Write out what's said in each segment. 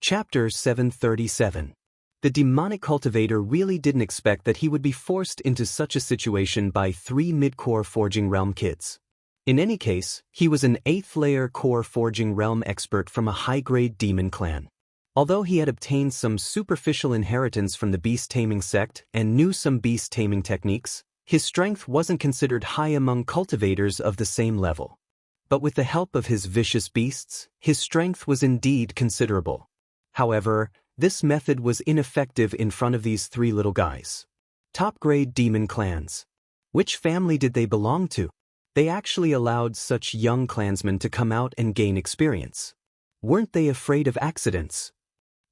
Chapter 737. The demonic cultivator really didn't expect that he would be forced into such a situation by 3 mid-core Forging Realm kids. In any case, he was an 8th-layer core Forging Realm expert from a high-grade demon clan. Although he had obtained some superficial inheritance from the beast-taming sect and knew some beast-taming techniques, his strength wasn't considered high among cultivators of the same level. But with the help of his vicious beasts, his strength was indeed considerable. However, this method was ineffective in front of these 3 little guys. Top-grade demon clans. Which family did they belong to? They actually allowed such young clansmen to come out and gain experience. Weren't they afraid of accidents?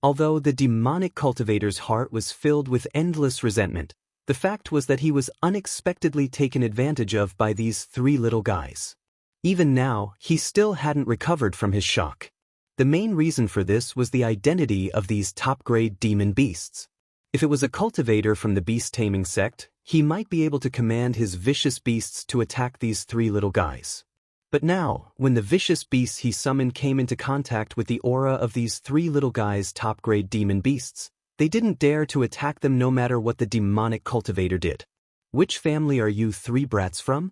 Although the demonic cultivator's heart was filled with endless resentment, the fact was that he was unexpectedly taken advantage of by these 3 little guys. Even now, he still hadn't recovered from his shock. The main reason for this was the identity of these top-grade demon beasts. If it was a cultivator from the beast-taming sect, he might be able to command his vicious beasts to attack these 3 little guys. But now, when the vicious beasts he summoned came into contact with the aura of these 3 little guys' top-grade demon beasts, they didn't dare to attack them no matter what the demonic cultivator did. Which family are you 3 brats from?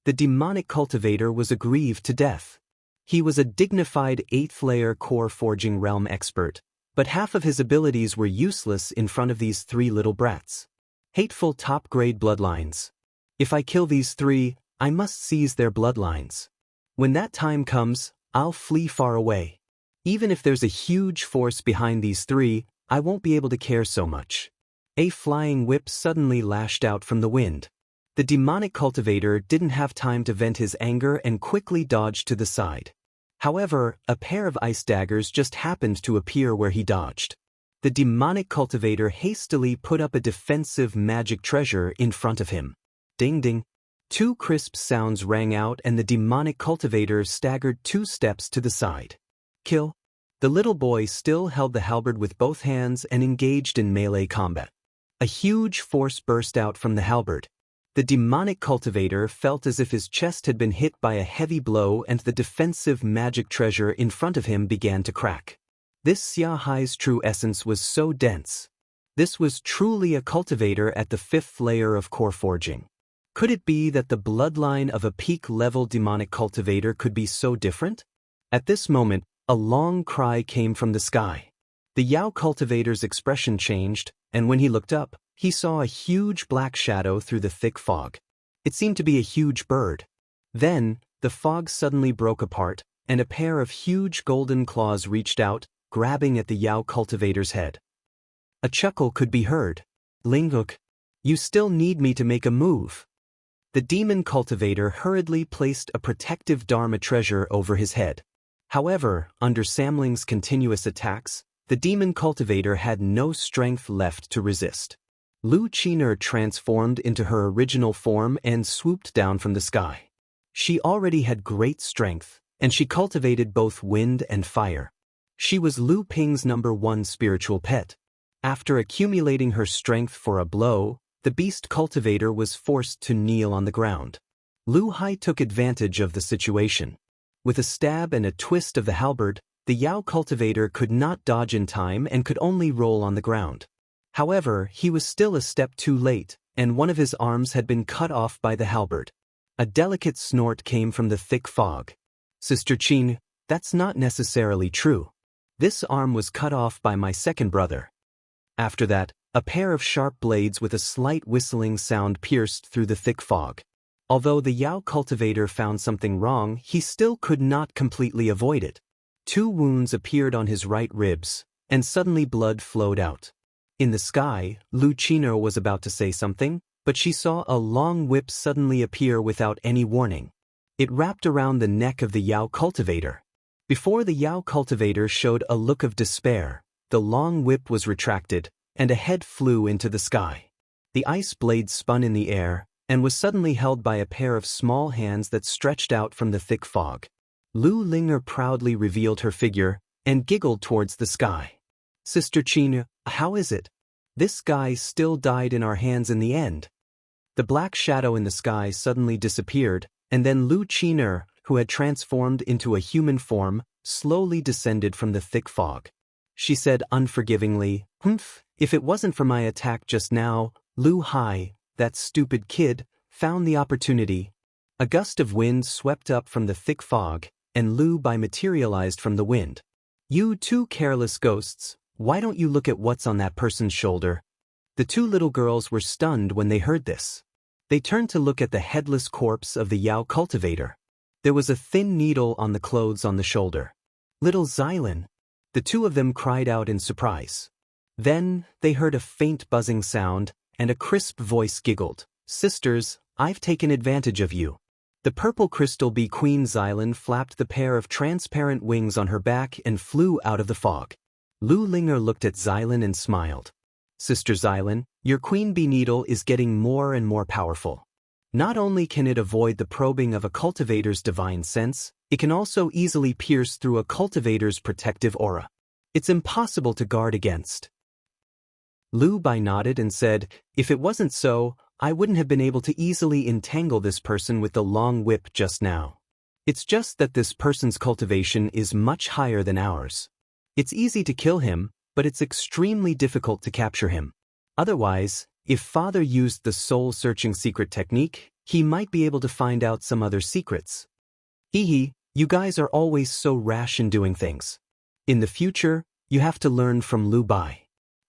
The demonic cultivator was aggrieved to death. He was a dignified 8th-layer core Forging Realm expert, but half of his abilities were useless in front of these 3 little brats. Hateful top-grade bloodlines. If I kill these 3, I must seize their bloodlines. When that time comes, I'll flee far away. Even if there's a huge force behind these 3, I won't be able to care so much. A flying whip suddenly lashed out from the wind. The demonic cultivator didn't have time to vent his anger and quickly dodged to the side. However, a pair of ice daggers just happened to appear where he dodged. The demonic cultivator hastily put up a defensive magic treasure in front of him. Ding ding. 2 crisp sounds rang out and the demonic cultivator staggered 2 steps to the side. Kill. The little boy still held the halberd with both hands and engaged in melee combat. A huge force burst out from the halberd. The demonic cultivator felt as if his chest had been hit by a heavy blow and the defensive magic treasure in front of him began to crack. This Xiahai's true essence was so dense. This was truly a cultivator at the 5th layer of core forging. Could it be that the bloodline of a peak-level demonic cultivator could be so different? At this moment, a long cry came from the sky. The Yao cultivator's expression changed, and when he looked up, he saw a huge black shadow through the thick fog. It seemed to be a huge bird. Then, the fog suddenly broke apart, and a pair of huge golden claws reached out, grabbing at the Yao cultivator's head. A chuckle could be heard. Lingook, you still need me to make a move. The demon cultivator hurriedly placed a protective Dharma treasure over his head. However, under Samling's continuous attacks, the demon cultivator had no strength left to resist. Lu Qiner transformed into her original form and swooped down from the sky. She already had great strength, and she cultivated both wind and fire. She was Lu Ping's #1 spiritual pet. After accumulating her strength for a blow, the beast cultivator was forced to kneel on the ground. Lu Hai took advantage of the situation. With a stab and a twist of the halberd, the Yao cultivator could not dodge in time and could only roll on the ground. However, he was still a step too late, and one of his arms had been cut off by the halberd. A delicate snort came from the thick fog. Sister Qin, that's not necessarily true. This arm was cut off by my second brother. After that, a pair of sharp blades with a slight whistling sound pierced through the thick fog. Although the Yao cultivator found something wrong, he still could not completely avoid it. 2 wounds appeared on his right ribs, and suddenly blood flowed out. In the sky, Lu Qiner was about to say something, but she saw a long whip suddenly appear without any warning. It wrapped around the neck of the Yao cultivator. Before the Yao cultivator showed a look of despair, the long whip was retracted, and a head flew into the sky. The ice blade spun in the air, and was suddenly held by a pair of small hands that stretched out from the thick fog. Lu Linger proudly revealed her figure, and giggled towards the sky. Sister Qin, how is it? This guy still died in our hands in the end. The black shadow in the sky suddenly disappeared, and then Lu Qiner, who had transformed into a human form, slowly descended from the thick fog. she said unforgivingly. Humph, if it wasn't for my attack just now, Lu Hai, that stupid kid, found the opportunity. A gust of wind swept up from the thick fog, and Lu Bai materialized from the wind. You two careless ghosts, why don't you look at what's on that person's shoulder? The two little girls were stunned when they heard this. They turned to look at the headless corpse of the Yao cultivator. There was a thin needle on the clothes on the shoulder. Little Xylan. The two of them cried out in surprise. Then, they heard a faint buzzing sound, and a crisp voice giggled. Sisters, I've taken advantage of you. The purple crystal bee Queen Xylan flapped the pair of transparent wings on her back and flew out of the fog. Lu Linger looked at Xylan and smiled. Sister Xylan, your queen bee needle is getting more and more powerful. Not only can it avoid the probing of a cultivator's divine sense, it can also easily pierce through a cultivator's protective aura. It's impossible to guard against. Lu Bai nodded and said, if it wasn't so, I wouldn't have been able to easily entangle this person with the long whip just now. It's just that this person's cultivation is much higher than ours. It's easy to kill him, but it's extremely difficult to capture him. Otherwise, if Father used the soul-searching secret technique, he might be able to find out some other secrets. Hee, you guys are always so rash in doing things. In the future, you have to learn from Lu Bai.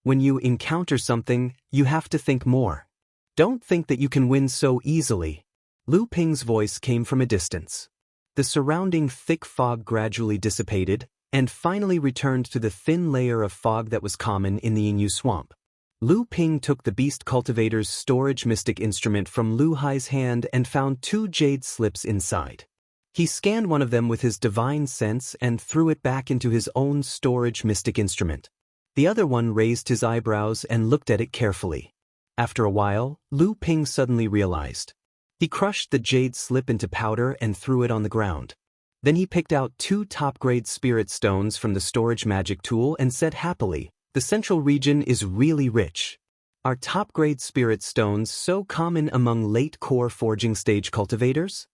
When you encounter something, you have to think more. Don't think that you can win so easily. Lu Ping's voice came from a distance. The surrounding thick fog gradually dissipated, and finally returned to the thin layer of fog that was common in the Yingyu swamp. Lu Ping took the beast cultivator's storage mystic instrument from Lu Hai's hand and found 2 jade slips inside. He scanned one of them with his divine sense and threw it back into his own storage mystic instrument. The other one raised his eyebrows and looked at it carefully. After a while, Lu Ping suddenly realized. He crushed the jade slip into powder and threw it on the ground. Then he picked out 2 top-grade spirit stones from the storage magic tool and said happily, the central region is really rich. Are top-grade spirit stones so common among late core forging stage cultivators?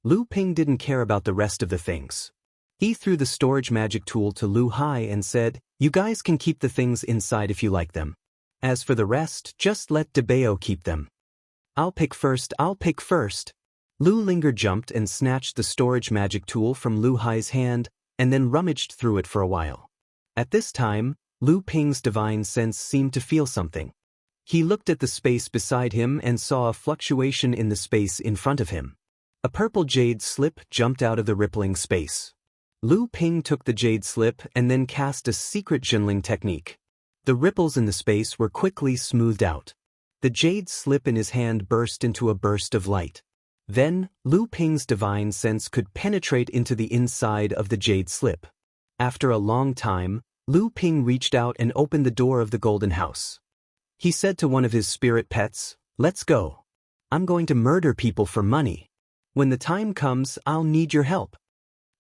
Lu Ping didn't care about the rest of the things. He threw the storage magic tool to Lu Hai and said, you guys can keep the things inside if you like them. As for the rest, just let DeBeo keep them. I'll pick first. Lu Linger jumped and snatched the storage magic tool from Lu Hai's hand, and then rummaged through it for a while. At this time, Lu Ping's divine sense seemed to feel something. He looked at the space beside him and saw a fluctuation in the space in front of him. A purple jade slip jumped out of the rippling space. Lu Ping took the jade slip and then cast a secret Jinling technique. The ripples in the space were quickly smoothed out. The jade slip in his hand burst into a burst of light. Then, Lu Ping's divine sense could penetrate into the inside of the jade slip. After a long time, Lu Ping reached out and opened the door of the golden house. He said to one of his spirit pets, let's go. I'm going to murder people for money. When the time comes, I'll need your help.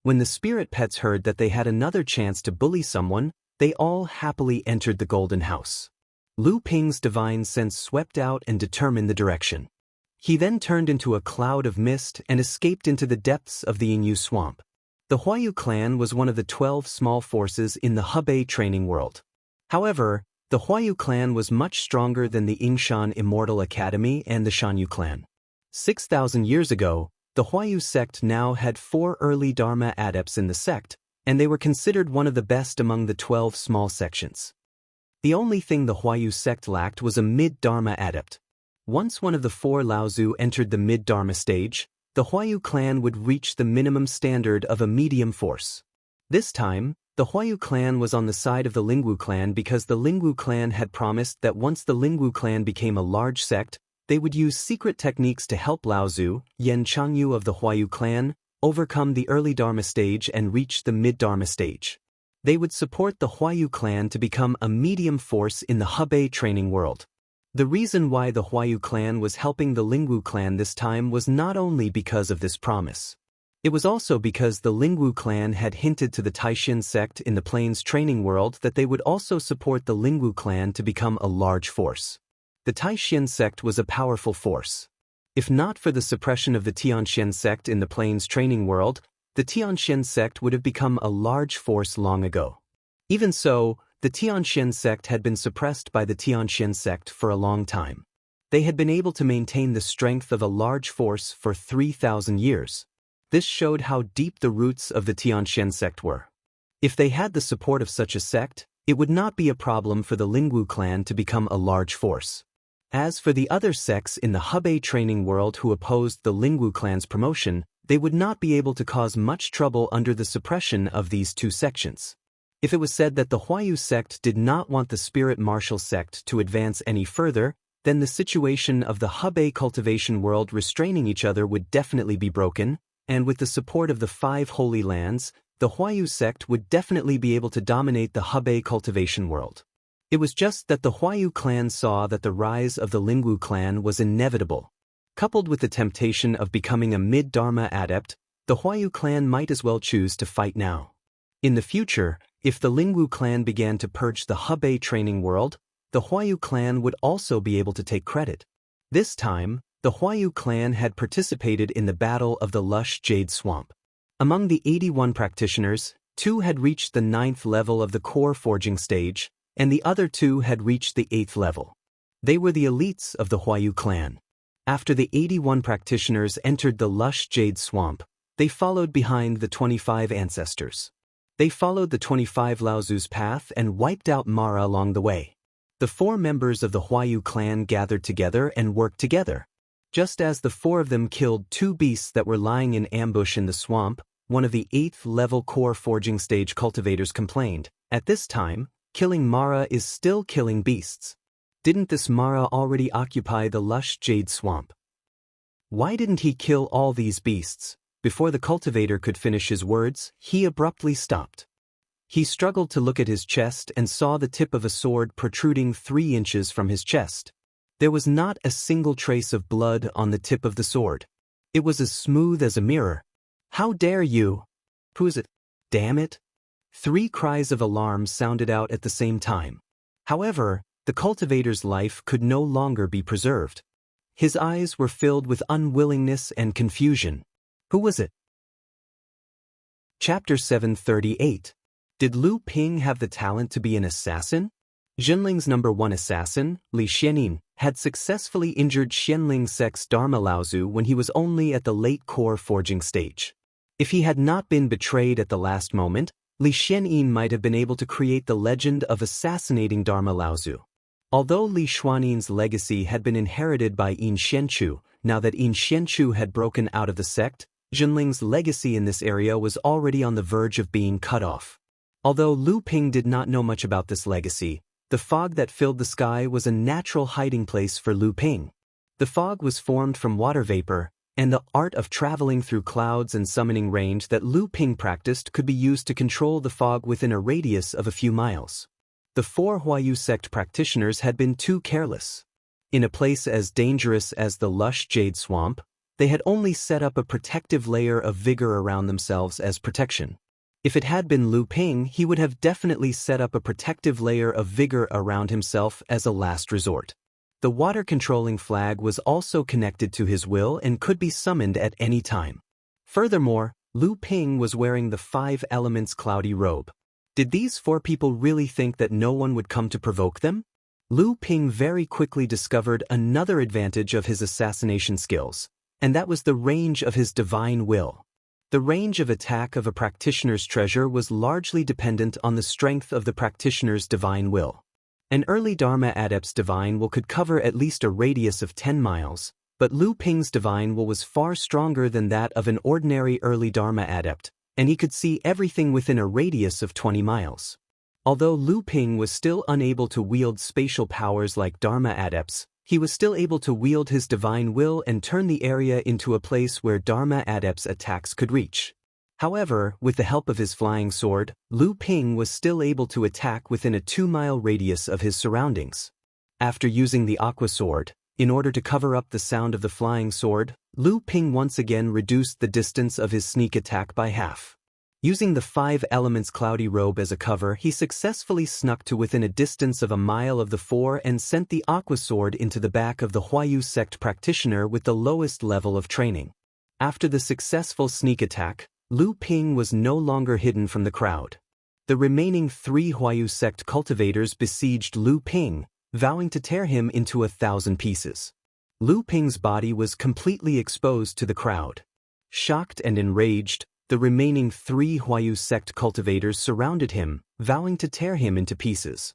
When the spirit pets heard that they had another chance to bully someone, they all happily entered the golden house. Lu Ping's divine sense swept out and determined the direction. He then turned into a cloud of mist and escaped into the depths of the Yingyu swamp. The Huayu clan was one of the 12 small forces in the Hebei training world. However, the Huayu clan was much stronger than the Yingshan Immortal Academy and the Shanyu clan. 6,000 years ago, the Huayu sect now had 4 early Dharma adepts in the sect, and they were considered one of the best among the 12 small sections. The only thing the Huayu sect lacked was a mid-Dharma adept. Once one of the 4 Laozu entered the mid-Dharma stage, the Huayu clan would reach the minimum standard of a medium force. This time, the Huayu clan was on the side of the Lingwu clan because the Lingwu clan had promised that once the Lingwu clan became a large sect, they would use secret techniques to help Laozu, Yan Changyu of the Huayu clan, overcome the early Dharma stage and reach the mid-Dharma stage. They would support the Huayu clan to become a medium force in the Hebei training world. The reason why the Huayu clan was helping the Lingwu clan this time was not only because of this promise. It was also because the Lingwu clan had hinted to the Taishan sect in the Plains training world that they would also support the Lingwu clan to become a large force. The Taishan sect was a powerful force. If not for the suppression of the Tianxian sect in the Plains training world, the Tianxian sect would have become a large force long ago. Even so, The Tianxian sect had been suppressed by the Tianxian sect for a long time. They had been able to maintain the strength of a large force for 3,000 years. This showed how deep the roots of the Tianxian sect were. If they had the support of such a sect, it would not be a problem for the Lingwu clan to become a large force. As for the other sects in the Hebei training world who opposed the Lingwu clan's promotion, they would not be able to cause much trouble under the suppression of these two sections. If it was said that the Huayu sect did not want the spirit martial sect to advance any further, then the situation of the Hebei cultivation world restraining each other would definitely be broken, and with the support of the 5 holy lands, the Huayu sect would definitely be able to dominate the Hebei cultivation world. It was just that the Huayu clan saw that the rise of the Lingwu clan was inevitable. Coupled with the temptation of becoming a mid-Dharma adept, the Huayu clan might as well choose to fight now. In the future, if the Lingwu clan began to purge the Hebei training world, the Huayu clan would also be able to take credit. This time, the Huayu clan had participated in the Battle of the Lush Jade Swamp. Among the 81 practitioners, 2 had reached the 9th level of the core forging stage, and the other 2 had reached the 8th level. They were the elites of the Huayu clan. After the 81 practitioners entered the Lush Jade Swamp, they followed behind the 25 ancestors. They followed the 25 Laozu's path and wiped out Mara along the way. The 4 members of the Huayu clan gathered together and worked together. Just as the 4 of them killed 2 beasts that were lying in ambush in the swamp, one of the 8th level core forging stage cultivators complained, "At this time, killing Mara is still killing beasts. Didn't this Mara already occupy the lush jade swamp? Why didn't he kill all these beasts?" Before the cultivator could finish his words, he abruptly stopped. He struggled to look at his chest and saw the tip of a sword protruding 3 inches from his chest. There was not a single trace of blood on the tip of the sword. It was as smooth as a mirror. "How dare you? Who is it? Damn it!" 3 cries of alarm sounded out at the same time. However, the cultivator's life could no longer be preserved. His eyes were filled with unwillingness and confusion. Who was it? Chapter 738. Did Lu Ping have the talent to be an assassin? Zhenling's number 1 assassin, Li Xianin, had successfully injured Xianling sect's Dharma Laozu when he was only at the late core forging stage. If he had not been betrayed at the last moment, Li Xianin might have been able to create the legend of assassinating Dharma Laozu. Although Li Xuanin's legacy had been inherited by Yin Xianchu, now that Yin Xianchu had broken out of the sect, Zhenling's legacy in this area was already on the verge of being cut off. Although Lu Ping did not know much about this legacy, the fog that filled the sky was a natural hiding place for Lu Ping. The fog was formed from water vapor, and the art of traveling through clouds and summoning range that Lu Ping practiced could be used to control the fog within a radius of a few miles. The 4 Huayu sect practitioners had been too careless. In a place as dangerous as the lush jade swamp, they had only set up a protective layer of vigor around themselves as protection. If it had been Lu Ping, he would have definitely set up a protective layer of vigor around himself as a last resort. The water-controlling flag was also connected to his will and could be summoned at any time. Furthermore, Lu Ping was wearing the 5 elements cloudy robe. Did these 4 people really think that no one would come to provoke them? Lu Ping very quickly discovered another advantage of his assassination skills, and that was the range of his divine will. The range of attack of a practitioner's treasure was largely dependent on the strength of the practitioner's divine will. An early Dharma adept's divine will could cover at least a radius of 10 miles, but Lu Ping's divine will was far stronger than that of an ordinary early Dharma adept, and he could see everything within a radius of 20 miles. Although Lu Ping was still unable to wield spatial powers like Dharma adepts, he was still able to wield his divine will and turn the area into a place where Dharma adepts' attacks could reach. However, with the help of his flying sword, Lu Ping was still able to attack within a 2-mile radius of his surroundings. After using the aqua sword, in order to cover up the sound of the flying sword, Lu Ping once again reduced the distance of his sneak attack by half. Using the 5 elements cloudy robe as a cover, he successfully snuck to within a distance of a mile of the 4 and sent the aqua sword into the back of the Huayu sect practitioner with the lowest level of training. After the successful sneak attack, Lu Ping was no longer hidden from the crowd. The remaining 3 Huayu sect cultivators besieged Lu Ping, vowing to tear him into 1,000 pieces. Lu Ping's body was completely exposed to the crowd. Shocked and enraged, the remaining 3 Huayu sect cultivators surrounded him, vowing to tear him into pieces.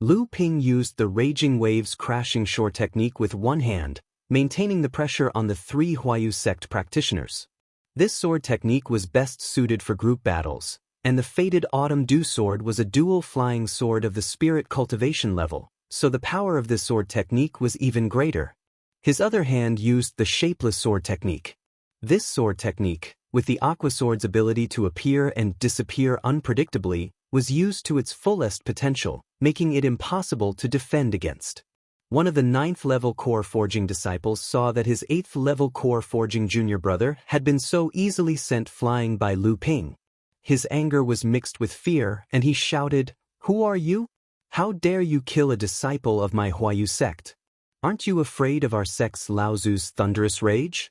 Lu Ping used the raging waves crashing shore technique with one hand, maintaining the pressure on the 3 Huayu sect practitioners. This sword technique was best suited for group battles, and the fated Autumn Dew sword was a dual flying sword of the spirit cultivation level, so the power of this sword technique was even greater. His other hand used the shapeless sword technique. This sword technique, with the Aqua Sword's ability to appear and disappear unpredictably, was used to its fullest potential, making it impossible to defend against. One of the 9th-level core forging disciples saw that his 8th-level core forging junior brother had been so easily sent flying by Lu Ping. His anger was mixed with fear, and he shouted, "Who are you? How dare you kill a disciple of my Huayu sect? Aren't you afraid of our sect's Laozu's thunderous rage?"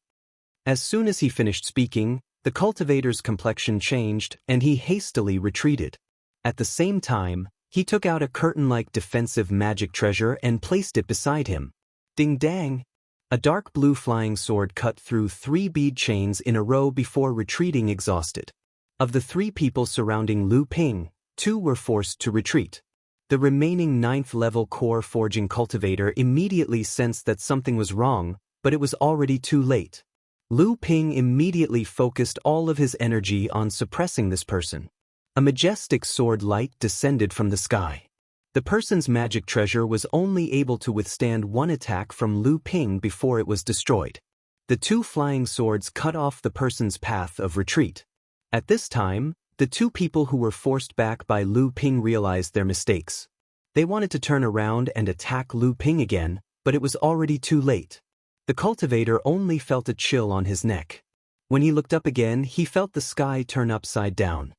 As soon as he finished speaking, the cultivator's complexion changed, and he hastily retreated. At the same time, he took out a curtain-like defensive magic treasure and placed it beside him. Ding-dang! A dark blue flying sword cut through 3 bead chains in a row before retreating exhausted. Of the 3 people surrounding Lu Ping, 2 were forced to retreat. The remaining 9th-level core forging cultivator immediately sensed that something was wrong, but it was already too late. Lu Ping immediately focused all of his energy on suppressing this person. A majestic sword light descended from the sky. The person's magic treasure was only able to withstand one attack from Lu Ping before it was destroyed. The 2 flying swords cut off the person's path of retreat. At this time, the 2 people who were forced back by Lu Ping realized their mistakes. They wanted to turn around and attack Lu Ping again, but it was already too late. The cultivator only felt a chill on his neck. When he looked up again, he felt the sky turn upside down.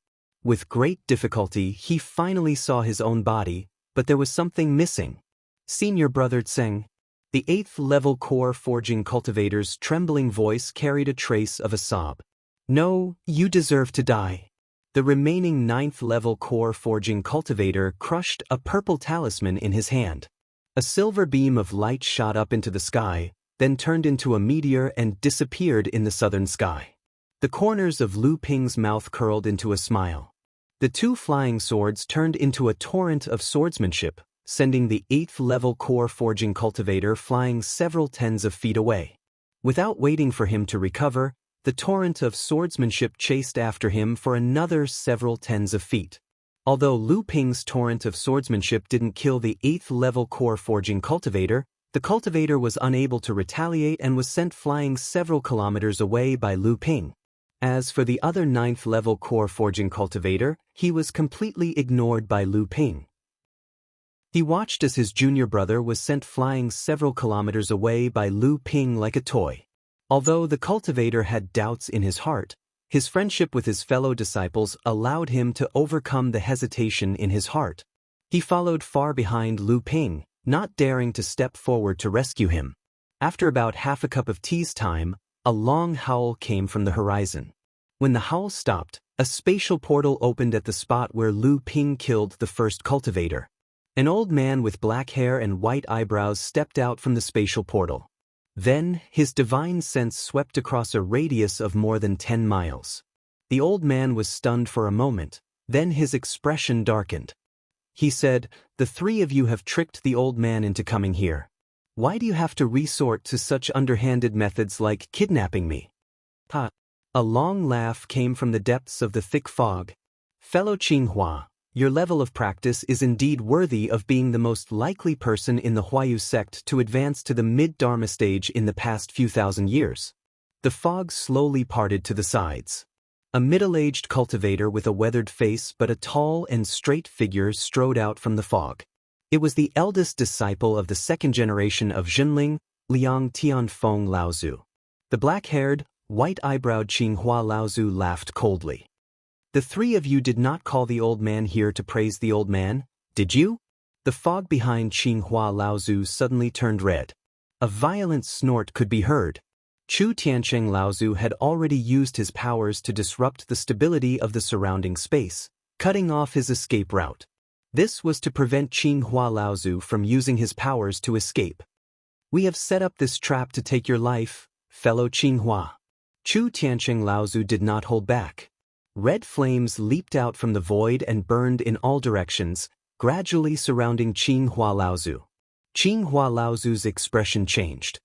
With great difficulty, he finally saw his own body, but there was something missing. Senior brother Tseng. The 8th-level core forging cultivator's trembling voice carried a trace of a sob. "No, you deserve to die." The remaining 9th-level core forging cultivator crushed a purple talisman in his hand. A silver beam of light shot up into the sky, then turned into a meteor and disappeared in the southern sky. The corners of Lu Ping's mouth curled into a smile. The 2 flying swords turned into a torrent of swordsmanship, sending the 8th-level core forging cultivator flying several tens of feet away. Without waiting for him to recover, the torrent of swordsmanship chased after him for another several tens of feet. Although Lu Ping's torrent of swordsmanship didn't kill the 8th-level core forging cultivator, the cultivator was unable to retaliate and was sent flying several kilometers away by Lu Ping. As for the other 9th-level core forging cultivator, he was completely ignored by Lu Ping. He watched as his junior brother was sent flying several kilometers away by Lu Ping like a toy. Although the cultivator had doubts in his heart, his friendship with his fellow disciples allowed him to overcome the hesitation in his heart. He followed far behind Lu Ping, not daring to step forward to rescue him. After about half a cup of tea's time, a long howl came from the horizon. When the howl stopped, a spatial portal opened at the spot where Lu Ping killed the first cultivator. An old man with black hair and white eyebrows stepped out from the spatial portal. Then, his divine sense swept across a radius of more than 10 miles. The old man was stunned for a moment, then his expression darkened. He said, "The 3 of you have tricked the old man into coming here. Why do you have to resort to such underhanded methods like kidnapping me?" Ha! A long laugh came from the depths of the thick fog. "Fellow Qinghua, your level of practice is indeed worthy of being the most likely person in the Huayu sect to advance to the mid-Dharma stage in the past few thousand years." The fog slowly parted to the sides. A middle-aged cultivator with a weathered face but a tall and straight figure strode out from the fog. It was the eldest disciple of the 2nd generation of Zhenling, Liang Tianfeng Laozu. The black-haired, white-eyebrowed Qinghua Laozu laughed coldly. "The 3 of you did not call the old man here to praise the old man, did you?" The fog behind Qinghua Laozu suddenly turned red. A violent snort could be heard. Chu Tiancheng Laozu had already used his powers to disrupt the stability of the surrounding space, cutting off his escape route. This was to prevent Qinghua Laozu from using his powers to escape. "We have set up this trap to take your life, fellow Qinghua." Chu Tiancheng Laozu did not hold back. Red flames leaped out from the void and burned in all directions, gradually surrounding Qinghua Laozu. Qinghua Laozu's expression changed.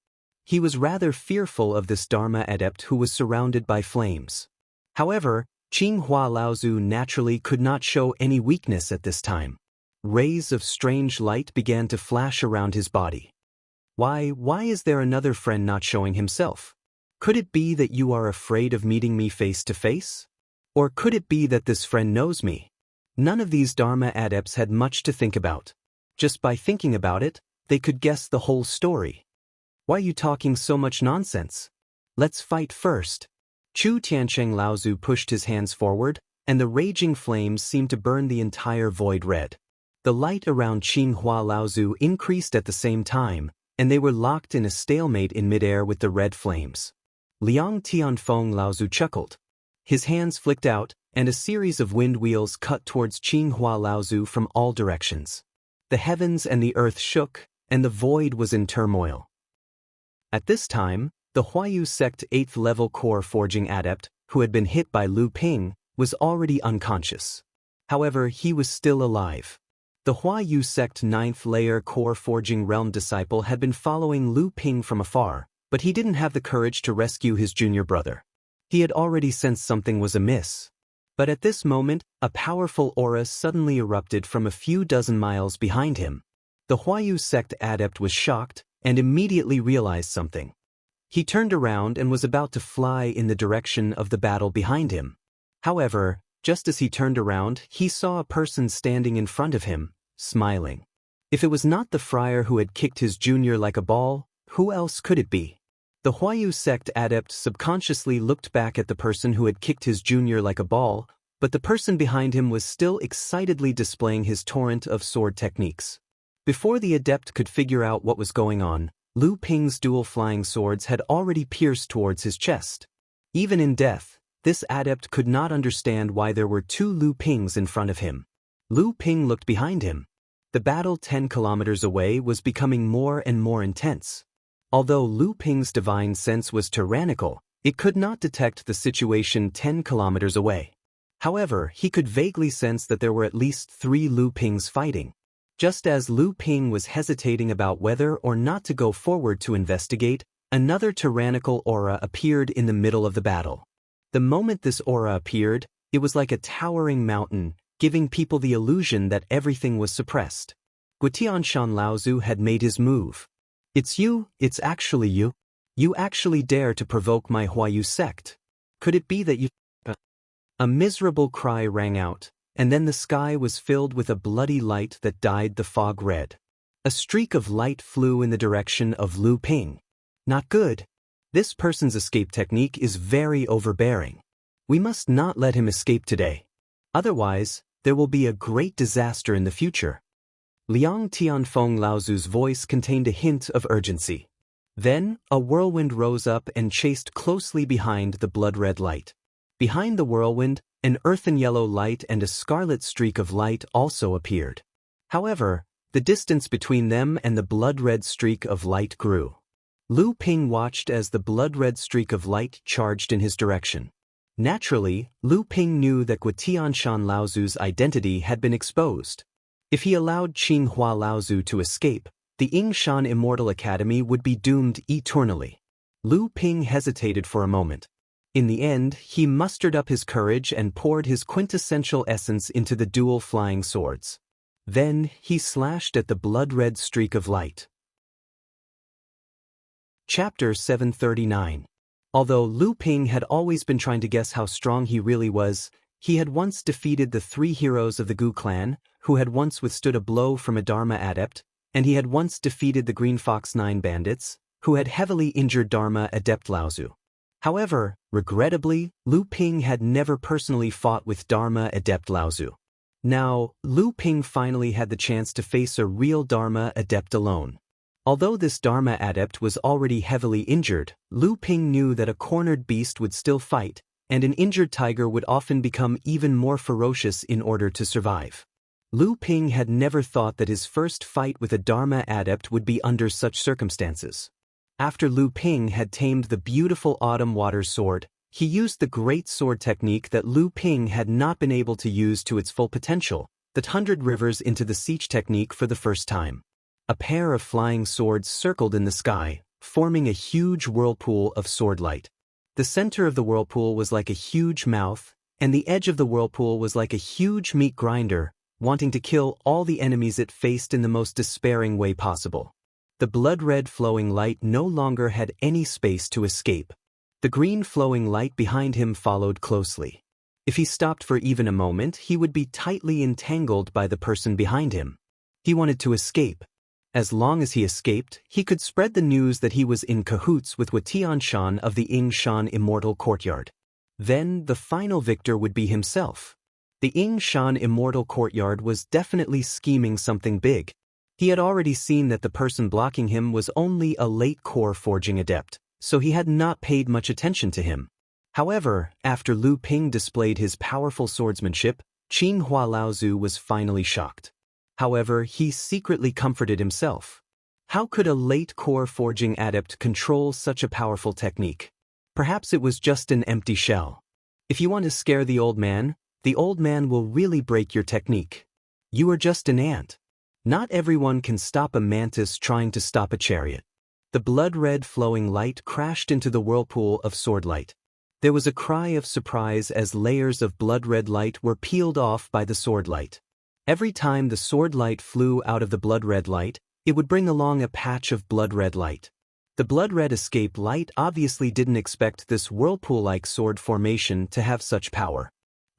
He was rather fearful of this Dharma adept who was surrounded by flames. However, Qinghua Laozu naturally could not show any weakness at this time. Rays of strange light began to flash around his body. Why is there another friend not showing himself? Could it be that you are afraid of meeting me face to face? Or could it be that this friend knows me? None of these Dharma adepts had much to think about. Just by thinking about it, they could guess the whole story. "Why are you talking so much nonsense? Let's fight first." Chu Tiancheng Laozu pushed his hands forward, and the raging flames seemed to burn the entire void red. The light around Qinghua Laozu increased at the same time, and they were locked in a stalemate in midair with the red flames. Liang Tianfeng Laozu chuckled. His hands flicked out, and a series of wind wheels cut towards Qinghua Laozu from all directions. The heavens and the earth shook, and the void was in turmoil. At this time, the Huayu sect 8th level core forging adept, who had been hit by Lu Ping, was already unconscious. However, he was still alive. The Huayu sect 9th layer core forging realm disciple had been following Lu Ping from afar, but he didn't have the courage to rescue his junior brother. He had already sensed something was amiss. But at this moment, a powerful aura suddenly erupted from a few dozen miles behind him. The Huayu sect adept was shocked and immediately realized something. He turned around and was about to fly in the direction of the battle behind him. However, just as he turned around, he saw a person standing in front of him, smiling. If it was not the friar who had kicked his junior like a ball, who else could it be? The Huayu sect adept subconsciously looked back at the person who had kicked his junior like a ball, but the person behind him was still excitedly displaying his torrent of sword techniques. Before the adept could figure out what was going on, Lu Ping's dual flying swords had already pierced towards his chest. Even in death, this adept could not understand why there were two Lu Pings in front of him. Lu Ping looked behind him. The battle 10 kilometers away was becoming more and more intense. Although Lu Ping's divine sense was tyrannical, it could not detect the situation 10 kilometers away. However, he could vaguely sense that there were at least 3 Lu Pings fighting. Just as Lu Ping was hesitating about whether or not to go forward to investigate, another tyrannical aura appeared in the middle of the battle. The moment this aura appeared, it was like a towering mountain, giving people the illusion that everything was suppressed. Guitianshan Laozu had made his move. "It's you, it's actually you. You actually dare to provoke my Huayu sect. Could it be that you—" A miserable cry rang out, and then the sky was filled with a bloody light that dyed the fog red. A streak of light flew in the direction of Lu Ping. Not good. This person's escape technique is very overbearing. We must not let him escape today. Otherwise, there will be a great disaster in the future. Liang Tianfeng Laozu's voice contained a hint of urgency. Then, a whirlwind rose up and chased closely behind the blood-red light. Behind the whirlwind, an earthen yellow light and a scarlet streak of light also appeared. However, the distance between them and the blood-red streak of light grew. Lu Ping watched as the blood-red streak of light charged in his direction. Naturally, Lu Ping knew that Guitianshan Laozu's identity had been exposed. If he allowed Qinghua Laozu to escape, the Yingshan Immortal Academy would be doomed eternally. Lu Ping hesitated for a moment. In the end, he mustered up his courage and poured his quintessential essence into the dual flying swords. Then, he slashed at the blood-red streak of light. Chapter 739. Although Lu Ping had always been trying to guess how strong he really was, he had once defeated the 3 heroes of the Gu clan, who had once withstood a blow from a Dharma adept, and he had once defeated the Green Fox 9 bandits, who had heavily injured Dharma adept Laozu. However, regrettably, Lu Ping had never personally fought with Dharma adept Laozu. Now, Lu Ping finally had the chance to face a real Dharma adept alone. Although this Dharma adept was already heavily injured, Lu Ping knew that a cornered beast would still fight, and an injured tiger would often become even more ferocious in order to survive. Lu Ping had never thought that his first fight with a Dharma adept would be under such circumstances. After Lu Ping had tamed the beautiful autumn water sword, he used the great sword technique that Lu Ping had not been able to use to its full potential, the 100 rivers into the siege technique for the first time. A pair of flying swords circled in the sky, forming a huge whirlpool of sword light. The center of the whirlpool was like a huge mouth, and the edge of the whirlpool was like a huge meat grinder, wanting to kill all the enemies it faced in the most despairing way possible. The blood-red flowing light no longer had any space to escape. The green flowing light behind him followed closely. If he stopped for even a moment, he would be tightly entangled by the person behind him. He wanted to escape. As long as he escaped, he could spread the news that he was in cahoots with Tianshan of the Ying Shan Immortal Courtyard. Then, the final victor would be himself. The Ying Shan Immortal Courtyard was definitely scheming something big. He had already seen that the person blocking him was only a late core forging adept, so he had not paid much attention to him. However, after Lu Ping displayed his powerful swordsmanship, Qing Hua Laozu was finally shocked. However, he secretly comforted himself. How could a late core forging adept control such a powerful technique? Perhaps it was just an empty shell. If you want to scare the old man will really break your technique. You are just an ant. Not everyone can stop a mantis trying to stop a chariot. The blood-red flowing light crashed into the whirlpool of sword light. There was a cry of surprise as layers of blood-red light were peeled off by the sword light. Every time the sword light flew out of the blood-red light, it would bring along a patch of blood-red light. The blood-red escape light obviously didn't expect this whirlpool-like sword formation to have such power.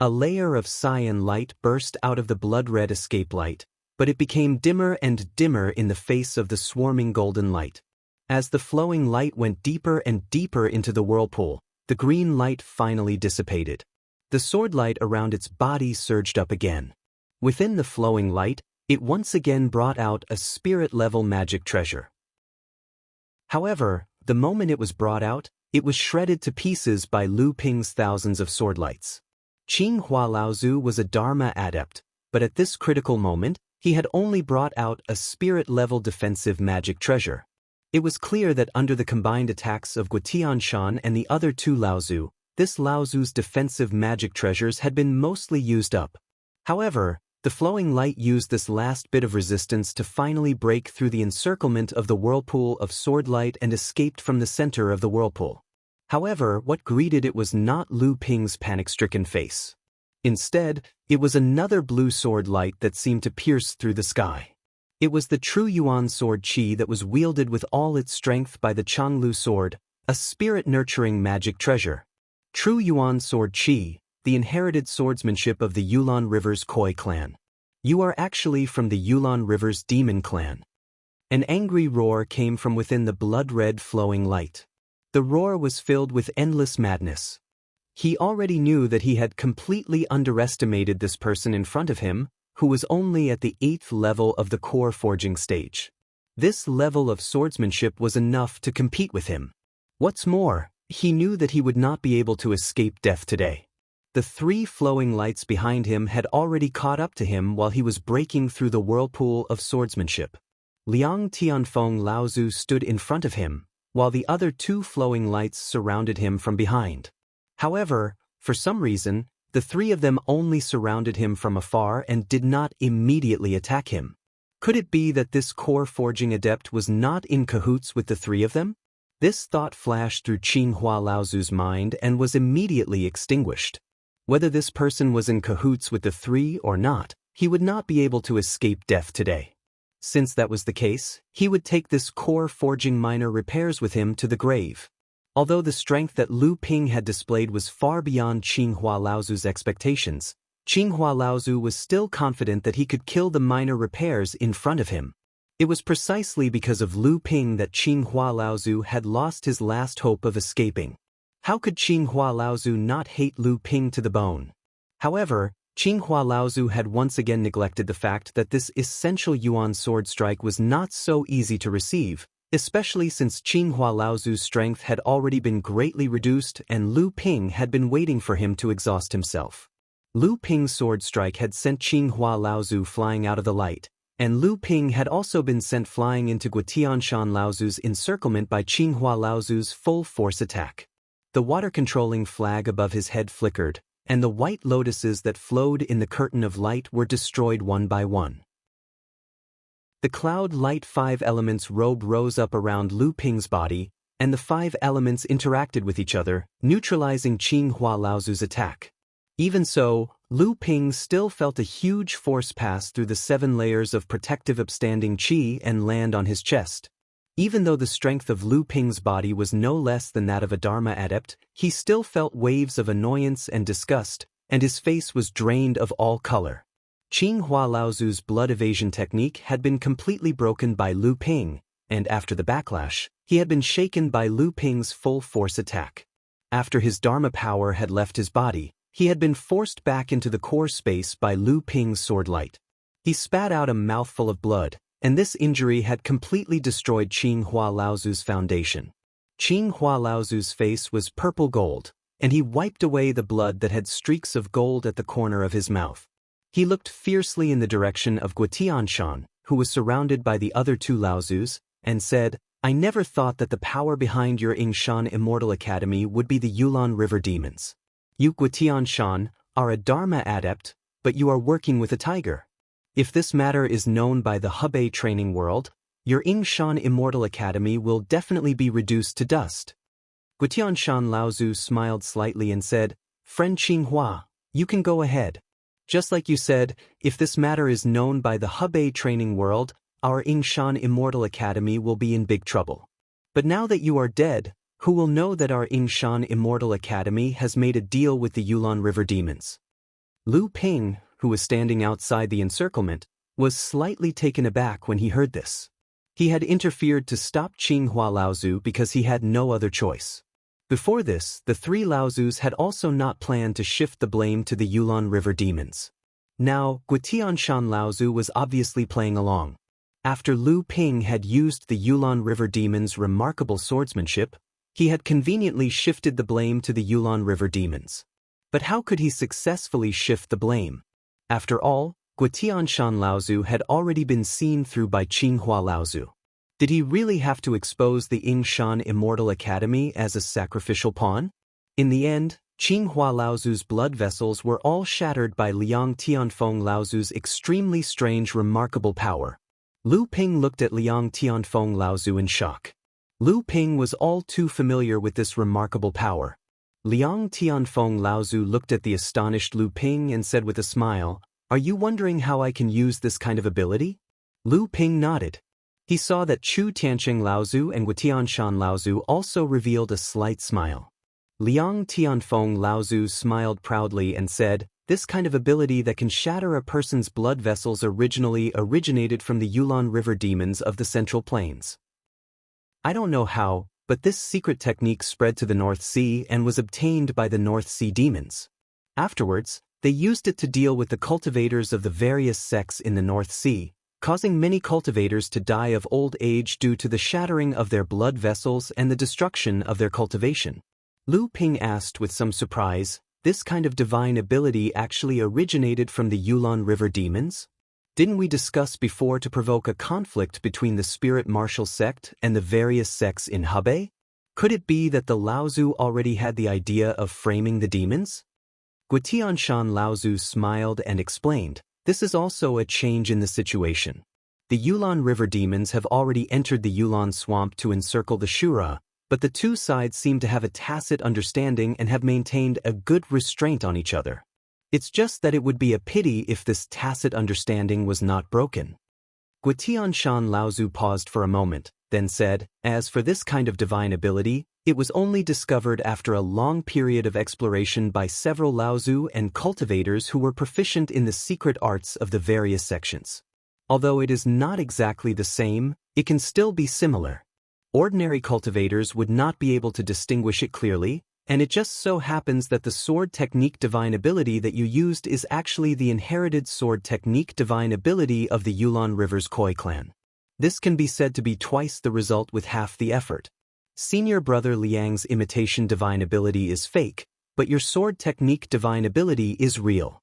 A layer of cyan light burst out of the blood-red escape light, but it became dimmer and dimmer in the face of the swarming golden light. As the flowing light went deeper and deeper into the whirlpool, the green light finally dissipated. The sword light around its body surged up again. Within the flowing light, it once again brought out a spirit-level magic treasure. However, the moment it was brought out, it was shredded to pieces by Lu Ping's thousands of sword lights. Qing Hua Laozu was a Dharma adept, but at this critical moment, he had only brought out a spirit-level defensive magic treasure. It was clear that under the combined attacks of Tianshan and the other two Laozu, this Laozu's defensive magic treasures had been mostly used up. However, the flowing light used this last bit of resistance to finally break through the encirclement of the whirlpool of sword light and escaped from the center of the whirlpool. However, what greeted it was not Lu Ping's panic-stricken face. Instead, it was another blue sword light that seemed to pierce through the sky. It was the true Yuan sword Qi that was wielded with all its strength by the Changlu sword, a spirit-nurturing magic treasure. True Yuan sword Qi, the inherited swordsmanship of the Yulon River's Koi clan. You are actually from the Yulon River's demon clan. An angry roar came from within the blood-red flowing light. The roar was filled with endless madness. He already knew that he had completely underestimated this person in front of him, who was only at the 8th level of the core forging stage. This level of swordsmanship was enough to compete with him. What's more, he knew that he would not be able to escape death today. The 3 flowing lights behind him had already caught up to him while he was breaking through the whirlpool of swordsmanship. Liang Tianfeng Laozu stood in front of him, while the other 2 flowing lights surrounded him from behind. However, for some reason, the 3 of them only surrounded him from afar and did not immediately attack him. Could it be that this core forging adept was not in cahoots with the 3 of them? This thought flashed through Qing Hua Laozu's mind and was immediately extinguished. Whether this person was in cahoots with the 3 or not, he would not be able to escape death today. Since that was the case, he would take this core forging minor repairs with him to the grave. Although the strength that Lu Ping had displayed was far beyond Qing Hua Laozu's expectations, Qing Hua Laozu was still confident that he could kill the minor repairs in front of him. It was precisely because of Lu Ping that Qing Hua Laozu had lost his last hope of escaping. How could Qing Hua Laozu not hate Lu Ping to the bone? However, Qing Hua Laozu had once again neglected the fact that this essential Yuan sword strike was not so easy to receive, especially since Qinghua Laozu's strength had already been greatly reduced and Lu Ping had been waiting for him to exhaust himself. Lu Ping's sword strike had sent Qinghua Laozu flying out of the light, and Lu Ping had also been sent flying into Guotianshan Laozu's encirclement by Qinghua Laozu's full-force attack. The water-controlling flag above his head flickered, and the white lotuses that flowed in the curtain of light were destroyed one by one. The cloud light 5 elements robe rose up around Lu Ping's body, and the 5 elements interacted with each other, neutralizing Qinghua Laozu's attack. Even so, Lu Ping still felt a huge force pass through the 7 layers of protective upstanding qi and land on his chest. Even though the strength of Lu Ping's body was no less than that of a Dharma adept, he still felt waves of annoyance and disgust, and his face was drained of all color. Qinghua Laozu's blood evasion technique had been completely broken by Lu Ping, and after the backlash, he had been shaken by Lu Ping's full-force attack. After his Dharma power had left his body, he had been forced back into the core space by Lu Ping's sword light. He spat out a mouthful of blood, and this injury had completely destroyed Qinghua Laozu's foundation. Qinghua Laozu's face was purple gold, and he wiped away the blood that had streaks of gold at the corner of his mouth. He looked fiercely in the direction of Guotianshan, who was surrounded by the other 2 Laozus, and said, "I never thought that the power behind your Yingshan Immortal Academy would be the Yulon River demons. You, Guotianshan, are a Dharma adept, but you are working with a tiger. If this matter is known by the Hebei training world, your Yingshan Immortal Academy will definitely be reduced to dust." Guotianshan Laozu smiled slightly and said, "Friend Qinghua, you can go ahead. Just like you said, if this matter is known by the Hebei training world, our Yingshan Immortal Academy will be in big trouble. But now that you are dead, who will know that our Yingshan Immortal Academy has made a deal with the Yulon River demons?" Lu Ping, who was standing outside the encirclement, was slightly taken aback when he heard this. He had interfered to stop Qinghua Laozu because he had no other choice. Before this, the 3 Laozus had also not planned to shift the blame to the Yulon River demons. Now, Guotianshan Laozu was obviously playing along. After Lu Ping had used the Yulon River demons' remarkable swordsmanship, he had conveniently shifted the blame to the Yulon River demons. But how could he successfully shift the blame? After all, Guotianshan Laozu had already been seen through by Qinghua Laozu. Did he really have to expose the Yingshan Immortal Academy as a sacrificial pawn? In the end, Qinghua Laozu's blood vessels were all shattered by Liang Tianfeng Laozu's extremely strange remarkable power. Lu Ping looked at Liang Tianfeng Laozu in shock. Lu Ping was all too familiar with this remarkable power. Liang Tianfeng Laozu looked at the astonished Lu Ping and said with a smile, "Are you wondering how I can use this kind of ability?" Lu Ping nodded. He saw that Chu Tianqing Laozu and Guotianshan Laozu also revealed a slight smile. Liang Tianfeng Laozu smiled proudly and said, "This kind of ability that can shatter a person's blood vessels originally originated from the Yulon River demons of the Central Plains. I don't know how, but this secret technique spread to the North Sea and was obtained by the North Sea demons. Afterwards, they used it to deal with the cultivators of the various sects in the North Sea, causing many cultivators to die of old age due to the shattering of their blood vessels and the destruction of their cultivation." Lu Ping asked with some surprise, "This kind of divine ability actually originated from the Yulon River demons? Didn't we discuss before to provoke a conflict between the spirit martial sect and the various sects in Hebei? Could it be that the Laozu already had the idea of framing the demons?" Guotianshan Laozu smiled and explained, "This is also a change in the situation. The Yulon River demons have already entered the Yulon swamp to encircle the Shura, but the 2 sides seem to have a tacit understanding and have maintained a good restraint on each other. It's just that it would be a pity if this tacit understanding was not broken." Guotianshan Laozu paused for a moment, then said, "As for this kind of divine ability, it was only discovered after a long period of exploration by several Laozu and cultivators who were proficient in the secret arts of the various sections. Although it is not exactly the same, it can still be similar. Ordinary cultivators would not be able to distinguish it clearly, and it just so happens that the sword technique divine ability that you used is actually the inherited sword technique divine ability of the Yulon River's Khoi clan. This can be said to be twice the result with half the effort. Senior brother Liang's imitation divine ability is fake, but your sword technique divine ability is real.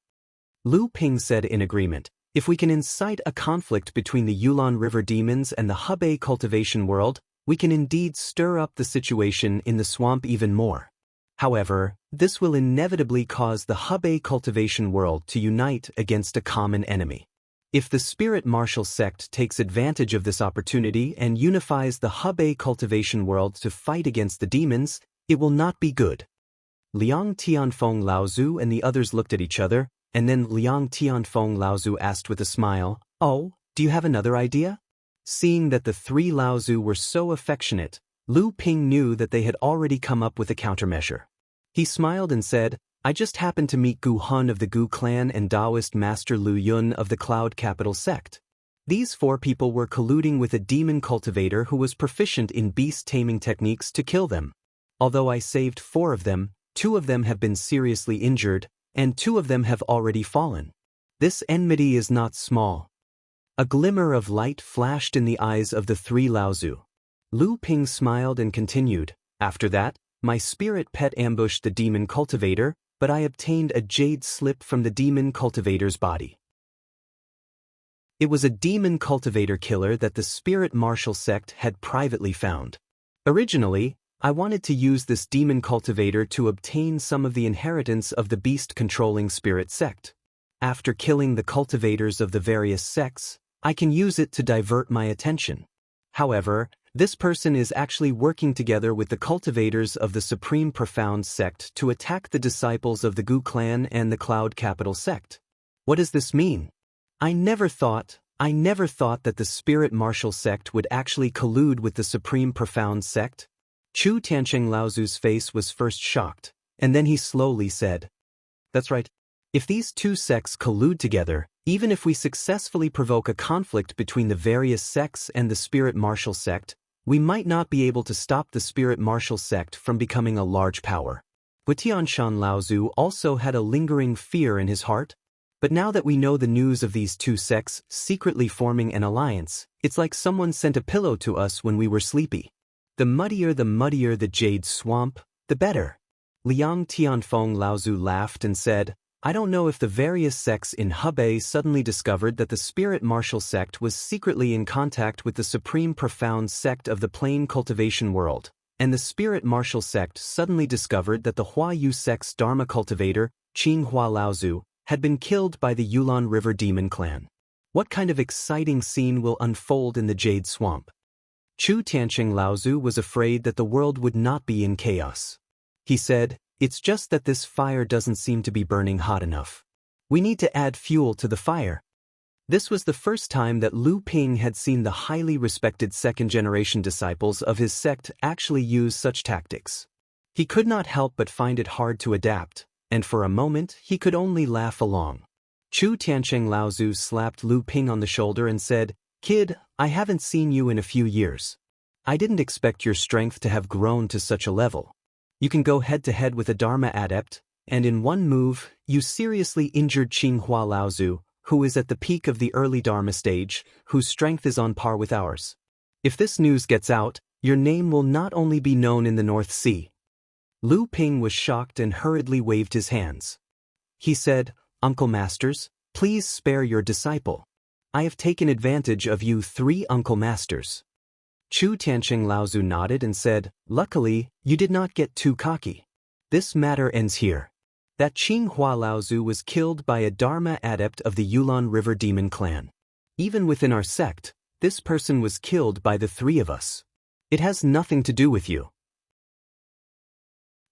Lu Ping said in agreement, if we can incite a conflict between the Yulon River demons and the Hebei cultivation world, we can indeed stir up the situation in the swamp even more. However, this will inevitably cause the Hebei cultivation world to unite against a common enemy. If the spirit martial sect takes advantage of this opportunity and unifies the Hebei cultivation world to fight against the demons, it will not be good. Liang Tianfeng Laozu and the others looked at each other, and then Liang Tianfeng Laozu asked with a smile, "Oh, do you have another idea?" Seeing that the three Laozu were so affectionate, Lu Ping knew that they had already come up with a countermeasure. He smiled and said, I just happened to meet Gu Hun of the Gu clan and Taoist master Lu Yun of the Cloud Capital sect. These four people were colluding with a demon cultivator who was proficient in beast-taming techniques to kill them. Although I saved 4 of them, 2 of them have been seriously injured, and 2 of them have already fallen. This enmity is not small. A glimmer of light flashed in the eyes of the 3 Laozu. Lu Ping smiled and continued, after that, my spirit pet ambushed the demon cultivator, but I obtained a jade slip from the demon cultivator's body. It was a demon cultivator killer that the spirit martial sect had privately found. Originally, I wanted to use this demon cultivator to obtain some of the inheritance of the beast-controlling spirit sect. After killing the cultivators of the various sects, I can use it to divert my attention. However, this person is actually working together with the cultivators of the Supreme Profound sect to attack the disciples of the Gu clan and the Cloud Capital sect. What does this mean? I never thought that the spirit martial sect would actually collude with the Supreme Profound sect. Chu Tiancheng Laozu's face was first shocked, and then he slowly said, that's right. If these 2 sects collude together, even if we successfully provoke a conflict between the various sects and the spirit martial sect, we might not be able to stop the spirit martial sect from becoming a large power. Tianshan Laozu also had a lingering fear in his heart. But now that we know the news of these 2 sects secretly forming an alliance, it's like someone sent a pillow to us when we were sleepy. The muddier the jade swamp, the better. Liang Tianfeng Laozu laughed and said, I don't know if the various sects in Hebei suddenly discovered that the spirit martial sect was secretly in contact with the Supreme Profound sect of the plain cultivation world, and the spirit martial sect suddenly discovered that the Huayu sect's Dharma cultivator, Qinghua Laozu, had been killed by the Yulon River Demon clan. What kind of exciting scene will unfold in the Jade Swamp? Chu Tiancheng Laozu was afraid that the world would not be in chaos. He said, it's just that this fire doesn't seem to be burning hot enough. We need to add fuel to the fire. This was the first time that Lu Ping had seen the highly respected second-generation disciples of his sect actually use such tactics. He could not help but find it hard to adapt, and for a moment he could only laugh along. Chu Tiancheng Laozu slapped Lu Ping on the shoulder and said, Kid, I haven't seen you in a few years. I didn't expect your strength to have grown to such a level. You can go head-to-head with a Dharma adept, and in one move, you seriously injured Qinghua Laozu, who is at the peak of the early Dharma stage, whose strength is on par with ours. If this news gets out, your name will not only be known in the North Sea. Lu Ping was shocked and hurriedly waved his hands. He said, Uncle Masters, please spare your disciple. I have taken advantage of you 3 Uncle Masters. Chu Tiancheng Laozu nodded and said, luckily, you did not get too cocky. This matter ends here. That Qinghua Laozu was killed by a Dharma adept of the Yulon River Demon clan. Even within our sect, this person was killed by the 3 of us. It has nothing to do with you.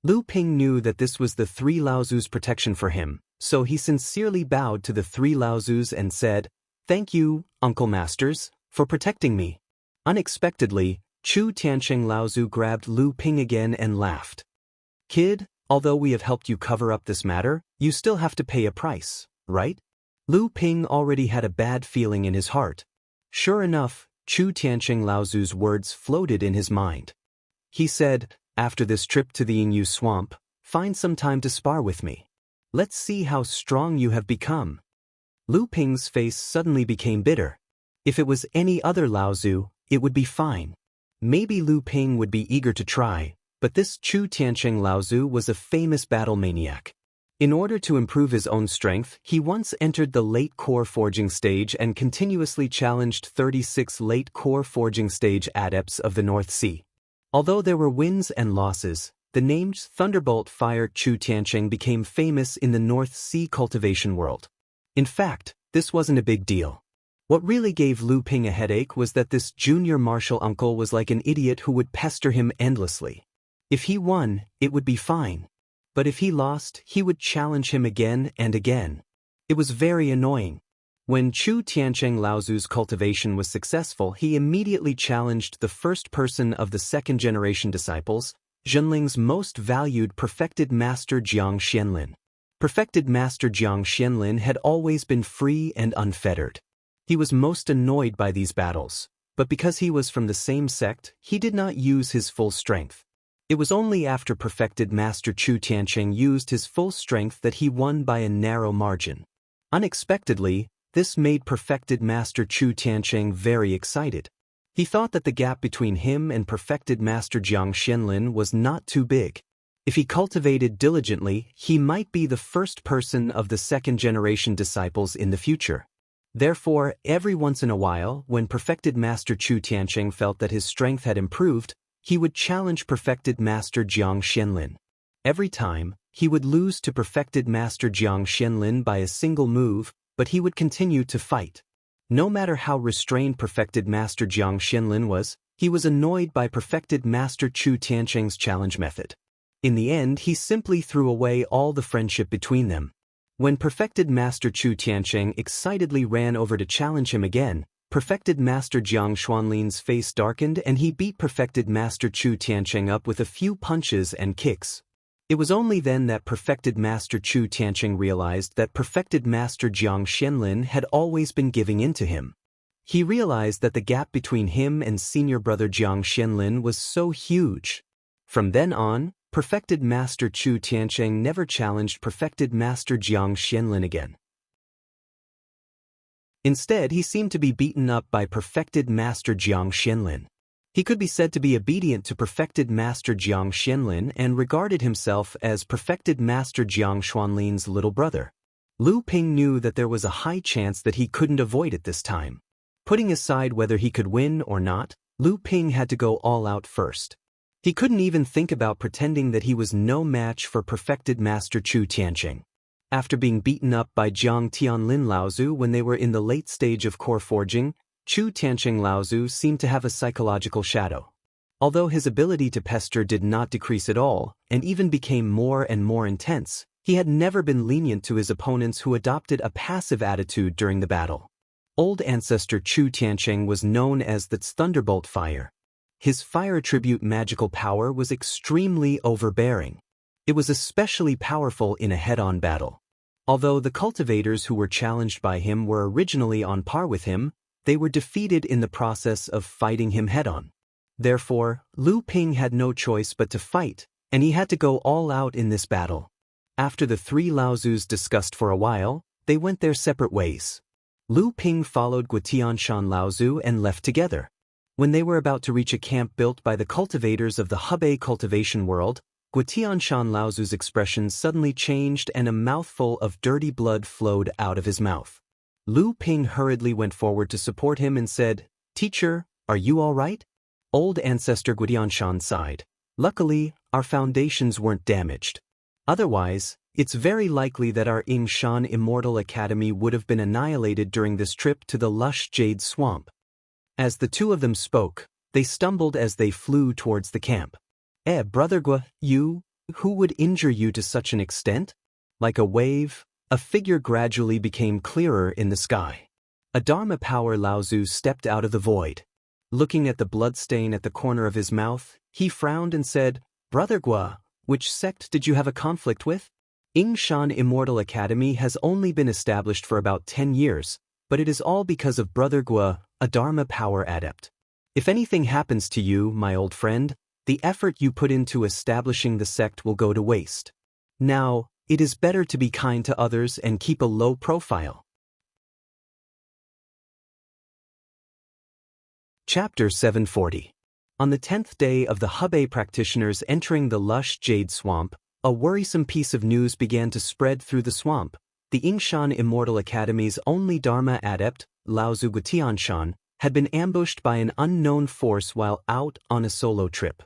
Lu Ping knew that this was the 3 Laozu's protection for him, so he sincerely bowed to the 3 Laozus and said, Thank you, Uncle Masters, for protecting me. Unexpectedly, Chu Tiancheng Laozu grabbed Lu Ping again and laughed. Kid, although we have helped you cover up this matter, you still have to pay a price, right? Lu Ping already had a bad feeling in his heart. Sure enough, Chu Tiancheng Laozu's words floated in his mind. He said, after this trip to the Yingyu swamp, find some time to spar with me. Let's see how strong you have become. Lu Ping's face suddenly became bitter. If it was any other Laozu, it would be fine. Maybe Lu Ping would be eager to try, but this Chu Tiancheng Laozu was a famous battle maniac. In order to improve his own strength, he once entered the late core forging stage and continuously challenged 36 late core forging stage adepts of the North Sea. Although there were wins and losses, the name Thunderbolt Fire Chu Tiancheng became famous in the North Sea cultivation world. In fact, this wasn't a big deal. What really gave Lu Ping a headache was that this junior martial uncle was like an idiot who would pester him endlessly. If he won, it would be fine. But if he lost, he would challenge him again and again. It was very annoying. When Chu Tiancheng Laozu's cultivation was successful, he immediately challenged the first person of the second-generation disciples, Zhenling's most valued perfected master Jiang Xianlin. Perfected master Jiang Xianlin had always been free and unfettered. He was most annoyed by these battles, but because he was from the same sect, he did not use his full strength. It was only after perfected master Chu Tiancheng used his full strength that he won by a narrow margin. Unexpectedly, this made perfected master Chu Tiancheng very excited. He thought that the gap between him and perfected master Jiang Xianlin was not too big. If he cultivated diligently, he might be the first person of the second-generation disciples in the future. Therefore, every once in a while, when perfected master Chu Tiancheng felt that his strength had improved, he would challenge perfected master Jiang Xianlin. Every time, he would lose to perfected master Jiang Xianlin by a single move, but he would continue to fight. No matter how restrained perfected master Jiang Xianlin was, he was annoyed by perfected master Chu Tiancheng's challenge method. In the end, he simply threw away all the friendship between them. When perfected master Chu Tiancheng excitedly ran over to challenge him again, perfected master Jiang Xuanlin's face darkened and he beat perfected master Chu Tiancheng up with a few punches and kicks. It was only then that perfected master Chu Tiancheng realized that perfected master Jiang Xianlin had always been giving in to him. He realized that the gap between him and senior brother Jiang Xianlin was so huge. From then on, perfected master Chu Tiancheng never challenged perfected master Jiang Xianlin again. Instead, he seemed to be beaten up by perfected master Jiang Xianlin. He could be said to be obedient to perfected master Jiang Xianlin and regarded himself as perfected master Jiang Xuanlin's little brother. Lu Ping knew that there was a high chance that he couldn't avoid it this time. Putting aside whether he could win or not, Lu Ping had to go all out first. He couldn't even think about pretending that he was no match for perfected master Chu Tiancheng. After being beaten up by Jiang Tianlin Laozu when they were in the late stage of core forging, Chu Tiancheng Laozu seemed to have a psychological shadow. Although his ability to pester did not decrease at all, and even became more and more intense, he had never been lenient to his opponents who adopted a passive attitude during the battle. Old ancestor Chu Tiancheng was known as the Thunderbolt Fire. His fire attribute magical power was extremely overbearing. It was especially powerful in a head-on battle. Although the cultivators who were challenged by him were originally on par with him, they were defeated in the process of fighting him head-on. Therefore, Lu Ping had no choice but to fight, and he had to go all out in this battle. After the three Laozus discussed for a while, they went their separate ways. Lu Ping followed Guotianshan Laozu and left together. When they were about to reach a camp built by the cultivators of the Hebei cultivation world, Guotianshan Laozu's expression suddenly changed and a mouthful of dirty blood flowed out of his mouth. Lu Ping hurriedly went forward to support him and said, "Teacher, are you all right?" Old ancestor Guotianshan sighed. "Luckily, our foundations weren't damaged. Otherwise, it's very likely that our Yingshan Immortal Academy would have been annihilated during this trip to the lush jade swamp." As the two of them spoke, they stumbled as they flew towards the camp. Brother Gua, who would injure you to such an extent?" Like a wave, a figure gradually became clearer in the sky. A Dharma Power Laozu stepped out of the void. Looking at the bloodstain at the corner of his mouth, he frowned and said, "Brother Gua, which sect did you have a conflict with?" Yingshan Immortal Academy has only been established for about 10 years, but it is all because of Brother Gua, a Dharma Power adept. If anything happens to you, my old friend, the effort you put into establishing the sect will go to waste. Now, it is better to be kind to others and keep a low profile. Chapter 740. On the 10th day of the Hebei practitioners entering the lush jade swamp, a worrisome piece of news began to spread through the swamp. The Yingshan Immortal Academy's only Dharma adept, Laozu Gutianshan, had been ambushed by an unknown force while out on a solo trip.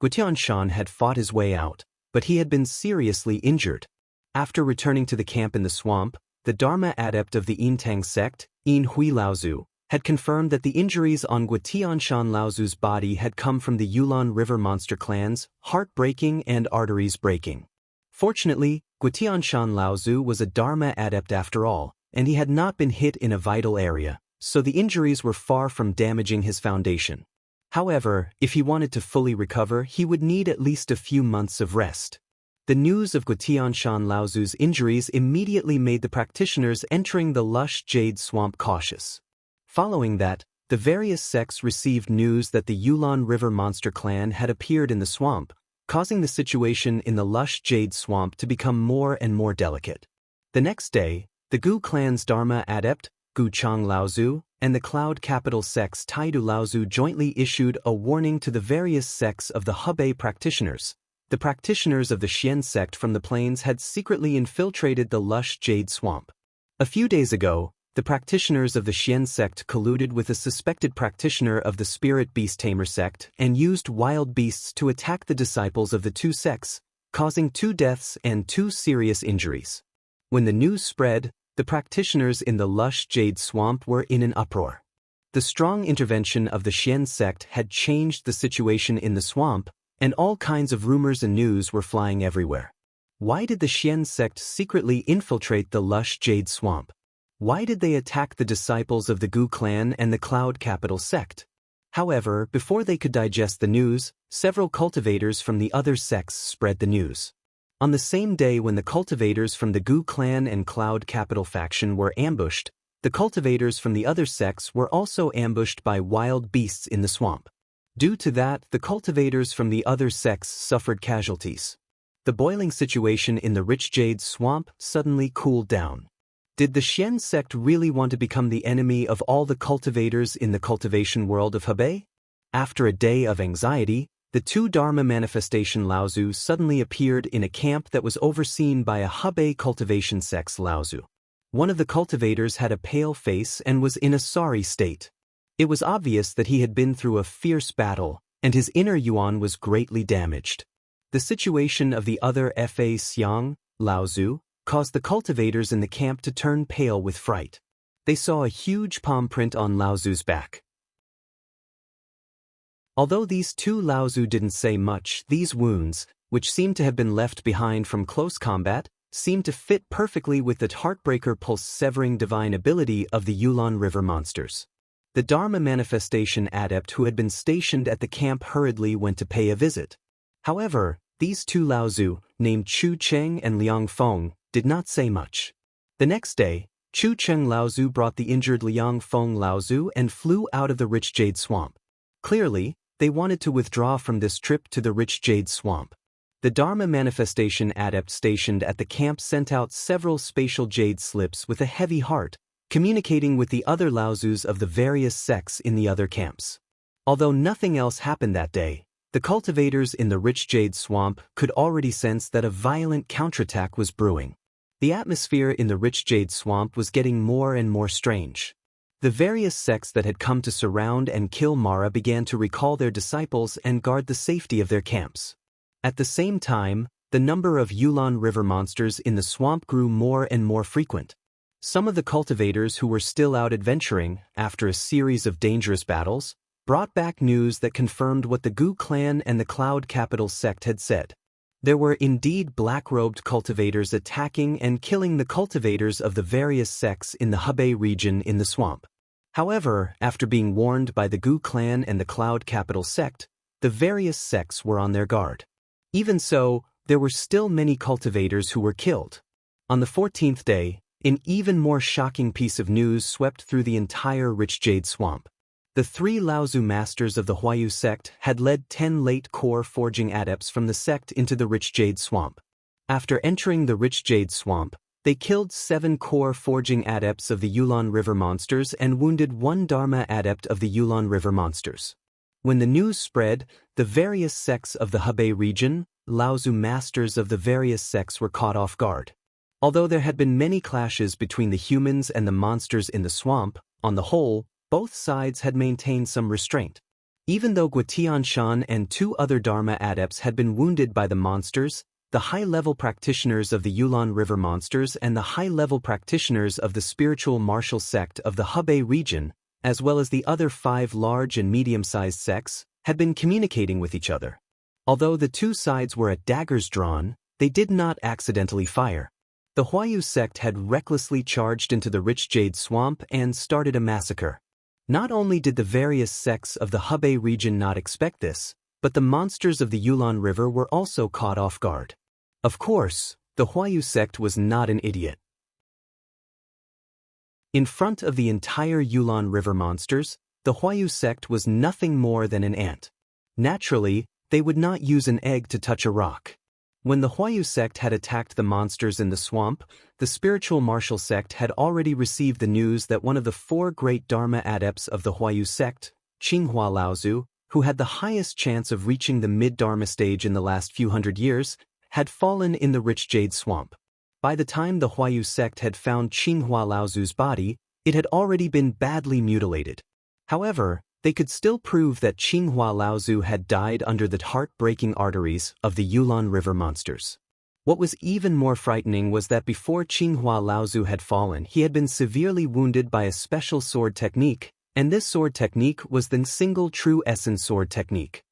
Gutianshan had fought his way out, but he had been seriously injured. After returning to the camp in the swamp, the Dharma adept of the Yintang sect, Yin Hui Laozu, had confirmed that the injuries on Gutianshan Laozu's body had come from the Yulon River monster clan's heart breaking and arteries breaking. Fortunately, Gutianshan Laozu was a Dharma adept after all, and he had not been hit in a vital area, so the injuries were far from damaging his foundation. However, if he wanted to fully recover, he would need at least a few months of rest. The news of Gutianshan Laozu's injuries immediately made the practitioners entering the lush jade swamp cautious. Following that, the various sects received news that the Yulon River monster clan had appeared in the swamp, causing the situation in the lush jade swamp to become more and more delicate. The next day, the Gu clan's Dharma adept, Gu Chang Laozu, and the Cloud Capital sect's Taidu Laozu jointly issued a warning to the various sects of the Hebei practitioners. The practitioners of the Xian sect from the plains had secretly infiltrated the lush jade swamp. A few days ago, the practitioners of the Xian sect colluded with a suspected practitioner of the Spirit Beast Tamer sect and used wild beasts to attack the disciples of the two sects, causing 2 deaths and 2 serious injuries. When the news spread, the practitioners in the lush jade swamp were in an uproar. The strong intervention of the Xian sect had changed the situation in the swamp, and all kinds of rumors and news were flying everywhere. Why did the Xian sect secretly infiltrate the lush jade swamp? Why did they attack the disciples of the Gu clan and the Cloud Capital sect? However, before they could digest the news, several cultivators from the other sects spread the news. On the same day when the cultivators from the Gu clan and Cloud Capital faction were ambushed, the cultivators from the other sects were also ambushed by wild beasts in the swamp. Due to that, the cultivators from the other sects suffered casualties. The boiling situation in the rich jade swamp suddenly cooled down. Did the Xian sect really want to become the enemy of all the cultivators in the cultivation world of Hebei? After a day of anxiety, the 2 Dharma manifestation Laozu suddenly appeared in a camp that was overseen by a Hebei cultivation sect's Laozu. One of the cultivators had a pale face and was in a sorry state. It was obvious that he had been through a fierce battle, and his inner yuan was greatly damaged. The situation of the other Fa Xiang, Laozu, caused the cultivators in the camp to turn pale with fright. They saw a huge palm print on Laozu's back. Although these 2 Laozu didn't say much, these wounds, which seemed to have been left behind from close combat, seemed to fit perfectly with the Heartbreaker pulse-severing divine ability of the Yulon River monsters. The Dharma manifestation adept who had been stationed at the camp hurriedly went to pay a visit. However, these 2 Laozu, named Chu Cheng and Liang Feng, did not say much. The next day, Chu Cheng Laozu brought the injured Liang Feng Laozu and flew out of the rich jade swamp. Clearly, they wanted to withdraw from this trip to the rich jade swamp. The Dharma manifestation adept stationed at the camp sent out several spatial jade slips with a heavy heart, communicating with the other Laozus of the various sects in the other camps. Although nothing else happened that day, the cultivators in the rich jade swamp could already sense that a violent counterattack was brewing. The atmosphere in the rich jade swamp was getting more and more strange. The various sects that had come to surround and kill Mara began to recall their disciples and guard the safety of their camps. At the same time, the number of Yulon River monsters in the swamp grew more and more frequent. Some of the cultivators who were still out adventuring, after a series of dangerous battles, brought back news that confirmed what the Gu clan and the Cloud Capital sect had said. There were indeed black-robed cultivators attacking and killing the cultivators of the various sects in the Hebei region in the swamp. However, after being warned by the Gu clan and the Cloud Capital sect, the various sects were on their guard. Even so, there were still many cultivators who were killed. On the 14th day, an even more shocking piece of news swept through the entire rich jade swamp. The 3 Laozu masters of the Huayu sect had led 10 late core forging adepts from the sect into the rich jade swamp. After entering the rich jade swamp, They killed 7 core forging adepts of the Yulon River monsters and wounded 1 Dharma adept of the Yulon River monsters. When the news spread, the various sects of the Hebei region, Laozu masters of the various sects were caught off guard. Although there had been many clashes between the humans and the monsters in the swamp, on the whole, both sides had maintained some restraint. Even though Guotianshan and 2 other Dharma adepts had been wounded by the monsters, the high-level practitioners of the Yulon River monsters and the high-level practitioners of the spiritual martial sect of the Hebei region, as well as the other 5 large and medium-sized sects, had been communicating with each other. Although the 2 sides were at daggers drawn, they did not accidentally fire. The Huayu sect had recklessly charged into the rich jade swamp and started a massacre. Not only did the various sects of the Hebei region not expect this, but the monsters of the Yulon River were also caught off guard. Of course, the Huayu sect was not an idiot. In front of the entire Yulon River monsters, the Huayu sect was nothing more than an ant. Naturally, they would not use an egg to touch a rock. When the Huayu sect had attacked the monsters in the swamp, the spiritual martial sect had already received the news that one of the 4 great Dharma adepts of the Huayu sect, Qinghua Laozu, who had the highest chance of reaching the mid-Dharma stage in the last few hundred years, had fallen in the rich jade swamp. By the time the Huayu sect had found Qinghua Laozu's body, it had already been badly mutilated. However, they could still prove that Qinghua Laozu had died under the heart-breaking arteries of the Yulon River monsters. What was even more frightening was that before Qinghua Laozu had fallen, he had been severely wounded by a special sword technique, and this sword technique was the single true essence sword technique.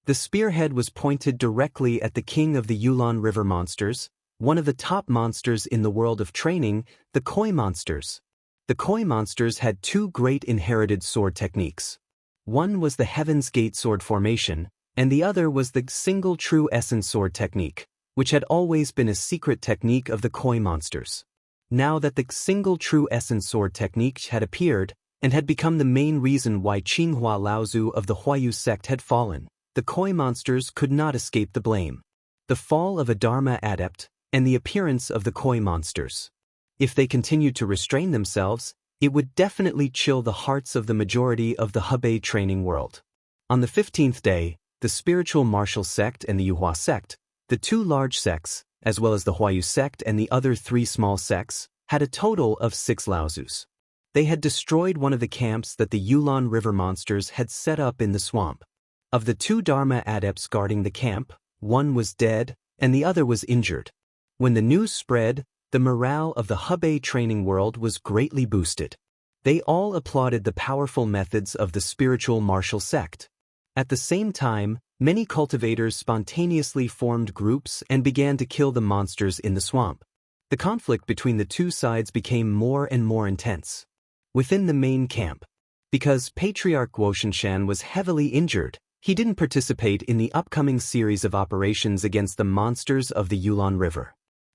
The spearhead was pointed directly at the king of the Yulon River monsters, one of the top monsters in the world of training, the koi monsters. The koi monsters had 2 great inherited sword techniques. One was the Heaven's Gate sword formation, and the other was the single true essence sword technique, which had always been a secret technique of the koi monsters. Now that the single true essence sword technique had appeared, and had become the main reason why Qinghua Laozu of the Huayu sect had fallen, the koi monsters could not escape the blame. The fall of a Dharma adept, and the appearance of the koi monsters. If they continued to restrain themselves, it would definitely chill the hearts of the majority of the Hebei training world. On the 15th day, the spiritual martial sect and the Yuhua sect, the 2 large sects, as well as the Huayu sect and the other 3 small sects, had a total of 6 Laozus. They had destroyed one of the camps that the Yulon River monsters had set up in the swamp. Of the 2 Dharma adepts guarding the camp, one was dead, and the other was injured. When the news spread, the morale of the Hebei training world was greatly boosted. They all applauded the powerful methods of the spiritual martial sect. At the same time, many cultivators spontaneously formed groups and began to kill the monsters in the swamp. The conflict between the 2 sides became more and more intense. Within the main camp, because Patriarch Guotianshan was heavily injured, he didn't participate in the upcoming series of operations against the monsters of the Yulon River.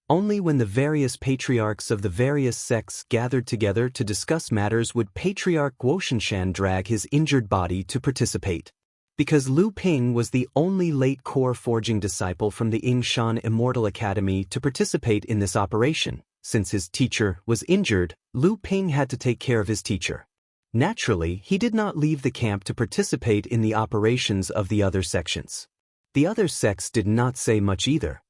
Only when the various patriarchs of the various sects gathered together to discuss matters would Patriarch Guotianshan drag his injured body to participate. Because Lu Ping was the only late core forging disciple from the Yingshan Immortal Academy to participate in this operation, since his teacher was injured, Lu Ping had to take care of his teacher. Naturally, he did not leave the camp to participate in the operations of the other sections. The other sects did not say much either.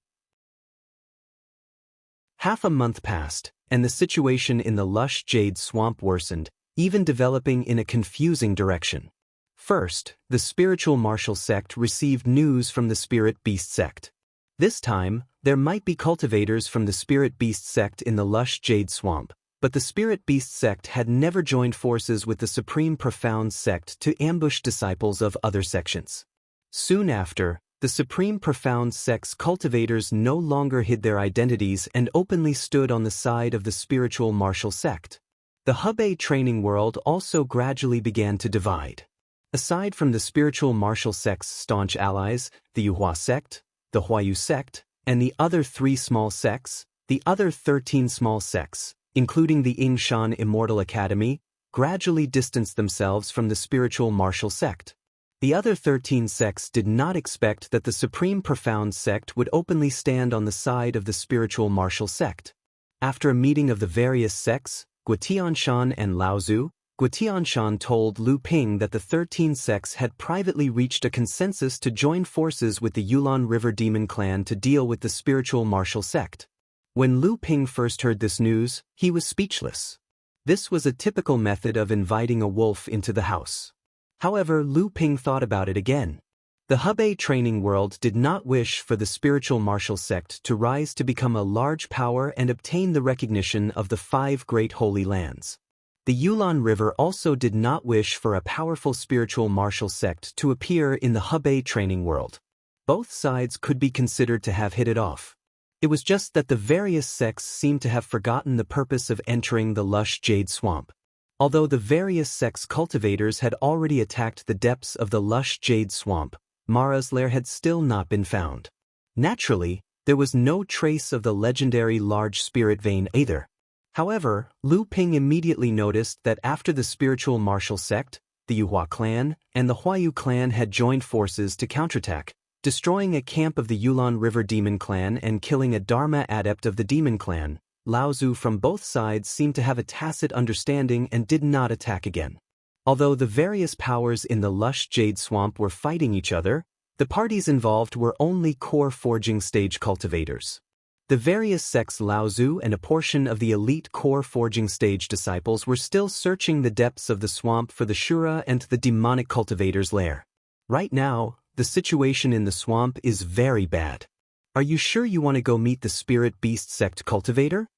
Half a month passed, and the situation in the lush jade swamp worsened, even developing in a confusing direction. First, the spiritual martial sect received news from the spirit beast sect. This time, there might be cultivators from the spirit beast sect in the lush jade swamp, but the spirit beast sect had never joined forces with the supreme profound sect to ambush disciples of other sections. Soon after, the supreme profound sect's cultivators no longer hid their identities and openly stood on the side of the spiritual martial sect. The Hebei training world also gradually began to divide. Aside from the spiritual martial sect's staunch allies, the Yuhua sect, the Huayu sect, and the other 3 small sects, the other 13 small sects, including the Yingshan Immortal Academy, gradually distanced themselves from the spiritual martial sect. The other 13 sects did not expect that the Supreme Profound sect would openly stand on the side of the spiritual martial sect. After a meeting of the various sects, Guotianshan and Laozu, Guotianshan told Lu Ping that the 13 sects had privately reached a consensus to join forces with the Yulon River Demon Clan to deal with the spiritual martial sect. When Lu Ping first heard this news, he was speechless. This was a typical method of inviting a wolf into the house. However, Lu Ping thought about it again. The Hebei training world did not wish for the spiritual martial sect to rise to become a large power and obtain the recognition of the 5 great holy lands. The Yulon River also did not wish for a powerful spiritual martial sect to appear in the Hebei training world. Both sides could be considered to have hit it off. It was just that the various sects seemed to have forgotten the purpose of entering the lush jade swamp. Although the various sects' cultivators had already attacked the depths of the lush jade swamp, Mara's lair had still not been found. Naturally, there was no trace of the legendary large spirit vein either. However, Lu Ping immediately noticed that after the spiritual martial sect, the Yuhua clan, and the Huayu clan had joined forces to counterattack, destroying a camp of the Yulon River Demon Clan and killing a Dharma adept of the Demon Clan, Laozu from both sides seemed to have a tacit understanding and did not attack again. Although the various powers in the lush jade swamp were fighting each other, the parties involved were only core forging stage cultivators. The various sects Laozu and a portion of the elite core forging stage disciples were still searching the depths of the swamp for the Shura and the demonic cultivator's lair. Right now, the situation in the swamp is very bad. Are you sure you want to go meet the spirit beast sect cultivator?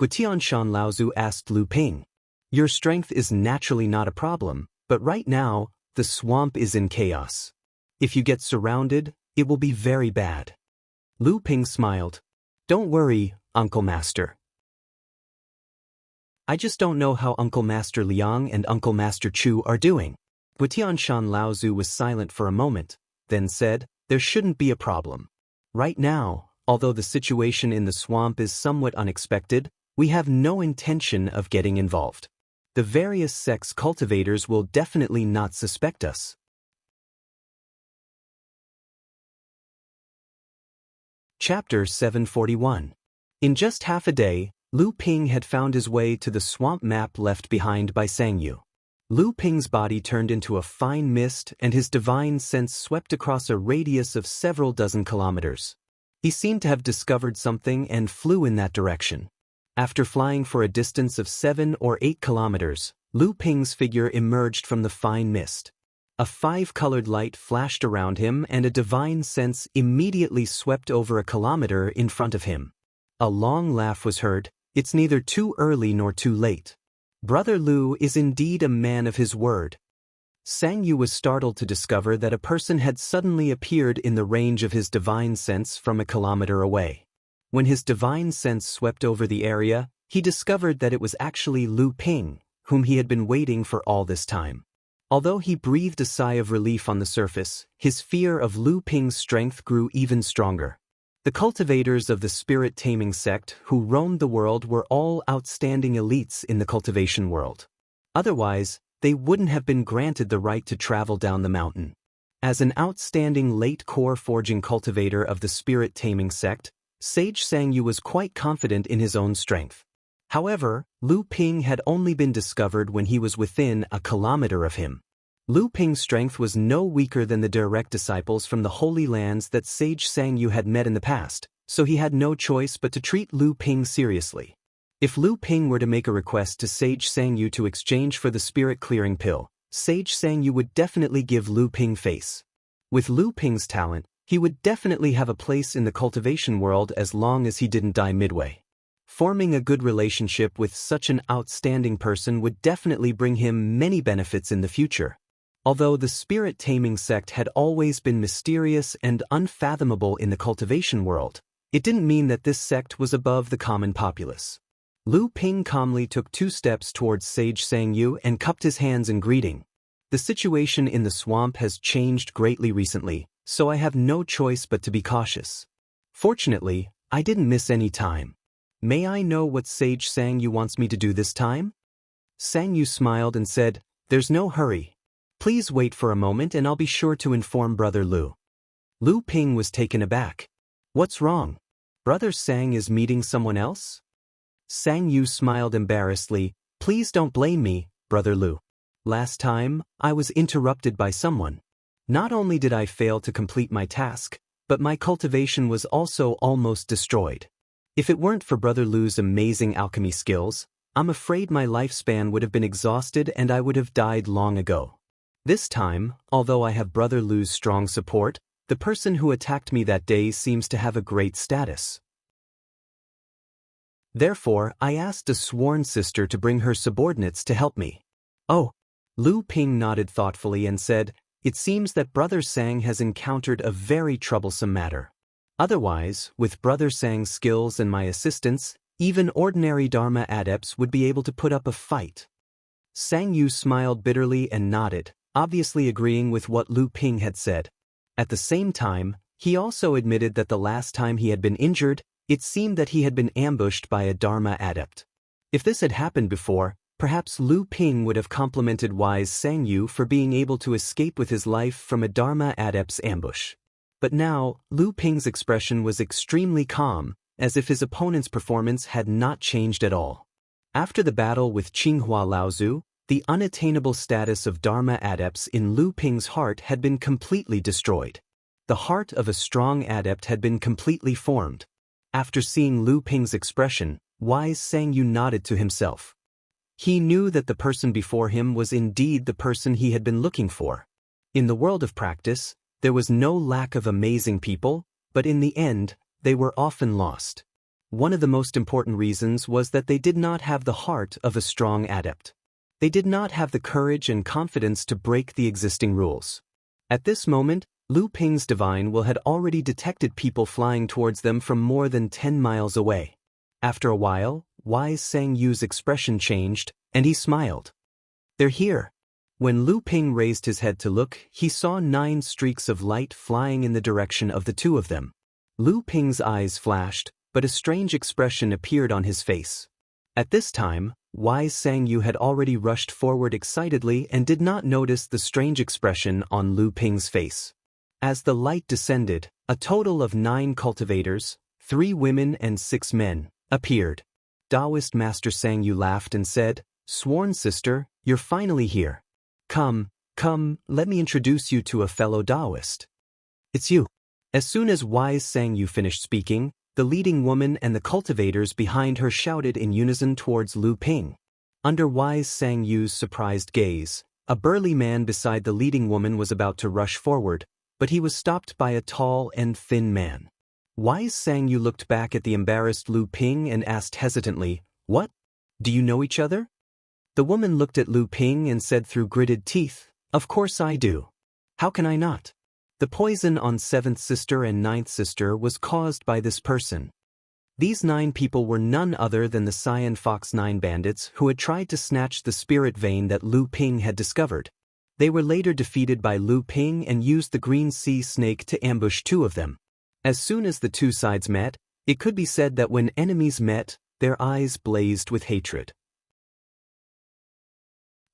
Guotianshan Laozu asked Lu Ping. Your strength is naturally not a problem, but right now, the swamp is in chaos. If you get surrounded, it will be very bad. Lu Ping smiled. Don't worry, Uncle Master. I just don't know how Uncle Master Liang and Uncle Master Chu are doing. Guotianshan Laozu was silent for a moment, then said, there shouldn't be a problem. Right now, although the situation in the swamp is somewhat unexpected, we have no intention of getting involved. The various sects cultivators will definitely not suspect us. Chapter 741. In just half a day, Lu Ping had found his way to the swamp map left behind by Sangyu. Lu Ping's body turned into a fine mist and his divine sense swept across a radius of several dozen kilometers. He seemed to have discovered something and flew in that direction. After flying for a distance of 7 or 8 kilometers, Lu Ping's figure emerged from the fine mist. A 5-colored light flashed around him and a divine sense immediately swept over a kilometer in front of him. A long laugh was heard. It's neither too early nor too late. Brother Lu is indeed a man of his word. Sangyu was startled to discover that a person had suddenly appeared in the range of his divine sense from a kilometer away. When his divine sense swept over the area, he discovered that it was actually Lu Ping, whom he had been waiting for all this time. Although he breathed a sigh of relief on the surface, his fear of Lu Ping's strength grew even stronger. The cultivators of the spirit-taming sect who roamed the world were all outstanding elites in the cultivation world. Otherwise, they wouldn't have been granted the right to travel down the mountain. As an outstanding late core forging cultivator of the spirit-taming sect, Sage Sangyu was quite confident in his own strength. However, Lu Ping had only been discovered when he was within a kilometer of him. Lu Ping's strength was no weaker than the direct disciples from the Holy Lands that Sage Sangyu had met in the past, so he had no choice but to treat Lu Ping seriously. If Lu Ping were to make a request to Sage Sangyu to exchange for the spirit clearing pill, Sage Sangyu would definitely give Lu Ping face. With Lu Ping's talent, he would definitely have a place in the cultivation world as long as he didn't die midway. Forming a good relationship with such an outstanding person would definitely bring him many benefits in the future. Although the spirit-taming sect had always been mysterious and unfathomable in the cultivation world, it didn't mean that this sect was above the common populace. Lu Ping calmly took 2 steps towards Sage Sangyu and cupped his hands in greeting. The situation in the swamp has changed greatly recently, so I have no choice but to be cautious. Fortunately, I didn't miss any time. May I know what Sage Sangyu wants me to do this time? Sangyu smiled and said, there's no hurry. Please wait for a moment and I'll be sure to inform Brother Lu. Lu Ping was taken aback. What's wrong? Brother Sang is meeting someone else? Sang Yu smiled embarrassedly. Please don't blame me, Brother Lu. Last time, I was interrupted by someone. Not only did I fail to complete my task, but my cultivation was also almost destroyed. If it weren't for Brother Lu's amazing alchemy skills, I'm afraid my lifespan would have been exhausted and I would have died long ago. This time, although I have Brother Lu's strong support, the person who attacked me that day seems to have a great status. Therefore, I asked a sworn sister to bring her subordinates to help me. Oh. Lu Ping nodded thoughtfully and said, It seems that Brother Sang has encountered a very troublesome matter. Otherwise, with Brother Sang's skills and my assistance, even ordinary Dharma adepts would be able to put up a fight. Sang Yu smiled bitterly and nodded, obviously agreeing with what Lu Ping had said. At the same time, he also admitted that the last time he had been injured, it seemed that he had been ambushed by a Dharma adept. If this had happened before, perhaps Lu Ping would have complimented wise Sang Yu for being able to escape with his life from a Dharma adept's ambush. But now, Lu Ping's expression was extremely calm, as if his opponent's performance had not changed at all. After the battle with Qinghua Laozu, the unattainable status of Dharma adepts in Lu Ping's heart had been completely destroyed. The heart of a strong adept had been completely formed. After seeing Lu Ping's expression, wise Sang Yu nodded to himself. He knew that the person before him was indeed the person he had been looking for. In the world of practice, there was no lack of amazing people, but in the end, they were often lost. One of the most important reasons was that they did not have the heart of a strong adept. They did not have the courage and confidence to break the existing rules. At this moment, Lu Ping's divine will had already detected people flying towards them from more than 10 miles away. After a while, wise Sang Yu's expression changed, and he smiled. They're here. When Lu Ping raised his head to look, he saw 9 streaks of light flying in the direction of the two of them. Lu Ping's eyes flashed, but a strange expression appeared on his face. At this time, wise Sang Yu had already rushed forward excitedly and did not notice the strange expression on Lu Ping's face. As the light descended, a total of 9 cultivators, 3 women and 6 men, appeared. Taoist Master Sang Yu laughed and said, Sworn sister, you're finally here. Come, let me introduce you to a fellow Taoist. It's you. As soon as wise Sang Yu finished speaking, the leading woman and the cultivators behind her shouted in unison towards Lu Ping. Under wise Sang Yu's surprised gaze, a burly man beside the leading woman was about to rush forward, but he was stopped by a tall and thin man. Wise Sang Yu looked back at the embarrassed Lu Ping and asked hesitantly, What? Do you know each other? The woman looked at Lu Ping and said through gritted teeth, Of course I do. How can I not? The poison on 7th sister and 9th sister was caused by this person. These 9 people were none other than the Cyan Fox 9 bandits who had tried to snatch the spirit vein that Lu Ping had discovered. They were later defeated by Lu Ping and used the green sea snake to ambush 2 of them. As soon as the 2 sides met, it could be said that when enemies met, their eyes blazed with hatred.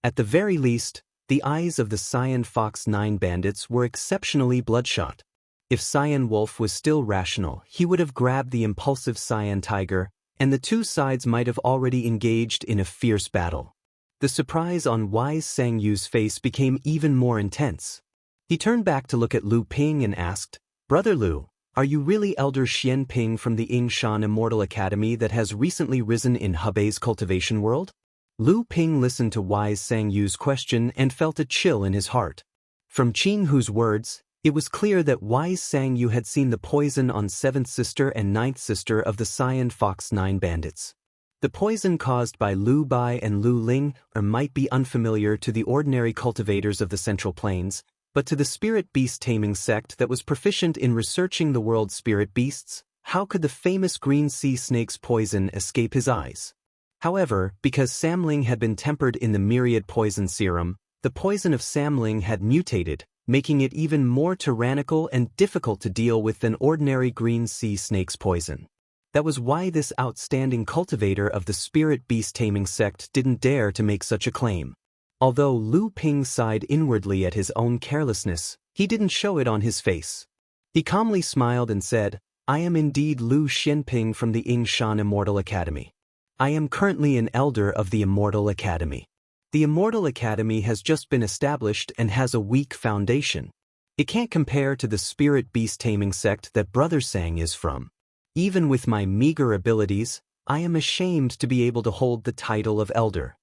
At the very least, the eyes of the Cyan Fox 9 bandits were exceptionally bloodshot. If Cyan Wolf was still rational, he would have grabbed the impulsive Cyan Tiger, and the 2 sides might have already engaged in a fierce battle. The surprise on wise Sang Yu's face became even more intense. He turned back to look at Lu Ping and asked, Brother Lu, are you really Elder Xian Ping from the Yingshan Immortal Academy that has recently risen in Hebei's cultivation world? Lu Ping listened to wise Sang Yu's question and felt a chill in his heart. From Qing Hu's words, it was clear that wise Sang Yu had seen the poison on 7th sister and 9th sister of the Cyan Fox 9 bandits. The poison caused by Lu Bai and Lu Ling might be unfamiliar to the ordinary cultivators of the Central Plains, but to the spirit beast taming sect that was proficient in researching the world's spirit beasts, how could the famous green sea snake's poison escape his eyes? However, because Samling had been tempered in the myriad poison serum, the poison of Samling had mutated, making it even more tyrannical and difficult to deal with than ordinary green sea snake's poison. That was why this outstanding cultivator of the spirit beast taming sect didn't dare to make such a claim. Although Lu Ping sighed inwardly at his own carelessness, he didn't show it on his face. He calmly smiled and said, I am indeed Lu Xianping from the Yingshan Immortal Academy. I am currently an elder of the Immortal Academy. The Immortal Academy has just been established and has a weak foundation. It can't compare to the spirit beast taming sect that Brother Sang is from. Even with my meager abilities, I am ashamed to be able to hold the title of elder.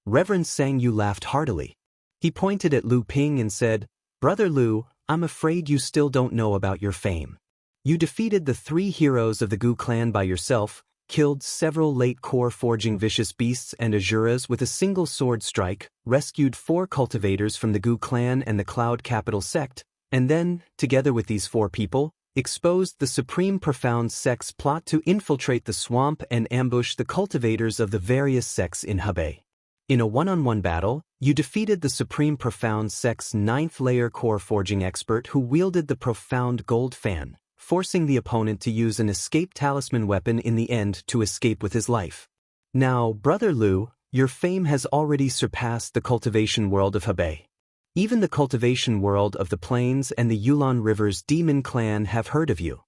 Reverend Sang Yu laughed heartily. He pointed at Lu Ping and said, Brother Lu, I'm afraid you still don't know about your fame. You defeated the 3 heroes of the Gu clan by yourself, killed several late core forging vicious beasts and Azuras with a single sword strike, rescued 4 cultivators from the Gu clan and the Cloud Capital sect, and then, together with these 4 people, exposed the Supreme Profound sect's plot to infiltrate the swamp and ambush the cultivators of the various sects in Hebei. In a one-on-one battle, you defeated the Supreme Profound sect's 9th layer core forging expert who wielded the Profound Gold Fan, forcing the opponent to use an escape talisman weapon in the end to escape with his life. Now, Brother Lu, your fame has already surpassed the cultivation world of Hebei. Even the cultivation world of the plains and the Yulon River's demon clan have heard of you.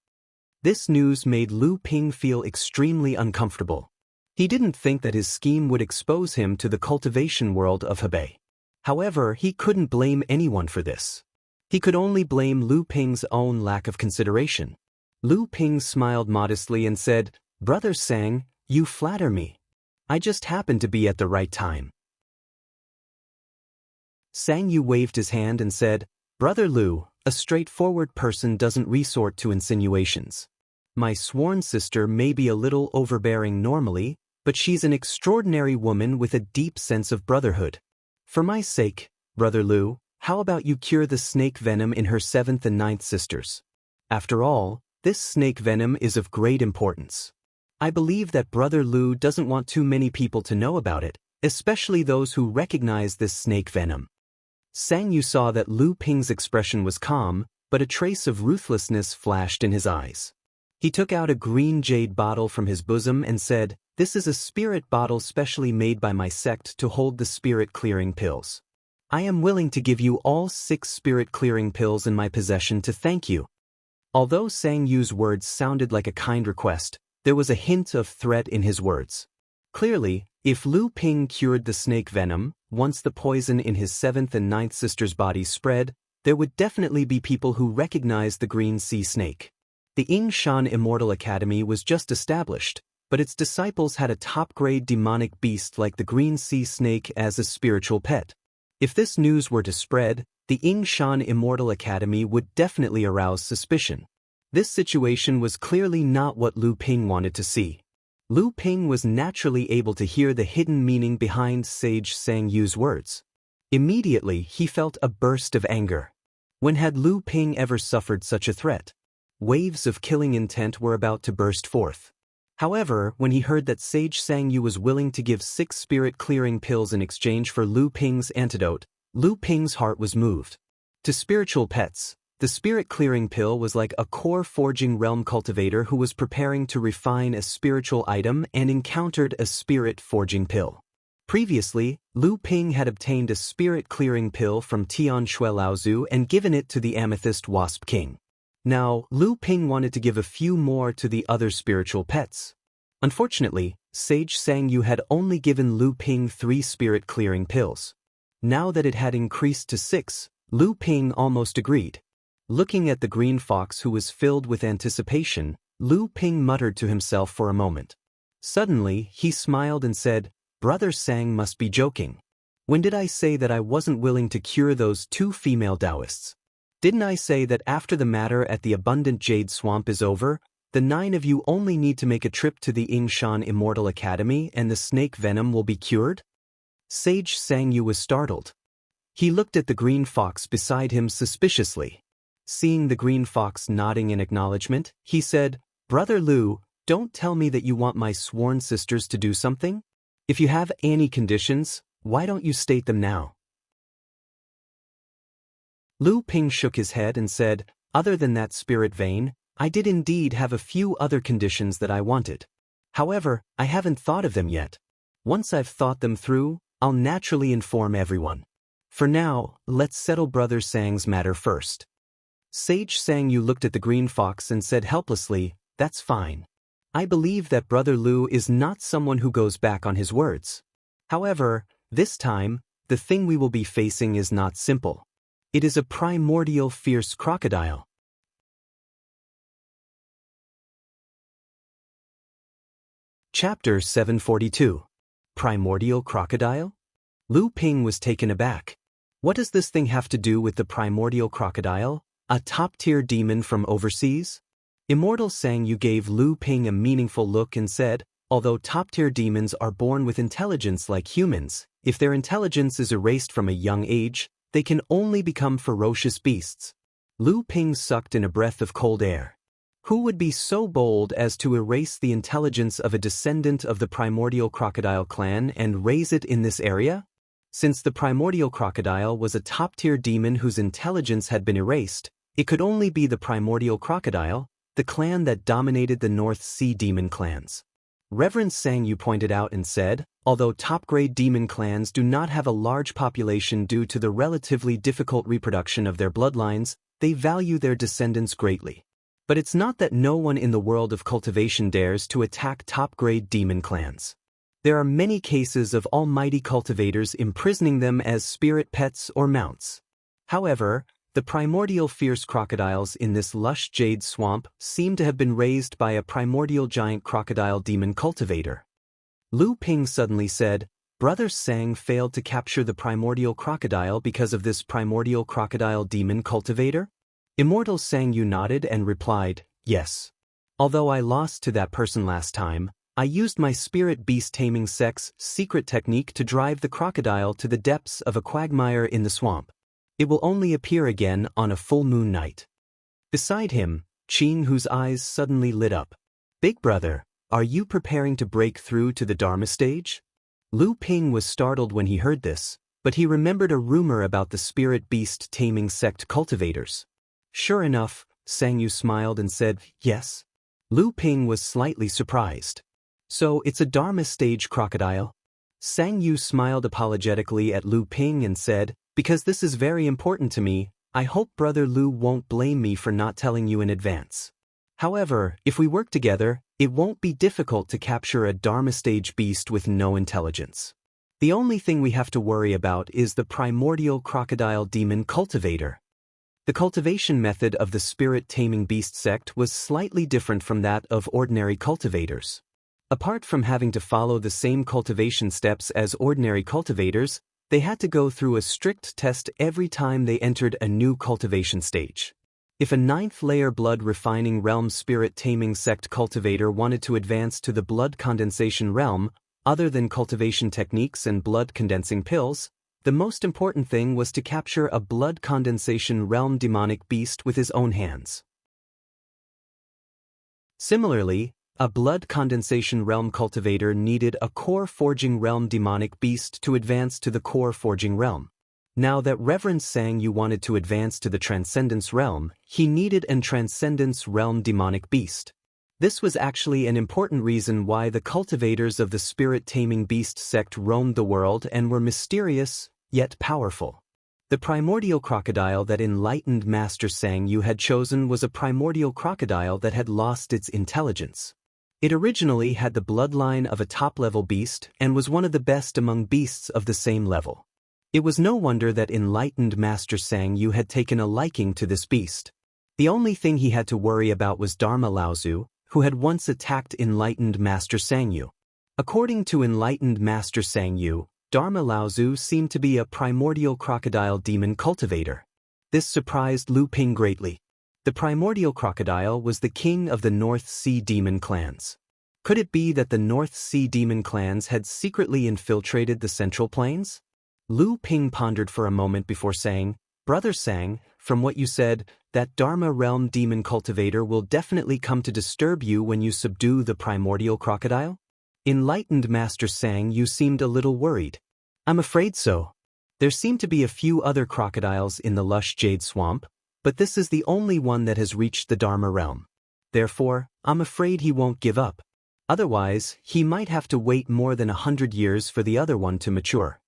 This news made Lu Ping feel extremely uncomfortable. He didn't think that his scheme would expose him to the cultivation world of Hebei. However, he couldn't blame anyone for this. He could only blame Lu Ping's own lack of consideration. Lu Ping smiled modestly and said, Brother Sang, you flatter me. I just happened to be at the right time. Sang Yu waved his hand and said, Brother Lu, a straightforward person doesn't resort to insinuations. My sworn sister may be a little overbearing normally, but she's an extraordinary woman with a deep sense of brotherhood. For my sake, Brother Lu, how about you cure the snake venom in her 7th and 9th sisters? After all, this snake venom is of great importance. I believe that Brother Lu doesn't want too many people to know about it, especially those who recognize this snake venom. Sang Yu saw that Lu Ping's expression was calm, but a trace of ruthlessness flashed in his eyes. He took out a green jade bottle from his bosom and said, This is a spirit bottle specially made by my sect to hold the spirit clearing pills. I am willing to give you all 6 spirit clearing pills in my possession to thank you. Although Sang Yu's words sounded like a kind request, there was a hint of threat in his words. Clearly, if Lu Ping cured the snake venom, once the poison in his 7th and 9th sister's body spread, there would definitely be people who recognized the green sea snake. The Yingshan Immortal Academy was just established, but its disciples had a top-grade demonic beast like the green sea snake as a spiritual pet. If this news were to spread, the Yingshan Immortal Academy would definitely arouse suspicion. This situation was clearly not what Lu Ping wanted to see. Lu Ping was naturally able to hear the hidden meaning behind Sage Sang Yu's words. Immediately, he felt a burst of anger. When had Lu Ping ever suffered such a threat? Waves of killing intent were about to burst forth. However, when he heard that Sage Sang Yu was willing to give 6 spirit-clearing pills in exchange for Lu Ping's antidote, Lu Ping's heart was moved. To spiritual pets, the spirit-clearing pill was like a core forging realm cultivator who was preparing to refine a spiritual item and encountered a spirit forging pill. Previously, Lu Ping had obtained a spirit-clearing pill from Tian Shui Laozu and given it to the Amethyst Wasp King. Now, Lu Ping wanted to give a few more to the other spiritual pets. Unfortunately, Sage Sang Yu had only given Lu Ping 3 spirit-clearing pills. Now that it had increased to 6, Lu Ping almost agreed. Looking at the green fox who was filled with anticipation, Lu Ping muttered to himself for a moment. Suddenly, he smiled and said, Brother Sang must be joking. When did I say that I wasn't willing to cure those 2 female Taoists? Didn't I say that after the matter at the Abundant Jade Swamp is over, the 9 of you only need to make a trip to the Yingshan Immortal Academy and the snake venom will be cured? Sage Sang Yu was startled. He looked at the green fox beside him suspiciously. Seeing the green fox nodding in acknowledgement, he said, Brother Lu, don't tell me that you want my sworn sisters to do something? If you have any conditions, why don't you state them now? Lu Ping shook his head and said, Other than that spirit vein, I did indeed have a few other conditions that I wanted. However, I haven't thought of them yet. Once I've thought them through, I'll naturally inform everyone. For now, let's settle Brother Sang's matter first. Sage Sang Yu looked at the green fox and said helplessly, That's fine. I believe that Brother Lu is not someone who goes back on his words. However, this time, the thing we will be facing is not simple. It is a primordial fierce crocodile. Chapter 742. Primordial Crocodile? Lu Ping was taken aback. What does this thing have to do with the primordial crocodile, a top-tier demon from overseas? Immortal Sang Yu gave Lu Ping a meaningful look and said, although top-tier demons are born with intelligence like humans, if their intelligence is erased from a young age, they can only become ferocious beasts. Lu Ping sucked in a breath of cold air. Who would be so bold as to erase the intelligence of a descendant of the primordial crocodile clan and raise it in this area? Since the primordial crocodile was a top-tier demon whose intelligence had been erased, it could only be the primordial crocodile, the clan that dominated the North Sea demon clans. Reverend Sang Yu pointed out and said, although top-grade demon clans do not have a large population due to the relatively difficult reproduction of their bloodlines, they value their descendants greatly. But it's not that no one in the world of cultivation dares to attack top-grade demon clans. There are many cases of almighty cultivators imprisoning them as spirit pets or mounts. However, the primordial fierce crocodiles in this lush jade swamp seem to have been raised by a primordial giant crocodile demon cultivator. Lu Ping suddenly said, Brother Sang failed to capture the primordial crocodile because of this primordial crocodile demon cultivator? Immortal Sang Yu nodded and replied, yes. Although I lost to that person last time, I used my spirit beast taming sect's secret technique to drive the crocodile to the depths of a quagmire in the swamp. It will only appear again on a full moon night. Beside him, Qing, whose eyes suddenly lit up. Big brother, are you preparing to break through to the Dharma stage? Lu Ping was startled when he heard this, but he remembered a rumor about the spirit beast taming sect cultivators. Sure enough, Sang Yu smiled and said, yes. Lu Ping was slightly surprised. So it's a Dharma stage crocodile? Sang Yu smiled apologetically at Lu Ping and said, because this is very important to me, I hope Brother Lu won't blame me for not telling you in advance. However, if we work together, it won't be difficult to capture a Dharma stage beast with no intelligence. The only thing we have to worry about is the primordial crocodile demon cultivator. The cultivation method of the spirit-taming beast sect was slightly different from that of ordinary cultivators. Apart from having to follow the same cultivation steps as ordinary cultivators, they had to go through a strict test every time they entered a new cultivation stage. If a 9th-layer blood-refining realm spirit-taming sect cultivator wanted to advance to the blood condensation realm, other than cultivation techniques and blood-condensing pills, the most important thing was to capture a blood condensation realm demonic beast with his own hands. Similarly, a blood condensation realm cultivator needed a core forging realm demonic beast to advance to the core forging realm. Now that Reverend Sang Yu wanted to advance to the transcendence realm, he needed an transcendence realm demonic beast. This was actually an important reason why the cultivators of the spirit-taming beast sect roamed the world and were mysterious, yet powerful. The primordial crocodile that enlightened Master Sang Yu had chosen was a primordial crocodile that had lost its intelligence. It originally had the bloodline of a top-level beast and was one of the best among beasts of the same level. It was no wonder that enlightened Master Sang Yu had taken a liking to this beast. The only thing he had to worry about was Dharma Laozu, who had once attacked enlightened Master Sang Yu. According to enlightened Master Sang Yu, Dharma Laozu seemed to be a primordial crocodile demon cultivator. This surprised Lu Ping greatly. The primordial crocodile was the king of the North Sea demon clans. Could it be that the North Sea demon clans had secretly infiltrated the Central Plains? Lu Ping pondered for a moment before saying, Brother Sang, from what you said, that Dharma realm demon cultivator will definitely come to disturb you when you subdue the primordial crocodile? Enlightened Master Sang Yu seemed a little worried. I'm afraid so. There seem to be a few other crocodiles in the lush jade swamp, but this is the only one that has reached the Dharma realm. Therefore, I'm afraid he won't give up. Otherwise, he might have to wait more than 100 years for the other one to mature.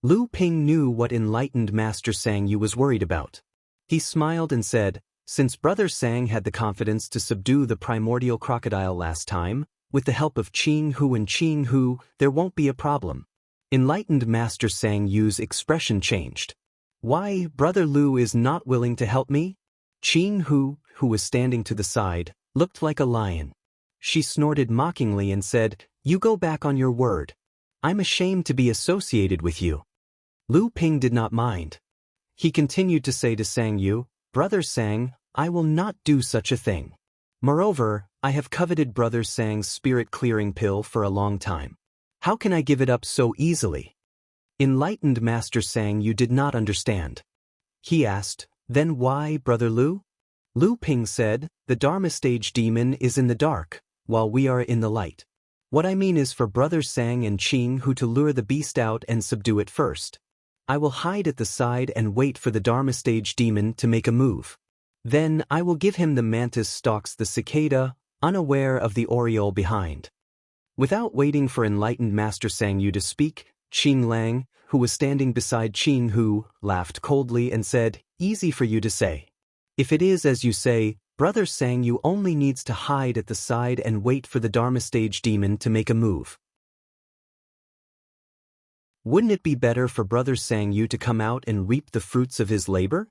Lu Ping knew what enlightened Master Sang Yu was worried about. He smiled and said, Since Brother Sang had the confidence to subdue the primordial crocodile last time, with the help of Qing Hu and Qing Hu, there won't be a problem. Enlightened Master Sang Yu's expression changed. Why, Brother Lu is not willing to help me? Qing Hu, who was standing to the side, looked like a lion. She snorted mockingly and said, "You go back on your word. I'm ashamed to be associated with you." Lu Ping did not mind. He continued to say to Sang Yu, "Brother Sang, I will not do such a thing. Moreover, I have coveted Brother Sang's spirit-clearing pill for a long time. How can I give it up so easily?" Enlightened Master Sang Yu did not understand. He asked, "Then why, Brother Lu?" Lu Ping said, "The Dharma stage demon is in the dark, while we are in the light. What I mean is for Brother Sang and Qing Hu to lure the beast out and subdue it first. I will hide at the side and wait for the Dharma stage demon to make a move. Then I will give him the mantis stalks the cicada, unaware of the aureole behind." Without waiting for Enlightened Master Sang Yu to speak, Qing Lang, who was standing beside Qing Hu, laughed coldly and said, "Easy for you to say. If it is as you say, Brother Sang Yu only needs to hide at the side and wait for the Dharma stage demon to make a move. Wouldn't it be better for Brother Sang Yu to come out and reap the fruits of his labor?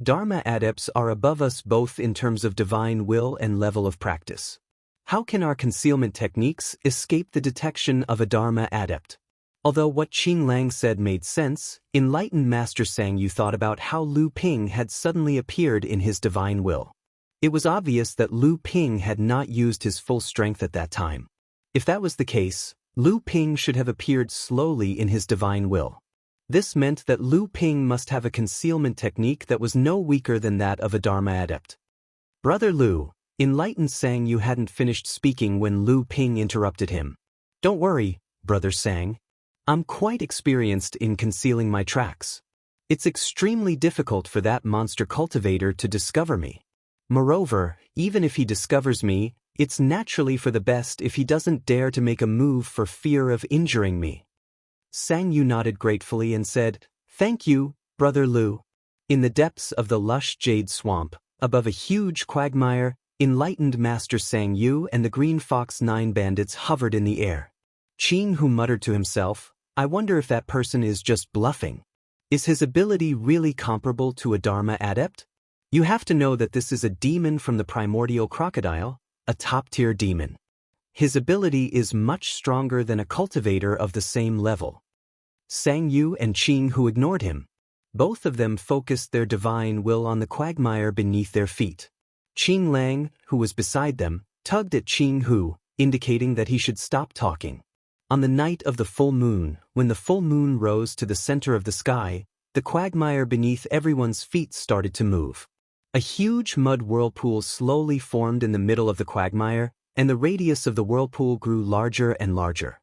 Dharma adepts are above us both in terms of divine will and level of practice. How can our concealment techniques escape the detection of a Dharma adept? Although what Qing Lang said made sense, Enlightened Master Sang Yu thought about how Lu Ping had suddenly appeared in his divine will. It was obvious that Lu Ping had not used his full strength at that time. If that was the case, Lu Ping should have appeared slowly in his divine will. This meant that Lu Ping must have a concealment technique that was no weaker than that of a Dharma adept. "Brother Lu," Enlightened Sang Yu hadn't finished speaking when Lu Ping interrupted him. "Don't worry, Brother Sang. I'm quite experienced in concealing my tracks. It's extremely difficult for that monster cultivator to discover me. Moreover, even if he discovers me, it's naturally for the best if he doesn't dare to make a move for fear of injuring me." Sang Yu nodded gratefully and said, "Thank you, Brother Lu." In the depths of the lush jade swamp, above a huge quagmire, Enlightened Master Sang Yu and the Green Fox 9 bandits hovered in the air. Qing Hu muttered to himself, "I wonder if that person is just bluffing. Is his ability really comparable to a Dharma adept? You have to know that this is a demon from the primordial crocodile, a top-tier demon. His ability is much stronger than a cultivator of the same level." Sang Yu and Qing Hu ignored him. Both of them focused their divine will on the quagmire beneath their feet. Qing Lang, who was beside them, tugged at Qing Hu, indicating that he should stop talking. On the night of the full moon, when the full moon rose to the center of the sky, the quagmire beneath everyone's feet started to move. A huge mud whirlpool slowly formed in the middle of the quagmire, and the radius of the whirlpool grew larger and larger.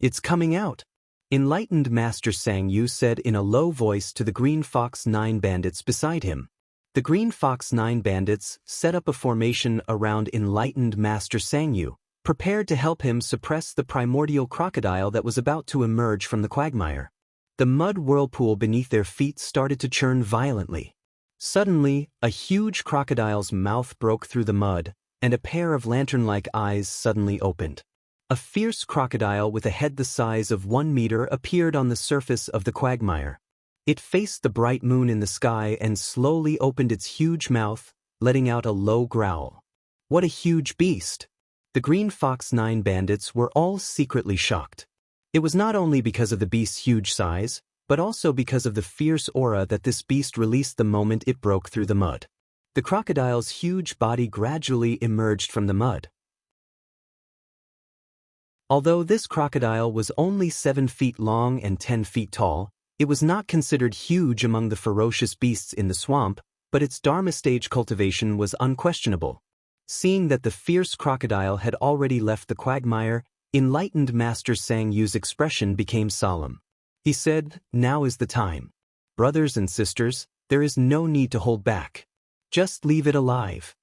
"It's coming out," Enlightened Master Sang Yu said in a low voice to the Green Fox 9 bandits beside him. The Green Fox 9 bandits set up a formation around Enlightened Master Sang Yu, prepared to help him suppress the primordial crocodile that was about to emerge from the quagmire. The mud whirlpool beneath their feet started to churn violently. Suddenly, a huge crocodile's mouth broke through the mud, and a pair of lantern-like eyes suddenly opened. A fierce crocodile with a head the size of 1 meter appeared on the surface of the quagmire. It faced the bright moon in the sky and slowly opened its huge mouth, letting out a low growl. What a huge beast! The Green Fox 9 bandits were all secretly shocked. It was not only because of the beast's huge size, but also because of the fierce aura that this beast released the moment it broke through the mud. The crocodile's huge body gradually emerged from the mud. Although this crocodile was only 7 feet long and 10 feet tall, it was not considered huge among the ferocious beasts in the swamp, but its Dharma stage cultivation was unquestionable. Seeing that the fierce crocodile had already left the quagmire, Enlightened Master Sang Yu's expression became solemn. He said, "Now is the time. Brothers and sisters, there is no need to hold back. Just leave it alive."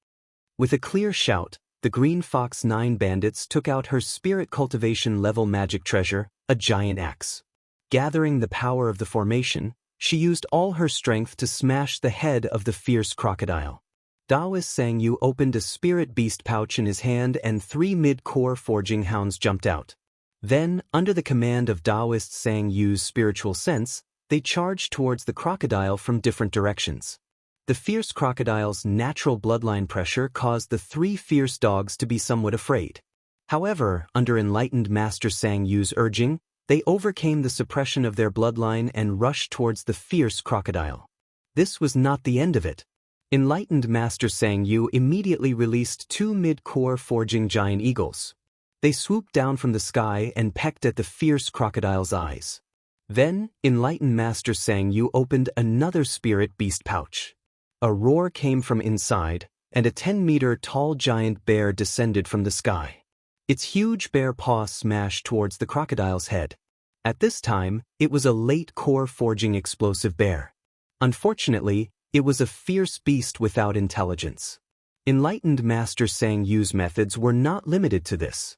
With a clear shout, the Green Fox 9 bandits took out her spirit cultivation level magic treasure, a giant axe. Gathering the power of the formation, she used all her strength to smash the head of the fierce crocodile. Daoist Sang Yu opened a spirit beast pouch in his hand and 3 mid-core forging hounds jumped out. Then, under the command of Daoist Sang Yu's spiritual sense, they charged towards the crocodile from different directions. The fierce crocodile's natural bloodline pressure caused the 3 fierce dogs to be somewhat afraid. However, under enlightened Master Sang Yu's urging, they overcame the suppression of their bloodline and rushed towards the fierce crocodile. This was not the end of it. Enlightened Master Sang Yu immediately released 2 mid-core forging giant eagles. They swooped down from the sky and pecked at the fierce crocodile's eyes. Then, enlightened Master Sang Yu opened another spirit beast pouch. A roar came from inside, and a 10-meter-tall giant bear descended from the sky. Its huge bare paw smashed towards the crocodile's head. At this time, it was a late-core forging explosive bear. Unfortunately, it was a fierce beast without intelligence. Enlightened Master Sang Yu's methods were not limited to this.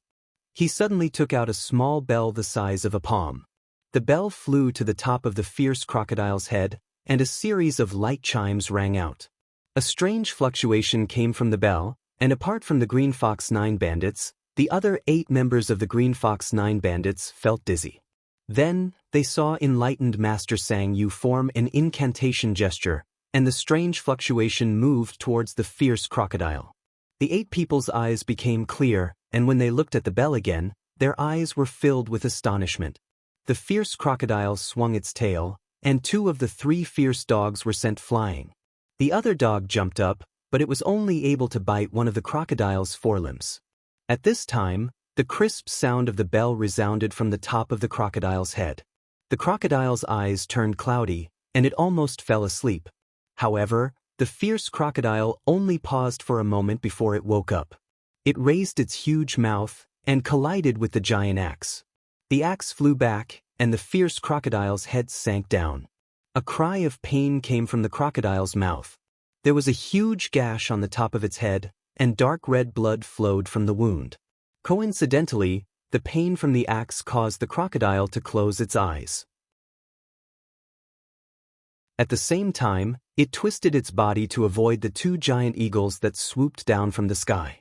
He suddenly took out a small bell the size of a palm. The bell flew to the top of the fierce crocodile's head, and a series of light chimes rang out. A strange fluctuation came from the bell, and apart from the Green Fox 9 bandits, the other 8 members of the Green Fox 9 bandits felt dizzy. Then, they saw enlightened Master Sang Yu form an incantation gesture, and the strange fluctuation moved towards the fierce crocodile. The 8 people's eyes became clear, and when they looked at the bell again, their eyes were filled with astonishment. The fierce crocodile swung its tail, and 2 of the 3 fierce dogs were sent flying. The other dog jumped up, but it was only able to bite one of the crocodile's forelimbs. At this time, the crisp sound of the bell resounded from the top of the crocodile's head. The crocodile's eyes turned cloudy, and it almost fell asleep. However, the fierce crocodile only paused for a moment before it woke up. It raised its huge mouth and collided with the giant axe. The axe flew back, and the fierce crocodile's head sank down. A cry of pain came from the crocodile's mouth. There was a huge gash on the top of its head, and dark red blood flowed from the wound. Coincidentally, the pain from the axe caused the crocodile to close its eyes. At the same time, it twisted its body to avoid the 2 giant eagles that swooped down from the sky.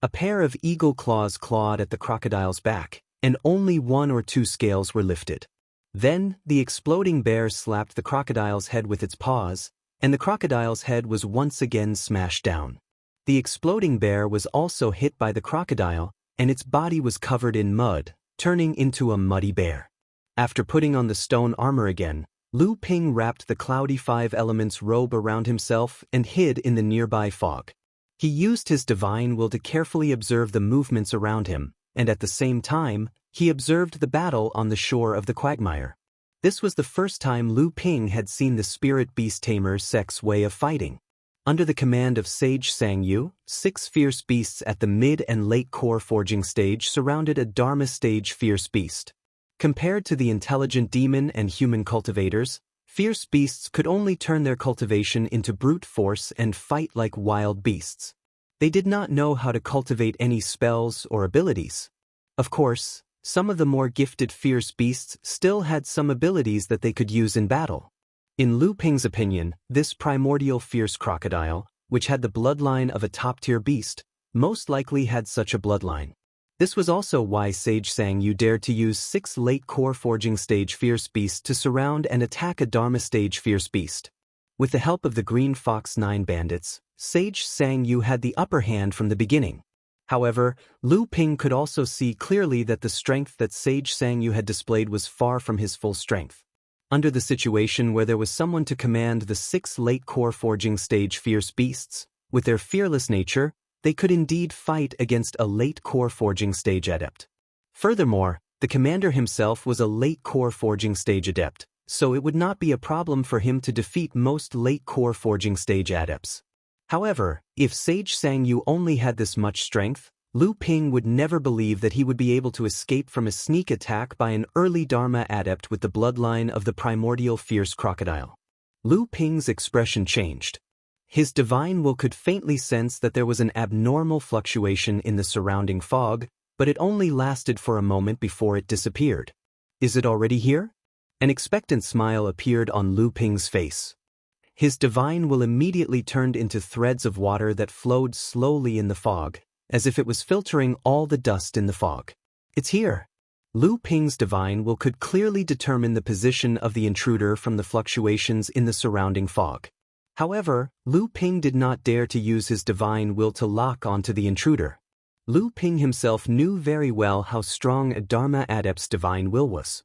A pair of eagle claws clawed at the crocodile's back, and only 1 or 2 scales were lifted. Then, the exploding bear slapped the crocodile's head with its paws, and the crocodile's head was once again smashed down. The exploding bear was also hit by the crocodile, and its body was covered in mud, turning into a muddy bear. After putting on the stone armor again, Lu Ping wrapped the cloudy 5 elements robe around himself and hid in the nearby fog. He used his divine will to carefully observe the movements around him, and at the same time, he observed the battle on the shore of the quagmire. This was the first time Lu Ping had seen the spirit beast tamer Sek's way of fighting. Under the command of Sage Sang Yu, 6 fierce beasts at the mid and late core forging stage surrounded a Dharma stage fierce beast. Compared to the intelligent demon and human cultivators, fierce beasts could only turn their cultivation into brute force and fight like wild beasts. They did not know how to cultivate any spells or abilities. Of course, some of the more gifted fierce beasts still had some abilities that they could use in battle. In Lu Ping's opinion, this primordial fierce crocodile, which had the bloodline of a top-tier beast, most likely had such a bloodline. This was also why Sage Sang Yu dared to use 6 late core forging stage fierce beasts to surround and attack a Dharma stage fierce beast. With the help of the Green Fox 9 bandits, Sage Sang Yu had the upper hand from the beginning. However, Lu Ping could also see clearly that the strength that Sage Sang Yu had displayed was far from his full strength. Under the situation where there was someone to command the 6 late core forging stage fierce beasts, with their fearless nature, they could indeed fight against a late core forging stage adept. Furthermore, the commander himself was a late core forging stage adept, so it would not be a problem for him to defeat most late core forging stage adepts. However, if Sage Sang Yu only had this much strength, Lu Ping would never believe that he would be able to escape from a sneak attack by an early Dharma adept with the bloodline of the primordial fierce crocodile. Lu Ping's expression changed. His divine will could faintly sense that there was an abnormal fluctuation in the surrounding fog, but it only lasted for a moment before it disappeared. Is it already here? An expectant smile appeared on Lu Ping's face. his divine will immediately turned into threads of water that flowed slowly in the fog, as if it was filtering all the dust in the fog. It's here. Lu Ping's divine will could clearly determine the position of the intruder from the fluctuations in the surrounding fog. However, Lu Ping did not dare to use his divine will to lock onto the intruder. Lu Ping himself knew very well how strong a Dharma adept's divine will was.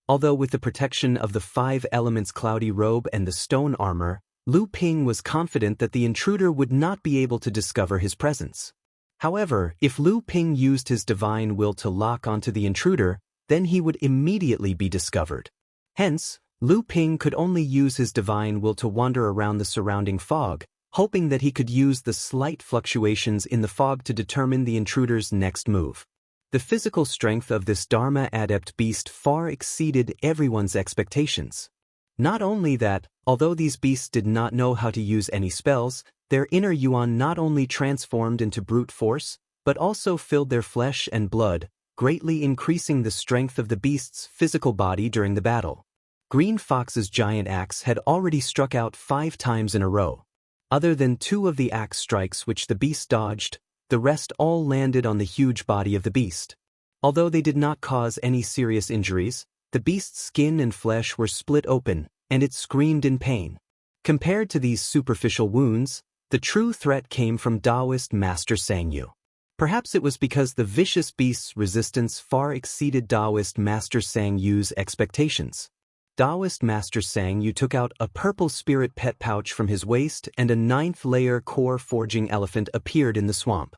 Although with the protection of the 5 elements cloudy robe and the stone armor, Lu Ping was confident that the intruder would not be able to discover his presence. However, if Lu Ping used his divine will to lock onto the intruder, then he would immediately be discovered. Hence, Lu Ping could only use his divine will to wander around the surrounding fog, hoping that he could use the slight fluctuations in the fog to determine the intruder's next move. The physical strength of this Dharma adept beast far exceeded everyone's expectations. Not only that, although these beasts did not know how to use any spells, their inner yuan not only transformed into brute force, but also filled their flesh and blood, greatly increasing the strength of the beast's physical body during the battle. Green Fox's giant axe had already struck out 5 times in a row. Other than 2 of the axe strikes which the beast dodged, the rest all landed on the huge body of the beast. Although they did not cause any serious injuries, the beast's skin and flesh were split open, and it screamed in pain. Compared to these superficial wounds, the true threat came from Taoist Master Sangyu. Perhaps it was because the vicious beast's resistance far exceeded Taoist Master Sangyu's expectations. Taoist Master Sangyu took out a purple spirit pet pouch from his waist, and a 9th-layer core forging elephant appeared in the swamp.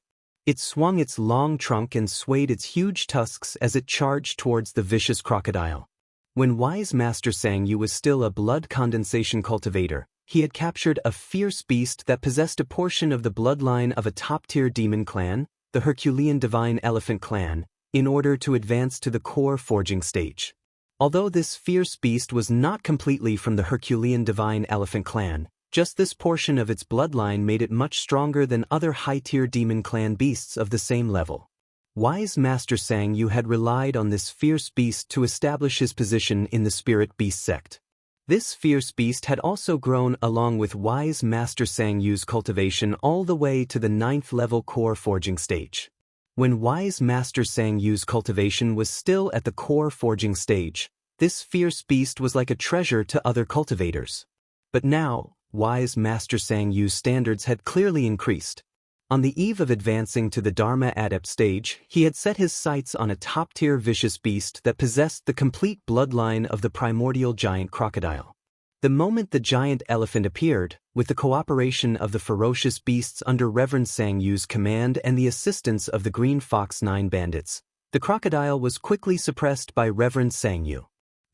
It swung its long trunk and swayed its huge tusks as it charged towards the vicious crocodile. When wise Master Sangyu was still a blood condensation cultivator, he had captured a fierce beast that possessed a portion of the bloodline of a top-tier demon clan, the Herculean Divine Elephant Clan, in order to advance to the core forging stage. Although this fierce beast was not completely from the Herculean Divine Elephant Clan, just this portion of its bloodline made it much stronger than other high-tier demon clan beasts of the same level. Wise Master Sangyu had relied on this fierce beast to establish his position in the spirit beast sect. This fierce beast had also grown along with wise Master Sangyu's cultivation all the way to the 9th-level core forging stage. When wise Master Sangyu's cultivation was still at the core forging stage, this fierce beast was like a treasure to other cultivators. But now, wise Master Sangyu's standards had clearly increased. On the eve of advancing to the Dharma adept stage, he had set his sights on a top-tier vicious beast that possessed the complete bloodline of the primordial giant crocodile. The moment the giant elephant appeared, with the cooperation of the ferocious beasts under Reverend Sangyu's command and the assistance of the Green Fox 9 bandits, the crocodile was quickly suppressed by Reverend Sangyu.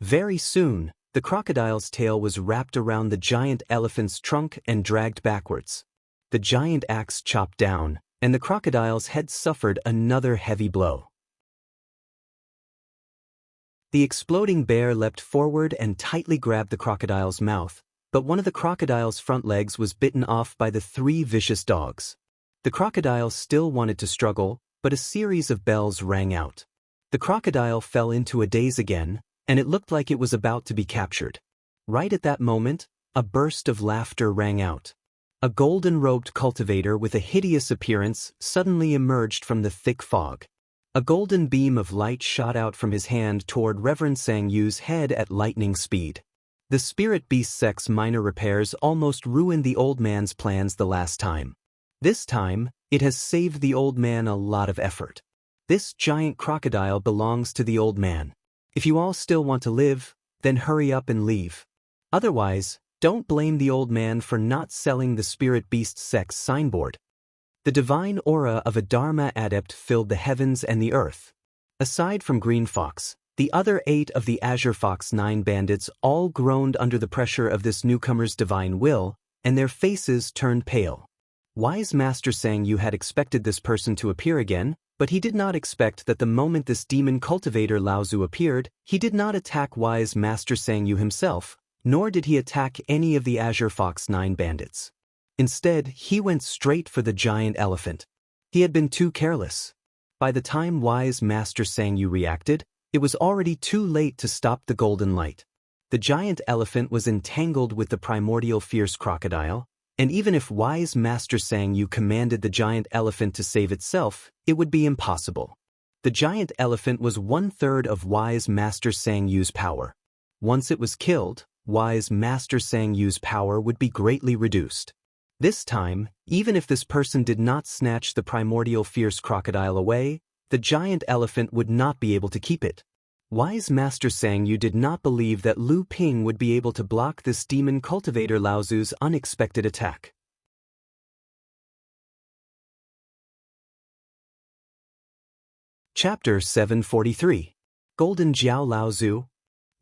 Very soon, the crocodile's tail was wrapped around the giant elephant's trunk and dragged backwards. The giant axe chopped down, and the crocodile's head suffered another heavy blow. The exploding bear leapt forward and tightly grabbed the crocodile's mouth, but one of the crocodile's front legs was bitten off by the 3 vicious dogs. The crocodile still wanted to struggle, but a series of bells rang out. The crocodile fell into a daze again, and it looked like it was about to be captured. Right at that moment, a burst of laughter rang out. A golden-robed cultivator with a hideous appearance suddenly emerged from the thick fog. A golden beam of light shot out from his hand toward Reverend Sangyu's head at lightning speed. The spirit beast sect's minor repairs almost ruined the old man's plans the last time. This time, it has saved the old man a lot of effort. This giant crocodile belongs to the old man. If you all still want to live, then hurry up and leave. Otherwise, don't blame the old man for not selling the spirit beast sect's signboard. The divine aura of a Dharma adept filled the heavens and the earth. Aside from Green Fox, the other 8 of the Azure Fox 9 bandits all groaned under the pressure of this newcomer's divine will, and their faces turned pale. Wise Master Sangyu had expected this person to appear again, but he did not expect that the moment this demon cultivator Laozu appeared, he did not attack wise Master Sangyu himself, nor did he attack any of the Azure Fox 9 bandits. Instead, he went straight for the giant elephant. He had been too careless. By the time wise Master Sangyu reacted, it was already too late to stop the golden light. The giant elephant was entangled with the primordial fierce crocodile, and even if wise Master Sang Yu commanded the giant elephant to save itself, it would be impossible. The giant elephant was 1/3 of wise Master Sang Yu's power. Once it was killed, wise Master Sang Yu's power would be greatly reduced. This time, even if this person did not snatch the primordial fierce crocodile away, the giant elephant would not be able to keep it. Wise Master Sang Yu did not believe that Lu Ping would be able to block this demon cultivator Laozu's unexpected attack. Chapter 743. Golden Jiao Laozu.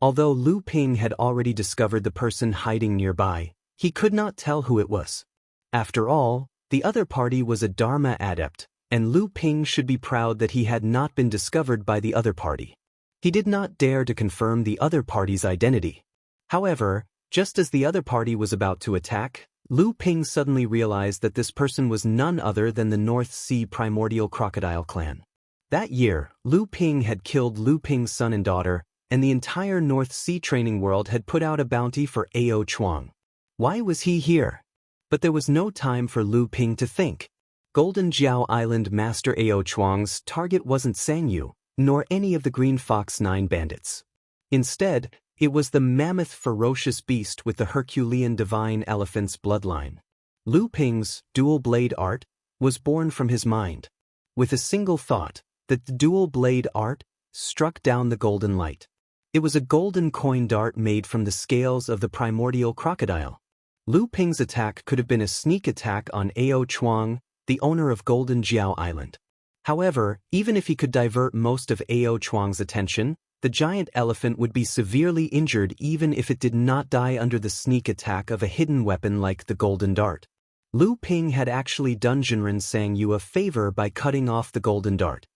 Although Lu Ping had already discovered the person hiding nearby, he could not tell who it was. After all, the other party was a Dharma adept, and Lu Ping should be proud that he had not been discovered by the other party. He did not dare to confirm the other party's identity. However, just as the other party was about to attack, Lu Ping suddenly realized that this person was none other than the North Sea primordial crocodile clan. That year, Lu Ping had killed Lu Ping's son and daughter, and the entire North Sea training world had put out a bounty for Ao Chuang. Why was he here? But there was no time for Lu Ping to think. Golden Jiao Island Master Ao Chuang's target wasn't Sang Yu, nor any of the Green Fox 9 bandits. Instead, it was the mammoth ferocious beast with the Herculean divine elephant's bloodline. Lu Ping's dual blade art was born from his mind. With a single thought, the dual blade art struck down the golden light. It was a golden coin dart made from the scales of the primordial crocodile. Lu Ping's attack could have been a sneak attack on Ao Chuang, the owner of Golden Jiao Island. However, even if he could divert most of Ao Chuang's attention, the giant elephant would be severely injured even if it did not die under the sneak attack of a hidden weapon like the golden dart. Lu Ping had actually done Jinren Sang Yu a favor by cutting off the golden dart.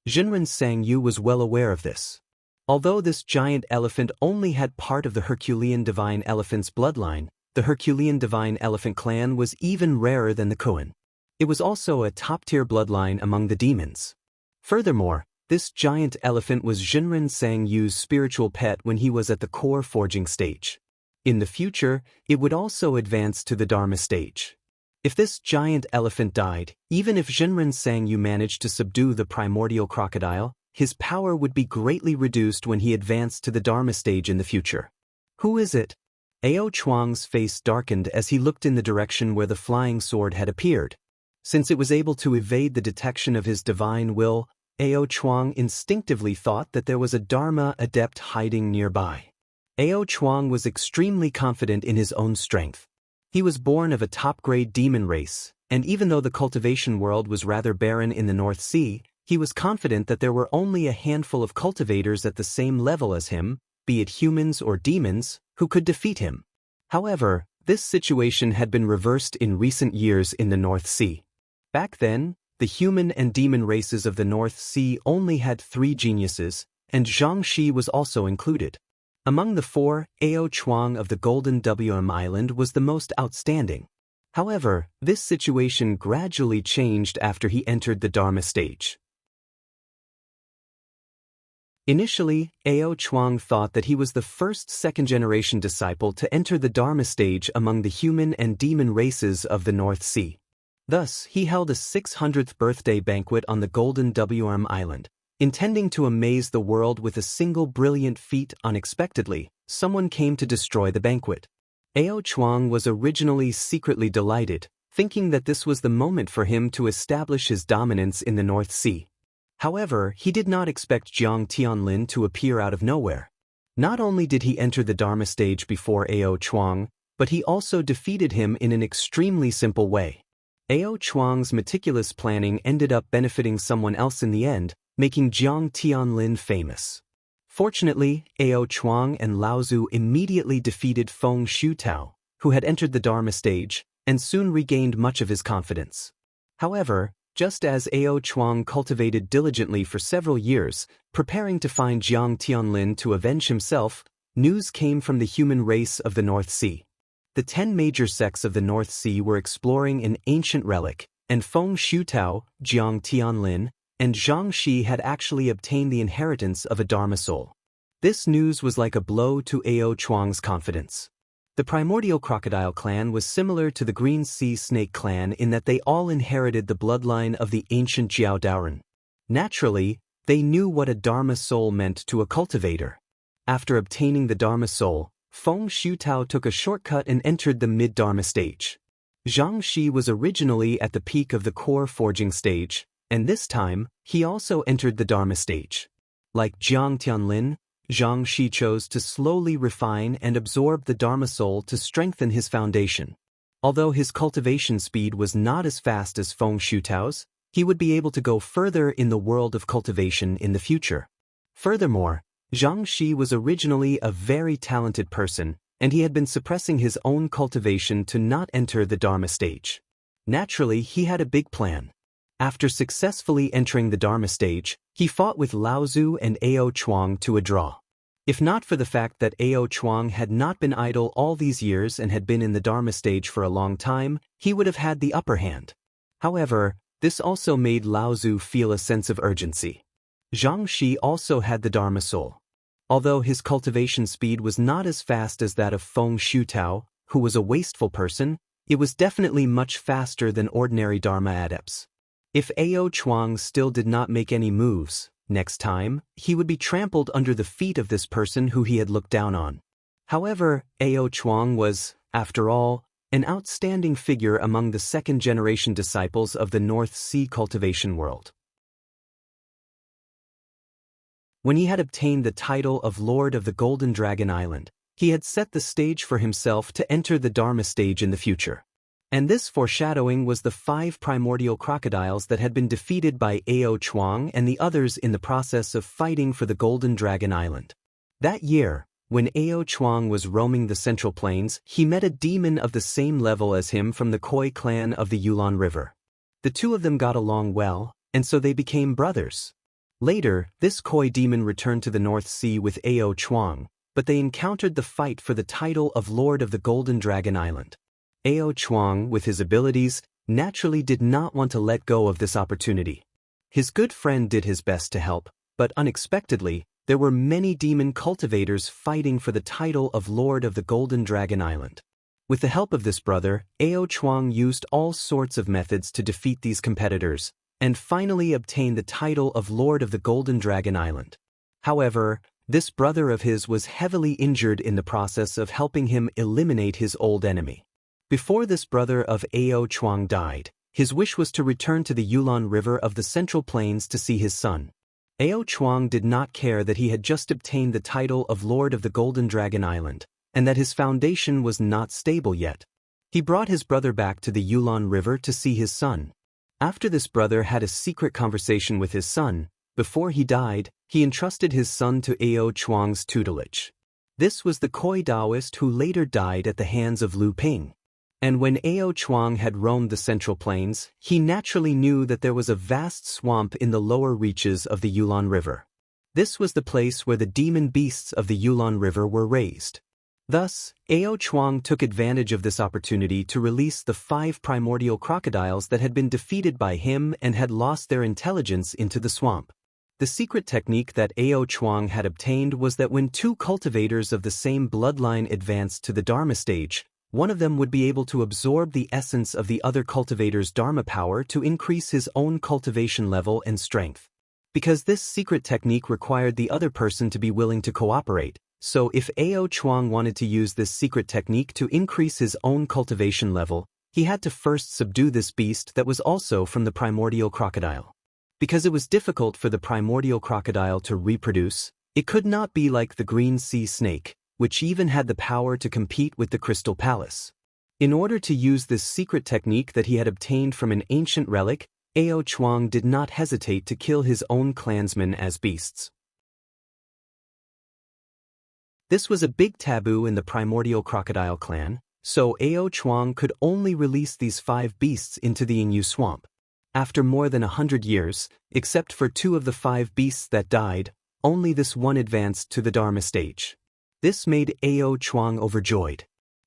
Jinren Sang Yu was well aware of this. Although this giant elephant only had part of the Herculean divine elephant's bloodline, the Herculean divine elephant clan was even rarer than the Koan. It was also a top-tier bloodline among the demons. Furthermore, this giant elephant was Jinren Sang Yu's spiritual pet when he was at the core forging stage. In the future, it would also advance to the Dharma stage. If this giant elephant died, even if Jinren Sang Yu managed to subdue the primordial crocodile, his power would be greatly reduced when he advanced to the Dharma stage in the future. Who is it? Ao Chuang's face darkened as he looked in the direction where the flying sword had appeared. Since it was able to evade the detection of his divine will, Ao Chuang instinctively thought that there was a Dharma adept hiding nearby. Ao Chuang was extremely confident in his own strength. He was born of a top-grade demon race, and even though the cultivation world was rather barren in the North Sea, he was confident that there were only a handful of cultivators at the same level as him, be it humans or demons, who could defeat him. However, this situation had been reversed in recent years in the North Sea. Back then, the human and demon races of the North Sea only had 3 geniuses, and Zhangxi was also included. Among the 4, Ao Chuang of the Golden WM Island was the most outstanding. However, this situation gradually changed after he entered the Dharma stage. Initially, Ao Chuang thought that he was the first second-generation disciple to enter the Dharma stage among the human and demon races of the North Sea. Thus, he held a 600th birthday banquet on the Golden WM Island. Intending to amaze the world with a single brilliant feat unexpectedly, someone came to destroy the banquet. Ao Chuang was originally secretly delighted, thinking that this was the moment for him to establish his dominance in the North Sea. However, he did not expect Jiang Tianlin to appear out of nowhere. Not only did he enter the Dharma stage before Ao Chuang, but he also defeated him in an extremely simple way. Ao Chuang's meticulous planning ended up benefiting someone else in the end, making Jiang Tianlin famous. Fortunately, Ao Chuang and Laozu immediately defeated Feng Shutao, who had entered the Dharma stage, and soon regained much of his confidence. However, just as Ao Chuang cultivated diligently for several years, preparing to find Jiang Tianlin to avenge himself, news came from the human race of the North Sea. The 10 major sects of the North Sea were exploring an ancient relic, and Feng Shutao, Jiang Tianlin, and Zhangxi had actually obtained the inheritance of a Dharma soul. This news was like a blow to Ao Chuang's confidence. The primordial crocodile clan was similar to the green sea snake clan in that they all inherited the bloodline of the ancient Jiao Daoren. Naturally, they knew what a Dharma soul meant to a cultivator. After obtaining the Dharma soul, Feng Xiutao took a shortcut and entered the mid-Dharma stage. Zhang Shi was originally at the peak of the core forging stage, and this time, he also entered the Dharma stage. Like Jiang Tianlin, Zhang Shi chose to slowly refine and absorb the Dharma soul to strengthen his foundation. Although his cultivation speed was not as fast as Feng Xiutao's, he would be able to go further in the world of cultivation in the future. Furthermore, Zhang Shi was originally a very talented person, and he had been suppressing his own cultivation to not enter the Dharma stage. Naturally, he had a big plan. After successfully entering the Dharma stage, he fought with Lao Zu and Ao Chuang to a draw. If not for the fact that Ao Chuang had not been idle all these years and had been in the Dharma stage for a long time, he would have had the upper hand. However, this also made Lao Zu feel a sense of urgency. Zhang Shi also had the Dharma soul. Although his cultivation speed was not as fast as that of Feng Xiutao, who was a wasteful person, it was definitely much faster than ordinary Dharma adepts. If Ao Chuang still did not make any moves, next time, he would be trampled under the feet of this person who he had looked down on. However, Ao Chuang was, after all, an outstanding figure among the second-generation disciples of the North Sea cultivation world. When he had obtained the title of Lord of the Golden Dragon Island, he had set the stage for himself to enter the Dharma stage in the future. And this foreshadowing was the 5 primordial crocodiles that had been defeated by Ao Chuang and the others in the process of fighting for the Golden Dragon Island. That year, when Ao Chuang was roaming the Central Plains, he met a demon of the same level as him from the Khoi clan of the Yulon River. The two of them got along well, and so they became brothers. Later, this Khoi demon returned to the North Sea with Ao Chuang, but they encountered the fight for the title of Lord of the Golden Dragon Island. Ao Chuang, with his abilities, naturally did not want to let go of this opportunity. His good friend did his best to help, but unexpectedly, there were many demon cultivators fighting for the title of Lord of the Golden Dragon Island. With the help of this brother, Ao Chuang used all sorts of methods to defeat these competitors, and finally obtained the title of Lord of the Golden Dragon Island. However, this brother of his was heavily injured in the process of helping him eliminate his old enemy. Before this brother of Ao Chuang died, his wish was to return to the Yulon River of the Central Plains to see his son. Ao Chuang did not care that he had just obtained the title of Lord of the Golden Dragon Island, and that his foundation was not stable yet. He brought his brother back to the Yulon River to see his son. After this brother had a secret conversation with his son, before he died, he entrusted his son to Ao Chuang's tutelage. This was the Khoi Taoist who later died at the hands of Lu Ping. And when Ao Chuang had roamed the Central Plains, he naturally knew that there was a vast swamp in the lower reaches of the Yulon River. This was the place where the demon beasts of the Yulon River were raised. Thus, Ao Chuang took advantage of this opportunity to release the 5 primordial crocodiles that had been defeated by him and had lost their intelligence into the swamp. The secret technique that Ao Chuang had obtained was that when 2 cultivators of the same bloodline advanced to the Dharma stage, one of them would be able to absorb the essence of the other cultivator's Dharma power to increase his own cultivation level and strength. Because this secret technique required the other person to be willing to cooperate, so if Ao Chuang wanted to use this secret technique to increase his own cultivation level, he had to first subdue this beast that was also from the primordial crocodile. Because it was difficult for the primordial crocodile to reproduce, it could not be like the green sea snake, which even had the power to compete with the Crystal Palace. In order to use this secret technique that he had obtained from an ancient relic, Ao Chuang did not hesitate to kill his own clansmen as beasts. This was a big taboo in the primordial crocodile clan, so Ao Chuang could only release these 5 beasts into the Yingyu swamp. After more than 100 years, except for 2 of the 5 beasts that died, only this one advanced to the Dharma stage. This made Ao Chuang overjoyed.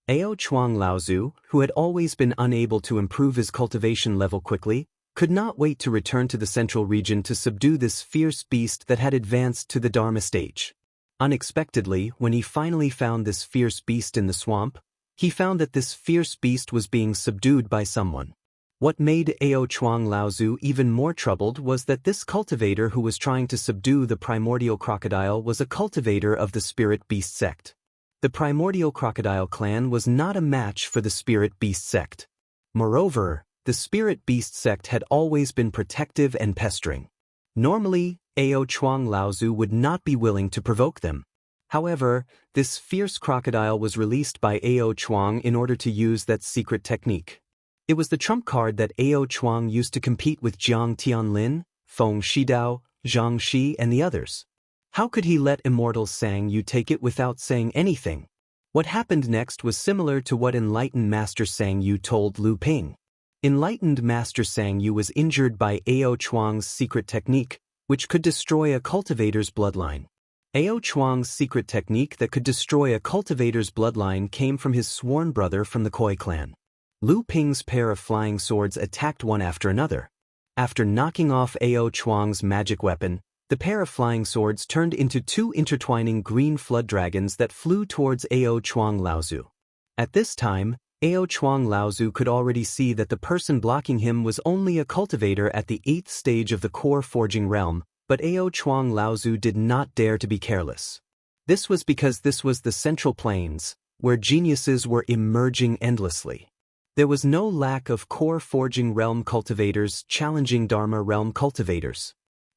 Ao Chuang Laozu, who had always been unable to improve his cultivation level quickly, could not wait to return to the central region to subdue this fierce beast that had advanced to the Dharma stage. Unexpectedly, when he finally found this fierce beast in the swamp, he found that this fierce beast was being subdued by someone. What made Ao Chuang Laozu even more troubled was that this cultivator who was trying to subdue the primordial crocodile was a cultivator of the spirit beast sect. The primordial crocodile clan was not a match for the spirit beast sect. Moreover, the spirit beast sect had always been protective and pestering. Normally, Ao Chuang Laozu would not be willing to provoke them. However, this fierce crocodile was released by Ao Chuang in order to use that secret technique. It was the trump card that Ao Chuang used to compete with Jiang Tianlin, Feng Shidao, Zhang Shi and the others. How could he let immortal Sang Yu take it without saying anything? What happened next was similar to what enlightened Master Sang Yu told Lu Ping. Enlightened Master Sang Yu was injured by Ao Chuang's secret technique, which could destroy a cultivator's bloodline. Ao Chuang's secret technique that could destroy a cultivator's bloodline came from his sworn brother from the Koi clan. Lu Ping's pair of flying swords attacked one after another. After knocking off Ao Chuang's magic weapon, the pair of flying swords turned into two intertwining green flood dragons that flew towards Ao Chuang Laozu. At this time, Ao Chuang Laozu could already see that the person blocking him was only a cultivator at the 8th stage of the core forging realm, but Ao Chuang Laozu did not dare to be careless. This was because this was the Central Plains, where geniuses were emerging endlessly. There was no lack of core forging realm cultivators challenging Dharma realm cultivators.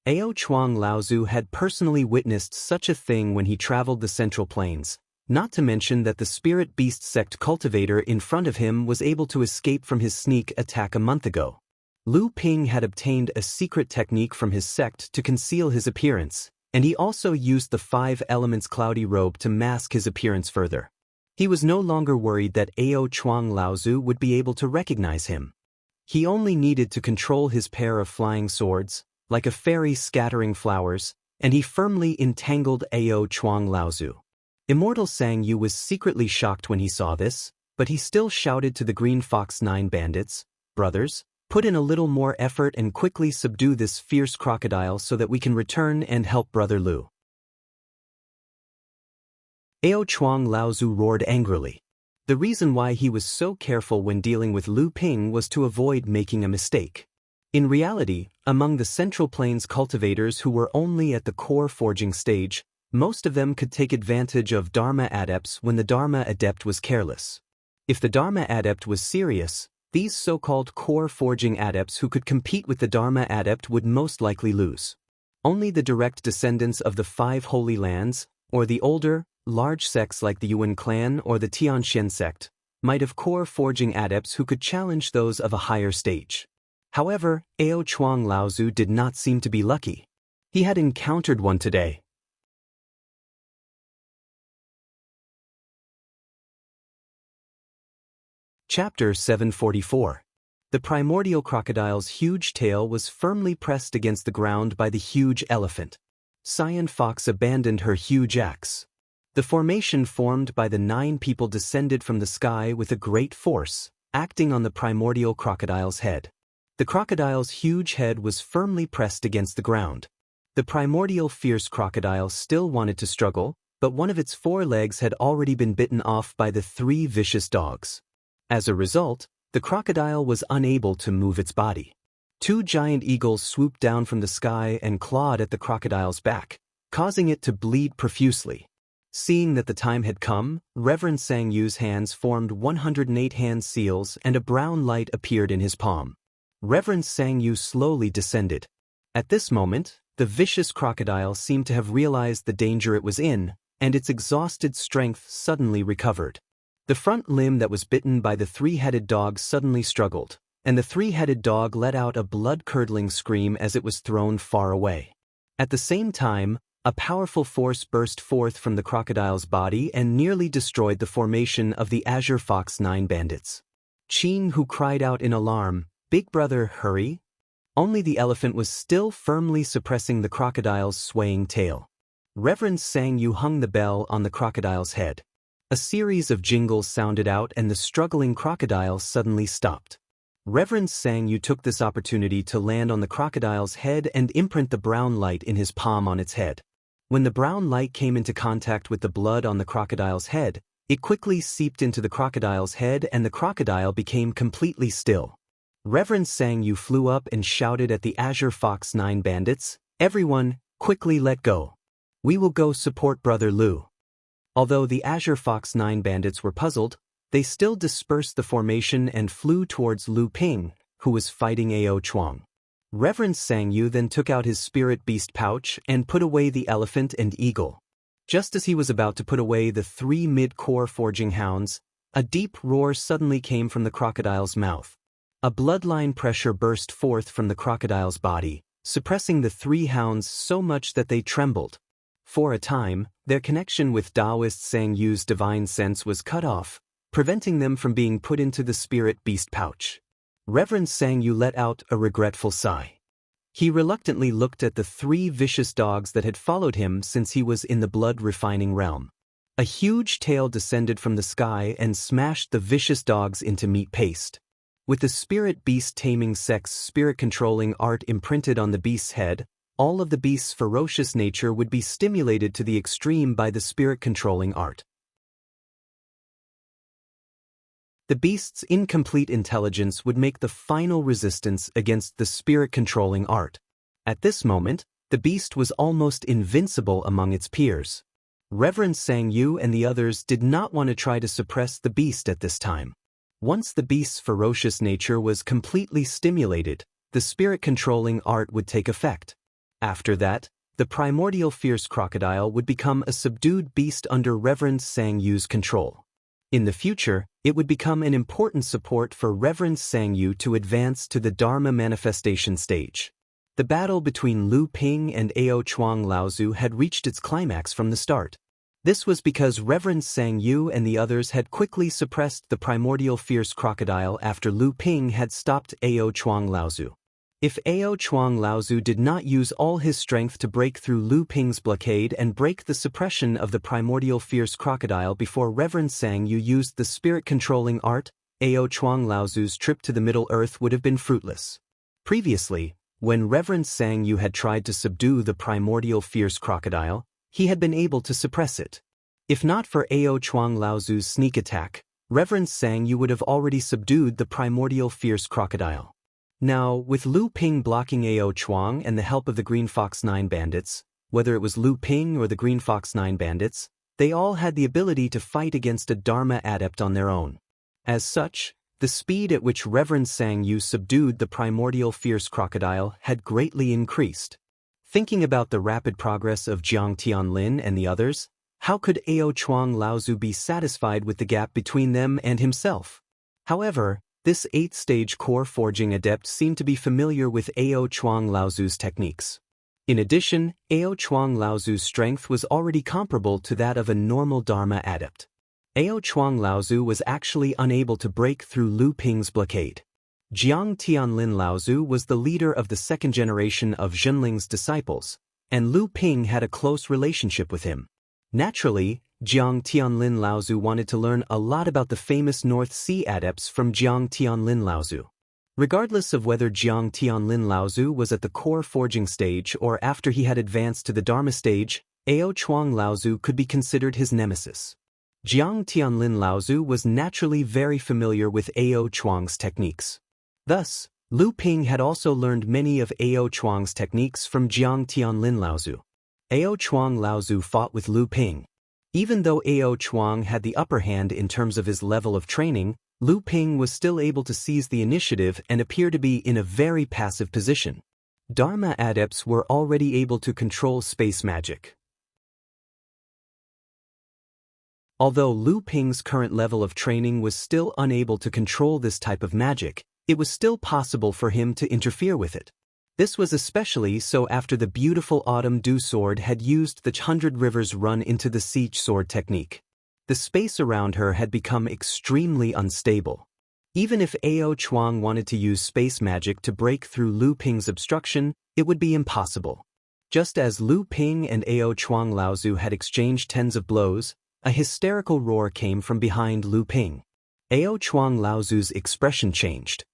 Ao Chuang Laozu had personally witnessed such a thing when he traveled the Central Plains, not to mention that the spirit beast sect cultivator in front of him was able to escape from his sneak attack a month ago. Lu Ping had obtained a secret technique from his sect to conceal his appearance, and he also used the 5 elements cloudy robe to mask his appearance further. He was no longer worried that Ao Chuang Laozu would be able to recognize him. He only needed to control his pair of flying swords, like a fairy scattering flowers, and he firmly entangled Ao Chuang Laozu. Immortal Sang Yu was secretly shocked when he saw this, but he still shouted to the Green Fox 9 bandits, "Brothers, put in a little more effort and quickly subdue this fierce crocodile so that we can return and help Brother Lu." Ao Chuang Laozu roared angrily. The reason why he was so careful when dealing with Lu Ping was to avoid making a mistake. In reality, among the Central Plains cultivators who were only at the core forging stage, most of them could take advantage of Dharma adepts when the Dharma adept was careless. If the Dharma adept was serious, these so-called core forging adepts who could compete with the Dharma adept would most likely lose. Only the direct descendants of the 5 Holy Lands, or the older, large sects like the Yuan clan or the Tianxian sect, might have core forging adepts who could challenge those of a higher stage. However, Ao Chuang Laozu did not seem to be lucky. He had encountered one today. Chapter 744. The primordial crocodile's huge tail was firmly pressed against the ground by the huge elephant. Cyan Fox abandoned her huge axe. The formation formed by the 9 people descended from the sky with a great force, acting on the primordial crocodile's head. The crocodile's huge head was firmly pressed against the ground. The primordial fierce crocodile still wanted to struggle, but one of its 4 legs had already been bitten off by the 3 vicious dogs. As a result, the crocodile was unable to move its body. 2 giant eagles swooped down from the sky and clawed at the crocodile's back, causing it to bleed profusely. Seeing that the time had come, Reverend Sang Yu's hands formed 108 hand seals and a brown light appeared in his palm. Reverend Sang Yu slowly descended. At this moment, the vicious crocodile seemed to have realized the danger it was in, and its exhausted strength suddenly recovered. The front limb that was bitten by the 3-headed dog suddenly struggled, and the 3-headed dog let out a blood-curdling scream as it was thrown far away. At the same time, a powerful force burst forth from the crocodile's body and nearly destroyed the formation of the Azure Fox 9 bandits. Qin, who cried out in alarm, "Big brother, hurry!" Only the elephant was still firmly suppressing the crocodile's swaying tail. Reverend Sang Yu hung the bell on the crocodile's head. A series of jingles sounded out and the struggling crocodile suddenly stopped. Reverend Sang Yu took this opportunity to land on the crocodile's head and imprint the brown light in his palm on its head. When the brown light came into contact with the blood on the crocodile's head, it quickly seeped into the crocodile's head and the crocodile became completely still. Reverend Sang Yu flew up and shouted at the Azure Fox 9 bandits, "Everyone, quickly let go. We will go support Brother Lu." Although the Azure Fox 9 bandits were puzzled, they still dispersed the formation and flew towards Lu Ping, who was fighting Ao Chuang. Reverend Sang Yu then took out his spirit beast pouch and put away the elephant and eagle. Just as he was about to put away the 3 mid-core forging hounds, a deep roar suddenly came from the crocodile's mouth. A bloodline pressure burst forth from the crocodile's body, suppressing the 3 hounds so much that they trembled. For a time, their connection with Taoist Sang Yu's divine sense was cut off, preventing them from being put into the spirit beast pouch. Reverend Sang Yu let out a regretful sigh. He reluctantly looked at the 3 vicious dogs that had followed him since he was in the blood-refining realm. A huge tail descended from the sky and smashed the vicious dogs into meat paste. With the spirit beast taming sect's spirit-controlling art imprinted on the beast's head, all of the beast's ferocious nature would be stimulated to the extreme by the spirit-controlling art. The beast's incomplete intelligence would make the final resistance against the spirit-controlling art. At this moment, the beast was almost invincible among its peers. Reverend Sang Yu and the others did not want to try to suppress the beast at this time. Once the beast's ferocious nature was completely stimulated, the spirit-controlling art would take effect. After that, the primordial fierce crocodile would become a subdued beast under Reverend Sang Yu's control. In the future, it would become an important support for Reverend Sang Yu to advance to the Dharma manifestation stage. The battle between Lu Ping and Ao Chuang Laozu had reached its climax from the start. This was because Reverend Sang Yu and the others had quickly suppressed the primordial fierce crocodile after Lu Ping had stopped Ao Chuang Laozu. If Ao Chuang Laozu did not use all his strength to break through Lu Ping's blockade and break the suppression of the primordial fierce crocodile before Reverend Sang Yu used the spirit-controlling art, Ao Chuang Laozu's trip to the Middle Earth would have been fruitless. Previously, when Reverend Sang Yu had tried to subdue the primordial fierce crocodile, he had been able to suppress it. If not for Ao Chuang Laozu's sneak attack, Reverend Sang Yu would have already subdued the primordial fierce crocodile. Now, with Lu Ping blocking Ao Chuang and the help of the Green Fox 9 bandits, whether it was Lu Ping or the Green Fox 9 bandits, they all had the ability to fight against a Dharma adept on their own. As such, the speed at which Reverend Sang Yu subdued the primordial fierce crocodile had greatly increased. Thinking about the rapid progress of Jiang Tianlin and the others, how could Ao Chuang Laozu be satisfied with the gap between them and himself? However, this 8th-stage core forging adept seemed to be familiar with Ao Chuang Laozu's techniques. In addition, Ao Chuang Laozu's strength was already comparable to that of a normal Dharma adept. Ao Chuang Laozu was actually unable to break through Lu Ping's blockade. Jiang Tianlin Laozu was the leader of the 2nd generation of Zhenling's disciples, and Lu Ping had a close relationship with him. Naturally, Jiang Tianlin Laozu wanted to learn a lot about the famous North Sea adepts from Jiang Tianlin Laozu. Regardless of whether Jiang Tianlin Laozu was at the core forging stage or after he had advanced to the Dharma stage, Ao Chuang Laozu could be considered his nemesis. Jiang Tianlin Laozu was naturally very familiar with Ao Chuang's techniques. Thus, Lu Ping had also learned many of Ao Chuang's techniques from Jiang Tianlin Laozu. Ao Chuang Laozu fought with Lu Ping. Even though Ao Chuang had the upper hand in terms of his level of training, Lu Ping was still able to seize the initiative and appear to be in a very passive position. Dharma adepts were already able to control space magic. Although Lu Ping's current level of training was still unable to control this type of magic, it was still possible for him to interfere with it. This was especially so after the beautiful Autumn Dew Sword had used the 100 Rivers Run into the Siege Sword technique. The space around her had become extremely unstable. Even if Ao Chuang wanted to use space magic to break through Lu Ping's obstruction, it would be impossible. Just as Lu Ping and Ao Chuang Laozu had exchanged tens of blows, a hysterical roar came from behind Lu Ping. Ao Chuang Laozu's expression changed.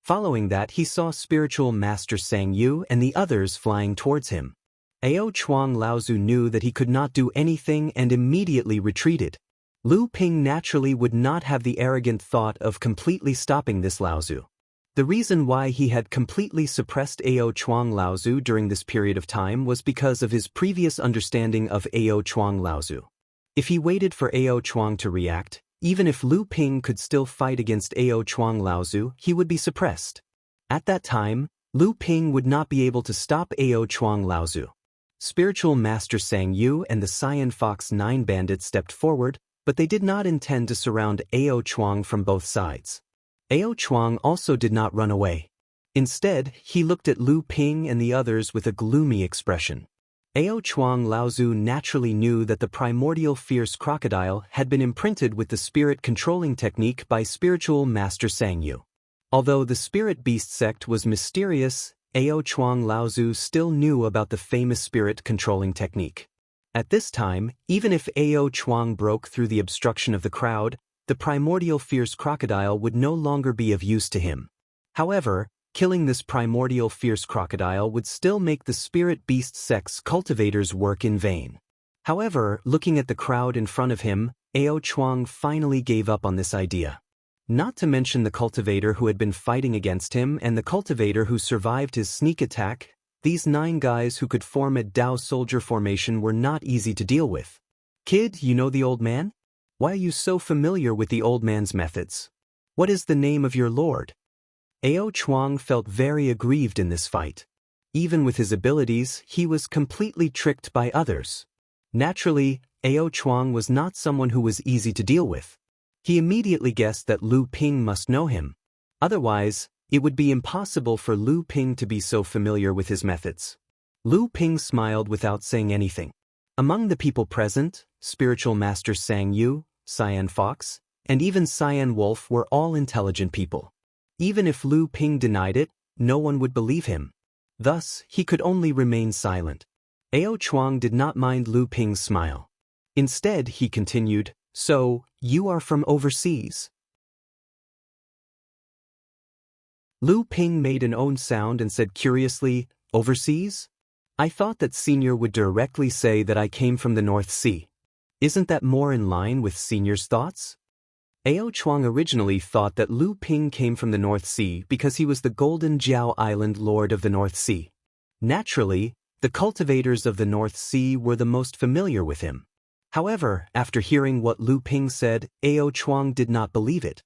Following that, he saw spiritual master Sang Yu and the others flying towards him. Ao Chuang Laozu knew that he could not do anything and immediately retreated. Lu Ping naturally would not have the arrogant thought of completely stopping this Laozu. The reason why he had completely suppressed Ao Chuang Laozu during this period of time was because of his previous understanding of Ao Chuang Laozu. If he waited for Ao Chuang to react, even if Lu Ping could still fight against Ao Chuang Laozu, he would be suppressed. At that time, Lu Ping would not be able to stop Ao Chuang Laozu. Spiritual Master Sang Yu and the Cyan Fox 9 bandits stepped forward, but they did not intend to surround Ao Chuang from both sides. Ao Chuang also did not run away. Instead, he looked at Lu Ping and the others with a gloomy expression. Ao Chuang Laozu naturally knew that the primordial fierce crocodile had been imprinted with the spirit controlling technique by Spiritual Master Sang Yu. Although the spirit beast sect was mysterious, Ao Chuang Laozu still knew about the famous spirit controlling technique. At this time, even if Ao Chuang broke through the obstruction of the crowd, the primordial fierce crocodile would no longer be of use to him. However, killing this primordial fierce crocodile would still make the spirit beast sect's cultivators work in vain. However, looking at the crowd in front of him, Ao Chuang finally gave up on this idea. Not to mention the cultivator who had been fighting against him and the cultivator who survived his sneak attack, these 9 guys who could form a Dao soldier formation were not easy to deal with. "Kid, you know the old man? Why are you so familiar with the old man's methods? What is the name of your lord?" Ao Chuang felt very aggrieved in this fight. Even with his abilities, he was completely tricked by others. Naturally, Ao Chuang was not someone who was easy to deal with. He immediately guessed that Lu Ping must know him. Otherwise, it would be impossible for Lu Ping to be so familiar with his methods. Lu Ping smiled without saying anything. Among the people present, Spiritual Master Sang Yu, Cyan Fox, and even Cyan Wolf were all intelligent people. Even if Lu Ping denied it, no one would believe him. Thus, he could only remain silent. Ao Chuang did not mind Lu Ping's smile. Instead, he continued, "So, you are from overseas?" Lu Ping made an own sound and said curiously, "Overseas? I thought that Senior would directly say that I came from the North Sea. Isn't that more in line with Senior's thoughts?" Ao Chuang originally thought that Lu Ping came from the North Sea because he was the Golden Jiao Island Lord of the North Sea. Naturally, the cultivators of the North Sea were the most familiar with him. However, after hearing what Lu Ping said, Ao Chuang did not believe it.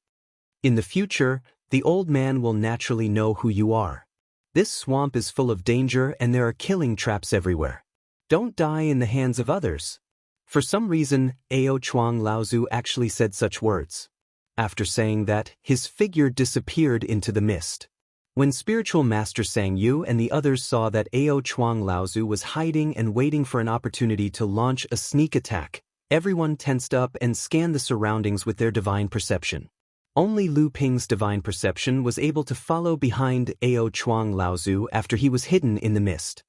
"In the future, the old man will naturally know who you are. This swamp is full of danger and there are killing traps everywhere. Don't die in the hands of others." For some reason, Ao Chuang Laozu actually said such words. After saying that, his figure disappeared into the mist. When Spiritual Master Sang Yu and the others saw that Ao Chuang Laozu was hiding and waiting for an opportunity to launch a sneak attack, everyone tensed up and scanned the surroundings with their divine perception. Only Lu Ping's divine perception was able to follow behind Ao Chuang Laozu after he was hidden in the mist.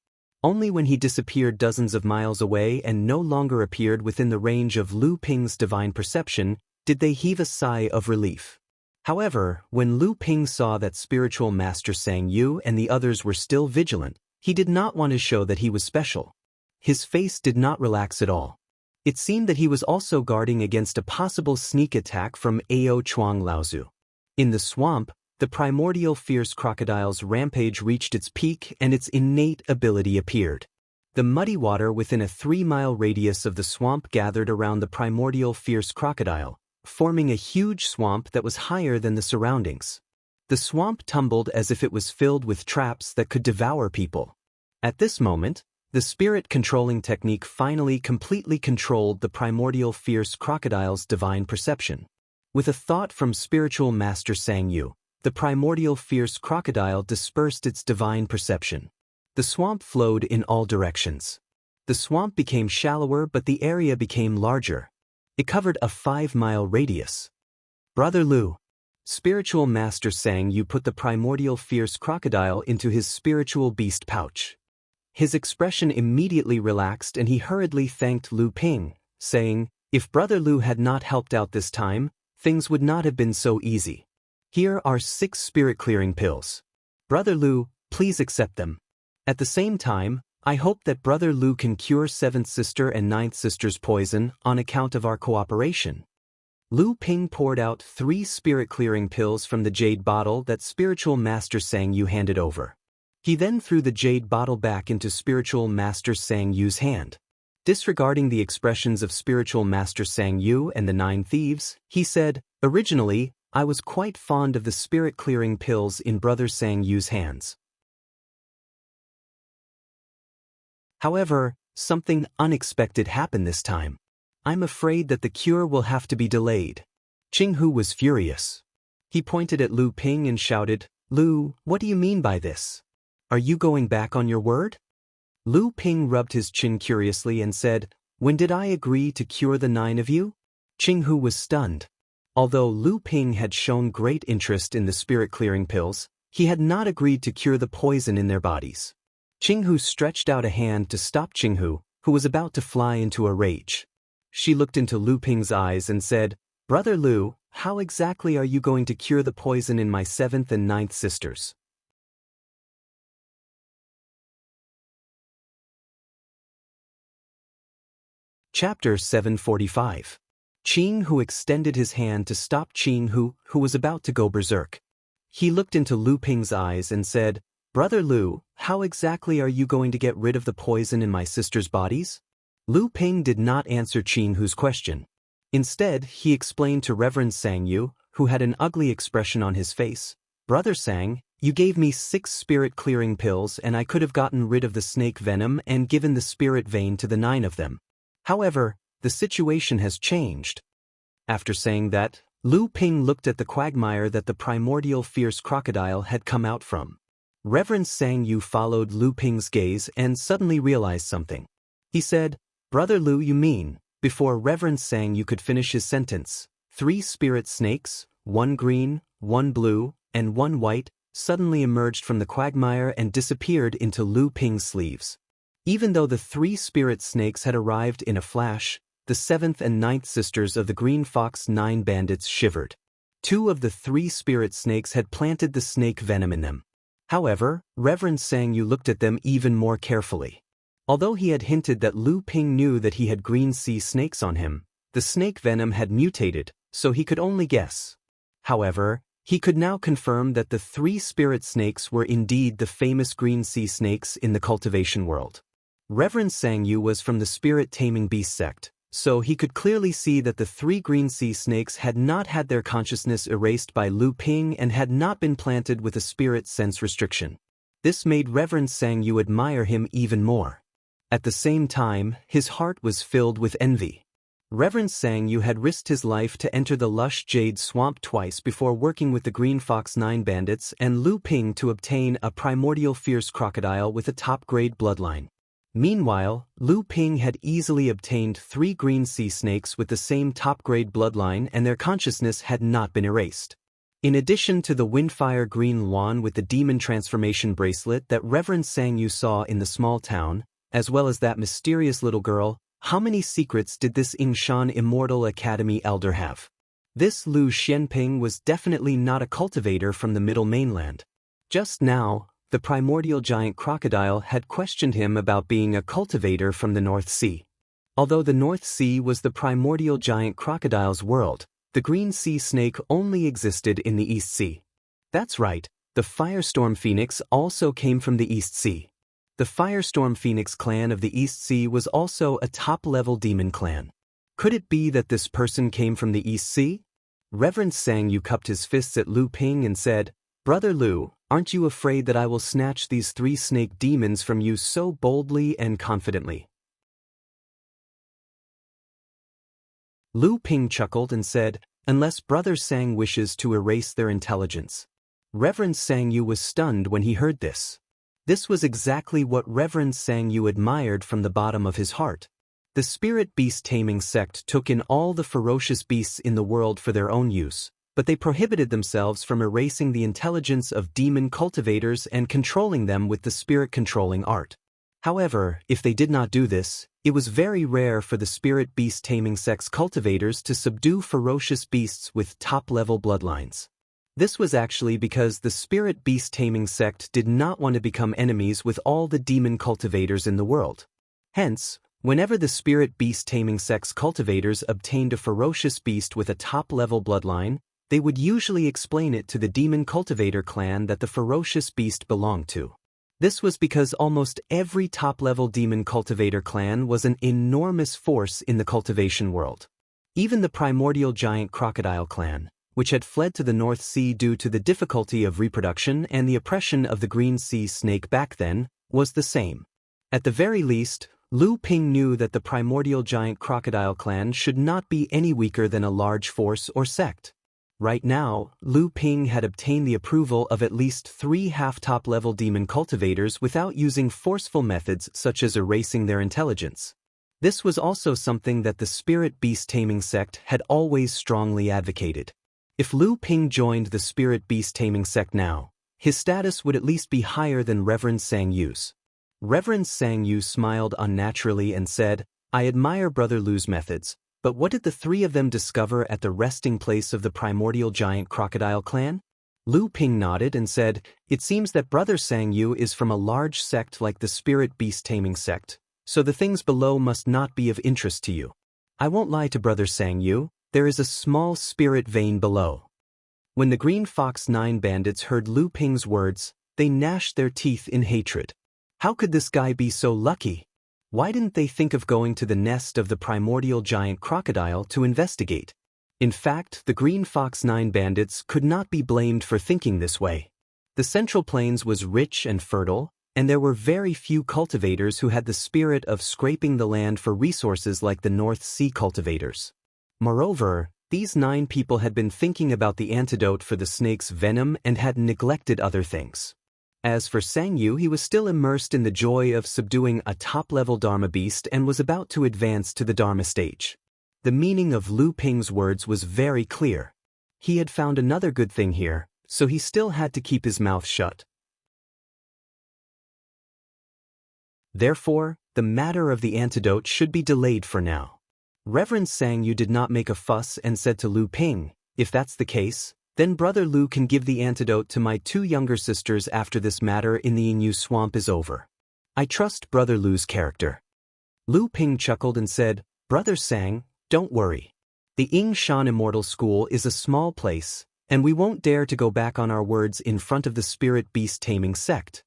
Only when he disappeared dozens of miles away and no longer appeared within the range of Lu Ping's divine perception did they heave a sigh of relief. However, when Lu Ping saw that Spiritual Master Sang Yu and the others were still vigilant, he did not want to show that he was special. His face did not relax at all. It seemed that he was also guarding against a possible sneak attack from Ao Chuang Laozu. In the swamp, the primordial fierce crocodile's rampage reached its peak and its innate ability appeared. The muddy water within a 3-mile radius of the swamp gathered around the primordial fierce crocodile, forming a huge swamp that was higher than the surroundings. The swamp tumbled as if it was filled with traps that could devour people. At this moment, the spirit controlling technique finally completely controlled the primordial fierce crocodile's divine perception. With a thought from Spiritual Master Sang Yu, the primordial fierce crocodile dispersed its divine perception. The swamp flowed in all directions. The swamp became shallower but the area became larger. It covered a 5-mile radius. "Brother Lu." Spiritual Master Sang Yu put the primordial fierce crocodile into his spiritual beast pouch. His expression immediately relaxed and he hurriedly thanked Lu Ping, saying, "If Brother Lu had not helped out this time, things would not have been so easy. Here are 6 spirit-clearing pills. Brother Lu, please accept them." At the same time, I hope that Brother Lu can cure 7th sister and 9th sister's poison on account of our cooperation. Lu Ping poured out 3 spirit-clearing pills from the jade bottle that Spiritual Master Sang Yu handed over. He then threw the jade bottle back into Spiritual Master Sang Yu's hand. Disregarding the expressions of Spiritual Master Sang Yu and the 9 thieves, he said, "Originally, I was quite fond of the spirit-clearing pills in Brother Sang Yu's hands. However, something unexpected happened this time. I'm afraid that the cure will have to be delayed." Qinghu was furious. He pointed at Lu Ping and shouted, "Lu, what do you mean by this? Are you going back on your word?" Lu Ping rubbed his chin curiously and said, "When did I agree to cure the 9 of you?" Qinghu was stunned. Although Lu Ping had shown great interest in the spirit-clearing pills, he had not agreed to cure the poison in their bodies. Qinghu stretched out a hand to stop Qinghu, who was about to fly into a rage. She looked into Lu Ping's eyes and said, "Brother Lu, how exactly are you going to cure the poison in my 7th and 9th sisters?" Chapter 745. Qinghu extended his hand to stop Qinghu, who was about to go berserk. He looked into Lu Ping's eyes and said, "Brother Lu, how exactly are you going to get rid of the poison in my sisters' bodies?" Lu Ping did not answer Qinghu's question. Instead, he explained to Reverend Sang Yu, who had an ugly expression on his face, "Brother Sang, you gave me 6 spirit-clearing pills and I could have gotten rid of the snake venom and given the spirit vein to the 9 of them. However, the situation has changed." After saying that, Lu Ping looked at the quagmire that the primordial fierce crocodile had come out from. Reverend Sang Yu followed Lu Ping's gaze and suddenly realized something. He said, "Brother Lu, you mean," before Reverend Sang Yu could finish his sentence, 3 spirit snakes, 1 green, 1 blue, and 1 white, suddenly emerged from the quagmire and disappeared into Lu Ping's sleeves. Even though the 3 spirit snakes had arrived in a flash, the 7th and 9th sisters of the Green Fox 9 bandits shivered. 2 of the 3 spirit snakes had planted the snake venom in them. However, Reverend Sang Yu looked at them even more carefully. Although he had hinted that Lu Ping knew that he had green sea snakes on him, the snake venom had mutated, so he could only guess. However, he could now confirm that the 3 spirit snakes were indeed the famous green sea snakes in the cultivation world. Reverend Sang Yu was from the spirit-taming beast sect, so he could clearly see that the 3 green sea snakes had not had their consciousness erased by Lu Ping and had not been planted with a spirit sense restriction. This made Reverend Sang Yu admire him even more. At the same time, his heart was filled with envy. Reverend Sang Yu had risked his life to enter the lush jade swamp twice before working with the Green Fox 9 bandits and Lu Ping to obtain a primordial fierce crocodile with a top-grade bloodline. Meanwhile, Lu Ping had easily obtained 3 green sea snakes with the same top-grade bloodline and their consciousness had not been erased. In addition to the Windfire Green Luan with the demon transformation bracelet that Reverend Sang Yu saw in the small town, as well as that mysterious little girl, how many secrets did this Yingshan Immortal Academy elder have? This Lu Xianping was definitely not a cultivator from the Middle Mainland. Just now, the primordial giant crocodile had questioned him about being a cultivator from the North Sea. Although the North Sea was the primordial giant crocodile's world, the green sea snake only existed in the East Sea. That's right, the Firestorm Phoenix also came from the East Sea. The Firestorm Phoenix clan of the East Sea was also a top-level demon clan. Could it be that this person came from the East Sea? Reverend Sang Yu cupped his fists at Lu Ping and said, "Brother Lu, aren't you afraid that I will snatch these 3 snake demons from you so boldly and confidently?" Lu Ping chuckled and said, "Unless Brother Sang wishes to erase their intelligence." Reverend Sang Yu was stunned when he heard this. This was exactly what Reverend Sang Yu admired from the bottom of his heart. The spirit beast taming sect took in all the ferocious beasts in the world for their own use, but they prohibited themselves from erasing the intelligence of demon cultivators and controlling them with the spirit-controlling art. However, if they did not do this, it was very rare for the spirit beast taming sect's cultivators to subdue ferocious beasts with top-level bloodlines. This was actually because the spirit beast taming sect did not want to become enemies with all the demon cultivators in the world. Hence, whenever the spirit beast taming sect's cultivators obtained a ferocious beast with a top-level bloodline, they would usually explain it to the demon cultivator clan that the ferocious beast belonged to. This was because almost every top-level demon cultivator clan was an enormous force in the cultivation world. Even the primordial giant crocodile clan, which had fled to the North Sea due to the difficulty of reproduction and the oppression of the green sea snake back then, was the same. At the very least, Lu Ping knew that the primordial giant crocodile clan should not be any weaker than a large force or sect. Right now, Lu Ping had obtained the approval of at least 3 half-top-level demon cultivators without using forceful methods such as erasing their intelligence. This was also something that the spirit beast taming sect had always strongly advocated. If Lu Ping joined the spirit beast taming sect now, his status would at least be higher than Reverend Sang Yu's. Reverend Sang Yu smiled unnaturally and said, "I admire Brother Lu's methods, but what did the 3 of them discover at the resting place of the primordial giant crocodile clan?" Lu Ping nodded and said, "It seems that Brother Sang Yu is from a large sect like the spirit beast taming sect, so the things below must not be of interest to you. I won't lie to Brother Sang Yu. There is a small spirit vein below." When the Green Fox 9 bandits heard Lu Ping's words, they gnashed their teeth in hatred. How could this guy be so lucky? Why didn't they think of going to the nest of the primordial giant crocodile to investigate? In fact, the Green Fox 9 bandits could not be blamed for thinking this way. The Central Plains was rich and fertile, and there were very few cultivators who had the spirit of scraping the land for resources like the North Sea cultivators. Moreover, these 9 people had been thinking about the antidote for the snake's venom and had neglected other things. As for Sang Yu, he was still immersed in the joy of subduing a top-level Dharma beast and was about to advance to the Dharma stage. The meaning of Lu Ping's words was very clear. He had found another good thing here, so he still had to keep his mouth shut. Therefore, the matter of the antidote should be delayed for now. Reverend Sang Yu did not make a fuss and said to Lu Ping, "If that's the case, then Brother Lu can give the antidote to my 2 younger sisters after this matter in the Yingyu swamp is over. I trust Brother Lu's character." Lu Ping chuckled and said, "Brother Sang, don't worry. The Ying Shan Immortal School is a small place, and we won't dare to go back on our words in front of the spirit beast taming sect."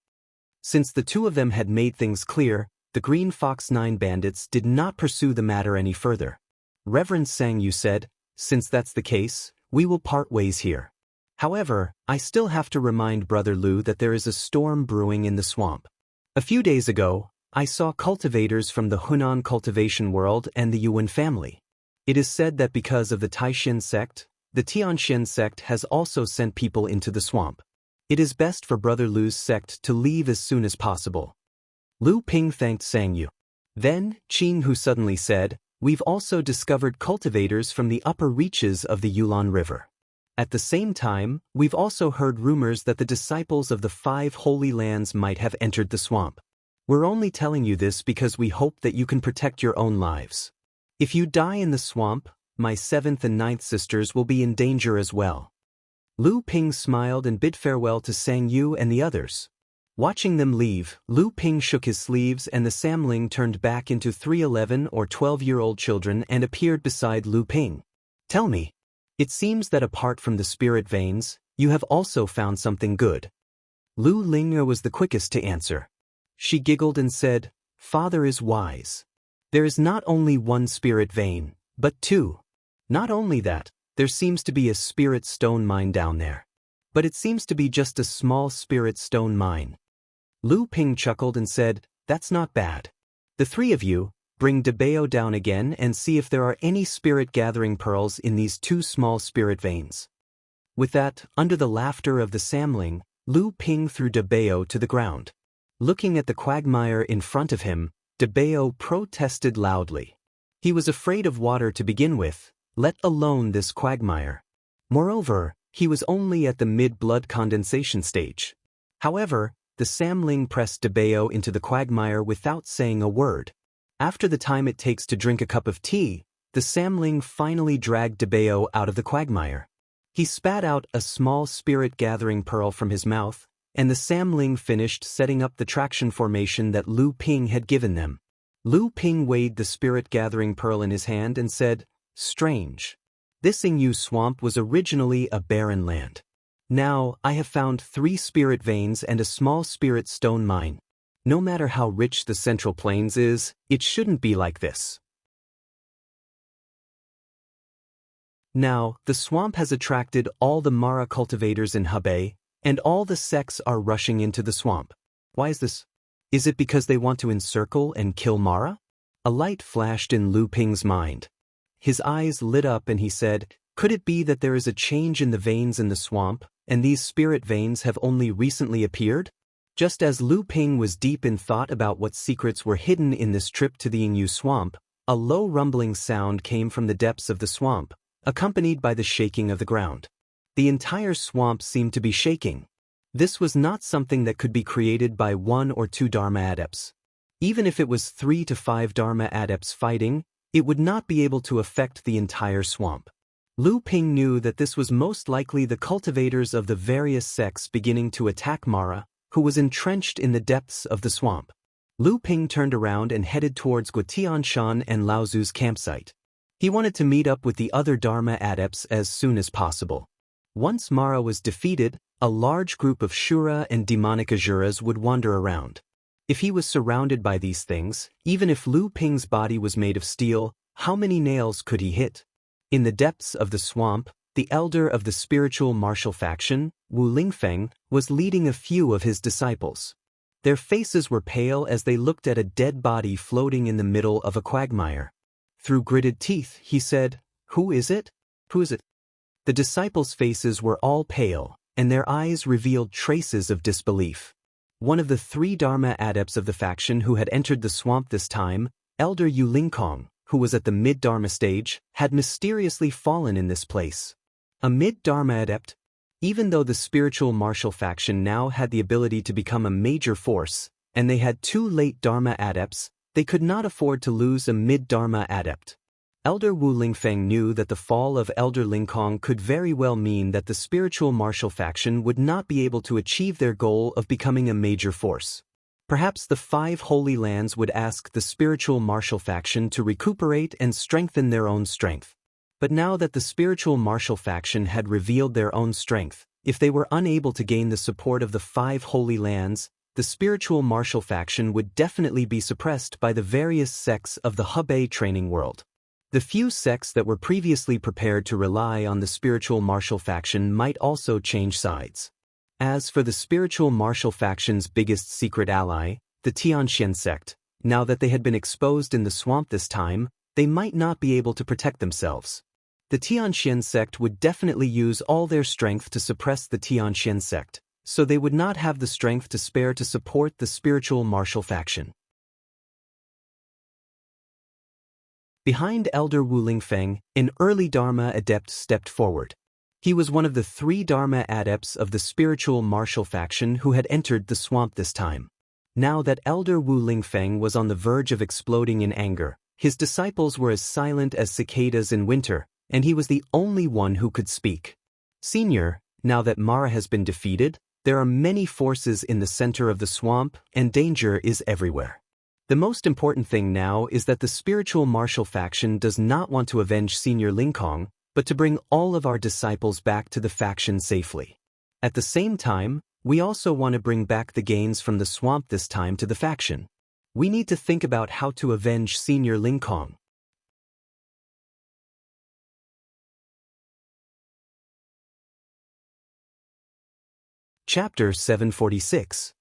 Since the 2 of them had made things clear, the Green Fox 9 bandits did not pursue the matter any further. Reverend Sang Yu said, "Since that's the case, we will part ways here. However, I still have to remind Brother Lu that there is a storm brewing in the swamp. A few days ago, I saw cultivators from the Hunan cultivation world and the Yuan family. It is said that because of the Taishin sect, the Tianxian sect has also sent people into the swamp. It is best for Brother Lu's sect to leave as soon as possible." Lu Ping thanked Sang Yu. Then, Qin Hu suddenly said, "We've also discovered cultivators from the upper reaches of the Yulon River. At the same time, we've also heard rumors that the disciples of the 5 holy lands might have entered the swamp. We're only telling you this because we hope that you can protect your own lives. If you die in the swamp, my 7th and 9th sisters will be in danger as well." Lu Ping smiled and bid farewell to Sang Yu and the others. Watching them leave, Lu Ping shook his sleeves and the Samling turned back into 3 11 or 12-year-old children and appeared beside Lu Ping. "Tell me, it seems that apart from the spirit veins, you have also found something good." Lu Ling'e was the quickest to answer. She giggled and said, "Father is wise. There is not only 1 spirit vein, but 2. Not only that, there seems to be a spirit stone mine down there. But it seems to be just a small spirit stone mine." Lu Ping chuckled and said, "That's not bad. The 3 of you, bring Debeo down again and see if there are any spirit gathering pearls in these 2 small spirit veins." With that, under the laughter of the Samling, Lu Ping threw Debeo to the ground. Looking at the quagmire in front of him, Debeo protested loudly. He was afraid of water to begin with, let alone this quagmire. Moreover, he was only at the mid-blood condensation stage. However, the Samling pressed Debeo into the quagmire without saying a word. After the time it takes to drink a cup of tea, the Samling finally dragged Debeo out of the quagmire. He spat out a small spirit-gathering pearl from his mouth, and the Samling finished setting up the traction formation that Lu Ping had given them. Lu Ping weighed the spirit-gathering pearl in his hand and said, "Strange. This Yingyu swamp was originally a barren land. Now, I have found 3 spirit veins and a small spirit stone mine. No matter how rich the Central Plains is, it shouldn't be like this." Now, the swamp has attracted all the Mara cultivators in Hebei, and all the sects are rushing into the swamp. Why is this? Is it because they want to encircle and kill Mara? A light flashed in Lu Ping's mind. His eyes lit up and he said, "Could it be that there is a change in the veins in the swamp, and these spirit veins have only recently appeared?" Just as Lu Ping was deep in thought about what secrets were hidden in this trip to the Yingyu swamp, a low rumbling sound came from the depths of the swamp, accompanied by the shaking of the ground. The entire swamp seemed to be shaking. This was not something that could be created by 1 or 2 Dharma adepts. Even if it was 3 to 5 Dharma adepts fighting, it would not be able to affect the entire swamp. Lu Ping knew that this was most likely the cultivators of the various sects beginning to attack Mara, who was entrenched in the depths of the swamp. Lu Ping turned around and headed towards Guotianshan and Lao Zu's campsite. He wanted to meet up with the other Dharma adepts as soon as possible. Once Mara was defeated, a large group of Shura and demonic Asuras would wander around. If he was surrounded by these things, even if Lu Ping's body was made of steel, how many nails could he hit? In the depths of the swamp, the elder of the spiritual martial faction, Wu Lingfeng, was leading a few of his disciples. Their faces were pale as they looked at a dead body floating in the middle of a quagmire. Through gritted teeth, he said, "Who is it? Who is it?" The disciples' faces were all pale, and their eyes revealed traces of disbelief. One of the 3 Dharma adepts of the faction who had entered the swamp this time, Elder Yu Lingkong, who was at the mid-Dharma stage, had mysteriously fallen in this place. A mid-Dharma adept? Even though the spiritual martial faction now had the ability to become a major force, and they had 2 late Dharma adepts, they could not afford to lose a mid-Dharma adept. Elder Wu Lingfeng knew that the fall of Elder Lingkong could very well mean that the spiritual martial faction would not be able to achieve their goal of becoming a major force. Perhaps the 5 Holy Lands would ask the spiritual martial faction to recuperate and strengthen their own strength. But now that the spiritual martial faction had revealed their own strength, if they were unable to gain the support of the 5 Holy Lands, the spiritual martial faction would definitely be suppressed by the various sects of the Hebei training world. The few sects that were previously prepared to rely on the spiritual martial faction might also change sides. As for the spiritual martial faction's biggest secret ally, the Tianxian sect, now that they had been exposed in the swamp this time, they might not be able to protect themselves. The Tianxian sect would definitely use all their strength to suppress the Tianxian sect, so they would not have the strength to spare to support the spiritual martial faction. Behind Elder Wu Lingfeng, an early Dharma adept stepped forward. He was one of the 3 Dharma adepts of the spiritual martial faction who had entered the swamp this time. Now that Elder Wu Lingfeng was on the verge of exploding in anger, his disciples were as silent as cicadas in winter, and he was the only one who could speak. "Senior, now that Mara has been defeated, there are many forces in the center of the swamp, and danger is everywhere. The most important thing now is that the spiritual martial faction does not want to avenge Senior Lingkong, but to bring all of our disciples back to the faction safely. At the same time, we also want to bring back the gains from the swamp this time to the faction. We need to think about how to avenge Senior Lingkong." Chapter 746.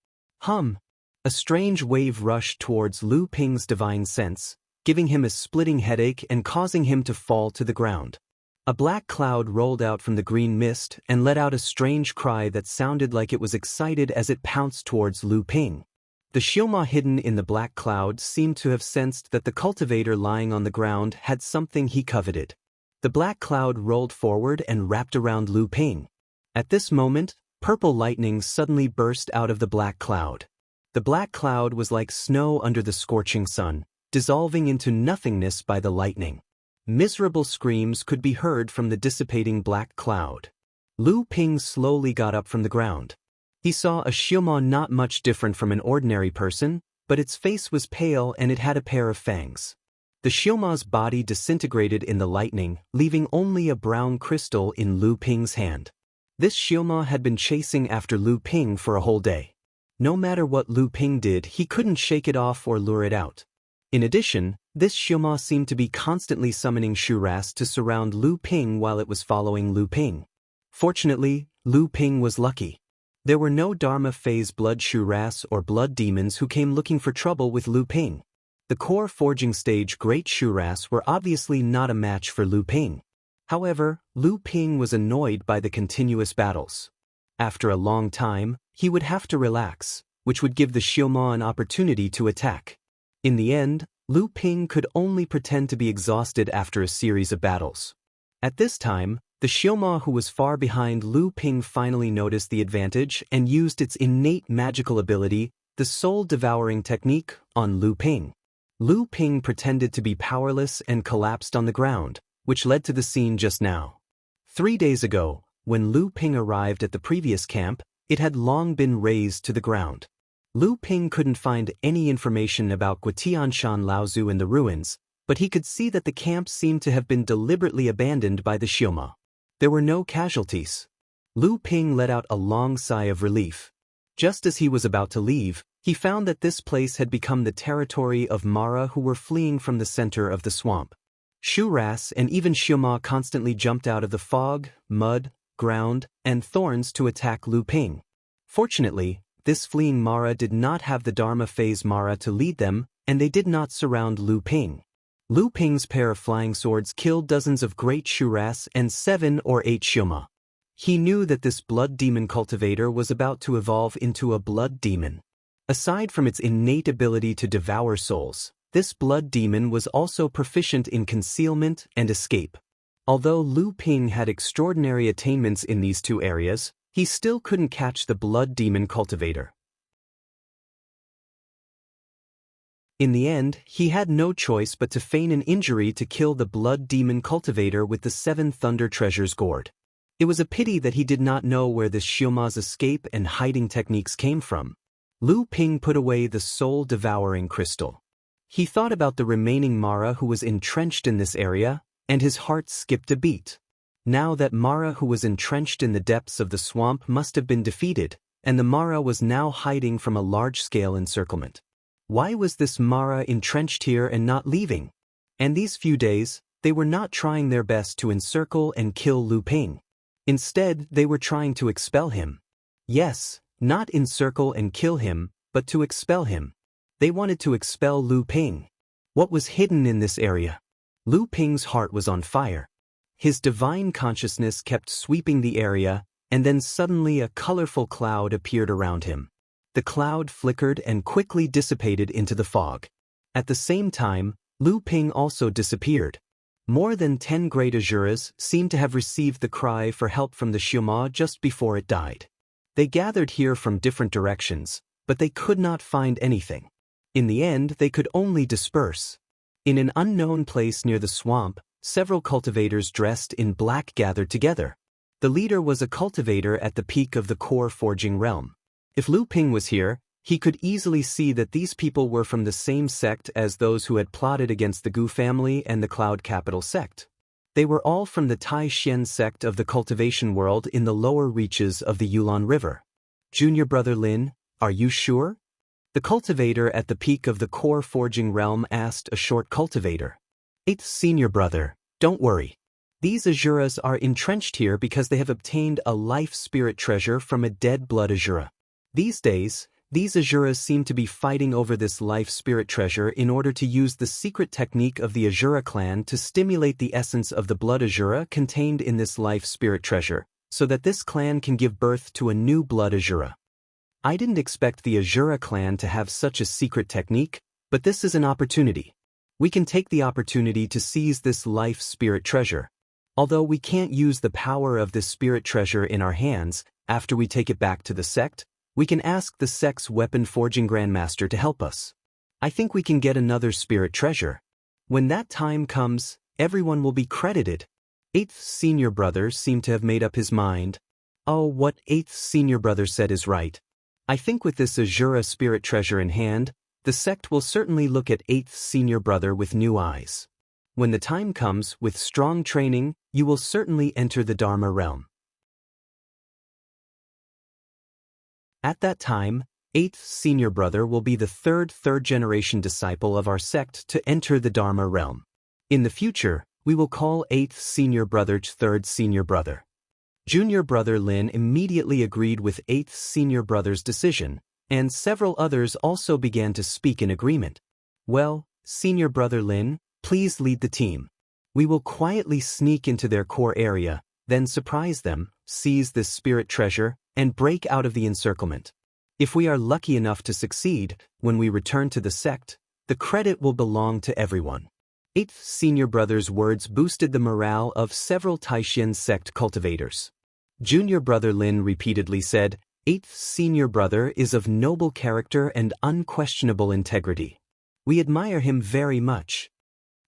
A strange wave rushed towards Lu Ping's divine sense, giving him a splitting headache and causing him to fall to the ground. A black cloud rolled out from the green mist and let out a strange cry that sounded like it was excited as it pounced towards Lu Ping. The Xioma hidden in the black cloud seemed to have sensed that the cultivator lying on the ground had something he coveted. The black cloud rolled forward and wrapped around Lu Ping. At this moment, purple lightning suddenly burst out of the black cloud. The black cloud was like snow under the scorching sun, dissolving into nothingness by the lightning. Miserable screams could be heard from the dissipating black cloud. Lu Ping slowly got up from the ground. He saw a Xiuma not much different from an ordinary person, but its face was pale and it had a pair of fangs. The Xiuma's body disintegrated in the lightning, leaving only a brown crystal in Lu Ping's hand. This Xiuma had been chasing after Lu Ping for a whole day. No matter what Lu Ping did, he couldn't shake it off or lure it out. In addition, this Xiuma seemed to be constantly summoning Shuras to surround Lu Ping while it was following Lu Ping. Fortunately, Lu Ping was lucky. There were no Dharma phase blood Shuras or blood demons who came looking for trouble with Lu Ping. The core forging stage great Shuras were obviously not a match for Lu Ping. However, Lu Ping was annoyed by the continuous battles. After a long time, he would have to relax, which would give the Xiuma an opportunity to attack. In the end, Lu Ping could only pretend to be exhausted after a series of battles. At this time, the Xiuma who was far behind Lu Ping finally noticed the advantage and used its innate magical ability, the soul-devouring technique, on Lu Ping. Lu Ping pretended to be powerless and collapsed on the ground, which led to the scene just now. 3 days ago, when Lu Ping arrived at the previous camp, it had long been razed to the ground. Lu Ping couldn't find any information about Guotianshan Laozu in the ruins, but he could see that the camp seemed to have been deliberately abandoned by the Xiuma. There were no casualties. Lu Ping let out a long sigh of relief. Just as he was about to leave, he found that this place had become the territory of Mara who were fleeing from the center of the swamp. Shuras and even Xiuma constantly jumped out of the fog, mud, ground, and thorns to attack Lu Ping. Fortunately, this fleeing Mara did not have the Dharma phase Mara to lead them, and they did not surround Lu Ping. Lu Ping's pair of flying swords killed dozens of great Shuras and 7 or 8 Xiuma. He knew that this blood demon cultivator was about to evolve into a blood demon. Aside from its innate ability to devour souls, this blood demon was also proficient in concealment and escape. Although Lu Ping had extraordinary attainments in these 2 areas, he still couldn't catch the blood demon cultivator. In the end, he had no choice but to feign an injury to kill the blood demon cultivator with the 7 Thunder Treasures gourd. It was a pity that he did not know where this Xiuma's escape and hiding techniques came from. Lu Ping put away the soul-devouring crystal. He thought about the remaining Mara who was entrenched in this area, and his heart skipped a beat. Now that Mara who was entrenched in the depths of the swamp must have been defeated, and the Mara was now hiding from a large-scale encirclement. Why was this Mara entrenched here and not leaving? And these few days, they were not trying their best to encircle and kill Lu Ping. Instead, they were trying to expel him. Yes, not encircle and kill him, but to expel him. They wanted to expel Lu Ping. What was hidden in this area? Lu Ping's heart was on fire. His divine consciousness kept sweeping the area, and then suddenly a colorful cloud appeared around him. The cloud flickered and quickly dissipated into the fog. At the same time, Lu Ping also disappeared. More than 10 great Asuras seemed to have received the cry for help from the Xiuma just before it died. They gathered here from different directions, but they could not find anything. In the end, they could only disperse. In an unknown place near the swamp, several cultivators dressed in black gathered together. The leader was a cultivator at the peak of the core forging realm. If Lu Ping was here, he could easily see that these people were from the same sect as those who had plotted against the Gu family and the Cloud Capital sect. They were all from the Tai Xian sect of the cultivation world in the lower reaches of the Yulon River. Junior brother Lin, are you sure? The cultivator at the peak of the core forging realm asked a short cultivator. Eighth senior brother, don't worry. These Asuras are entrenched here because they have obtained a life spirit treasure from a dead blood Asura. These days, these Asuras seem to be fighting over this life spirit treasure in order to use the secret technique of the Asura clan to stimulate the essence of the blood Asura contained in this life spirit treasure, so that this clan can give birth to a new blood Asura. I didn't expect the Asura clan to have such a secret technique, but this is an opportunity. We can take the opportunity to seize this life spirit treasure. Although we can't use the power of this spirit treasure in our hands, after we take it back to the sect, we can ask the sect's weapon forging grandmaster to help us. I think we can get another spirit treasure. When that time comes, everyone will be credited. Eighth senior brother seemed to have made up his mind. Oh, what eighth senior brother said is right. I think with this Azura spirit treasure in hand, the sect will certainly look at eighth senior brother with new eyes. When the time comes, with strong training, you will certainly enter the Dharma realm. At that time, eighth senior brother will be the third-generation disciple of our sect to enter the Dharma realm. In the future, we will call eighth senior brother third senior brother. Junior brother Lin immediately agreed with eighth senior brother's decision, and several others also began to speak in agreement. Well, senior brother Lin, please lead the team. We will quietly sneak into their core area, then surprise them, seize this spirit treasure, and break out of the encirclement. If we are lucky enough to succeed, when we return to the sect, the credit will belong to everyone. Eighth senior brother's words boosted the morale of several Taishan sect cultivators. Junior brother Lin repeatedly said, "Eighth senior brother is of noble character and unquestionable integrity. We admire him very much."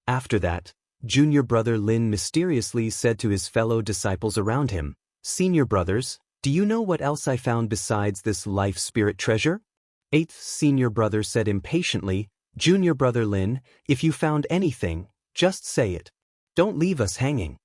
After that, junior brother Lin mysteriously said to his fellow disciples around him, "Senior brothers, do you know what else I found besides this life spirit treasure?" Eighth senior brother said impatiently, "Junior brother Lin, if you found anything, just say it. Don't leave us hanging."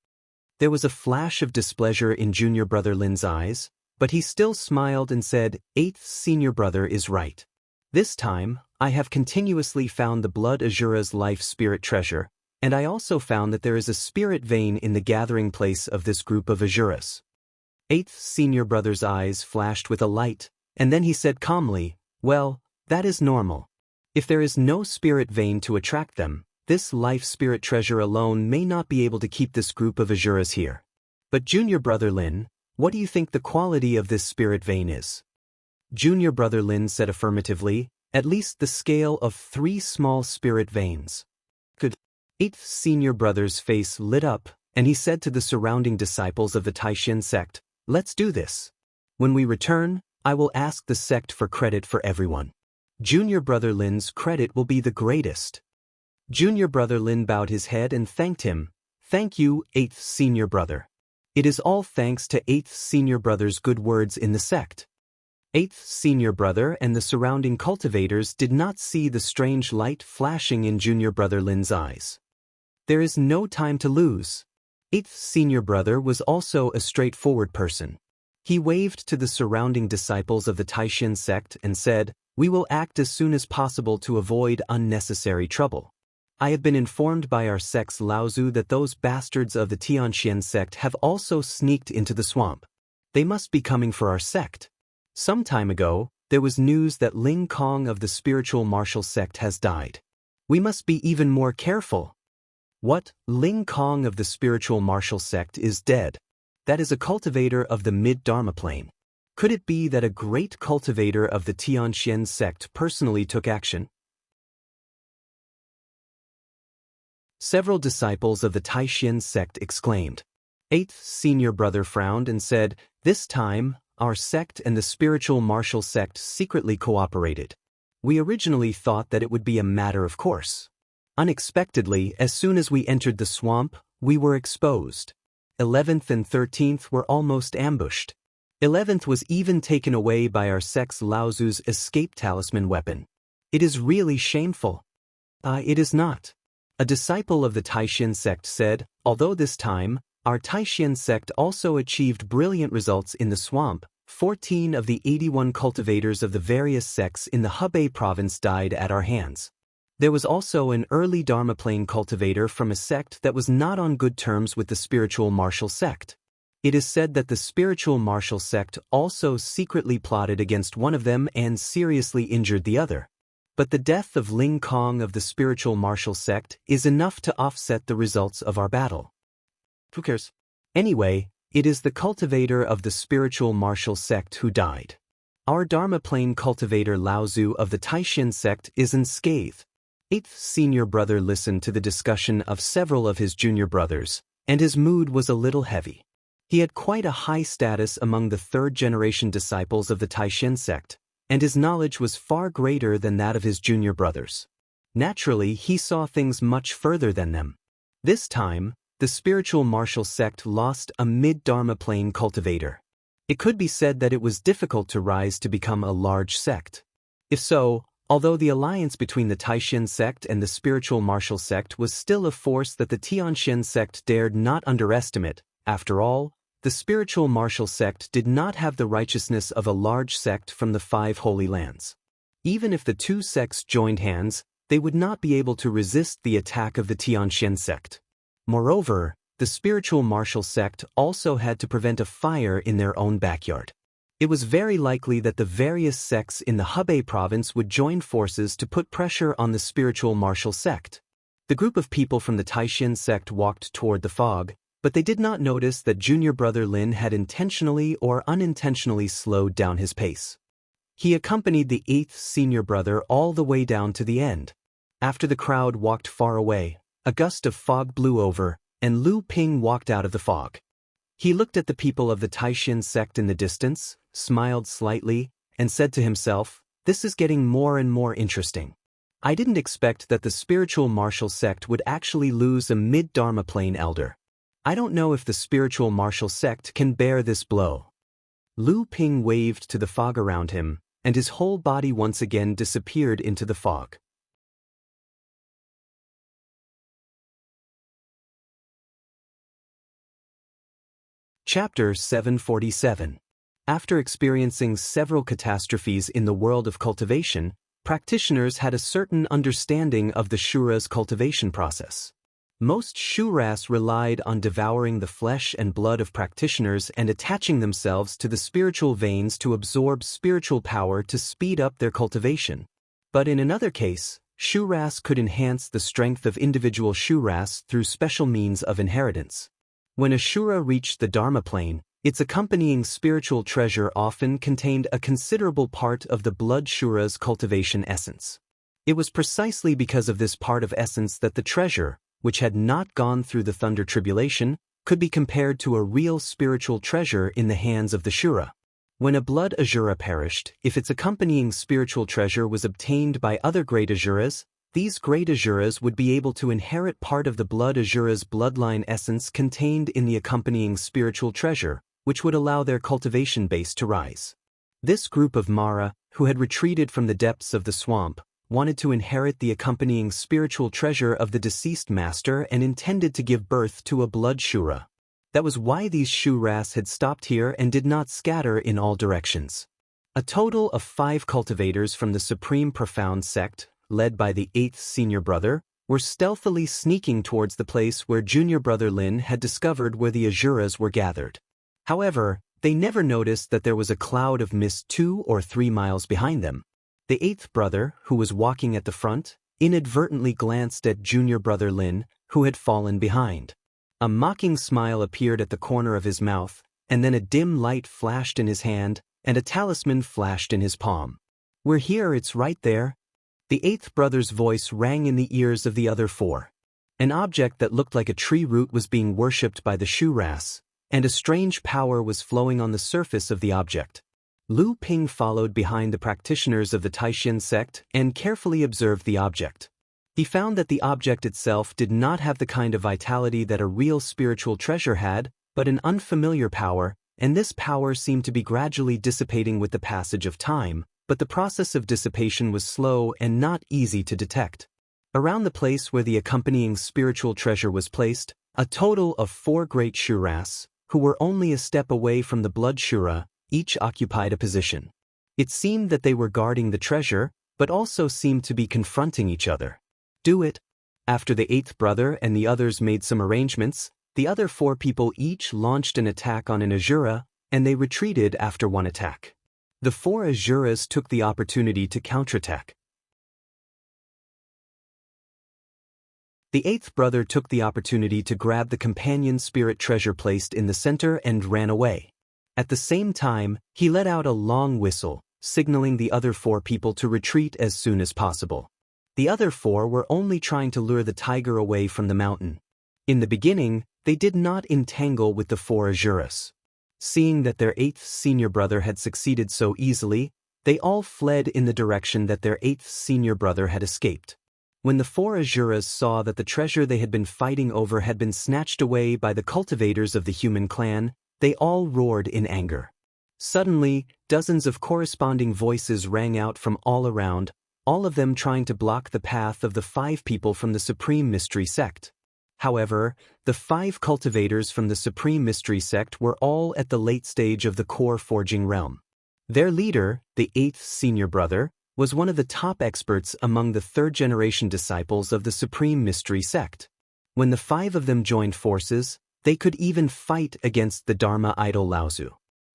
There was a flash of displeasure in junior brother Lin's eyes, but he still smiled and said, "Eighth senior brother is right. This time, I have continuously found the blood Azura's life spirit treasure, and I also found that there is a spirit vein in the gathering place of this group of Azuras." Eighth senior brother's eyes flashed with a light, and then he said calmly, "Well, that is normal. If there is no spirit vein to attract them, this life spirit treasure alone may not be able to keep this group of Azuras here. But junior brother Lin, what do you think the quality of this spirit vein is?" Junior brother Lin said affirmatively, "At least the scale of 3 small spirit veins." Good. Eighth senior brother's face lit up, and he said to the surrounding disciples of the Taishan sect, "Let's do this. When we return, I will ask the sect for credit for everyone. Junior brother Lin's credit will be the greatest." Junior brother Lin bowed his head and thanked him. "Thank you, eighth senior brother. It is all thanks to eighth senior brother's good words in the sect." Eighth senior brother and the surrounding cultivators did not see the strange light flashing in junior brother Lin's eyes. There is no time to lose. Eighth senior brother was also a straightforward person. He waved to the surrounding disciples of the Taishan sect and said, "We will act as soon as possible to avoid unnecessary trouble. I have been informed by our sect's Laozu that those bastards of the Tianxian sect have also sneaked into the swamp. They must be coming for our sect. Some time ago, there was news that Ling Kong of the spiritual martial sect has died. We must be even more careful." What? Ling Kong of the spiritual martial sect is dead? That is a cultivator of the mid-Dharma plane. Could it be that a great cultivator of the Tianxian sect personally took action? Several disciples of the Taishan sect exclaimed. Eighth senior brother frowned and said, "This time, our sect and the spiritual martial sect secretly cooperated. We originally thought that it would be a matter of course. Unexpectedly, as soon as we entered the swamp, we were exposed. 11th and 13th were almost ambushed. 11th was even taken away by our sect's Laozu's escape talisman weapon. It is really shameful." It is not. A disciple of the Taishan sect said, "Although this time, our Taishan sect also achieved brilliant results in the swamp, 14 of the 81 cultivators of the various sects in the Hebei province died at our hands. There was also an early Dharma plane cultivator from a sect that was not on good terms with the spiritual martial sect. It is said that the spiritual martial sect also secretly plotted against one of them and seriously injured the other. But the death of Ling Kong of the spiritual martial sect is enough to offset the results of our battle. Who cares? Anyway, it is the cultivator of the spiritual martial sect who died. Our Dharma plane cultivator Laozu of the Taishan sect is unscathed." Eighth senior brother listened to the discussion of several of his junior brothers, and his mood was a little heavy. He had quite a high status among the third-generation disciples of the Taishan sect, and his knowledge was far greater than that of his junior brothers. Naturally, he saw things much further than them. This time, the spiritual martial sect lost a mid-dharma plane cultivator. It could be said that it was difficult to rise to become a large sect. If so, although the alliance between the Taishan sect and the spiritual martial sect was still a force that the Tianxian sect dared not underestimate, after all, the spiritual martial sect did not have the righteousness of a large sect from the 5 Holy Lands. Even if the two sects joined hands, they would not be able to resist the attack of the Tianxian sect. Moreover, the spiritual martial sect also had to prevent a fire in their own backyard. It was very likely that the various sects in the Hebei province would join forces to put pressure on the spiritual martial sect. The group of people from the Taishan sect walked toward the fog, but they did not notice that junior brother Lin had intentionally or unintentionally slowed down his pace. He accompanied the 8th senior brother all the way down to the end. After the crowd walked far away, a gust of fog blew over, and Lu Ping walked out of the fog. He looked at the people of the Taishan sect in the distance, smiled slightly, and said to himself, "This is getting more and more interesting. I didn't expect that the spiritual martial sect would actually lose a mid-dharma plane elder. I don't know if the spiritual martial sect can bear this blow." Lu Ping waved to the fog around him, and his whole body once again disappeared into the fog. Chapter 747. After experiencing several catastrophes in the world of cultivation, practitioners had a certain understanding of the Shura's cultivation process. Most Shuras relied on devouring the flesh and blood of practitioners and attaching themselves to the spiritual veins to absorb spiritual power to speed up their cultivation. But in another case, Shuras could enhance the strength of individual Shuras through special means of inheritance. When a Shura reached the Dharma plane, its accompanying spiritual treasure often contained a considerable part of the blood Shura's cultivation essence. It was precisely because of this part of essence that the treasure, which had not gone through the thunder tribulation, could be compared to a real spiritual treasure in the hands of the Shura. When a blood Asura perished, if its accompanying spiritual treasure was obtained by other great Asuras, these great Asuras would be able to inherit part of the blood Asura's bloodline essence contained in the accompanying spiritual treasure, which would allow their cultivation base to rise. This group of Mara, who had retreated from the depths of the swamp, wanted to inherit the accompanying spiritual treasure of the deceased master and intended to give birth to a blood Shura. That was why these Shuras had stopped here and did not scatter in all directions. A total of 5 cultivators from the Supreme Profound sect, led by the 8th senior brother, were stealthily sneaking towards the place where junior brother Lin had discovered where the Asuras were gathered. However, they never noticed that there was a cloud of mist 2 or 3 miles behind them. The 8th brother, who was walking at the front, inadvertently glanced at junior brother Lin, who had fallen behind. A mocking smile appeared at the corner of his mouth, and then a dim light flashed in his hand, and a talisman flashed in his palm. "We're here, it's right there." The 8th brother's voice rang in the ears of the other 4. An object that looked like a tree root was being worshipped by the Shuras, and a strange power was flowing on the surface of the object. Lu Ping followed behind the practitioners of the Taishan sect and carefully observed the object. He found that the object itself did not have the kind of vitality that a real spiritual treasure had, but an unfamiliar power, and this power seemed to be gradually dissipating with the passage of time, but the process of dissipation was slow and not easy to detect. Around the place where the accompanying spiritual treasure was placed, a total of 4 great Shuras, who were only a step away from the blood Shura, each occupied a position. It seemed that they were guarding the treasure, but also seemed to be confronting each other. "Do it." After the 8th brother and the others made some arrangements, the other 4 people each launched an attack on an Asura, and they retreated after one attack. The 4 Asuras took the opportunity to counterattack. The 8th brother took the opportunity to grab the companion spirit treasure placed in the center and ran away. At the same time, he let out a long whistle, signaling the other 4 people to retreat as soon as possible. The other 4 were only trying to lure the tiger away from the mountain. In the beginning, they did not entangle with the 4 Asuras. Seeing that their 8th senior brother had succeeded so easily, they all fled in the direction that their 8th senior brother had escaped. When the four Asuras saw that the treasure they had been fighting over had been snatched away by the cultivators of the human clan, they all roared in anger. Suddenly, dozens of corresponding voices rang out from all around, all of them trying to block the path of the 5 people from the Supreme Mystery Sect. However, the 5 cultivators from the Supreme Mystery Sect were all at the late stage of the core forging realm. Their leader, the 8th senior brother, was one of the top experts among the 3rd-generation disciples of the Supreme Mystery Sect. When the 5 of them joined forces, they could even fight against the Dharma idol Laozu.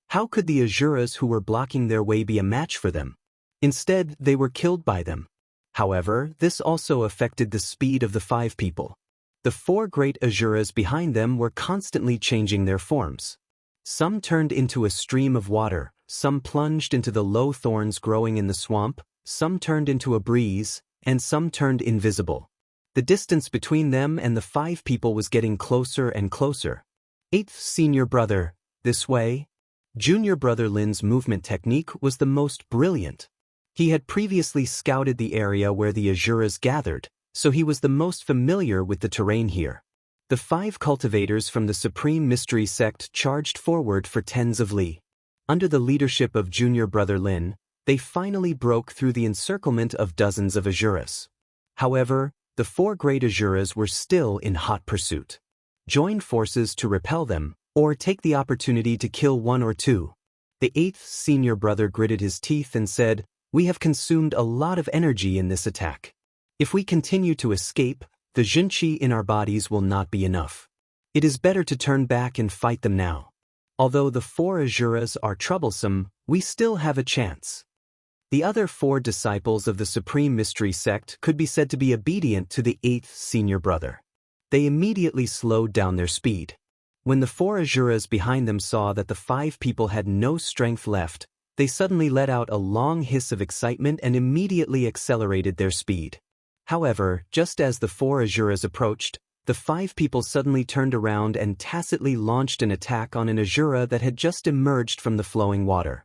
How could the Asuras who were blocking their way be a match for them? Instead, they were killed by them. However, this also affected the speed of the 5 people. The 4 great Asuras behind them were constantly changing their forms. Some turned into a stream of water, some plunged into the low thorns growing in the swamp, some turned into a breeze, and some turned invisible. The distance between them and the 5 people was getting closer and closer. 8th senior brother, this way. Junior brother Lin's movement technique was the most brilliant. He had previously scouted the area where the Asuras gathered, so he was the most familiar with the terrain here. The 5 cultivators from the Supreme Mystery Sect charged forward for tens of li. Under the leadership of junior brother Lin, they finally broke through the encirclement of dozens of Asuras. However, the 4 great Asuras were still in hot pursuit. Join forces to repel them, or take the opportunity to kill 1 or 2. The 8th senior brother gritted his teeth and said, "We have consumed a lot of energy in this attack. If we continue to escape, the Junqi in our bodies will not be enough. It is better to turn back and fight them now. Although the 4 Asuras are troublesome, we still have a chance." The other 4 disciples of the Supreme Mystery Sect could be said to be obedient to the 8th senior brother. They immediately slowed down their speed. When the 4 Asuras behind them saw that the 5 people had no strength left, they suddenly let out a long hiss of excitement and immediately accelerated their speed. However, just as the 4 Asuras approached, the 5 people suddenly turned around and tacitly launched an attack on an Asura that had just emerged from the flowing water.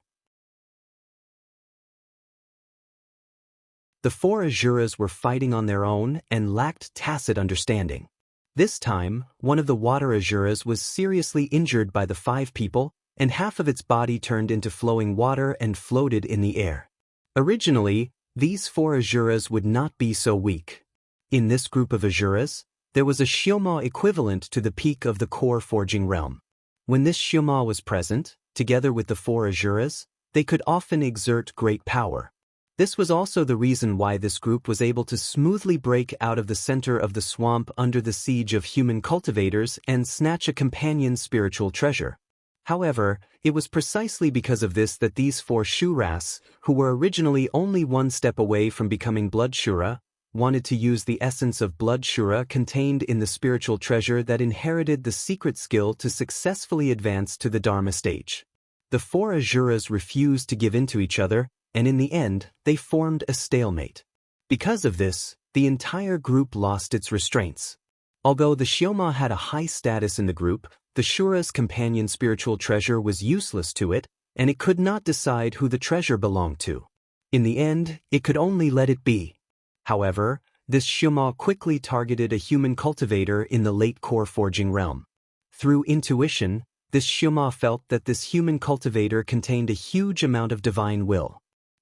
The 4 Asuras were fighting on their own and lacked tacit understanding. This time, one of the water Asuras was seriously injured by the 5 people, and half of its body turned into flowing water and floated in the air. Originally, these 4 Asuras would not be so weak. In this group of Asuras, there was a Shioma equivalent to the peak of the core forging realm. When this Shioma was present, together with the 4 Asuras, they could often exert great power. This was also the reason why this group was able to smoothly break out of the center of the swamp under the siege of human cultivators and snatch a companion's spiritual treasure. However, it was precisely because of this that these 4 Shuras, who were originally only one step away from becoming Blood Shura, wanted to use the essence of Blood Shura contained in the spiritual treasure that inherited the secret skill to successfully advance to the Dharma stage. The 4 Asuras refused to give in to each other, and in the end, they formed a stalemate. Because of this, the entire group lost its restraints. Although the Shioma had a high status in the group, the Shura's companion spiritual treasure was useless to it, and it could not decide who the treasure belonged to. In the end, it could only let it be. However, this Shioma quickly targeted a human cultivator in the late core forging realm. Through intuition, this Shioma felt that this human cultivator contained a huge amount of divine will.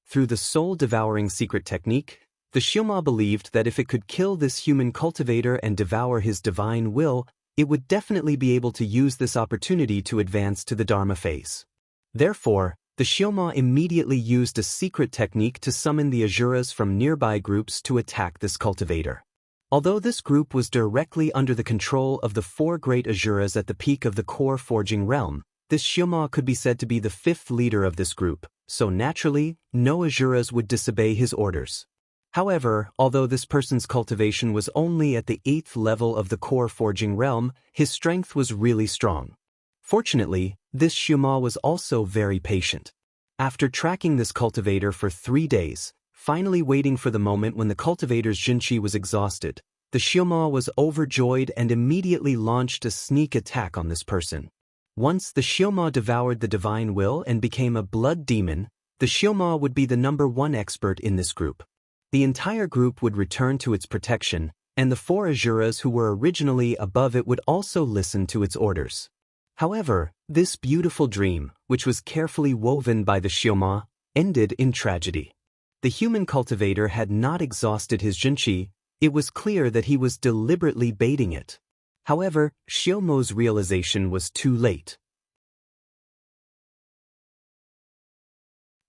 Through the soul-devouring secret technique, the Shioma believed that if it could kill this human cultivator and devour his divine will, it would definitely be able to use this opportunity to advance to the Dharma phase. Therefore, the Shioma immediately used a secret technique to summon the Asuras from nearby groups to attack this cultivator. Although this group was directly under the control of the 4 great Asuras at the peak of the core forging realm, this Shioma could be said to be the 5th leader of this group, so naturally, no Asuras would disobey his orders. However, although this person's cultivation was only at the 8th level of the core forging realm, his strength was really strong. Fortunately, this Shioma was also very patient. After tracking this cultivator for 3 days, finally waiting for the moment when the cultivator's Junqi was exhausted, the Shioma was overjoyed and immediately launched a sneak attack on this person. Once the Shioma devoured the divine will and became a blood demon, the Shioma would be the #1 expert in this group. The entire group would return to its protection, and the 4 Azuras who were originally above it would also listen to its orders. However, this beautiful dream, which was carefully woven by the Shioma, ended in tragedy. The human cultivator had not exhausted his Junchi. It was clear that he was deliberately baiting it. However, Shiomo's realization was too late.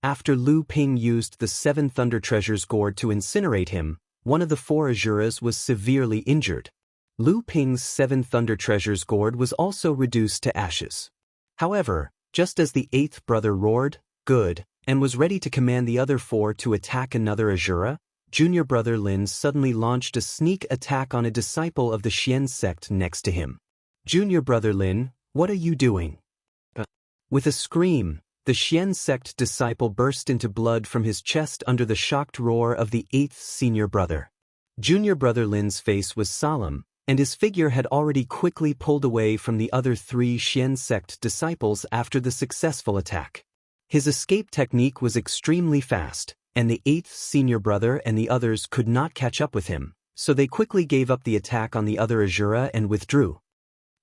After Lu Ping used the 7 Thunder Treasures gourd to incinerate him, one of the 4 Azuras was severely injured. Lu Ping's 7 Thunder Treasures gourd was also reduced to ashes. However, just as the 8th brother roared, "Good," and was ready to command the other 4 to attack another Azura, junior brother Lin suddenly launched a sneak attack on a disciple of the Xian sect next to him. "Junior brother Lin, what are you doing?" With a scream, the Xian sect disciple burst into blood from his chest under the shocked roar of the 8th senior brother. Junior brother Lin's face was solemn, and his figure had already quickly pulled away from the other 3 Xian sect disciples after the successful attack. His escape technique was extremely fast, and the 8th senior brother and the others could not catch up with him, so they quickly gave up the attack on the other Azura and withdrew.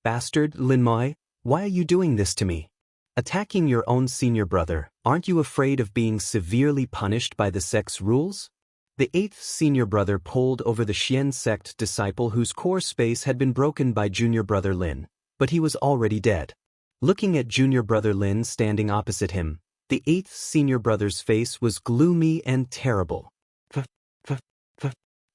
"Bastard, Linmai, why are you doing this to me? Attacking your own senior brother, aren't you afraid of being severely punished by the sect's rules?" The 8th senior brother pulled over the Xian sect disciple whose core space had been broken by junior brother Lin, but he was already dead. Looking at junior brother Lin standing opposite him, the 8th senior brother's face was gloomy and terrible.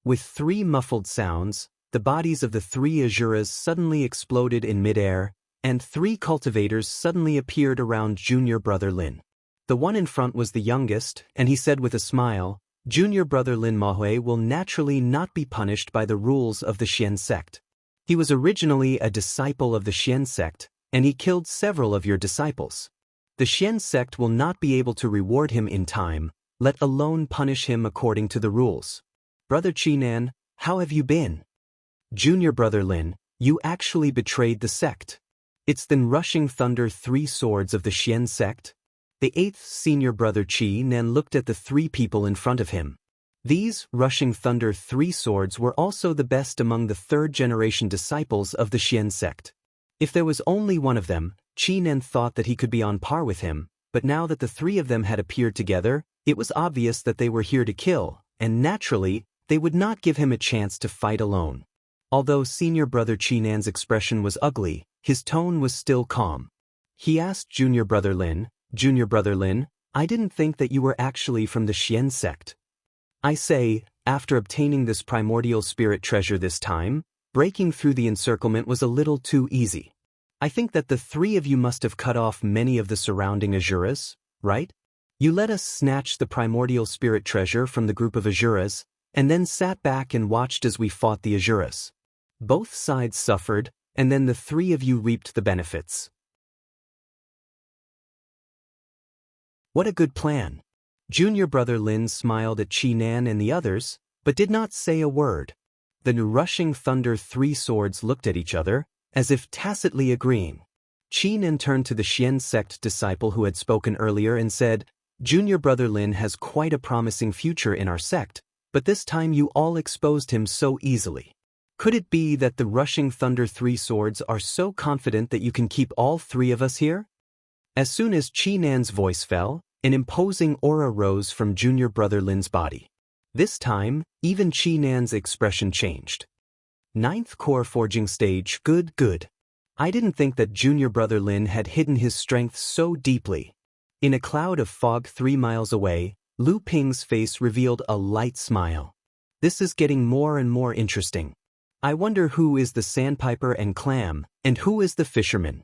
With 3 muffled sounds, the bodies of the 3 Azuras suddenly exploded in midair, and 3 cultivators suddenly appeared around junior brother Lin. The one in front was the youngest, and he said with a smile, "Junior brother Lin Mahui will naturally not be punished by the rules of the Xian sect. He was originally a disciple of the Xian sect, and he killed several of your disciples. The Xian sect will not be able to reward him in time, let alone punish him according to the rules. Brother Qinan, how have you been?" "Junior brother Lin, you actually betrayed the sect. It's the rushing thunder 3 swords of the Xian sect?" The 8th senior brother Qi Nan looked at the 3 people in front of him. These rushing thunder 3 swords were also the best among the 3rd-generation disciples of the Xian sect. If there was only one of them, Qi Nan thought that he could be on par with him, but now that the 3 of them had appeared together, it was obvious that they were here to kill, and naturally, they would not give him a chance to fight alone. Although senior brother Qi Nan's expression was ugly, his tone was still calm. He asked junior brother Lin, "Junior brother Lin, I didn't think that you were actually from the Xian sect. I say, after obtaining this primordial spirit treasure this time, breaking through the encirclement was a little too easy. I think that the 3 of you must have cut off many of the surrounding Azuras, right? You let us snatch the primordial spirit treasure from the group of Azuras, and then sat back and watched as we fought the Azuras. Both sides suffered, and then the 3 of you reaped the benefits. What a good plan." Junior brother Lin smiled at Qi Nan and the others, but did not say a word. The rushing thunder 3 swords looked at each other, as if tacitly agreeing. Qi Nan turned to the Xian sect disciple who had spoken earlier and said, "Junior brother Lin has quite a promising future in our sect, but this time you all exposed him so easily. Could it be that the rushing thunder 3 swords are so confident that you can keep all 3 of us here?" As soon as Qi Nan's voice fell, an imposing aura rose from junior brother Lin's body. This time, even Qi Nan's expression changed. 9th core forging stage, good. I didn't think that junior brother Lin had hidden his strength so deeply. In a cloud of fog 3 miles away, Lu Ping's face revealed a light smile. This is getting more and more interesting. I wonder who is the sandpiper and clam, and who is the fisherman.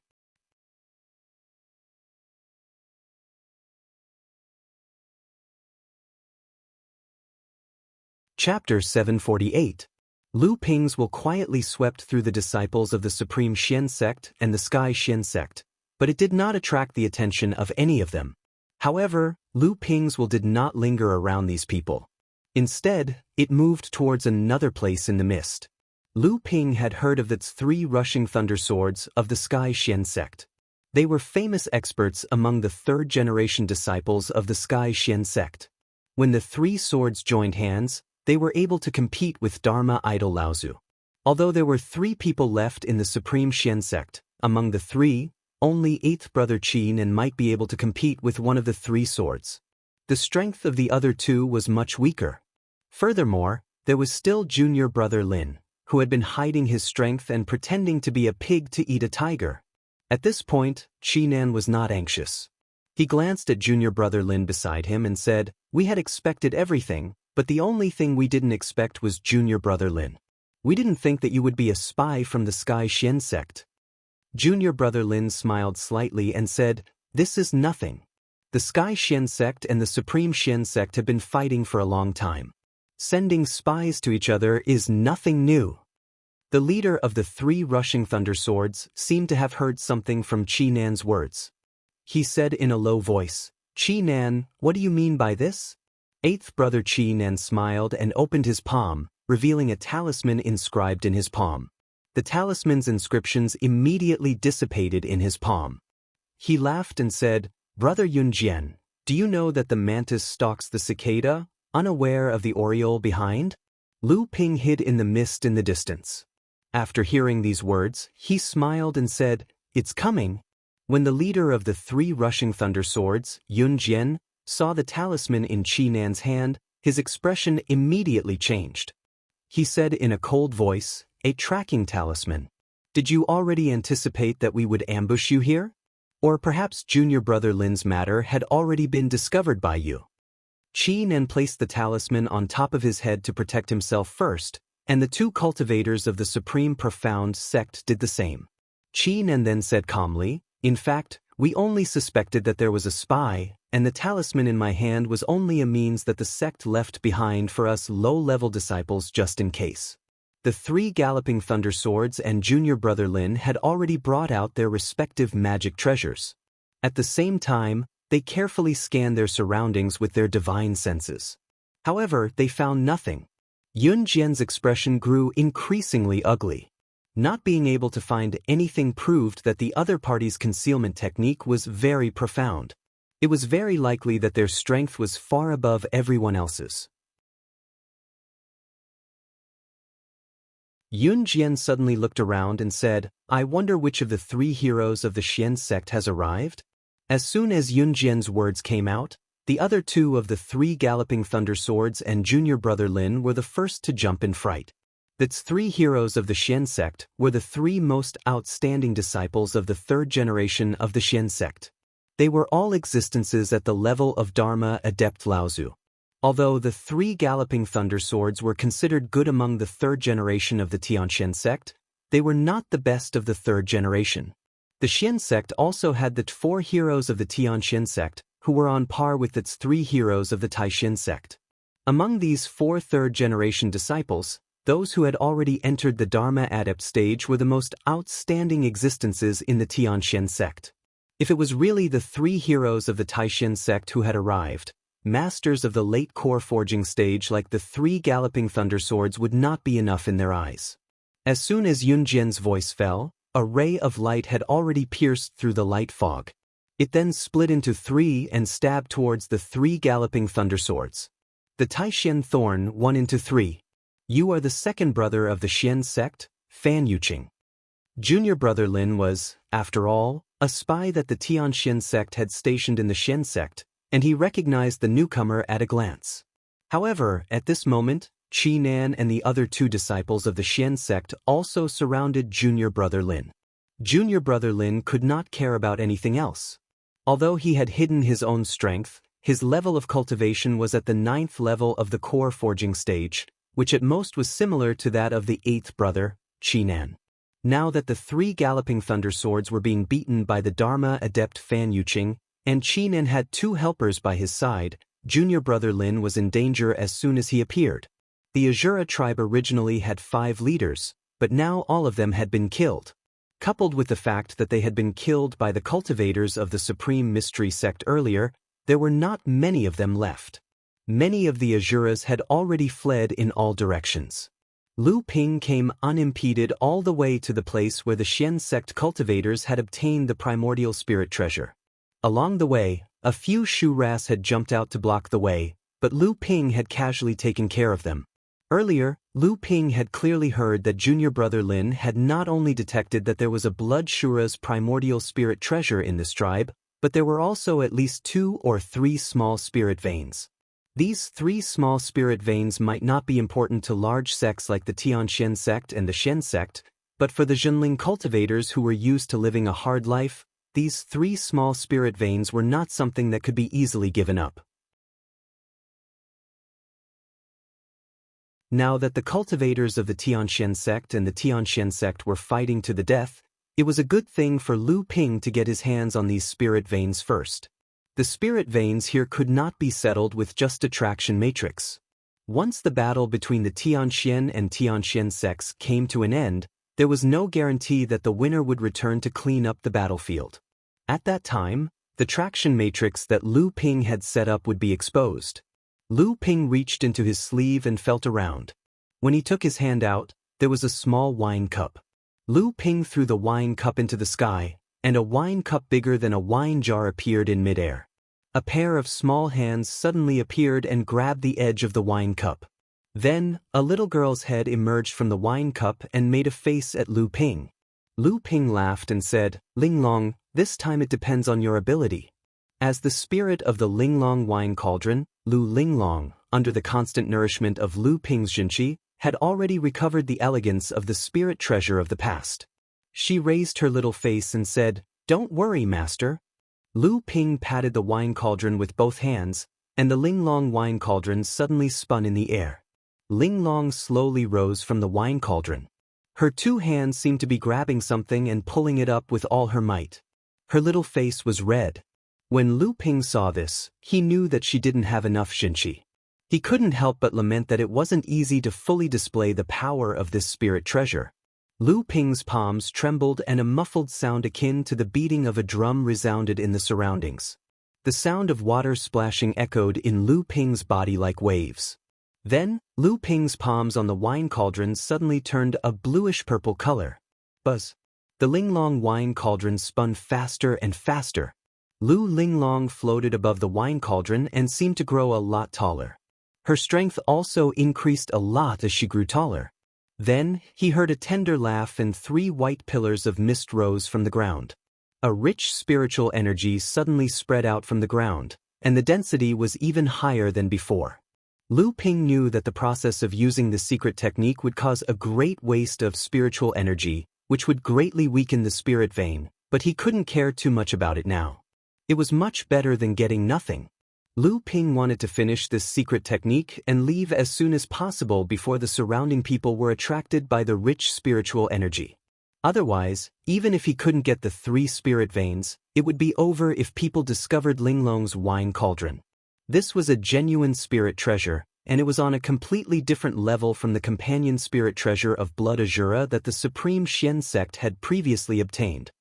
Chapter 748. Lu Ping's will quietly swept through the disciples of the Supreme Xian sect and the Sky Xian sect, but it did not attract the attention of any of them. However, Lu Ping's will did not linger around these people. Instead, it moved towards another place in the mist. Lu Ping had heard of its 3 rushing thunder swords of the Sky Xian sect. They were famous experts among the 3rd-generation disciples of the Sky Xian sect. When the 3 swords joined hands, they were able to compete with Dharma idol Laozu. Although there were 3 people left in the Supreme Xian sect, among the 3, only 8th brother Qin might be able to compete with one of the 3 swords. The strength of the other 2 was much weaker. Furthermore, there was still junior brother Lin, who had been hiding his strength and pretending to be a pig to eat a tiger. At this point, Qinan was not anxious. He glanced at junior brother Lin beside him and said, "We had expected everything, but the only thing we didn't expect was junior brother Lin. We didn't think that you would be a spy from the Sky Xian sect." Junior brother Lin smiled slightly and said, "This is nothing. The Sky Xian sect and the Supreme Xian sect have been fighting for a long time. Sending spies to each other is nothing new." The leader of the 3 rushing thunder swords seemed to have heard something from Qinan's words. He said in a low voice, "Qinan, what do you mean by this?" 8th brother Qinan smiled and opened his palm, revealing a talisman inscribed in his palm. The talisman's inscriptions immediately dissipated in his palm. He laughed and said, "Brother Yunjian, do you know that the mantis stalks the cicada, unaware of the oriole behind?" Lu Ping hid in the mist in the distance. After hearing these words, he smiled and said, "It's coming." When the leader of the 3 rushing thunder swords, Yunjian, saw the talisman in Qinan's hand, his expression immediately changed. He said in a cold voice, "A tracking talisman. Did you already anticipate that we would ambush you here? Or perhaps junior brother Lin's matter had already been discovered by you?" Qinan placed the talisman on top of his head to protect himself first, and the 2 cultivators of the Supreme Profound sect did the same. Qinan then said calmly, "In fact, we only suspected that there was a spy, and the talisman in my hand was only a means that the sect left behind for us low-level disciples just in case." The 3 galloping thunder swords and junior brother Lin had already brought out their respective magic treasures. At the same time, they carefully scanned their surroundings with their divine senses. However, they found nothing. Yunjian's expression grew increasingly ugly. Not being able to find anything proved that the other party's concealment technique was very profound. It was very likely that their strength was far above everyone else's. Yunjian suddenly looked around and said, "I wonder which of the 3 heroes of the Xian sect has arrived?" As soon as Yunjian's words came out, the other 2 of the 3 galloping thunder swords and junior brother Lin were the first to jump in fright. The 3 heroes of the Xian sect were the 3 most outstanding disciples of the 3rd generation of the Xian sect. They were all existences at the level of Dharma adept Laozu. Although the 3 galloping thunder swords were considered good among the 3rd generation of the Tianxian sect, they were not the best of the 3rd generation. The Xian sect also had the 4 heroes of the Tianxian sect, who were on par with its 3 heroes of the Taixin sect. Among these 4 3rd generation disciples, those who had already entered the Dharma adept stage were the most outstanding existences in the Tianxian sect. If it was really the 3 heroes of the Taixin sect who had arrived, masters of the late core forging stage like the 3 galloping thunder swords would not be enough in their eyes. As soon as Yunjian's voice fell, a ray of light had already pierced through the light fog. It then split into 3 and stabbed towards the 3 galloping thunder swords. The Taixin thorn 1 into 3. "You are the 2nd brother of the Xian sect, Fan Yuqing." Junior brother Lin was, after all, a spy that the Tianxian sect had stationed in the Xian sect, and he recognized the newcomer at a glance. However, at this moment, Qinan and the other 2 disciples of the Xian sect also surrounded junior brother Lin. Junior brother Lin could not care about anything else. Although he had hidden his own strength, his level of cultivation was at the 9th level of the core forging stage, which at most was similar to that of the 8th brother, Qinan. Now that the 3 galloping thunder swords were being beaten by the Dharma adept Fan Yuqing, and Qinan had 2 helpers by his side, junior brother Lin was in danger as soon as he appeared. The Azura tribe originally had 5 leaders, but now all of them had been killed. Coupled with the fact that they had been killed by the cultivators of the Supreme Mystery sect earlier, there were not many of them left. Many of the Azuras had already fled in all directions. Lu Ping came unimpeded all the way to the place where the Xian sect cultivators had obtained the primordial spirit treasure. Along the way, a few Shu Ras had jumped out to block the way, but Lu Ping had casually taken care of them. Earlier, Lu Ping had clearly heard that junior brother Lin had not only detected that there was a blood Shura's primordial spirit treasure in this tribe, but there were also at least 2 or 3 small spirit veins. These 3 small spirit veins might not be important to large sects like the Tianxian sect and the Shen sect, but for the Zhenling cultivators who were used to living a hard life, these 3 small spirit veins were not something that could be easily given up. Now that the cultivators of the Tianxian sect and the Tianxian sect were fighting to the death, it was a good thing for Lu Ping to get his hands on these spirit veins first. The spirit veins here could not be settled with just attraction matrix. Once the battle between the Tianxian and Tianxian sects came to an end, there was no guarantee that the winner would return to clean up the battlefield. At that time, the traction matrix that Lu Ping had set up would be exposed. Lu Ping reached into his sleeve and felt around. When he took his hand out, there was a small wine cup. Lu Ping threw the wine cup into the sky, and a wine cup bigger than a wine jar appeared in midair. A pair of small hands suddenly appeared and grabbed the edge of the wine cup. Then, a little girl's head emerged from the wine cup and made a face at Lu Ping. Lu Ping laughed and said, "Linglong, this time it depends on your ability." As the spirit of the Linglong wine cauldron, Lu Linglong, under the constant nourishment of Lu Ping's Jinqi, had already recovered the elegance of the spirit treasure of the past. She raised her little face and said, "Don't worry, master." Lu Ping patted the wine cauldron with both hands, and the Linglong wine cauldron suddenly spun in the air. Linglong slowly rose from the wine cauldron. Her 2 hands seemed to be grabbing something and pulling it up with all her might. Her little face was red. When Lu Ping saw this, he knew that she didn't have enough Jinqi. He couldn't help but lament that it wasn't easy to fully display the power of this spirit treasure. Lu Ping's palms trembled and a muffled sound akin to the beating of a drum resounded in the surroundings. The sound of water splashing echoed in Lu Ping's body like waves. Then, Lu Ping's palms on the wine cauldron suddenly turned a bluish-purple color. Buzz! The Linglong wine cauldron spun faster and faster. Lu Linglong floated above the wine cauldron and seemed to grow a lot taller. Her strength also increased a lot as she grew taller. Then, he heard a tender laugh and 3 white pillars of mist rose from the ground. A rich spiritual energy suddenly spread out from the ground, and the density was even higher than before. Lu Ping knew that the process of using the secret technique would cause a great waste of spiritual energy, which would greatly weaken the spirit vein, but he couldn't care too much about it now. It was much better than getting nothing. Lu Ping wanted to finish this secret technique and leave as soon as possible before the surrounding people were attracted by the rich spiritual energy. Otherwise, even if he couldn't get the 3 spirit veins, it would be over if people discovered Linglong's wine cauldron. This was a genuine spirit treasure, and it was on a completely different level from the companion spirit treasure of Blood Azura that the Supreme Shen sect had previously obtained.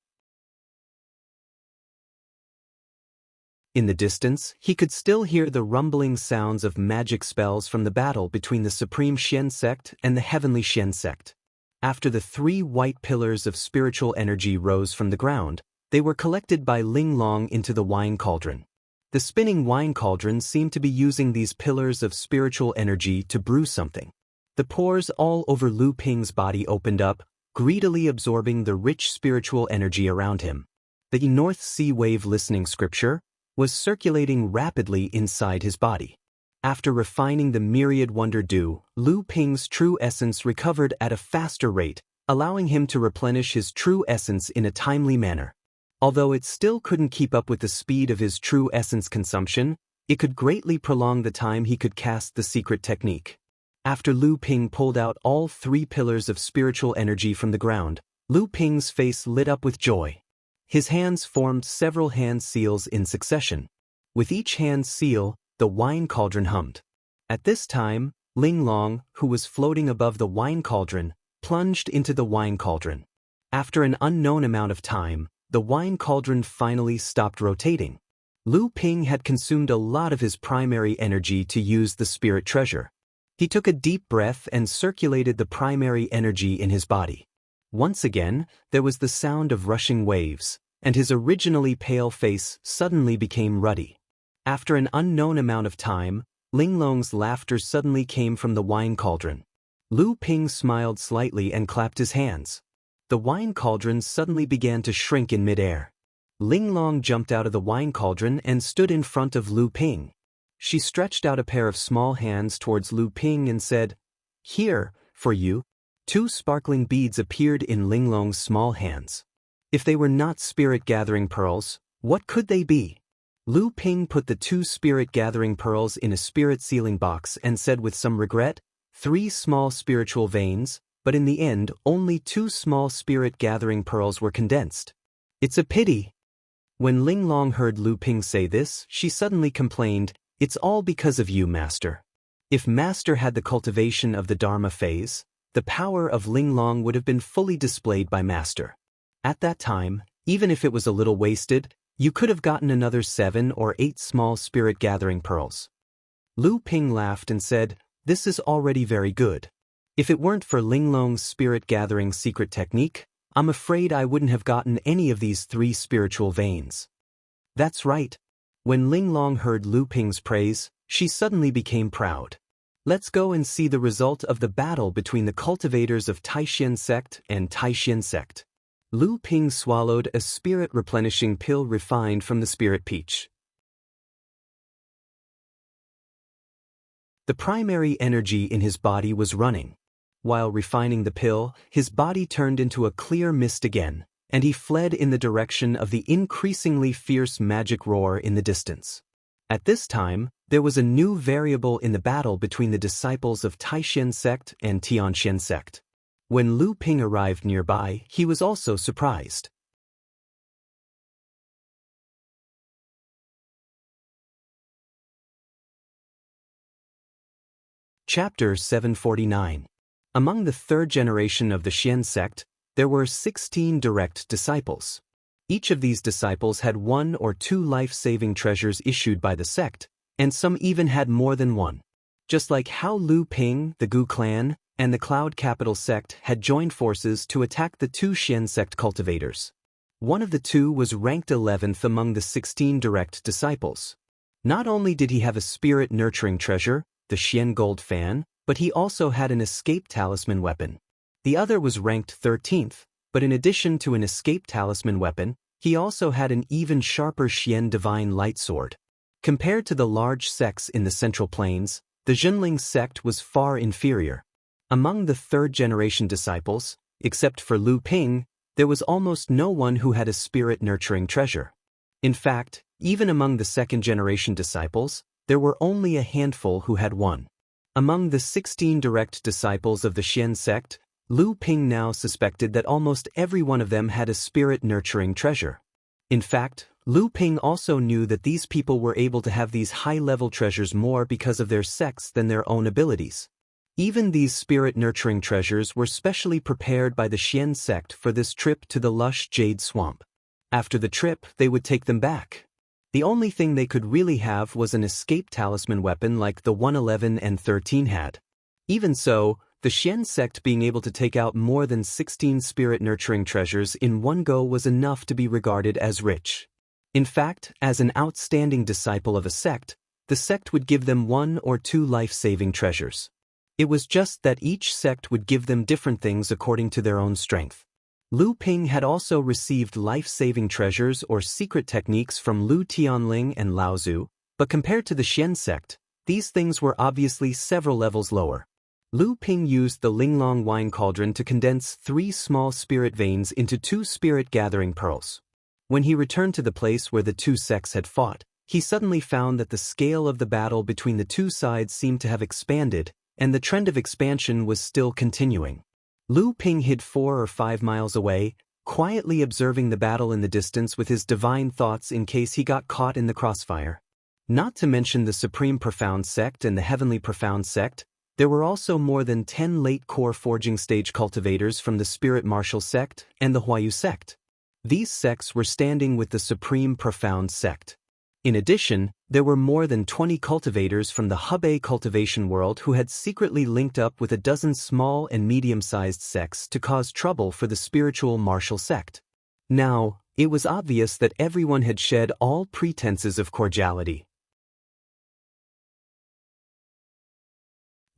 In the distance, he could still hear the rumbling sounds of magic spells from the battle between the Supreme Shen sect and the Heavenly Shen sect. After the 3 white pillars of spiritual energy rose from the ground, they were collected by Linglong into the wine cauldron. The spinning wine cauldron seemed to be using these pillars of spiritual energy to brew something. The pores all over Lu Ping's body opened up, greedily absorbing the rich spiritual energy around him. The North Sea Wave listening scripture was circulating rapidly inside his body. After refining the myriad wonder dew, Lu Ping's true essence recovered at a faster rate, allowing him to replenish his true essence in a timely manner. Although it still couldn't keep up with the speed of his true essence consumption, it could greatly prolong the time he could cast the secret technique. After Lu Ping pulled out all 3 pillars of spiritual energy from the ground, Lu Ping's face lit up with joy. His hands formed several hand seals in succession. With each hand seal, the wine cauldron hummed. At this time, Linglong, who was floating above the wine cauldron, plunged into the wine cauldron. After an unknown amount of time, the wine cauldron finally stopped rotating. Lu Ping had consumed a lot of his primary energy to use the spirit treasure. He took a deep breath and circulated the primary energy in his body. Once again, there was the sound of rushing waves, and his originally pale face suddenly became ruddy. After an unknown amount of time, Linglong's laughter suddenly came from the wine cauldron. Lu Ping smiled slightly and clapped his hands. The wine cauldron suddenly began to shrink in midair. Linglong jumped out of the wine cauldron and stood in front of Lu Ping. She stretched out a pair of small hands towards Lu Ping and said, "Here, for you." 2 sparkling beads appeared in Linglong's small hands. If they were not spirit-gathering pearls, what could they be? Lu Ping put the 2 spirit-gathering pearls in a spirit-sealing box and said with some regret, 3 small spiritual veins, but in the end only 2 small spirit-gathering pearls were condensed. It's a pity. When Linglong heard Lu Ping say this, she suddenly complained, "It's all because of you, Master." If Master had the cultivation of the Dharma phase, the power of Linglong would have been fully displayed by Master. At that time, even if it was a little wasted, you could have gotten another 7 or 8 small spirit-gathering pearls. Lu Ping laughed and said, "This is already very good. If it weren't for Linglong's spirit-gathering secret technique, I'm afraid I wouldn't have gotten any of these 3 spiritual veins." That's right. When Linglong heard Lu Ping's praise, she suddenly became proud. Let's go and see the result of the battle between the cultivators of Taishan sect and Taishan sect. Lu Ping swallowed a spirit-replenishing pill refined from the spirit peach. The primary energy in his body was running. While refining the pill, his body turned into a clear mist again, and he fled in the direction of the increasingly fierce magic roar in the distance. At this time, there was a new variable in the battle between the disciples of Taishan sect and Tianxian sect. When Lu Ping arrived nearby, he was also surprised. Chapter 749. Among the 3rd generation of the Xian sect, there were 16 direct disciples. Each of these disciples had 1 or 2 life-saving treasures issued by the sect, and some even had more than one. Just like how Lu Ping, the Gu clan, and the Cloud Capital sect had joined forces to attack the 2 Xian sect cultivators. One of the 2 was ranked 11th among the 16 direct disciples. Not only did he have a spirit-nurturing treasure, the Xian gold fan, but he also had an escape talisman weapon. The other was ranked 13th, but in addition to an escape talisman weapon, he also had an even sharper Xian divine light sword. Compared to the large sects in the Central Plains, the Zhenling sect was far inferior. Among the 3rd generation disciples, except for Lu Ping, there was almost no one who had a spirit-nurturing treasure. In fact, even among the 2nd generation disciples, there were only a handful who had one. Among the 16 direct disciples of the Xian sect, Lu Ping now suspected that almost every one of them had a spirit-nurturing treasure. In fact, Lu Ping also knew that these people were able to have these high-level treasures more because of their sects than their own abilities. Even these spirit-nurturing treasures were specially prepared by the Xian sect for this trip to the lush jade swamp. After the trip, they would take them back. The only thing they could really have was an escape talisman weapon like the 111 and 13 had. Even so, the Xian sect being able to take out more than 16 spirit-nurturing treasures in one go was enough to be regarded as rich. In fact, as an outstanding disciple of a sect, the sect would give them 1 or 2 life-saving treasures. It was just that each sect would give them different things according to their own strength. Lu Ping had also received life-saving treasures or secret techniques from Lu Tianling and Lao Zu, but compared to the Xian sect, these things were obviously several levels lower. Lu Ping used the Linglong wine cauldron to condense 3 small spirit veins into 2 spirit-gathering pearls. When he returned to the place where the 2 sects had fought, he suddenly found that the scale of the battle between the 2 sides seemed to have expanded, and the trend of expansion was still continuing. Lu Ping hid 4 or 5 miles away, quietly observing the battle in the distance with his divine thoughts in case he got caught in the crossfire. Not to mention the Supreme Profound sect and the Heavenly Profound sect, there were also more than 10 late core forging stage cultivators from the Spirit Martial sect and the Huayu sect. These sects were standing with the Supreme Profound sect. In addition, there were more than 20 cultivators from the Hebei cultivation world who had secretly linked up with a dozen small and medium-sized sects to cause trouble for the spiritual martial sect. Now, it was obvious that everyone had shed all pretenses of cordiality.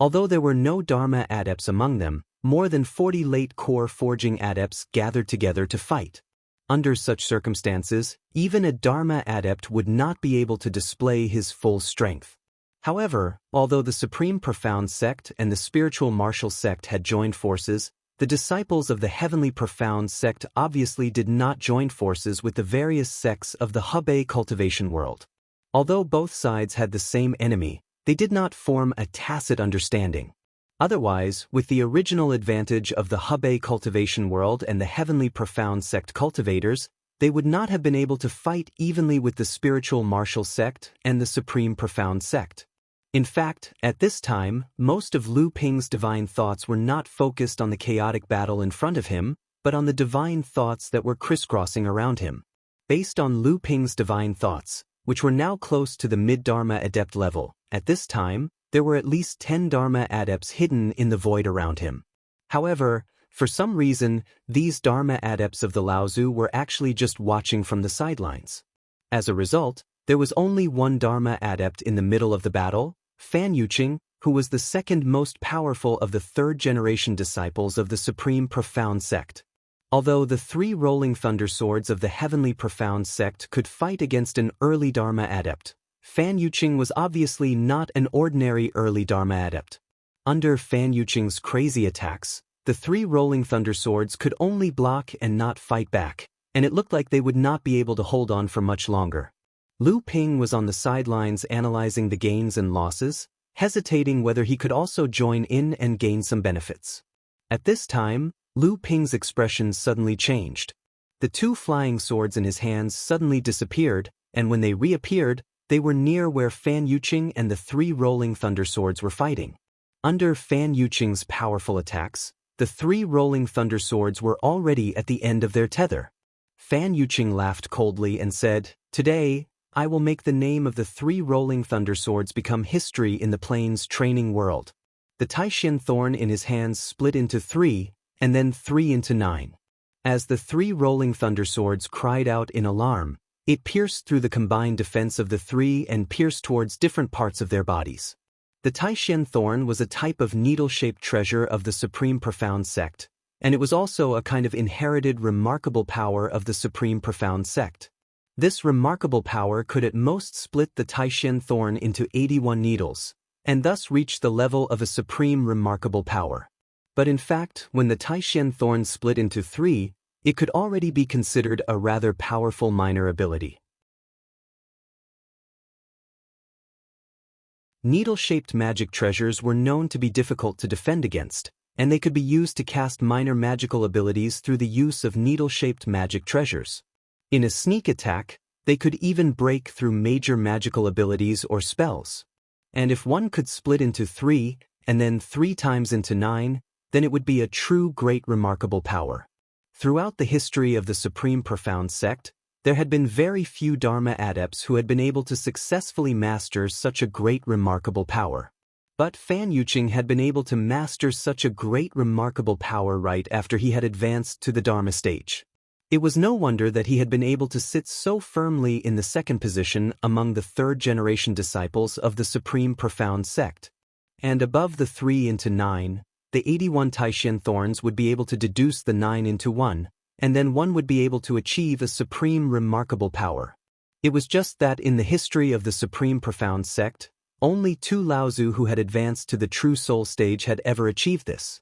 Although there were no Dharma adepts among them, more than 40 late core forging adepts gathered together to fight. Under such circumstances, even a Dharma adept would not be able to display his full strength. However, although the Supreme Profound Sect and the Spiritual Martial Sect had joined forces, the disciples of the Heavenly Profound Sect obviously did not join forces with the various sects of the Hebei cultivation world. Although both sides had the same enemy, they did not form a tacit understanding. Otherwise, with the original advantage of the Hebei cultivation world and the Heavenly Profound Sect cultivators, they would not have been able to fight evenly with the Spiritual Martial Sect and the Supreme Profound Sect. In fact, at this time, most of Lu Ping's divine thoughts were not focused on the chaotic battle in front of him, but on the divine thoughts that were crisscrossing around him. Based on Lu Ping's divine thoughts, which were now close to the mid-Dharma adept level, at this time, there were at least 10 Dharma adepts hidden in the void around him. However, for some reason, these Dharma adepts of the Laozu were actually just watching from the sidelines. As a result, there was only one Dharma adept in the middle of the battle, Fan Yuqing, who was the second most powerful of the third-generation disciples of the Supreme Profound Sect. Although the 3 rolling thunder swords of the Heavenly Profound Sect could fight against an early Dharma adept, Fan Yuqing was obviously not an ordinary early Dharma adept. Under Fan Yuqing's crazy attacks, the 3 rolling thunder swords could only block and not fight back, and it looked like they would not be able to hold on for much longer. Lu Ping was on the sidelines analyzing the gains and losses, hesitating whether he could also join in and gain some benefits. At this time, Lu Ping's expression suddenly changed. The 2 flying swords in his hands suddenly disappeared, and when they reappeared, they were near where Fan Yuqing and the 3 rolling thunder swords were fighting. Under Fan Yuqing's powerful attacks, the 3 rolling thunder swords were already at the end of their tether. Fan Yuqing laughed coldly and said, "Today, I will make the name of the 3 rolling thunder swords become history in the plains training world." The Taishan thorn in his hands split into 3, and then 3 into 9. As the 3 rolling thunder swords cried out in alarm, it pierced through the combined defense of the 3 and pierced towards different parts of their bodies. The Taishan thorn was a type of needle-shaped treasure of the Supreme Profound Sect, and it was also a kind of inherited remarkable power of the Supreme Profound Sect. This remarkable power could at most split the Taishan thorn into 81 needles, and thus reach the level of a supreme remarkable power. But in fact, when the Taishan thorn split into 3, it could already be considered a rather powerful minor ability. Needle-shaped magic treasures were known to be difficult to defend against, and they could be used to cast minor magical abilities through the use of needle-shaped magic treasures. In a sneak attack, they could even break through major magical abilities or spells. And if one could split into 3, and then 3 times into 9, then it would be a true great remarkable power. Throughout the history of the Supreme Profound Sect, there had been very few Dharma adepts who had been able to successfully master such a great remarkable power. But Fan Yuqing had been able to master such a great remarkable power right after he had advanced to the Dharma stage. It was no wonder that he had been able to sit so firmly in the second position among the third-generation disciples of the Supreme Profound Sect. And above the 3 into 9, the 81 Taishan thorns would be able to deduce the 9 into 1, and then one would be able to achieve a supreme remarkable power. It was just that in the history of the Supreme Profound Sect, only 2 Laozu who had advanced to the true soul stage had ever achieved this.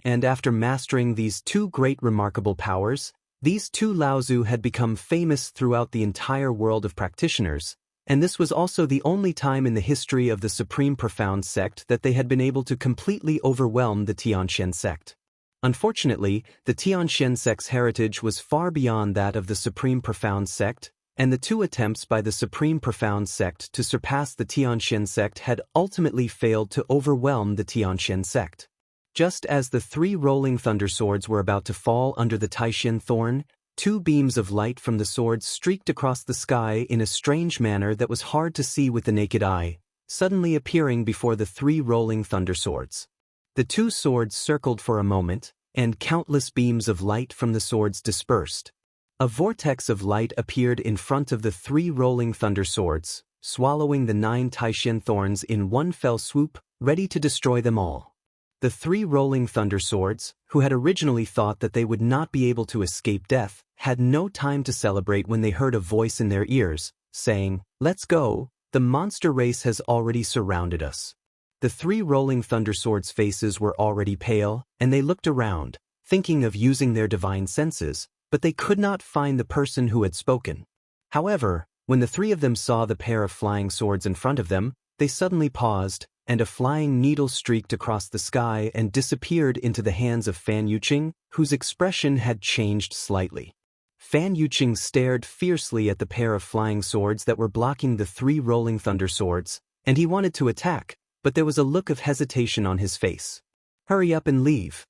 And after mastering these 2 great remarkable powers, these 2 Laozu had become famous throughout the entire world of practitioners, and this was also the only time in the history of the Supreme Profound Sect that they had been able to completely overwhelm the Tianxian sect. Unfortunately, the Tianxian sect's heritage was far beyond that of the Supreme Profound Sect, and the 2 attempts by the Supreme Profound Sect to surpass the Tianxian sect had ultimately failed to overwhelm the Tianxian sect. Just as the 3 rolling thunder swords were about to fall under the Taishan thorn, 2 beams of light from the swords streaked across the sky in a strange manner that was hard to see with the naked eye, suddenly appearing before the 3 rolling thunder swords. The 2 swords circled for a moment, and countless beams of light from the swords dispersed. A vortex of light appeared in front of the 3 rolling thunder swords, swallowing the 9 Taishan thorns in one fell swoop, ready to destroy them all. The 3 rolling thunder swords, who had originally thought that they would not be able to escape death, had no time to celebrate when they heard a voice in their ears, saying, "Let's go, the monster race has already surrounded us." The 3 rolling thunder swords' faces were already pale, and they looked around, thinking of using their divine senses, but they could not find the person who had spoken. However, when the 3 of them saw the pair of flying swords in front of them, they suddenly paused, and a flying needle streaked across the sky and disappeared into the hands of Fan Yuqing, whose expression had changed slightly. Fan Yuqing stared fiercely at the pair of flying swords that were blocking the 3 rolling thunder swords, and he wanted to attack, but there was a look of hesitation on his face. "Hurry up and leave."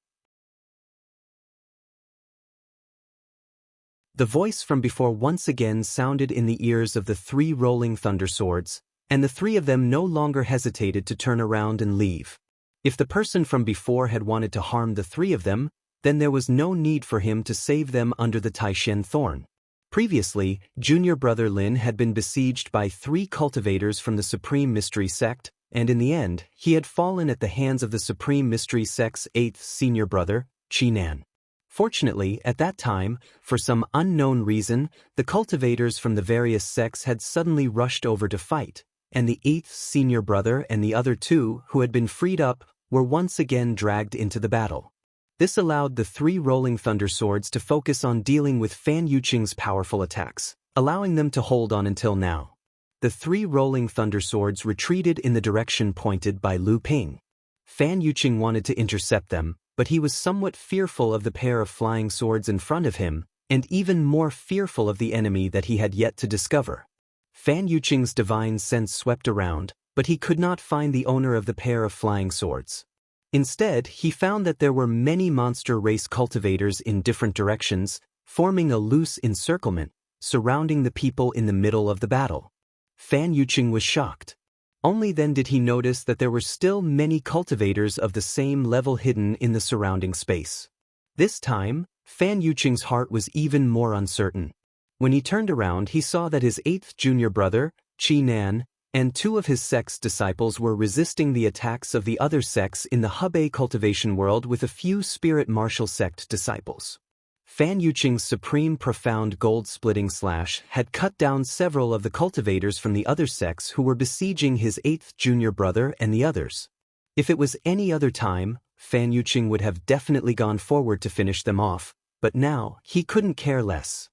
The voice from before once again sounded in the ears of the 3 rolling thunder swords, and the 3 of them no longer hesitated to turn around and leave. If the person from before had wanted to harm the 3 of them, then there was no need for him to save them under the Taishan thorn. Previously, junior brother Lin had been besieged by 3 cultivators from the Supreme Mystery Sect, and in the end, he had fallen at the hands of the Supreme Mystery Sect's 8th senior brother, Qinan. Fortunately, at that time, for some unknown reason, the cultivators from the various sects had suddenly rushed over to fight, and the 8th senior brother and the other 2, who had been freed up, were once again dragged into the battle. This allowed the 3 rolling thunder swords to focus on dealing with Fan Yuqing's powerful attacks, allowing them to hold on until now. The 3 rolling thunder swords retreated in the direction pointed by Lu Ping. Fan Yuqing wanted to intercept them, but he was somewhat fearful of the pair of flying swords in front of him, and even more fearful of the enemy that he had yet to discover. Fan Yuqing's divine sense swept around, but he could not find the owner of the pair of flying swords. Instead, he found that there were many monster race cultivators in different directions, forming a loose encirclement, surrounding the people in the middle of the battle. Fan Yuqing was shocked. Only then did he notice that there were still many cultivators of the same level hidden in the surrounding space. This time, Fan Yuqing's heart was even more uncertain. When he turned around, he saw that his 8th junior brother, Qinan, and 2 of his sect's disciples were resisting the attacks of the other sects in the Hebei cultivation world with a few spirit martial sect disciples. Fan Yuqing's supreme profound gold-splitting slash had cut down several of the cultivators from the other sects who were besieging his 8th junior brother and the others. If it was any other time, Fan Yuqing would have definitely gone forward to finish them off, but now he couldn't care less.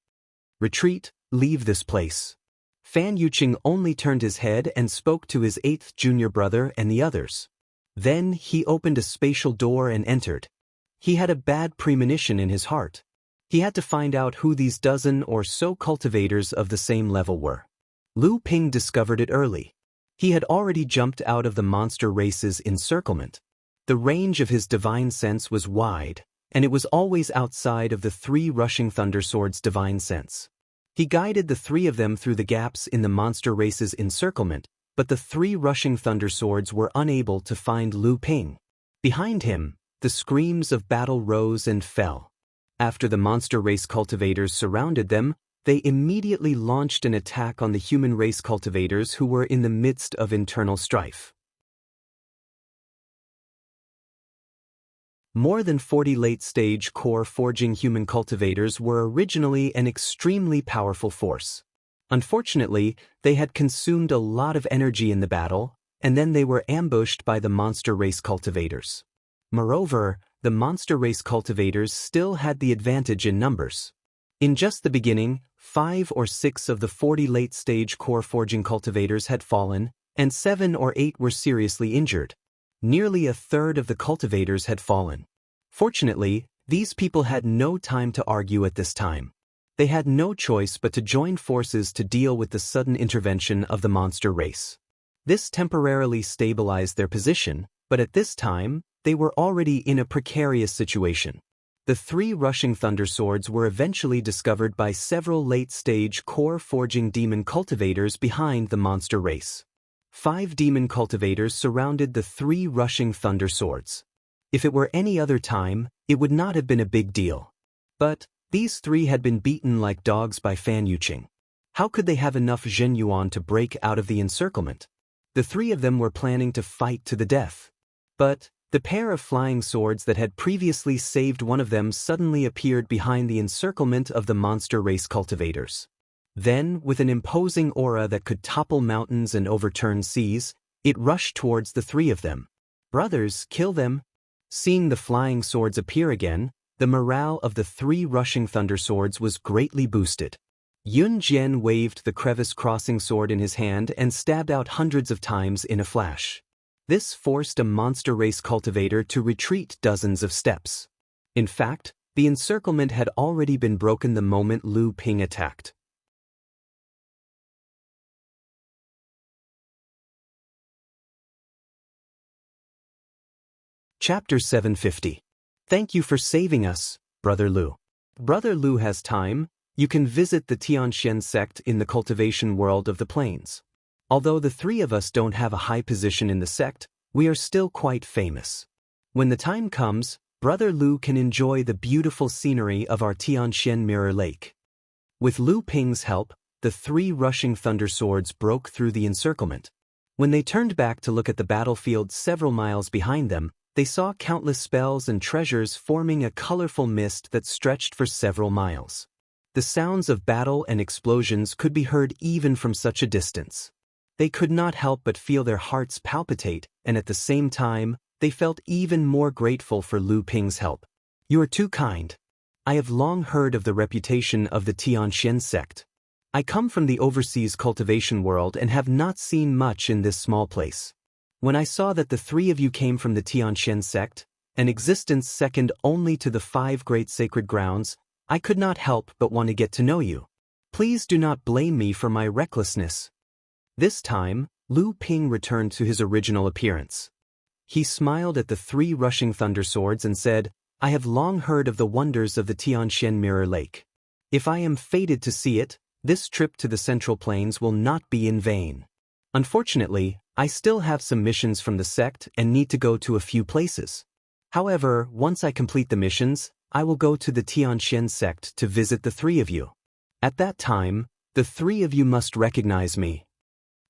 "Retreat, leave this place." Fan Yuqing only turned his head and spoke to his 8th junior brother and the others. Then he opened a spatial door and entered. He had a bad premonition in his heart. He had to find out who these dozen or so cultivators of the same level were. Lu Ping discovered it early. He had already jumped out of the monster race's encirclement. The range of his divine sense was wide, and it was always outside of the 3 rushing thunder swords' divine sense. He guided the 3 of them through the gaps in the monster race's encirclement, but the 3 rushing thunder swords were unable to find Lu Ping. Behind him, the screams of battle rose and fell. After the monster race cultivators surrounded them, they immediately launched an attack on the human race cultivators who were in the midst of internal strife. More than 40 late-stage core forging human cultivators were originally an extremely powerful force. Unfortunately, they had consumed a lot of energy in the battle, and then they were ambushed by the monster race cultivators. Moreover, the monster race cultivators still had the advantage in numbers. In just the beginning, 5 or 6 of the 40 late-stage core forging cultivators had fallen, and 7 or 8 were seriously injured. Nearly a third of the cultivators had fallen. Fortunately, these people had no time to argue at this time. They had no choice but to join forces to deal with the sudden intervention of the monster race. This temporarily stabilized their position, but at this time, they were already in a precarious situation. The 3 rushing thunder swords were eventually discovered by several late-stage core forging demon cultivators behind the monster race. 5 demon cultivators surrounded the 3 rushing thunder swords. If it were any other time, it would not have been a big deal. But these 3 had been beaten like dogs by Fan Yuqing. How could they have enough Zhenyuan to break out of the encirclement? The three of them were planning to fight to the death. But the pair of flying swords that had previously saved one of them suddenly appeared behind the encirclement of the monster race cultivators. Then, with an imposing aura that could topple mountains and overturn seas, it rushed towards the three of them. "Brothers, kill them!" Seeing the flying swords appear again, the morale of the three rushing thunder swords was greatly boosted. Yun Jian waved the crevice-crossing sword in his hand and stabbed out hundreds of times in a flash. This forced a monster race cultivator to retreat dozens of steps. In fact, the encirclement had already been broken the moment Lu Ping attacked. Chapter 750. Thank you for saving us, Brother Lu. Brother Lu has time. You can visit the Tianxian sect in the cultivation world of the plains. Although the three of us don't have a high position in the sect, we are still quite famous. When the time comes, Brother Lu can enjoy the beautiful scenery of our Tianxian Mirror Lake. With Lu Ping's help, the three rushing thunder swords broke through the encirclement. When they turned back to look at the battlefield several miles behind them, they saw countless spells and treasures forming a colorful mist that stretched for several miles. The sounds of battle and explosions could be heard even from such a distance. They could not help but feel their hearts palpitate, and at the same time, they felt even more grateful for Lu Ping's help. "You are too kind. I have long heard of the reputation of the Tianxian sect. I come from the overseas cultivation world and have not seen much in this small place. When I saw that the three of you came from the Tianxian sect, an existence second only to the 5 great sacred grounds, I could not help but want to get to know you. Please do not blame me for my recklessness." This time, Lu Ping returned to his original appearance. He smiled at the three rushing thunder swords and said, "I have long heard of the wonders of the Tianxian Mirror Lake. If I am fated to see it, this trip to the Central Plains will not be in vain. Unfortunately, I still have some missions from the sect and need to go to a few places. However, once I complete the missions, I will go to the Tianxian sect to visit the three of you. At that time, the three of you must recognize me."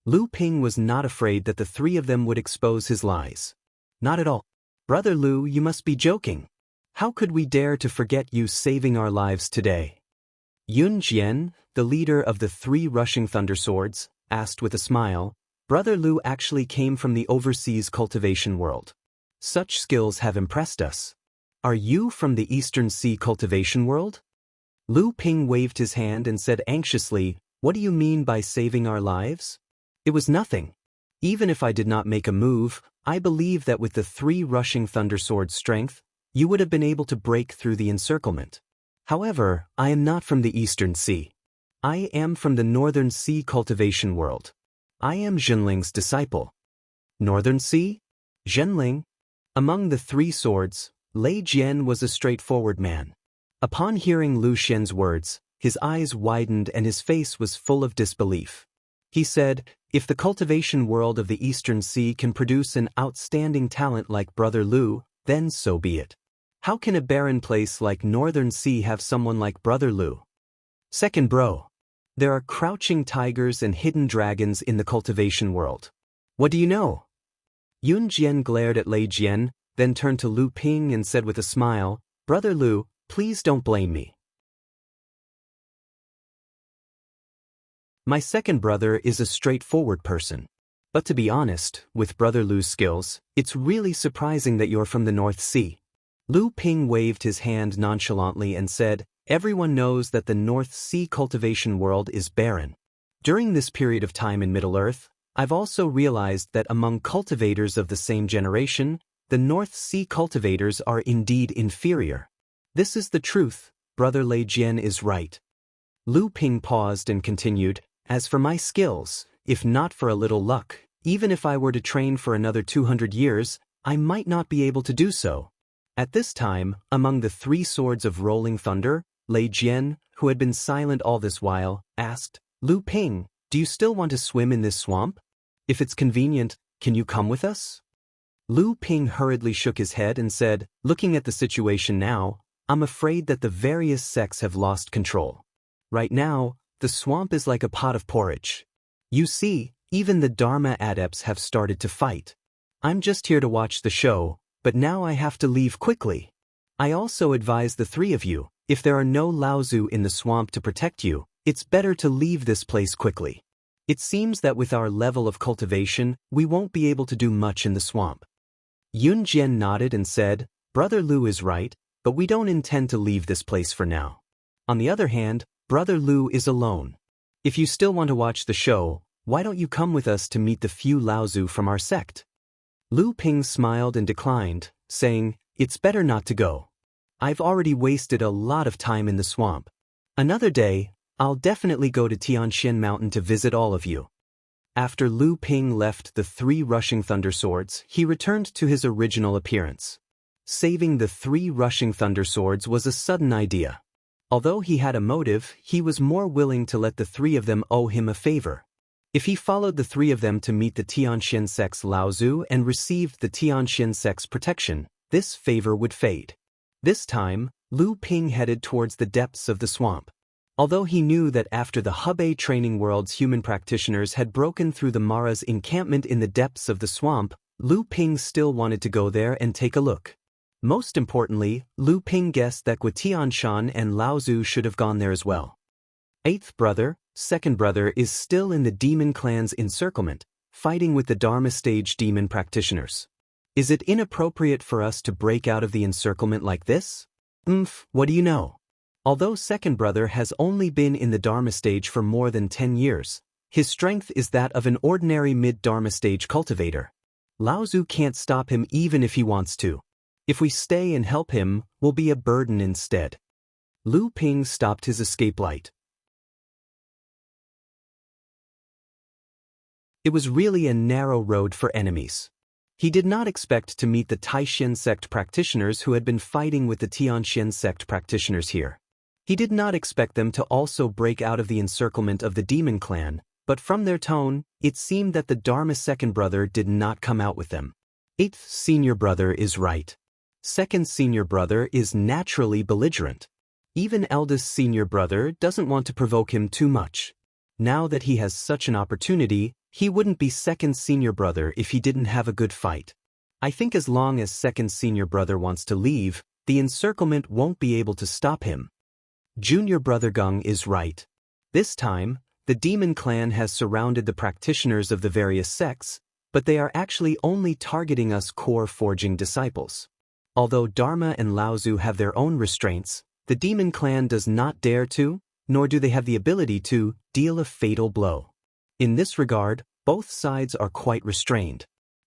Lu Ping was not afraid that the three of them would expose his lies. "Not at all. Brother Lu, you must be joking. How could we dare to forget you saving our lives today?" Yun Jian, the leader of the three rushing thunder swords, asked with a smile, "Brother Lu actually came from the overseas cultivation world. Such skills have impressed us. Are you from the Eastern Sea cultivation world?" Lu Ping waved his hand and said anxiously, "What do you mean by saving our lives? It was nothing. Even if I did not make a move, I believe that with the three rushing thunder swords' strength, you would have been able to break through the encirclement. However, I am not from the Eastern Sea. I am from the Northern Sea cultivation world. I am Zhenling's disciple." "Northern Sea? Zhenling?" Among the three swords, Lei Jian was a straightforward man. Upon hearing Lu Xian's words, his eyes widened and his face was full of disbelief. He said, "If the cultivation world of the Eastern Sea can produce an outstanding talent like Brother Lu, then so be it. How can a barren place like Northern Sea have someone like Brother Lu? Second bro, there are crouching tigers and hidden dragons in the cultivation world. What do you know?" Yun Jian glared at Lei Jian, then turned to Lu Ping and said with a smile, "Brother Lu, please don't blame me. My second brother is a straightforward person. But to be honest, with Brother Lu's skills, it's really surprising that you're from the North Sea." Lu Ping waved his hand nonchalantly and said, "Everyone knows that the North Sea cultivation world is barren. During this period of time in Middle-earth, I've also realized that among cultivators of the same generation, the North Sea cultivators are indeed inferior. This is the truth. Brother Lei Jian is right." Lu Ping paused and continued, "As for my skills, if not for a little luck, even if I were to train for another 200 years, I might not be able to do so." At this time, among the three swords of rolling thunder, Lei Jian, who had been silent all this while, asked, "Lu Ping, do you still want to swim in this swamp? If it's convenient, can you come with us?" Lu Ping hurriedly shook his head and said, "Looking at the situation now, I'm afraid that the various sects have lost control. Right now, the swamp is like a pot of porridge. You see, even the Dharma adepts have started to fight. I'm just here to watch the show, but now I have to leave quickly. I also advise the three of you, if there are no Laozu in the swamp to protect you, it's better to leave this place quickly. It seems that with our level of cultivation, we won't be able to do much in the swamp. Yun Jian nodded and said, Brother Lu is right, but we don't intend to leave this place for now. On the other hand, Brother Lu is alone. If you still want to watch the show, why don't you come with us to meet the few Laozu from our sect? Lu Ping smiled and declined, saying, It's better not to go. I've already wasted a lot of time in the swamp. Another day, I'll definitely go to Tianxian Mountain to visit all of you. After Lu Ping left the three rushing thunder swords, he returned to his original appearance. Saving the three rushing thunder swords was a sudden idea. Although he had a motive, he was more willing to let the three of them owe him a favor. If he followed the three of them to meet the Tianxian sect's Laozu and received the Tianxian sect's protection, this favor would fade. This time, Lu Ping headed towards the depths of the swamp. Although he knew that after the Hebei training world's human practitioners had broken through the Mara's encampment in the depths of the swamp, Lu Ping still wanted to go there and take a look. Most importantly, Lu Ping guessed that Guotianshan and Laozu should have gone there as well. Eighth brother, second brother is still in the demon clan's encirclement, fighting with the Dharma stage demon practitioners. Is it inappropriate for us to break out of the encirclement like this? What do you know? Although second brother has only been in the Dharma stage for more than 10 years, his strength is that of an ordinary mid-Dharma stage cultivator. Laozu can't stop him even if he wants to. If we stay and help him, we'll be a burden instead. Lu Ping stopped his escape light. It was really a narrow road for enemies. He did not expect to meet the Taishan sect practitioners who had been fighting with the Tianxian sect practitioners here. He did not expect them to also break out of the encirclement of the demon clan, but from their tone, it seemed that the Dharma second brother did not come out with them. Eighth senior brother is right. Second senior brother is naturally belligerent. Even eldest senior brother doesn't want to provoke him too much. Now that he has such an opportunity, he wouldn't be second senior brother if he didn't have a good fight. I think as long as second senior brother wants to leave, the encirclement won't be able to stop him. Junior brother Gung is right. This time, the demon clan has surrounded the practitioners of the various sects, but they are actually only targeting us core forging disciples. Although Dharma and Laozu have their own restraints, the demon clan does not dare to, nor do they have the ability to, deal a fatal blow. In this regard, both sides are quite restrained.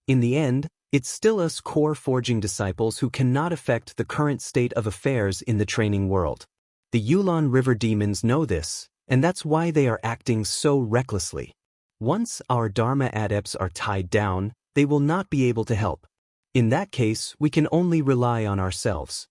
In the end, it's still us core forging disciples who cannot affect the current state of affairs in the training world. The Yulon River demons know this, and that's why they are acting so recklessly. Once our Dharma adepts are tied down, they will not be able to help. In that case, we can only rely on ourselves.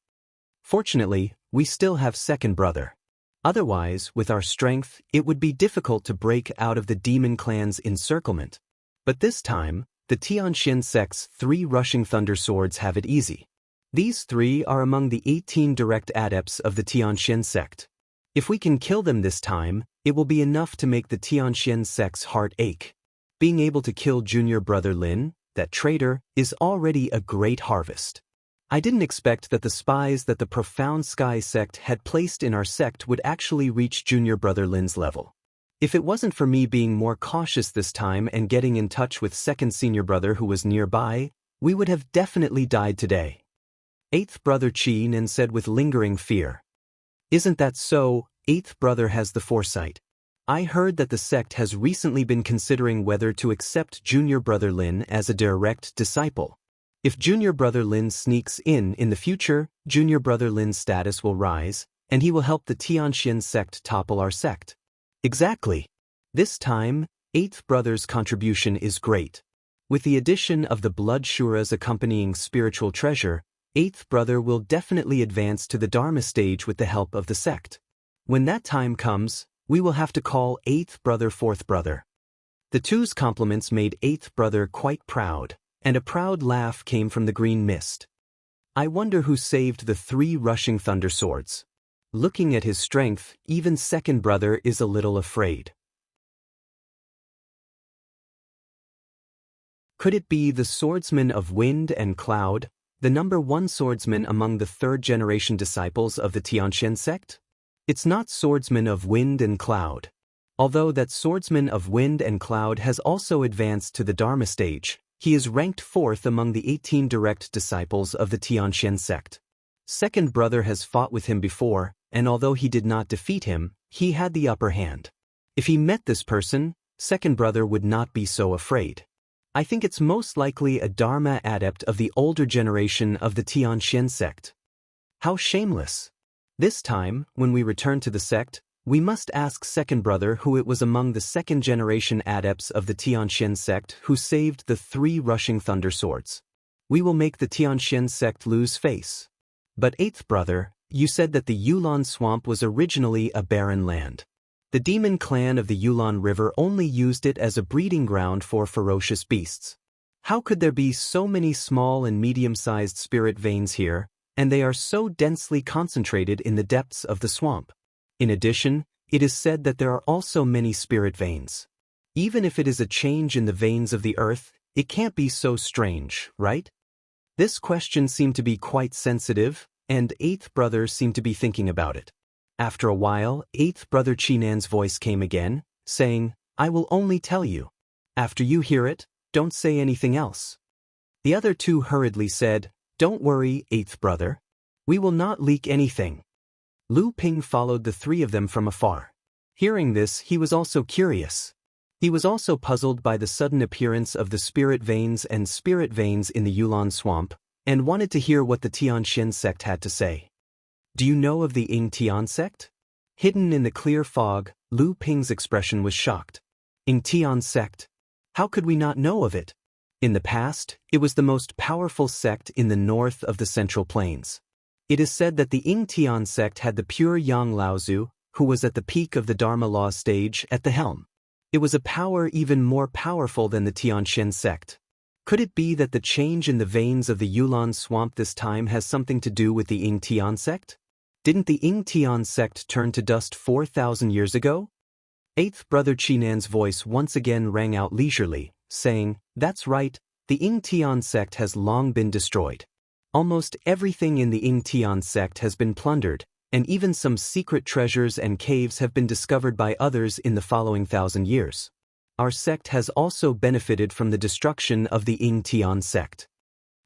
Fortunately, we still have second brother. Otherwise, with our strength, it would be difficult to break out of the demon clan's encirclement. But this time, the Tianxian sect's three rushing thunder swords have it easy. These three are among the 18 direct adepts of the Tianxian sect. If we can kill them this time, it will be enough to make the Tianxian sect's heart ache. Being able to kill junior brother Lin, that traitor, is already a great harvest. I didn't expect that the spies that the Profound Sky sect had placed in our sect would actually reach junior brother Lin's level. If it wasn't for me being more cautious this time and getting in touch with second senior brother who was nearby, we would have definitely died today. Eighth brother Qin and said with lingering fear. Isn't that so? Eighth brother has the foresight. I heard that the sect has recently been considering whether to accept junior brother Lin as a direct disciple. If junior brother Lin sneaks in the future, junior brother Lin's status will rise, and he will help the Tianxian sect topple our sect. Exactly. This time, eighth brother's contribution is great. With the addition of the blood shuras accompanying spiritual treasure, eighth brother will definitely advance to the Dharma stage with the help of the sect. When that time comes, we will have to call eighth brother fourth brother. The two's compliments made eighth brother quite proud, and a proud laugh came from the green mist. I wonder who saved the three rushing thunder swords. Looking at his strength, even second brother is a little afraid. Could it be the swordsman of wind and cloud, the number one swordsman among the third-generation disciples of the Tianxian sect? It's not swordsman of wind and cloud. Although that swordsman of wind and cloud has also advanced to the Dharma stage, he is ranked 4th among the 18 direct disciples of the Tianxian sect. Second brother has fought with him before, and although he did not defeat him, he had the upper hand. If he met this person, second brother would not be so afraid. I think it's most likely a Dharma adept of the older generation of the Tianxian sect. How shameless! This time, when we return to the sect, we must ask second brother who it was among the second-generation adepts of the Tianxian sect who saved the 3 rushing thunder swords. We will make the Tianxian sect lose face. But eighth brother, you said that the Yulon swamp was originally a barren land. The demon clan of the Yulon River only used it as a breeding ground for ferocious beasts. How could there be so many small and medium-sized spirit veins here, and they are so densely concentrated in the depths of the swamp? In addition, it is said that there are also many spirit veins. Even if it is a change in the veins of the earth, it can't be so strange, right? This question seemed to be quite sensitive, and eighth brother seemed to be thinking about it. After a while, eighth brother Chinan's voice came again, saying, "I will only tell you. After you hear it, don't say anything else." The other 2 hurriedly said, "Don't worry, eighth brother. We will not leak anything." Lu Ping followed the 3 of them from afar. Hearing this, he was also curious. He was also puzzled by the sudden appearance of the spirit veins in the Yulon swamp, and wanted to hear what the Tianxian sect had to say. Do you know of the Ying Tian sect? Hidden in the clear fog, Lu Ping's expression was shocked. Ying Tian sect? How could we not know of it? In the past, it was the most powerful sect in the north of the Central Plains. It is said that the Ying Tian sect had the pure Yang Laozu, who was at the peak of the Dharma law stage, at the helm. It was a power even more powerful than the Tianxian sect. Could it be that the change in the veins of the Yulon swamp this time has something to do with the Ying Tian sect? Didn't the Ying Tian sect turn to dust 4,000 years ago? Eighth brother Chinan's voice once again rang out leisurely, saying, "That's right, the Ying Tian sect has long been destroyed. Almost everything in the Ying Tian sect has been plundered, and even some secret treasures and caves have been discovered by others in the following 1,000 years. Our sect has also benefited from the destruction of the Ying Tian sect."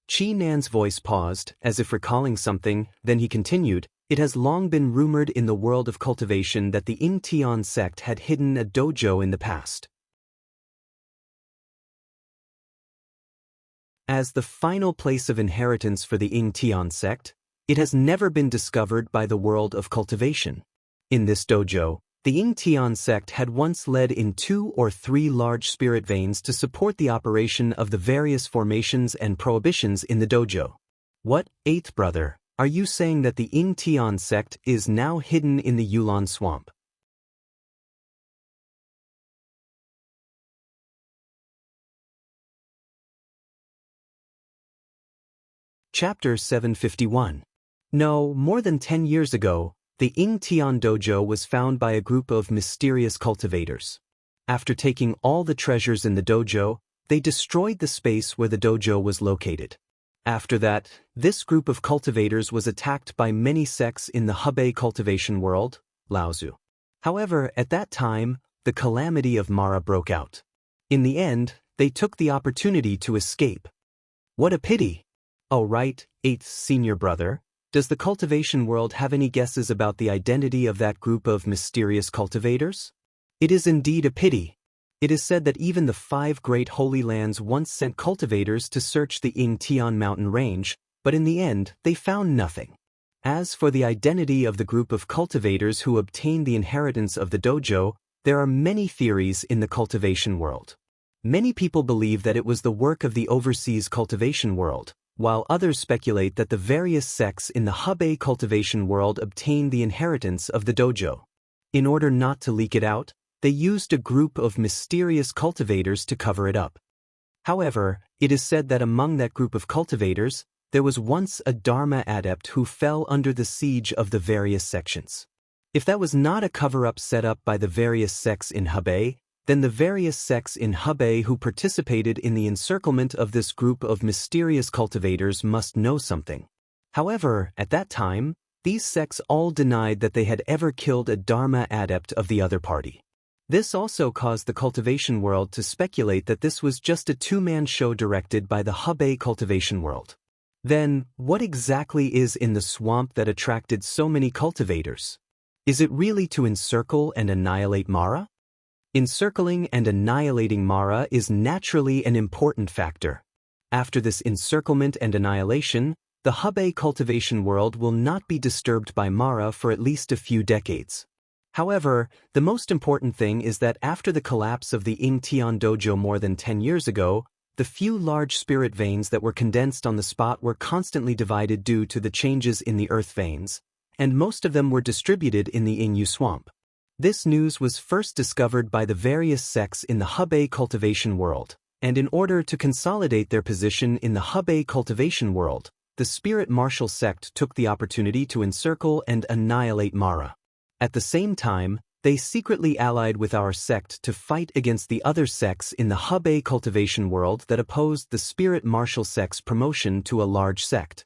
Chinan's voice paused, as if recalling something, then he continued, "It has long been rumored in the world of cultivation that the Ying Tian sect had hidden a dojo in the past. As the final place of inheritance for the Ying Tian sect, it has never been discovered by the world of cultivation. In this dojo, the Ying Tian sect had once led in 2 or 3 large spirit veins to support the operation of the various formations and prohibitions in the dojo. What, eighth brother, are you saying that the Ying Tian sect is now hidden in the Yulon swamp? Chapter 751. No, more than 10 years ago, the Ying Tian dojo was found by a group of mysterious cultivators. After taking all the treasures in the dojo, they destroyed the space where the dojo was located. After that, this group of cultivators was attacked by many sects in the Hebei cultivation world, Laozu. However, at that time, the calamity of Mara broke out. In the end, they took the opportunity to escape. What a pity! Oh right, eighth senior brother, does the cultivation world have any guesses about the identity of that group of mysterious cultivators? It is indeed a pity. It is said that even the 5 great holy lands once sent cultivators to search the Ying Tian mountain range, but in the end, they found nothing. As for the identity of the group of cultivators who obtained the inheritance of the dojo, there are many theories in the cultivation world. Many people believe that it was the work of the overseas cultivation world, while others speculate that the various sects in the Hebei cultivation world obtained the inheritance of the dojo. In order not to leak it out, they used a group of mysterious cultivators to cover it up. However, it is said that among that group of cultivators, There was once a Dharma adept who fell under the siege of the various sections. If that was not a cover-up set up by the various sects in Hebei, then the various sects in Hebei who participated in the encirclement of this group of mysterious cultivators must know something. However, at that time, these sects all denied that they had ever killed a Dharma adept of the other party. This also caused the cultivation world to speculate that this was just a two-man show directed by the Hebei cultivation world. Then, what exactly is in the swamp that attracted so many cultivators? Is it really to encircle and annihilate Mara? Encircling and annihilating Mara is naturally an important factor. After this encirclement and annihilation, the Hebei cultivation world will not be disturbed by Mara for at least a few decades. However, the most important thing is that after the collapse of the Ying-Tian dojo more than 10 years ago, the few large spirit veins that were condensed on the spot were constantly divided due to the changes in the earth veins, and most of them were distributed in the Yingyu swamp. This news was first discovered by the various sects in the Hebei cultivation world, and in order to consolidate their position in the Hebei cultivation world, the spirit martial sect took the opportunity to encircle and annihilate Mara. At the same time, they secretly allied with our sect to fight against the other sects in the Hebei cultivation world that opposed the spirit martial sect's promotion to a large sect.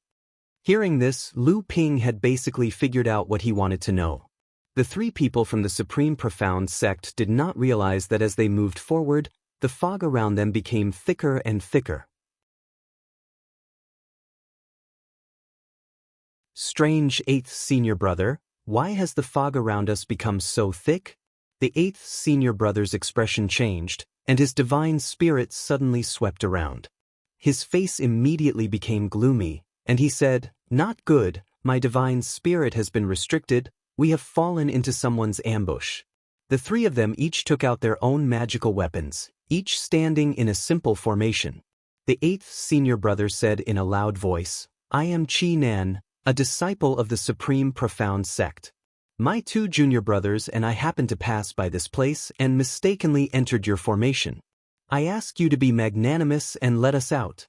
Hearing this, Lu Ping had basically figured out what he wanted to know. The three people from the Supreme Profound sect did not realize that as they moved forward, the fog around them became thicker and thicker. Strange eighth senior brother, why has the fog around us become so thick? The eighth senior brother's expression changed, and his divine spirit suddenly swept around. His face immediately became gloomy, and he said, "Not good, my divine spirit has been restricted, we have fallen into someone's ambush." The three of them each took out their own magical weapons, each standing in a simple formation. The eighth senior brother said in a loud voice, "I am Qi Nan, a disciple of the Supreme Profound sect. My two junior brothers and I happened to pass by this place and mistakenly entered your formation. I ask you to be magnanimous and let us out."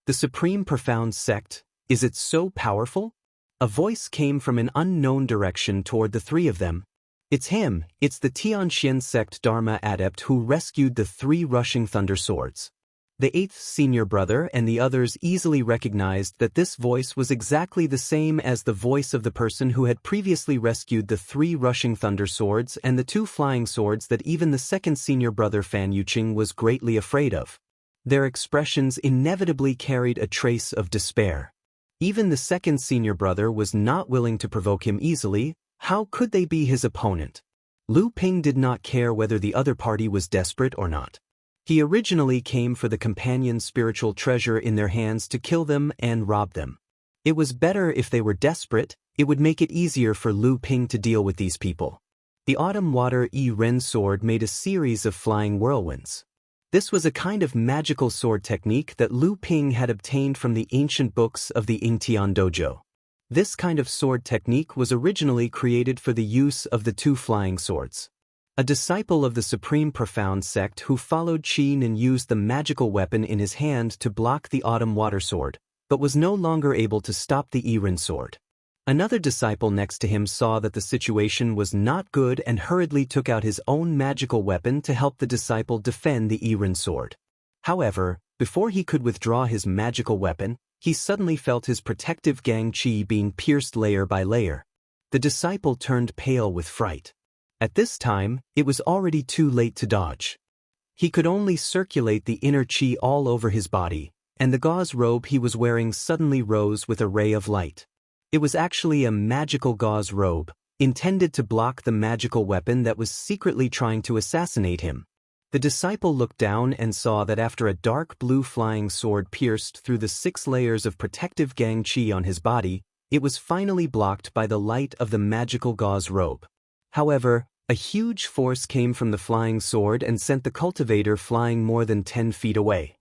The Supreme Profound sect, is it so powerful? A voice came from an unknown direction toward the three of them. It's him, it's the Tianxian sect Dharma adept who rescued the three rushing thunder swords. The eighth senior brother and the others easily recognized that this voice was exactly the same as the voice of the person who had previously rescued the three rushing thunder swords and the two flying swords that even the second senior brother Fan Yuqing was greatly afraid of. Their expressions inevitably carried a trace of despair. Even the second senior brother was not willing to provoke him easily. How could they be his opponent? Lu Ping did not care whether the other party was desperate or not. He originally came for the companion spiritual treasure in their hands to kill them and rob them. It was better if they were desperate, it would make it easier for Lu Ping to deal with these people. The autumn water Ren sword made a series of flying whirlwinds. This was a kind of magical sword technique that Lu Ping had obtained from the ancient books of the Ying-Tian dojo. This kind of sword technique was originally created for the use of the two flying swords. A disciple of the Supreme Profound sect who followed Qin and used the magical weapon in his hand to block the autumn water sword, but was no longer able to stop the Ren sword. Another disciple next to him saw that the situation was not good and hurriedly took out his own magical weapon to help the disciple defend the Ren sword. However, before he could withdraw his magical weapon, he suddenly felt his protective gang qi being pierced layer by layer. The disciple turned pale with fright. At this time, it was already too late to dodge. He could only circulate the inner qi all over his body, and the gauze robe he was wearing suddenly rose with a ray of light. It was actually a magical gauze robe, intended to block the magical weapon that was secretly trying to assassinate him. The disciple looked down and saw that after a dark blue flying sword pierced through the 6 layers of protective gang qi on his body, it was finally blocked by the light of the magical gauze robe. However, a huge force came from the flying sword and sent the cultivator flying more than 10 feet away.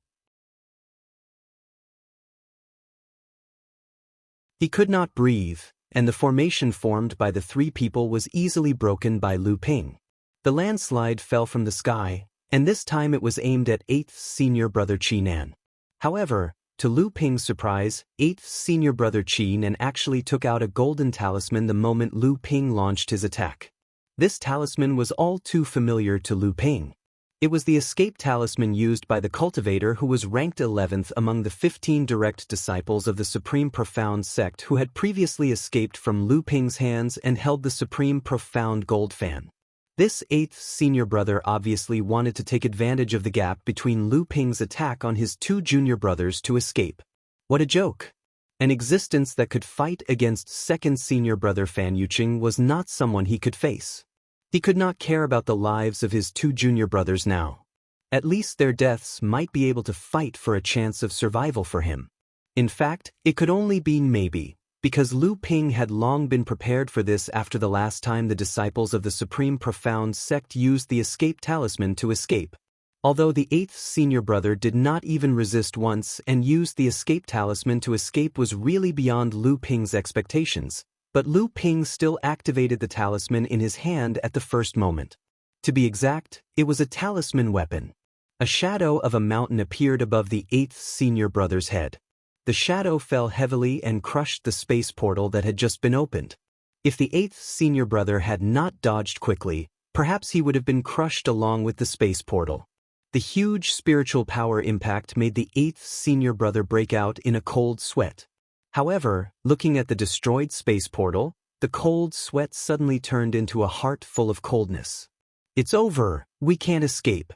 He could not breathe, and the formation formed by the 3 people was easily broken by Lu Ping. The landslide fell from the sky, and this time it was aimed at 8th senior brother Qi Nan. However, To Lu Ping's surprise, 8th senior brother Qi Nan actually took out a golden talisman the moment Lu Ping launched his attack. This talisman was all too familiar to Lu Ping. It was the escape talisman used by the cultivator who was ranked 11th among the 15 direct disciples of the Supreme Profound sect who had previously escaped from Lu Ping's hands and held the Supreme Profound Gold Fan. This 8th senior brother obviously wanted to take advantage of the gap between Lu Ping's attack on his 2 junior brothers to escape. What a joke! An existence that could fight against 2nd senior brother Fan Yuqing was not someone he could face. He could not care about the lives of his 2 junior brothers now. At least their deaths might be able to fight for a chance of survival for him. In fact, it could only be maybe, because Lu Ping had long been prepared for this after the last time the disciples of the Supreme Profound sect used the escape talisman to escape. Although the 8th senior brother did not even resist once and used the escape talisman to escape was really beyond Lu Ping's expectations. But Lu Ping still activated the talisman in his hand at the first moment. To be exact, it was a talisman weapon. A shadow of a mountain appeared above the 8th senior brother's head. The shadow fell heavily and crushed the space portal that had just been opened. If the 8th senior brother had not dodged quickly, perhaps he would have been crushed along with the space portal. The huge spiritual power impact made the 8th senior brother break out in a cold sweat. However, looking at the destroyed space portal, the cold sweat suddenly turned into a heart full of coldness. It's over, we can't escape.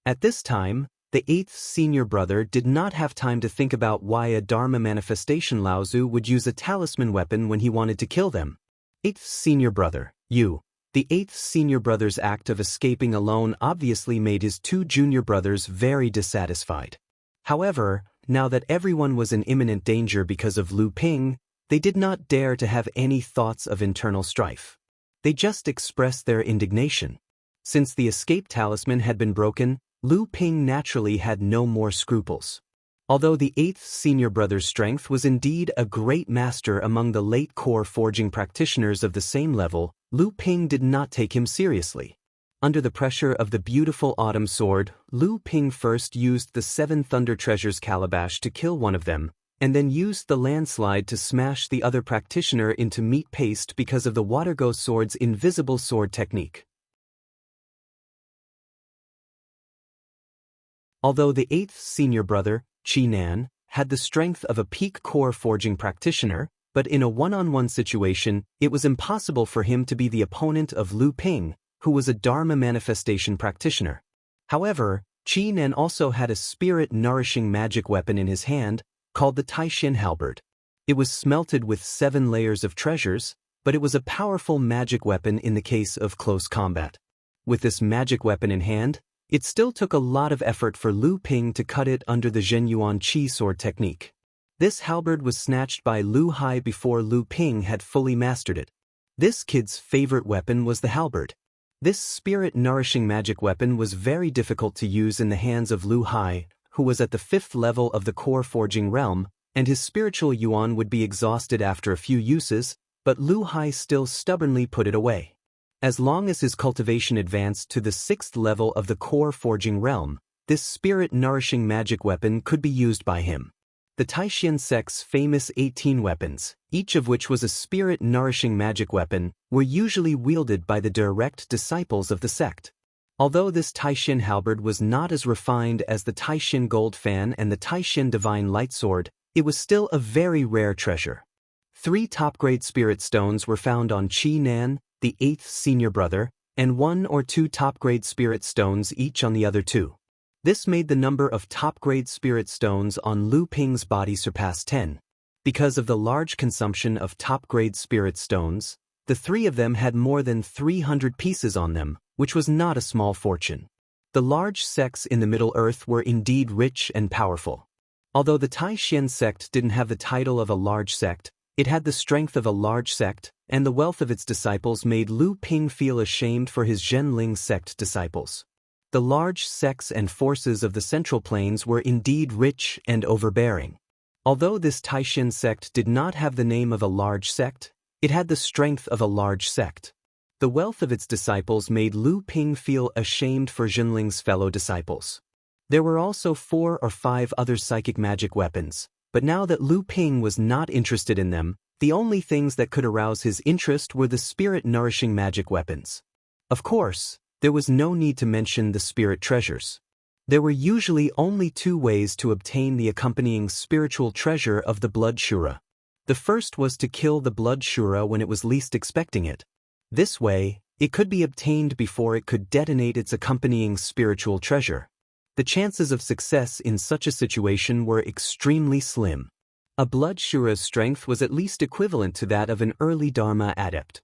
At this time, the 8th senior brother did not have time to think about why a Dharma manifestation Lao Tzu would use a talisman weapon when he wanted to kill them. 8th senior brother, you. The 8th senior brother's act of escaping alone obviously made his 2 junior brothers very dissatisfied. However, now that everyone was in imminent danger because of Lu Ping, they did not dare to have any thoughts of internal strife. They just expressed their indignation. Since the escape talisman had been broken, Lu Ping naturally had no more scruples. Although the 8th senior brother's strength was indeed a great master among the late core forging practitioners of the same level, Lu Ping did not take him seriously. Under the pressure of the beautiful autumn sword, Lu Ping first used the 7 Thunder Treasures calabash to kill one of them, and then used the landslide to smash the other practitioner into meat paste because of the Water Ghost Sword's invisible sword technique. Although the 8th senior brother, Qi Nan, had the strength of a peak core forging practitioner, but in a one-on-one situation, it was impossible for him to be the opponent of Lu Ping, who was a Dharma manifestation practitioner. However, Qi Nan also had a spirit-nourishing magic weapon in his hand, called the Taishin halberd. It was smelted with 7 layers of treasures, but it was a powerful magic weapon in the case of close combat. With this magic weapon in hand, it still took a lot of effort for Lu Ping to cut it under the Zhenyuan Qi sword technique. This halberd was snatched by Lu Hai before Lu Ping had fully mastered it. This kid's favorite weapon was the halberd. This spirit-nourishing magic weapon was very difficult to use in the hands of Lu Hai, who was at the 5th level of the core forging realm, and his spiritual yuan would be exhausted after a few uses, but Lu Hai still stubbornly put it away. As long as his cultivation advanced to the 6th level of the core forging realm, this spirit-nourishing magic weapon could be used by him. The Taishin sect's famous 18 weapons, each of which was a spirit-nourishing magic weapon, were usually wielded by the direct disciples of the sect. Although this Taishin halberd was not as refined as the Taishin gold fan and the Taishin divine light sword, it was still a very rare treasure. 3 top-grade spirit stones were found on Qi Nan, the 8th senior brother, and 1 or 2 top-grade spirit stones each on the other 2. This made the number of top-grade spirit stones on Lu Ping's body surpass 10. Because of the large consumption of top-grade spirit stones, the 3 of them had more than 300 pieces on them, which was not a small fortune. The large sects in the Middle Earth were indeed rich and powerful. Although the Taishin sect didn't have the title of a large sect, it had the strength of a large sect, and the wealth of its disciples made Lu Ping feel ashamed for his Zhenling sect disciples. The large sects and forces of the Central Plains were indeed rich and overbearing. Although this Taishin sect did not have the name of a large sect, it had the strength of a large sect. The wealth of its disciples made Lu Ping feel ashamed for Zhenling's fellow disciples. There were also 4 or 5 other psychic magic weapons, but now that Lu Ping was not interested in them, the only things that could arouse his interest were the spirit-nourishing magic weapons. Of course, there was no need to mention the spirit treasures. There were usually only 2 ways to obtain the accompanying spiritual treasure of the Blood Shura. The first was to kill the Blood Shura when it was least expecting it. This way, it could be obtained before it could detonate its accompanying spiritual treasure. The chances of success in such a situation were extremely slim. A Blood Shura's strength was at least equivalent to that of an early Dharma adept.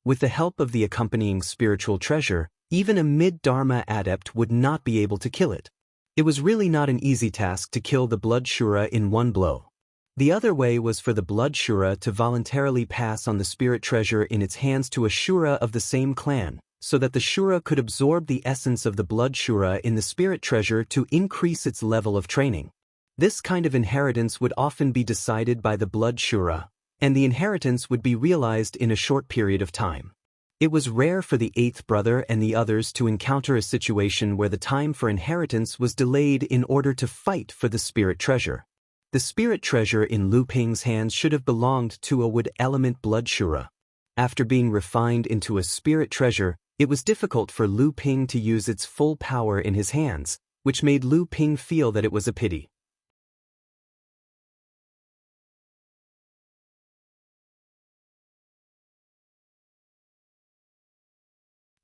With the help of the accompanying spiritual treasure, even a mid-Dharma adept would not be able to kill it. It was really not an easy task to kill the Blood Shura in one blow. The other way was for the Blood Shura to voluntarily pass on the spirit treasure in its hands to a Shura of the same clan, so that the Shura could absorb the essence of the Blood Shura in the spirit treasure to increase its level of training. This kind of inheritance would often be decided by the Blood Shura, and the inheritance would be realized in a short period of time. It was rare for the 8th brother and the others to encounter a situation where the time for inheritance was delayed in order to fight for the spirit treasure. The spirit treasure in Lu Ping's hands should have belonged to a wood element Blood Shura. After being refined into a spirit treasure, it was difficult for Lu Ping to use its full power in his hands, which made Lu Ping feel that it was a pity.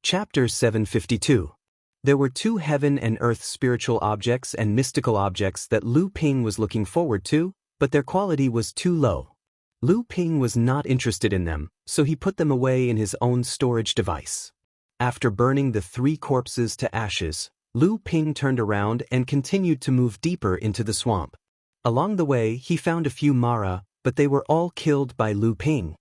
Chapter 752. There were 2 heaven and earth spiritual objects and mystical objects that Lu Ping was looking forward to, but their quality was too low. Lu Ping was not interested in them, so he put them away in his own storage device. After burning the 3 corpses to ashes, Lu Ping turned around and continued to move deeper into the swamp. Along the way, he found a few Mara, but they were all killed by Lu Ping.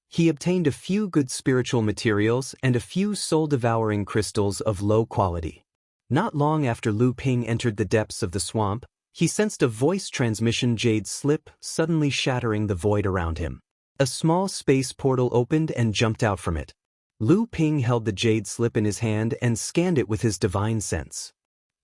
He obtained a few good spiritual materials and a few soul-devouring crystals of low quality. Not long after Lu Ping entered the depths of the swamp, he sensed a voice transmission jade slip suddenly shattering the void around him. A small space portal opened and jumped out from it. Lu Ping held the jade slip in his hand and scanned it with his divine sense.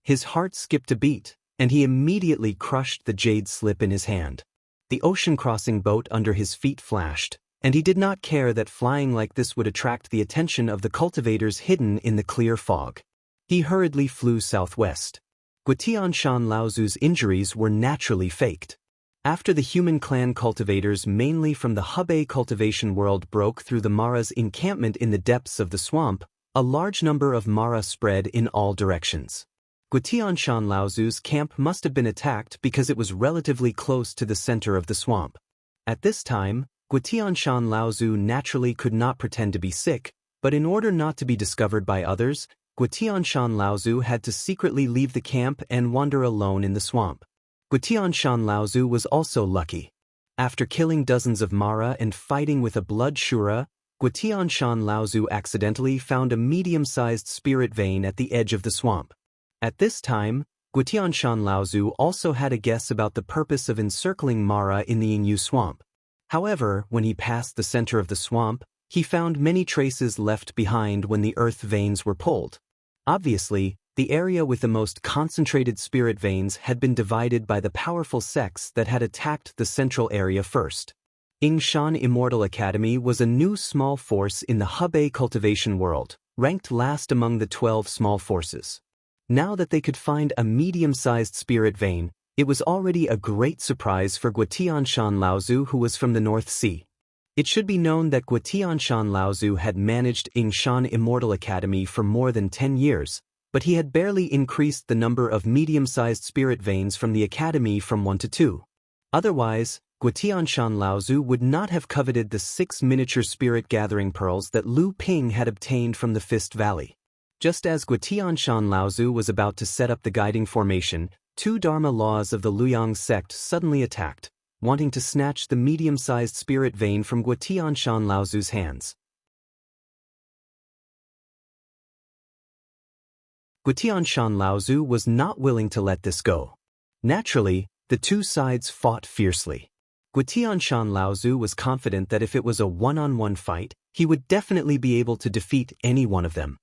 His heart skipped a beat, and he immediately crushed the jade slip in his hand. The ocean-crossing boat under his feet flashed, and he did not care that flying like this would attract the attention of the cultivators hidden in the clear fog. He hurriedly flew southwest. Guitianshan Laozu's injuries were naturally faked. After the human clan cultivators mainly from the Hebei cultivation world broke through the Mara's encampment in the depths of the swamp, a large number of Mara spread in all directions. Guitianshan Laozu's camp must have been attacked because it was relatively close to the center of the swamp. At this time, Guitianshan Laozu naturally could not pretend to be sick, but in order not to be discovered by others, Guitianshan Laozu had to secretly leave the camp and wander alone in the swamp. Guitianshan Laozu was also lucky. After killing dozens of Mara and fighting with a Blood Shura, Guitianshan Laozu accidentally found a medium-sized spirit vein at the edge of the swamp. At this time, Guitianshan Laozu also had a guess about the purpose of encircling Mara in the Yingyu swamp. However, when he passed the center of the swamp, he found many traces left behind when the earth veins were pulled. Obviously, the area with the most concentrated spirit veins had been divided by the powerful sects that had attacked the central area first. Yingshan Immortal Academy was a new small force in the Hebei cultivation world, ranked last among the 12 small forces. Now that they could find a medium-sized spirit vein, it was already a great surprise for Guitianshan Laozu, who was from the North Sea. It should be known that Guitianshan Laozu had managed Yingshan Immortal Academy for more than 10 years, but he had barely increased the number of medium-sized spirit veins from the academy from 1 to 2. Otherwise, Guitianshan Laozu would not have coveted the 6 miniature spirit gathering pearls that Lu Ping had obtained from the Fist Valley. Just as Guitianshan Laozu was about to set up the guiding formation, 2 Dharma laws of the Luoyang sect suddenly attacked, wanting to snatch the medium-sized spirit vein from Guitianshan Laozu's hands. Guitianshan Laozu was not willing to let this go. Naturally, the 2 sides fought fiercely. Guitianshan Laozu was confident that if it was a one-on-one fight, he would definitely be able to defeat any one of them.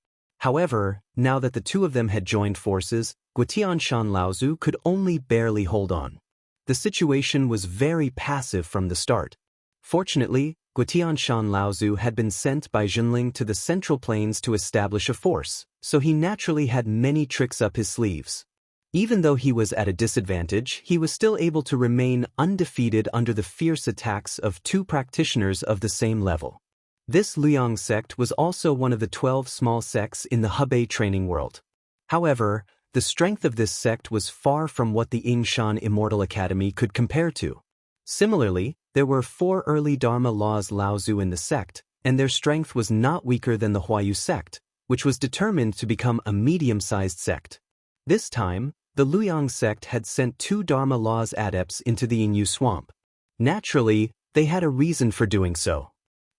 However, now that the two of them had joined forces, Guotianshan Laozu could only barely hold on. The situation was very passive from the start. Fortunately, Guotianshan Laozu had been sent by Zhenling to the Central Plains to establish a force, so he naturally had many tricks up his sleeves. Even though he was at a disadvantage, he was still able to remain undefeated under the fierce attacks of two practitioners of the same level. This Liang sect was also one of the 12 small sects in the Hebei training world. However, the strength of this sect was far from what the Yingshan Immortal Academy could compare to. Similarly, there were 4 early Dharma laws Laozu in the sect, and their strength was not weaker than the Huayu sect, which was determined to become a medium-sized sect. This time, the Luoyang sect had sent 2 Dharma laws adepts into the Yinyu swamp. Naturally, they had a reason for doing so.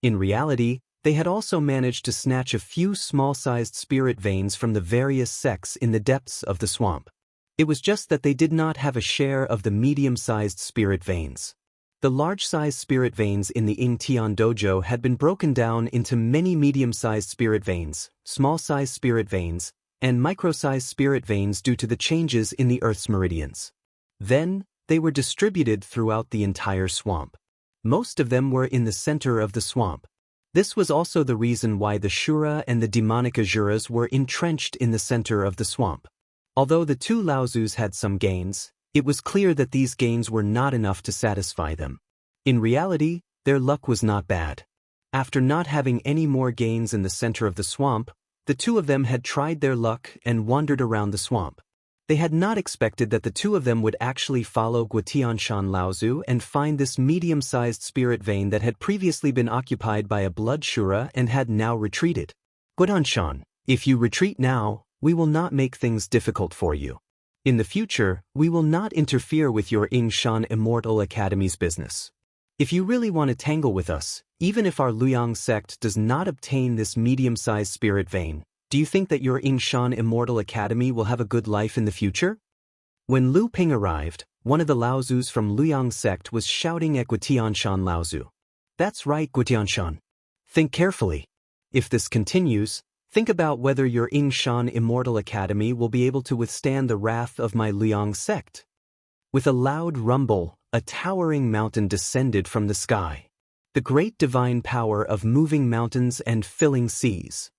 In reality, they had also managed to snatch a few small-sized spirit veins from the various sects in the depths of the swamp. It was just that they did not have a share of the medium-sized spirit veins. The large-sized spirit veins in the Ying Tian dojo had been broken down into many medium-sized spirit veins, small-sized spirit veins, and micro-sized spirit veins due to the changes in the Earth's meridians. Then, they were distributed throughout the entire swamp. Most of them were in the center of the swamp. This was also the reason why the Shura and the demonic Ajuras were entrenched in the center of the swamp. Although the 2 Laozus had some gains, it was clear that these gains were not enough to satisfy them. In reality, their luck was not bad. After not having any more gains in the center of the swamp, the 2 of them had tried their luck and wandered around the swamp. They had not expected that the 2 of them would actually follow Guotianshan Laozu and find this medium-sized spirit vein that had previously been occupied by a blood Shura and had now retreated. Guotianshan, if you retreat now, we will not make things difficult for you. In the future, we will not interfere with your Yingshan Immortal Academy's business. If you really want to tangle with us, even if our Luoyang sect does not obtain this medium-sized spirit vein, do you think that your Yingshan Immortal Academy will have a good life in the future? When Lu Ping arrived, one of the Laozus from Luoyang sect was shouting at Guotianshan Laozu. That's right, Guotianshan. Think carefully. If this continues, think about whether your Yingshan Immortal Academy will be able to withstand the wrath of my Luoyang sect. With a loud rumble, a towering mountain descended from the sky. The great divine power of moving mountains and filling seas.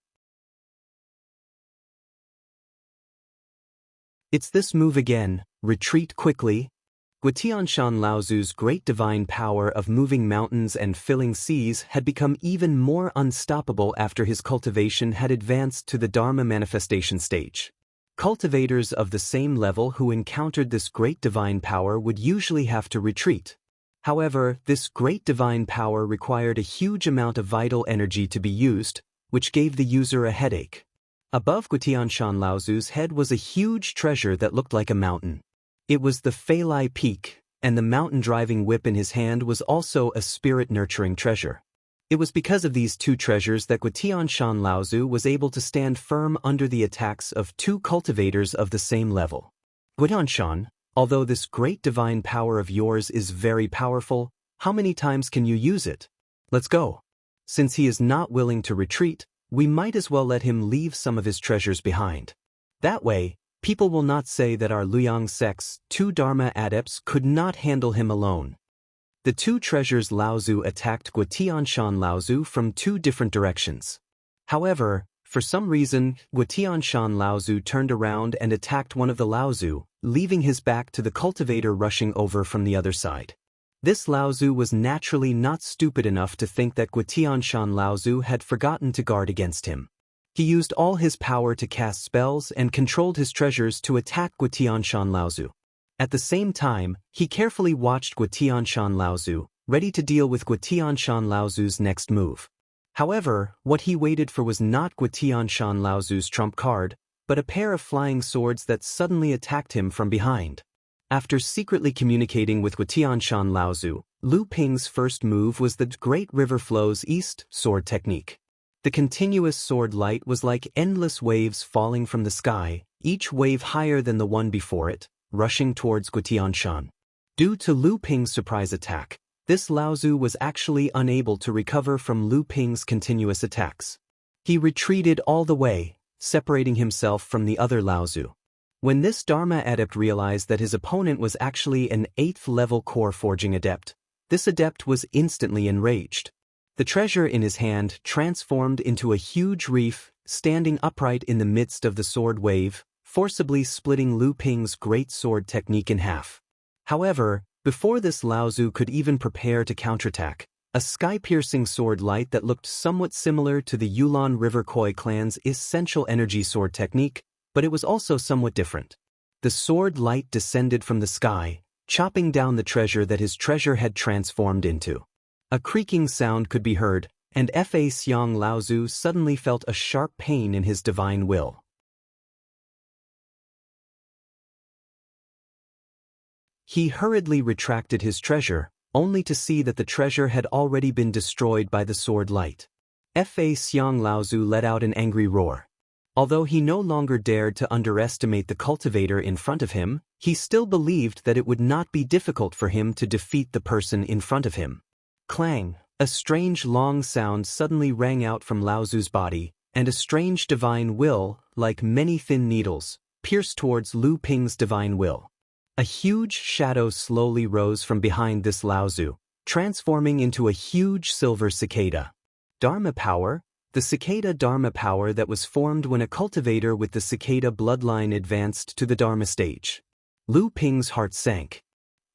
It's this move again, retreat quickly. Guotianshan Laozu's great divine power of moving mountains and filling seas had become even more unstoppable after his cultivation had advanced to the Dharma manifestation stage. Cultivators of the same level who encountered this great divine power would usually have to retreat. However, this great divine power required a huge amount of vital energy to be used, which gave the user a headache. Above Guotianshan Laozu's head was a huge treasure that looked like a mountain. It was the Feilai Peak, and the mountain-driving whip in his hand was also a spirit-nurturing treasure. It was because of these 2 treasures that Guotianshan Laozu was able to stand firm under the attacks of 2 cultivators of the same level. Guotianshan, although this great divine power of yours is very powerful, how many times can you use it? Let's go. Since he is not willing to retreat, we might as well let him leave some of his treasures behind. That way, people will not say that our Luoyang sect's 2 Dharma adepts could not handle him alone. The 2 treasures Laozu attacked Guotianshan Laozu from 2 different directions. However, for some reason, Guotianshan Laozu turned around and attacked one of the Laozu, leaving his back to the cultivator rushing over from the other side. This Laozu was naturally not stupid enough to think that Guotianshan Laozu had forgotten to guard against him. He used all his power to cast spells and controlled his treasures to attack Guotianshan Laozu. At the same time, he carefully watched Guotianshan Laozu, ready to deal with Guotianshan Laozu's next move. However, what he waited for was not Guotianshan Laozu's trump card, but a pair of flying swords that suddenly attacked him from behind. After secretly communicating with Guotianshan Laozu, Lu Ping's first move was the Great River Flows East sword technique. The continuous sword light was like endless waves falling from the sky, each wave higher than the one before it, rushing towards Guotianshan. Due to Lu Ping's surprise attack, this Laozu was actually unable to recover from Lu Ping's continuous attacks. He retreated all the way, separating himself from the other Laozu. When this Dharma adept realized that his opponent was actually an 8th-level core forging adept, this adept was instantly enraged. The treasure in his hand transformed into a huge reef, standing upright in the midst of the sword wave, forcibly splitting Lu Ping's great sword technique in half. However, before this Laozu could even prepare to counterattack, a sky-piercing sword light that looked somewhat similar to the Yulon River Koi clan's essential energy sword technique, but it was also somewhat different. The sword light descended from the sky, chopping down the treasure that his treasure had transformed into. A creaking sound could be heard, and Fa Xiang Laozu suddenly felt a sharp pain in his divine will. He hurriedly retracted his treasure, only to see that the treasure had already been destroyed by the sword light. Fa Xiang Laozu let out an angry roar. Although he no longer dared to underestimate the cultivator in front of him, he still believed that it would not be difficult for him to defeat the person in front of him. Clang! A strange long sound suddenly rang out from Laozu's body, and a strange divine will, like many thin needles, pierced towards Lu Ping's divine will. A huge shadow slowly rose from behind this Laozu, transforming into a huge silver cicada. Dharma power? The cicada Dharma power that was formed when a cultivator with the cicada bloodline advanced to the Dharma stage. Lu Ping's heart sank.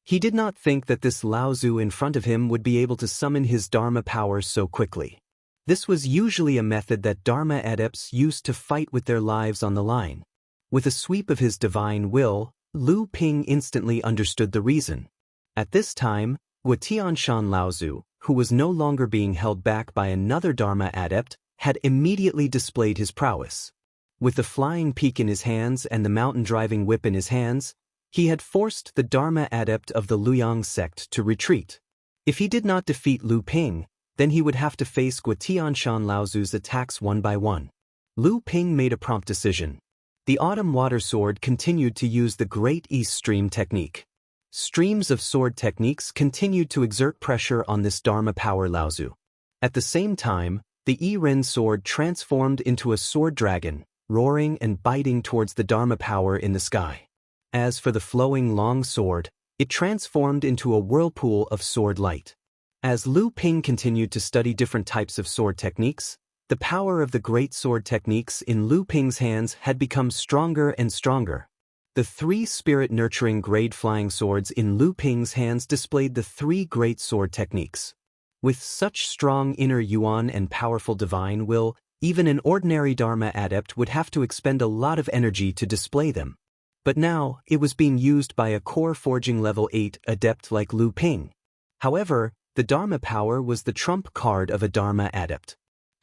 He did not think that this Laozu in front of him would be able to summon his Dharma power so quickly. This was usually a method that Dharma adepts used to fight with their lives on the line. With a sweep of his divine will, Lu Ping instantly understood the reason. At this time, Guotianshan Laozu, who was no longer being held back by another Dharma adept, had immediately displayed his prowess. With the flying peak in his hands and the mountain-driving whip in his hands, he had forced the Dharma adept of the Luyang sect to retreat. If he did not defeat Lu Ping, then he would have to face Guotianshan Laozu's attacks one by one. Lu Ping made a prompt decision. The Autumn Water Sword continued to use the Great East Stream technique. Streams of sword techniques continued to exert pressure on this Dharma power Laozu. At the same time, the Yi-Ren sword transformed into a sword dragon, roaring and biting towards the Dharma power in the sky. As for the flowing long sword, it transformed into a whirlpool of sword light. As Lu Ping continued to study different types of sword techniques, the power of the great sword techniques in Lu Ping's hands had become stronger and stronger. The 3 spirit-nurturing grade flying swords in Lu Ping's hands displayed the 3 great sword techniques. With such strong inner yuan and powerful divine will, even an ordinary Dharma adept would have to expend a lot of energy to display them. But now, it was being used by a core forging level 8 adept like Lu Ping. However, the Dharma power was the trump card of a Dharma adept.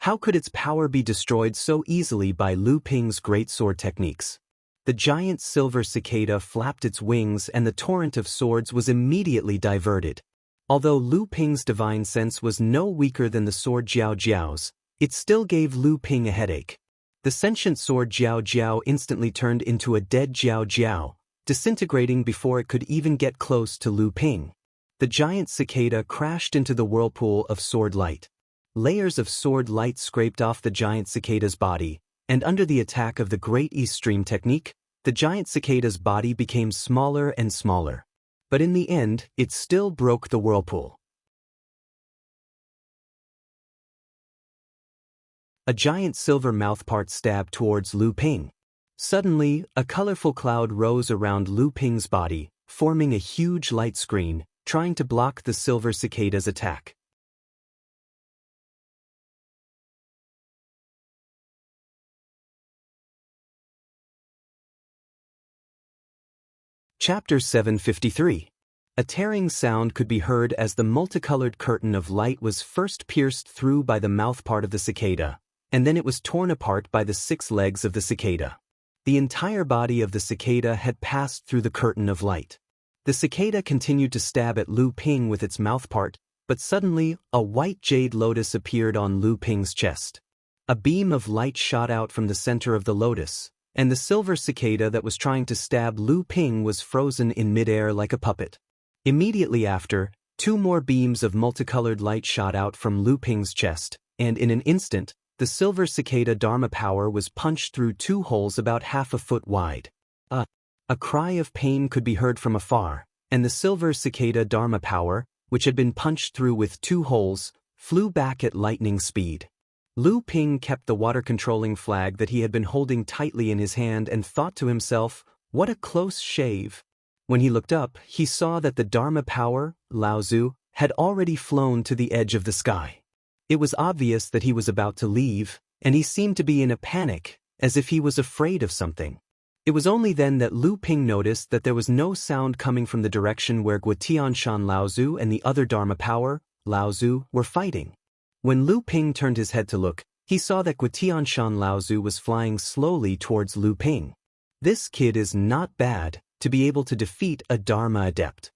How could its power be destroyed so easily by Lu Ping's great sword techniques? The giant silver cicada flapped its wings and the torrent of swords was immediately diverted. Although Lu Ping's divine sense was no weaker than the sword Jiao Jiao's, it still gave Lu Ping a headache. The sentient sword Jiao Jiao instantly turned into a dead Jiao Jiao, disintegrating before it could even get close to Lu Ping. The giant cicada crashed into the whirlpool of sword light. Layers of sword light scraped off the giant cicada's body, and under the attack of the Great East Stream technique, the giant cicada's body became smaller and smaller. But in the end, it still broke the whirlpool. A giant silver mouthpart stabbed towards Lu Ping. Suddenly, a colorful cloud rose around Lu Ping's body, forming a huge light screen, trying to block the silver cicada's attack. Chapter 753. A tearing sound could be heard as the multicolored curtain of light was first pierced through by the mouthpart of the cicada, and then it was torn apart by the 6 legs of the cicada. The entire body of the cicada had passed through the curtain of light. The cicada continued to stab at Lu Ping with its mouthpart, but suddenly, a white jade lotus appeared on Lu Ping's chest. A beam of light shot out from the center of the lotus, and the silver cicada that was trying to stab Lu Ping was frozen in midair like a puppet. Immediately after, 2 more beams of multicolored light shot out from Lu Ping's chest, and in an instant, the silver cicada Dharma power was punched through 2 holes about half a foot wide. A cry of pain could be heard from afar, and the silver cicada Dharma power, which had been punched through with 2 holes, flew back at lightning speed. Lu Ping kept the water-controlling flag that he had been holding tightly in his hand and thought to himself, what a close shave. When he looked up, he saw that the Dharma power, Lao Tzu, had already flown to the edge of the sky. It was obvious that he was about to leave, and he seemed to be in a panic, as if he was afraid of something. It was only then that Lu Ping noticed that there was no sound coming from the direction where Guotianshan Lao Tzu and the other Dharma power, Lao Tzu, were fighting. When Lu Ping turned his head to look, he saw that Guotianshan Lao Tzu was flying slowly towards Lu Ping. This kid is not bad to be able to defeat a Dharma adept.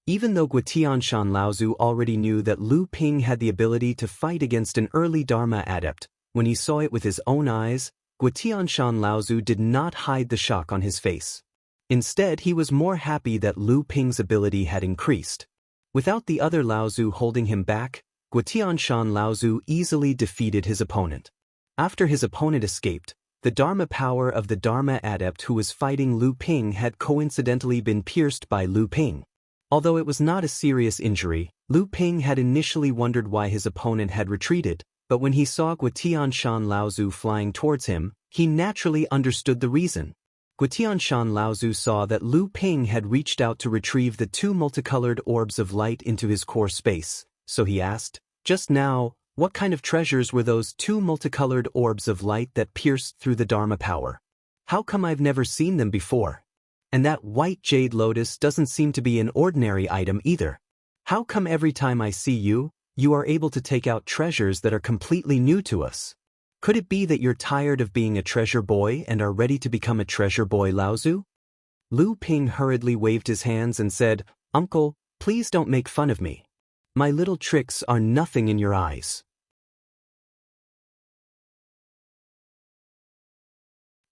Even though Guotianshan Lao Tzu already knew that Lu Ping had the ability to fight against an early Dharma adept, when he saw it with his own eyes, Guotianshan Lao Tzu did not hide the shock on his face. Instead, he was more happy that Lu Ping's ability had increased. Without the other Lao Tzu holding him back, Guotianshan Lao Tzu easily defeated his opponent. After his opponent escaped, the Dharma power of the Dharma adept who was fighting Lu Ping had coincidentally been pierced by Lu Ping. Although it was not a serious injury, Lu Ping had initially wondered why his opponent had retreated, but when he saw Guotianshan Lao Tzu flying towards him, he naturally understood the reason. Guotianshan Lao Tzu saw that Lu Ping had reached out to retrieve the 2 multicolored orbs of light into his core space, so he asked, just now, what kind of treasures were those 2 multicolored orbs of light that pierced through the Dharma power? How come I've never seen them before? And that white jade lotus doesn't seem to be an ordinary item either. How come every time I see you, you are able to take out treasures that are completely new to us? Could it be that you're tired of being a treasure boy and are ready to become a treasure boy Lao Tzu? Lu Ping hurriedly waved his hands and said, Uncle, please don't make fun of me. My little tricks are nothing in your eyes.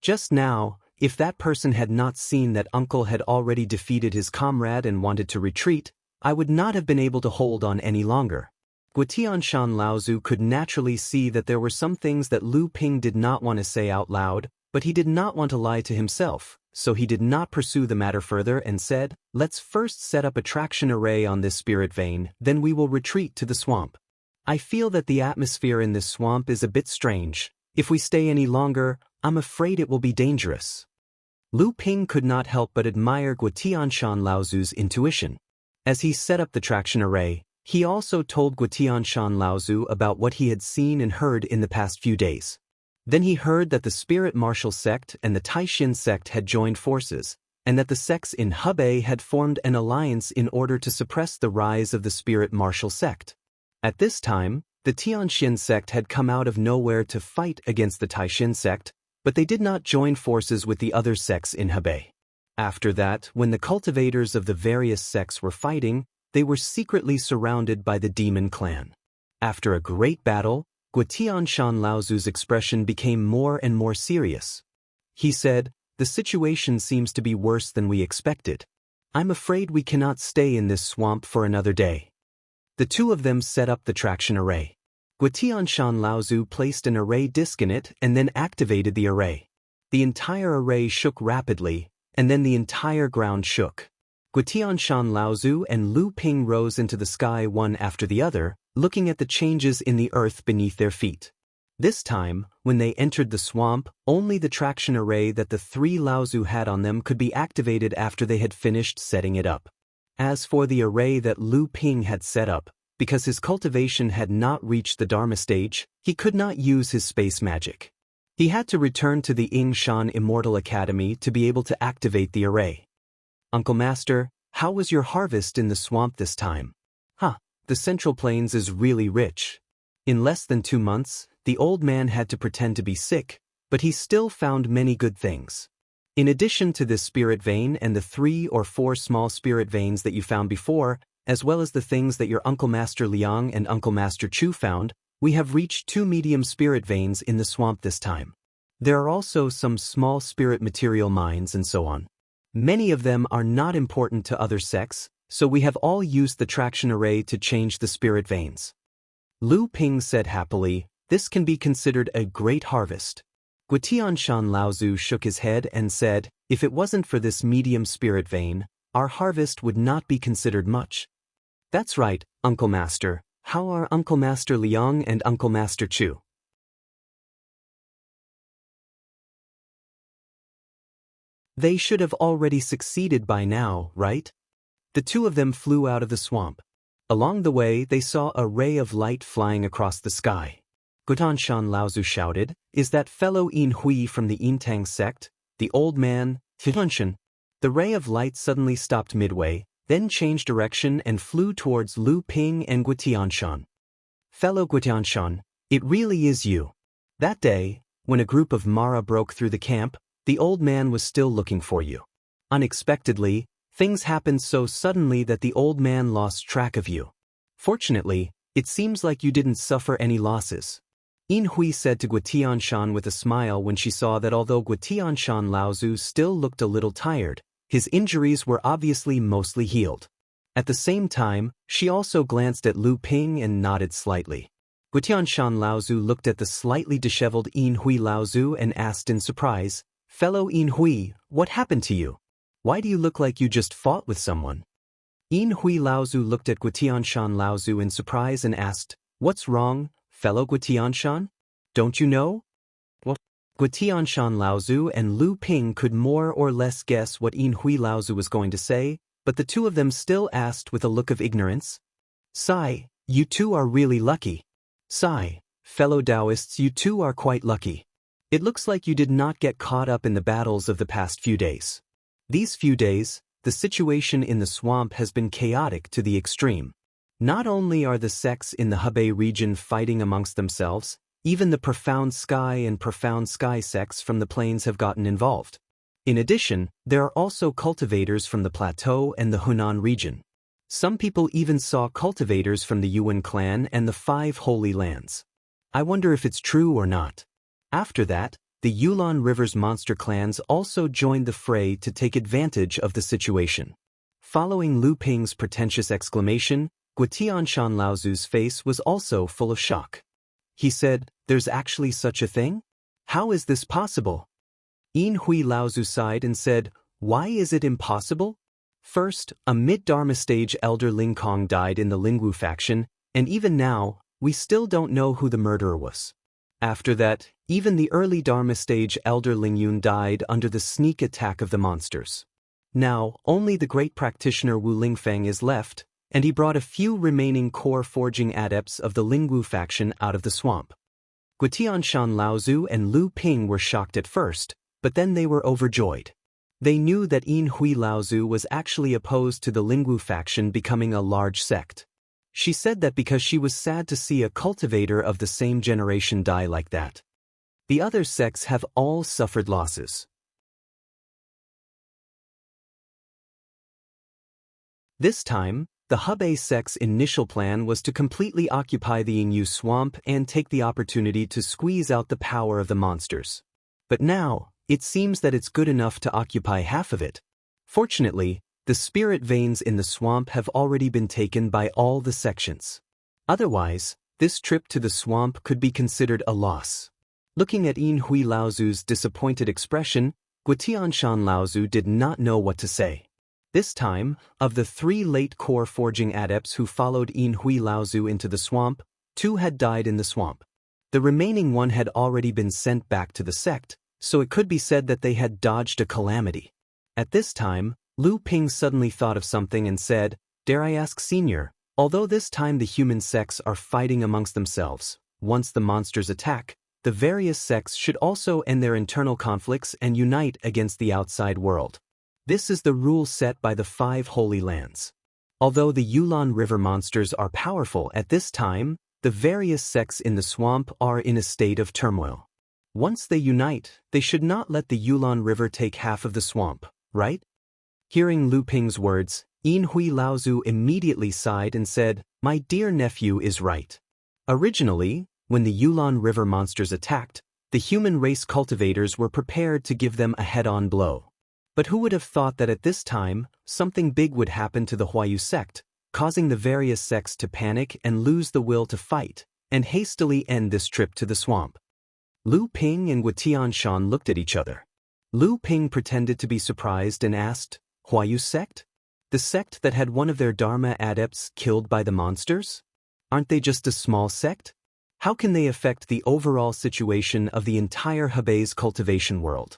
Just now, if that person had not seen that Uncle had already defeated his comrade and wanted to retreat, I would not have been able to hold on any longer. Guotianshan Lao Tzu could naturally see that there were some things that Lu Ping did not want to say out loud, but he did not want to lie to himself, so he did not pursue the matter further and said, let's first set up a traction array on this spirit vein, then we will retreat to the swamp. I feel that the atmosphere in this swamp is a bit strange. If we stay any longer, I'm afraid it will be dangerous. Lu Ping could not help but admire Guotianshan Lao Tzu's intuition. As he set up the traction array, he also told Guotianshan Lao Tzu about what he had seen and heard in the past few days. Then he heard that the Spirit Martial sect and the Taishin sect had joined forces, and that the sects in Hebei had formed an alliance in order to suppress the rise of the Spirit Martial sect. At this time, the Tianxin sect had come out of nowhere to fight against the Taishin sect, but they did not join forces with the other sects in Hebei. After that, when the cultivators of the various sects were fighting, they were secretly surrounded by the demon clan. After a great battle, Guotianshan Lao Tzu's expression became more and more serious. He said, the situation seems to be worse than we expected. I'm afraid we cannot stay in this swamp for another day. The 2 of them set up the traction array. Guotianshan Lao Tzu placed an array disk in it and then activated the array. The entire array shook rapidly, and then the entire ground shook. Guotianshan Lao Tzu and Lu Ping rose into the sky one after the other, looking at the changes in the earth beneath their feet. This time, when they entered the swamp, only the traction array that the 3 Lao Tzu had on them could be activated after they had finished setting it up. As for the array that Lu Ping had set up, because his cultivation had not reached the Dharma stage, he could not use his space magic. He had to return to the Yingshan Immortal Academy to be able to activate the array. Uncle Master, how was your harvest in the swamp this time? The Central Plains is really rich. In less than 2 months, the old man had to pretend to be sick, but he still found many good things. In addition to this spirit vein and the 3 or 4 small spirit veins that you found before, as well as the things that your Uncle Master Liang and Uncle Master Chu found, we have reached 2 medium spirit veins in the swamp this time. There are also some small spirit material mines and so on. Many of them are not important to other sects, so we have all used the traction array to change the spirit veins. Lu Ping said happily, This can be considered a great harvest. Guitianshan Laozu shook his head and said, if it wasn't for this medium spirit vein, our harvest would not be considered much. That's right, Uncle Master. How are Uncle Master Liang and Uncle Master Chu? They should have already succeeded by now, right? The two of them flew out of the swamp. Along the way, they saw a ray of light flying across the sky. Guitanshan Laozu shouted, is that fellow Yin Hui from the Yintang sect, the old man, Tianshan? The ray of light suddenly stopped midway, then changed direction and flew towards Lu Ping and Guitianshan. Fellow Guitianshan, it really is you. That day, when a group of Mara broke through the camp, the old man was still looking for you. Unexpectedly, things happened so suddenly that the old man lost track of you. Fortunately, it seems like you didn't suffer any losses. Yin Hui said to Guitianshan with a smile when she saw that although Guitianshan Laozu still looked a little tired, his injuries were obviously mostly healed. At the same time, she also glanced at Lu Ping and nodded slightly. Guitianshan Laozu looked at the slightly disheveled Yin Hui Laozu and asked in surprise, fellow Yin Hui, what happened to you? Why do you look like you just fought with someone? Yin Hui Laozu looked at Guitianshan Laozu in surprise and asked, what's wrong, fellow Guitianshan? Don't you know? What? Guitianshan Laozu and Lu Ping could more or less guess what Yin Hui Laozu was going to say, but the two of them still asked with a look of ignorance. Sai, you two are really lucky. Sai, fellow Taoists, you two are quite lucky. It looks like you did not get caught up in the battles of the past few days. These few days, the situation in the swamp has been chaotic to the extreme. Not only are the sects in the Hebei region fighting amongst themselves, even the Profound Sky and Profound Sky sects from the plains have gotten involved. In addition, there are also cultivators from the plateau and the Hunan region. Some people even saw cultivators from the Yuan clan and the 5 Holy Lands. I wonder if it's true or not. After that, the Yulon River's monster clans also joined the fray to take advantage of the situation. Following Lu Ping's pretentious exclamation, Guitianshan Laozu's face was also full of shock. He said, there's actually such a thing? How is this possible? Yin Hui Laozu sighed and said, why is it impossible? First, a mid-Dharma stage elder Ling Kong died in the Lingwu faction, and even now, we still don't know who the murderer was. After that, even the early Dharma stage elder Ling Yun died under the sneak attack of the monsters. Now, only the great practitioner Wu Lingfeng is left, and he brought a few remaining core forging adepts of the Lingwu faction out of the swamp. Guitianshan Laozu and Lu Ping were shocked at first, but then they were overjoyed. They knew that Yin Hui Laozu was actually opposed to the Lingwu faction becoming a large sect. She said that because she was sad to see a cultivator of the same generation die like that. The other sects have all suffered losses. This time, the Hebei sect's initial plan was to completely occupy the Yingyu swamp and take the opportunity to squeeze out the power of the monsters. But now, it seems that it's good enough to occupy half of it. Fortunately, the spirit veins in the swamp have already been taken by all the sections. Otherwise, this trip to the swamp could be considered a loss. Looking at Yin Hui Laozu's disappointed expression, Guitianshan Laozu did not know what to say. This time, of the 3 late core forging adepts who followed Yin Hui Laozu into the swamp, 2 had died in the swamp. The remaining 1 had already been sent back to the sect, so it could be said that they had dodged a calamity. At this time, Lu Ping suddenly thought of something and said, dare I ask, Senior, although this time the human sects are fighting amongst themselves, once the monsters attack, the various sects should also end their internal conflicts and unite against the outside world. This is the rule set by the 5 Holy Lands. Although the Yulon River monsters are powerful at this time, the various sects in the swamp are in a state of turmoil. Once they unite, they should not let the Yulon River take half of the swamp, right? Hearing Lu Ping's words, Yin Hui Laozu immediately sighed and said, my dear nephew is right. Originally, when the Yulon River monsters attacked, the human race cultivators were prepared to give them a head-on blow. But who would have thought that at this time, something big would happen to the Huayu sect, causing the various sects to panic and lose the will to fight, and hastily end this trip to the swamp. Lu Ping and Guotianshan looked at each other. Lu Ping pretended to be surprised and asked, Huayu sect? The sect that had one of their Dharma adepts killed by the monsters? Aren't they just a small sect? How can they affect the overall situation of the entire Hebei's cultivation world?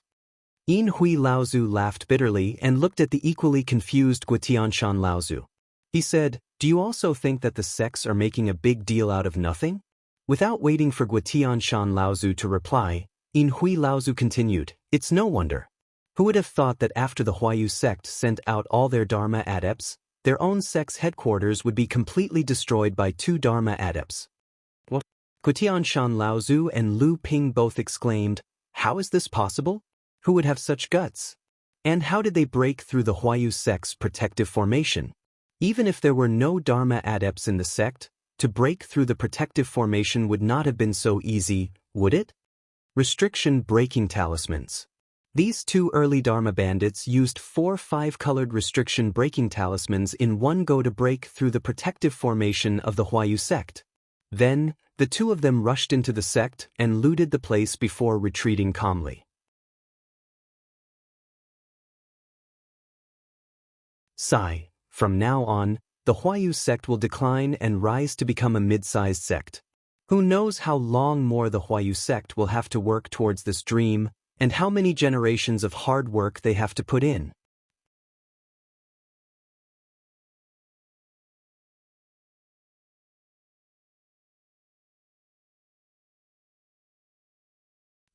Yin Hui Laozu laughed bitterly and looked at the equally confused Guotianshan Laozu. He said, Do you also think that the sects are making a big deal out of nothing? Without waiting for Guotianshan Laozu to reply, Yin Hui Laozu continued, It's no wonder. Who would have thought that after the Huayu sect sent out all their Dharma adepts, their own sect's headquarters would be completely destroyed by 2 Dharma adepts? What? Guotianshan Laozu and Lu Ping both exclaimed, How is this possible? Who would have such guts? And how did they break through the Huayu sect's protective formation? Even if there were no Dharma adepts in the sect, to break through the protective formation would not have been so easy, would it? Restriction breaking talismans. These 2 early Dharma bandits used 4 5-colored restriction breaking talismans in one go to break through the protective formation of the Huayu sect. Then, the 2 of them rushed into the sect and looted the place before retreating calmly. Sigh. From now on, the Huayu sect will decline and rise to become a mid-sized sect. Who knows how long more the Huayu sect will have to work towards this dream, and how many generations of hard work they have to put in.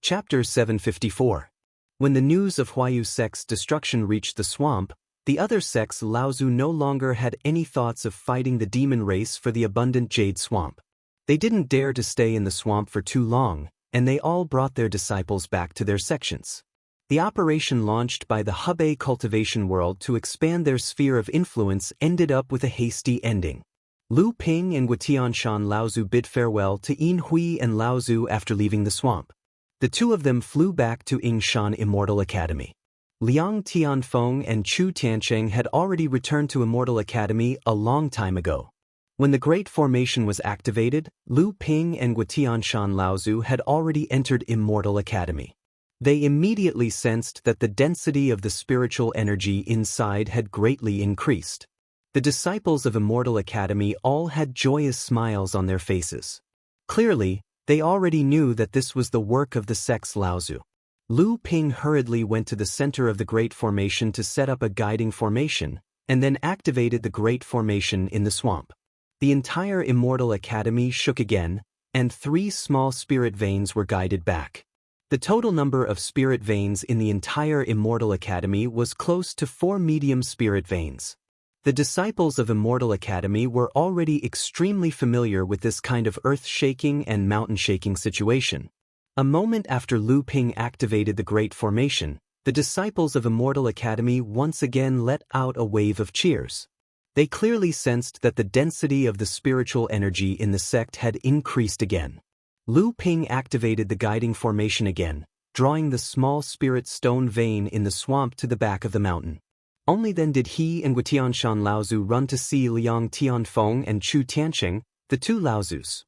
Chapter 754. When the news of Huayu sect's destruction reached the swamp, the other sects Laozu no longer had any thoughts of fighting the demon race for the abundant jade swamp. They didn't dare to stay in the swamp for too long, and they all brought their disciples back to their sections. The operation launched by the Hebei cultivation world to expand their sphere of influence ended up with a hasty ending. Lu Ping and Guotianshan Laozu bid farewell to Yin Hui and Laozu after leaving the swamp. The 2 of them flew back to Yingshan Immortal Academy. Liang Tianfeng and Chu Tiancheng had already returned to Immortal Academy a long time ago. When the Great Formation was activated, Lu Ping and Guotianshan Laozu had already entered Immortal Academy. They immediately sensed that the density of the spiritual energy inside had greatly increased. The disciples of Immortal Academy all had joyous smiles on their faces. Clearly, they already knew that this was the work of the sects Laozu. Lu Ping hurriedly went to the center of the Great Formation to set up a guiding formation, and then activated the Great Formation in the swamp. The entire Immortal Academy shook again, and 3 small spirit veins were guided back. The total number of spirit veins in the entire Immortal Academy was close to 4 medium spirit veins. The disciples of Immortal Academy were already extremely familiar with this kind of earth-shaking and mountain-shaking situation. A moment after Lu Ping activated the Great Formation, the disciples of Immortal Academy once again let out a wave of cheers. They clearly sensed that the density of the spiritual energy in the sect had increased again. Lu Ping activated the guiding formation again, drawing the small spirit stone vein in the swamp to the back of the mountain. Only then did he and Guotianshan Laozu run to see Liang Tianfeng and Chu Tiancheng, the 2 Laozus.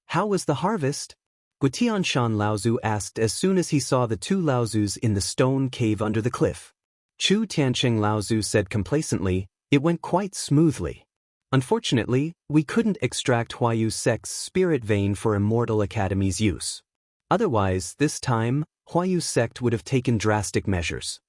How was the harvest? Guotianshan Laozu asked as soon as he saw the 2 Laozus in the stone cave under the cliff. Chu Tiancheng Laozu said complacently, It went quite smoothly. Unfortunately, we couldn't extract Huayu sect's spirit vein for Immortal Academy's use. Otherwise, this time, Huayu sect would have taken drastic measures.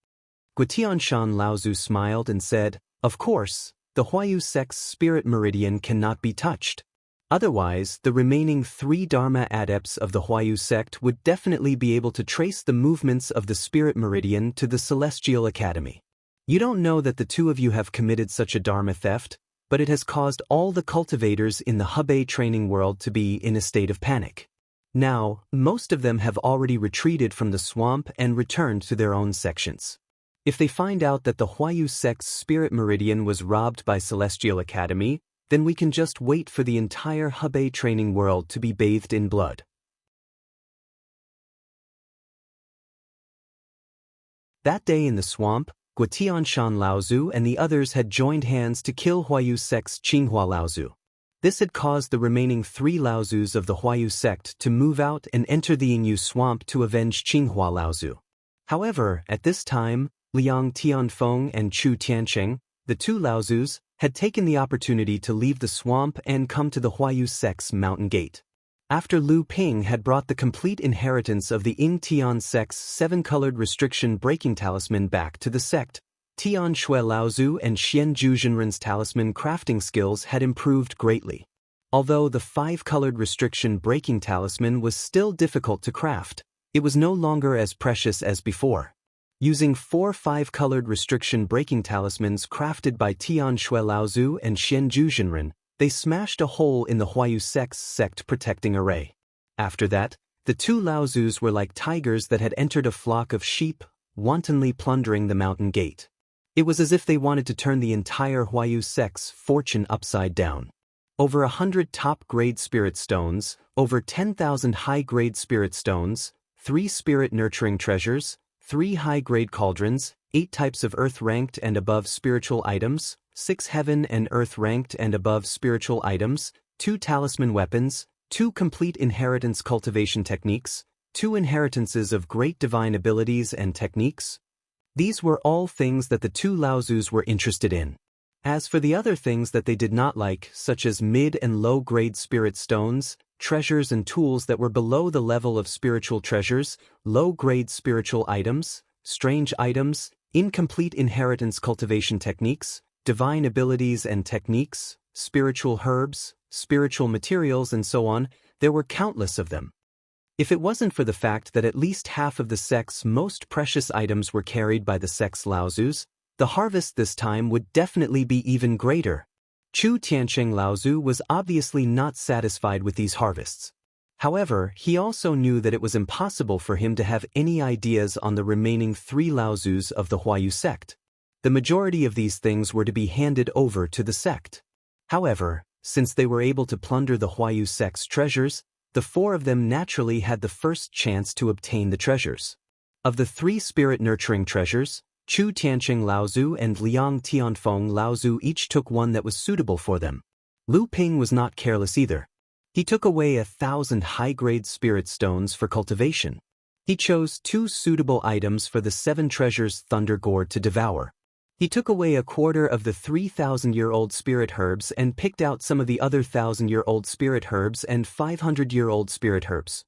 Guotianshan Laozu smiled and said, Of course, the Huayu sect's spirit meridian cannot be touched. Otherwise, the remaining 3 Dharma adepts of the Huayu sect would definitely be able to trace the movements of the spirit meridian to the Celestial Academy. You don't know that the 2 of you have committed such a Dharma theft, but it has caused all the cultivators in the Hebei training world to be in a state of panic. Now, most of them have already retreated from the swamp and returned to their own sections. If they find out that the Huayu sect's spirit meridian was robbed by Celestial Academy, then we can just wait for the entire Hebei training world to be bathed in blood. That day in the swamp, Guotianshan Laozu and the others had joined hands to kill Huayu sect's Qinghua Laozu. This had caused the remaining 3 Laozus of the Huayu sect to move out and enter the Yingyu swamp to avenge Qinghua Laozu. However, at this time, Liang Tianfeng and Chu Tiancheng, the 2 Laozus, had taken the opportunity to leave the swamp and come to the Huayu sect's mountain gate. After Lu Ping had brought the complete inheritance of the Ying Tian sect's 7-colored restriction breaking talisman back to the sect, Tian Shui Laozu and Xian Zhuzhenren's talisman crafting skills had improved greatly. Although the 5-colored restriction breaking talisman was still difficult to craft, it was no longer as precious as before. Using 4 5-colored restriction breaking talismans crafted by Tian Shui Laozu and Xian Zhuzhenren, they smashed a hole in the Huayu sect's sect protecting array. After that, the 2 Laozus were like tigers that had entered a flock of sheep, wantonly plundering the mountain gate. It was as if they wanted to turn the entire Huayu sect's fortune upside down. Over 100 top-grade spirit stones, over 10,000 high-grade spirit stones, 3 spirit-nurturing treasures, 3 high-grade cauldrons, 8 types of earth-ranked and above spiritual items, 6 heaven and earth-ranked and above spiritual items, 2 talisman weapons, 2 complete inheritance cultivation techniques, 2 inheritances of great divine abilities and techniques. These were all things that the 2 Laozus were interested in. As for the other things that they did not like, such as mid- and low-grade spirit stones, treasures and tools that were below the level of spiritual treasures, low-grade spiritual items, strange items, incomplete inheritance cultivation techniques, divine abilities and techniques, spiritual herbs, spiritual materials and so on, there were countless of them. If it wasn't for the fact that at least half of the sect's most precious items were carried by the sect's Laozus, the harvest this time would definitely be even greater. Chu Tiancheng Laozu was obviously not satisfied with these harvests. However, he also knew that it was impossible for him to have any ideas on the remaining 3 Laozus of the Huayu sect. The majority of these things were to be handed over to the sect. However, since they were able to plunder the Huayu sect's treasures, the 4 of them naturally had the first chance to obtain the treasures. Of the 3 spirit-nurturing treasures, Chu Tiancheng Laozu and Liang Tianfeng Laozu each took one that was suitable for them. Lu Ping was not careless either. He took away 1,000 high-grade spirit stones for cultivation. He chose 2 suitable items for the 7 treasures Thunder Gourd to devour. He took away a quarter of the 3,000-year-old spirit herbs and picked out some of the other 1,000-year-old spirit herbs and 500-year-old spirit herbs.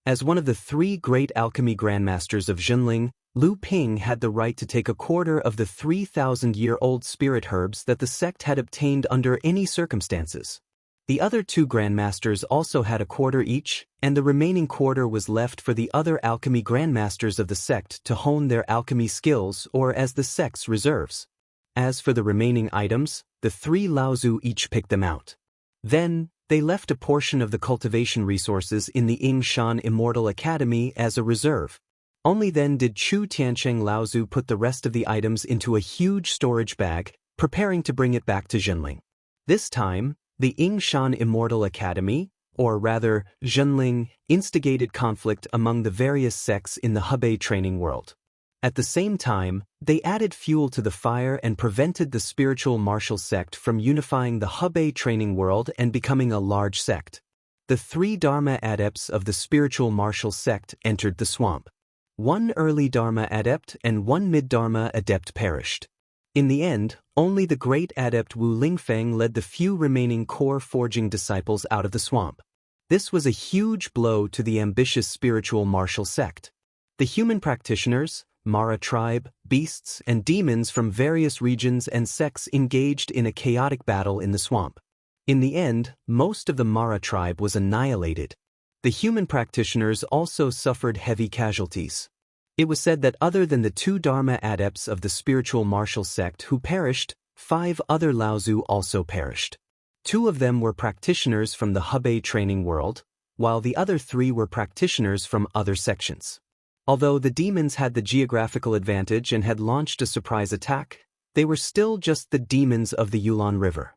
As one of the 3 great alchemy grandmasters of Zhenling, Lu Ping had the right to take a quarter of the 3,000-year-old spirit herbs that the sect had obtained under any circumstances. The other 2 grandmasters also had a quarter each, and the remaining quarter was left for the other alchemy grandmasters of the sect to hone their alchemy skills or as the sect's reserves. As for the remaining items, the 3 Laozu each picked them out. Then, they left a portion of the cultivation resources in the Yingshan Immortal Academy as a reserve. Only then did Chu Tiancheng Laozu put the rest of the items into a huge storage bag, preparing to bring it back to Zhenling. This time, the Yingshan Immortal Academy, or rather, Zhenling, instigated conflict among the various sects in the Hebei training world. At the same time, they added fuel to the fire and prevented the spiritual martial sect from unifying the Hebei training world and becoming a large sect. The 3 Dharma adepts of the spiritual martial sect entered the swamp. 1 early Dharma adept and 1 mid-Dharma adept perished. In the end, only the great adept Wu Lingfeng led the few remaining core forging disciples out of the swamp. This was a huge blow to the ambitious spiritual martial sect. The human practitioners, Mara tribe, beasts, and demons from various regions and sects engaged in a chaotic battle in the swamp. In the end, most of the Mara tribe was annihilated. The human practitioners also suffered heavy casualties. It was said that other than the 2 Dharma adepts of the spiritual martial sect who perished, 5 other Laozu also perished. 2 of them were practitioners from the Hebei training world, while the other 3 were practitioners from other sections. Although the demons had the geographical advantage and had launched a surprise attack, they were still just the demons of the Yulon River.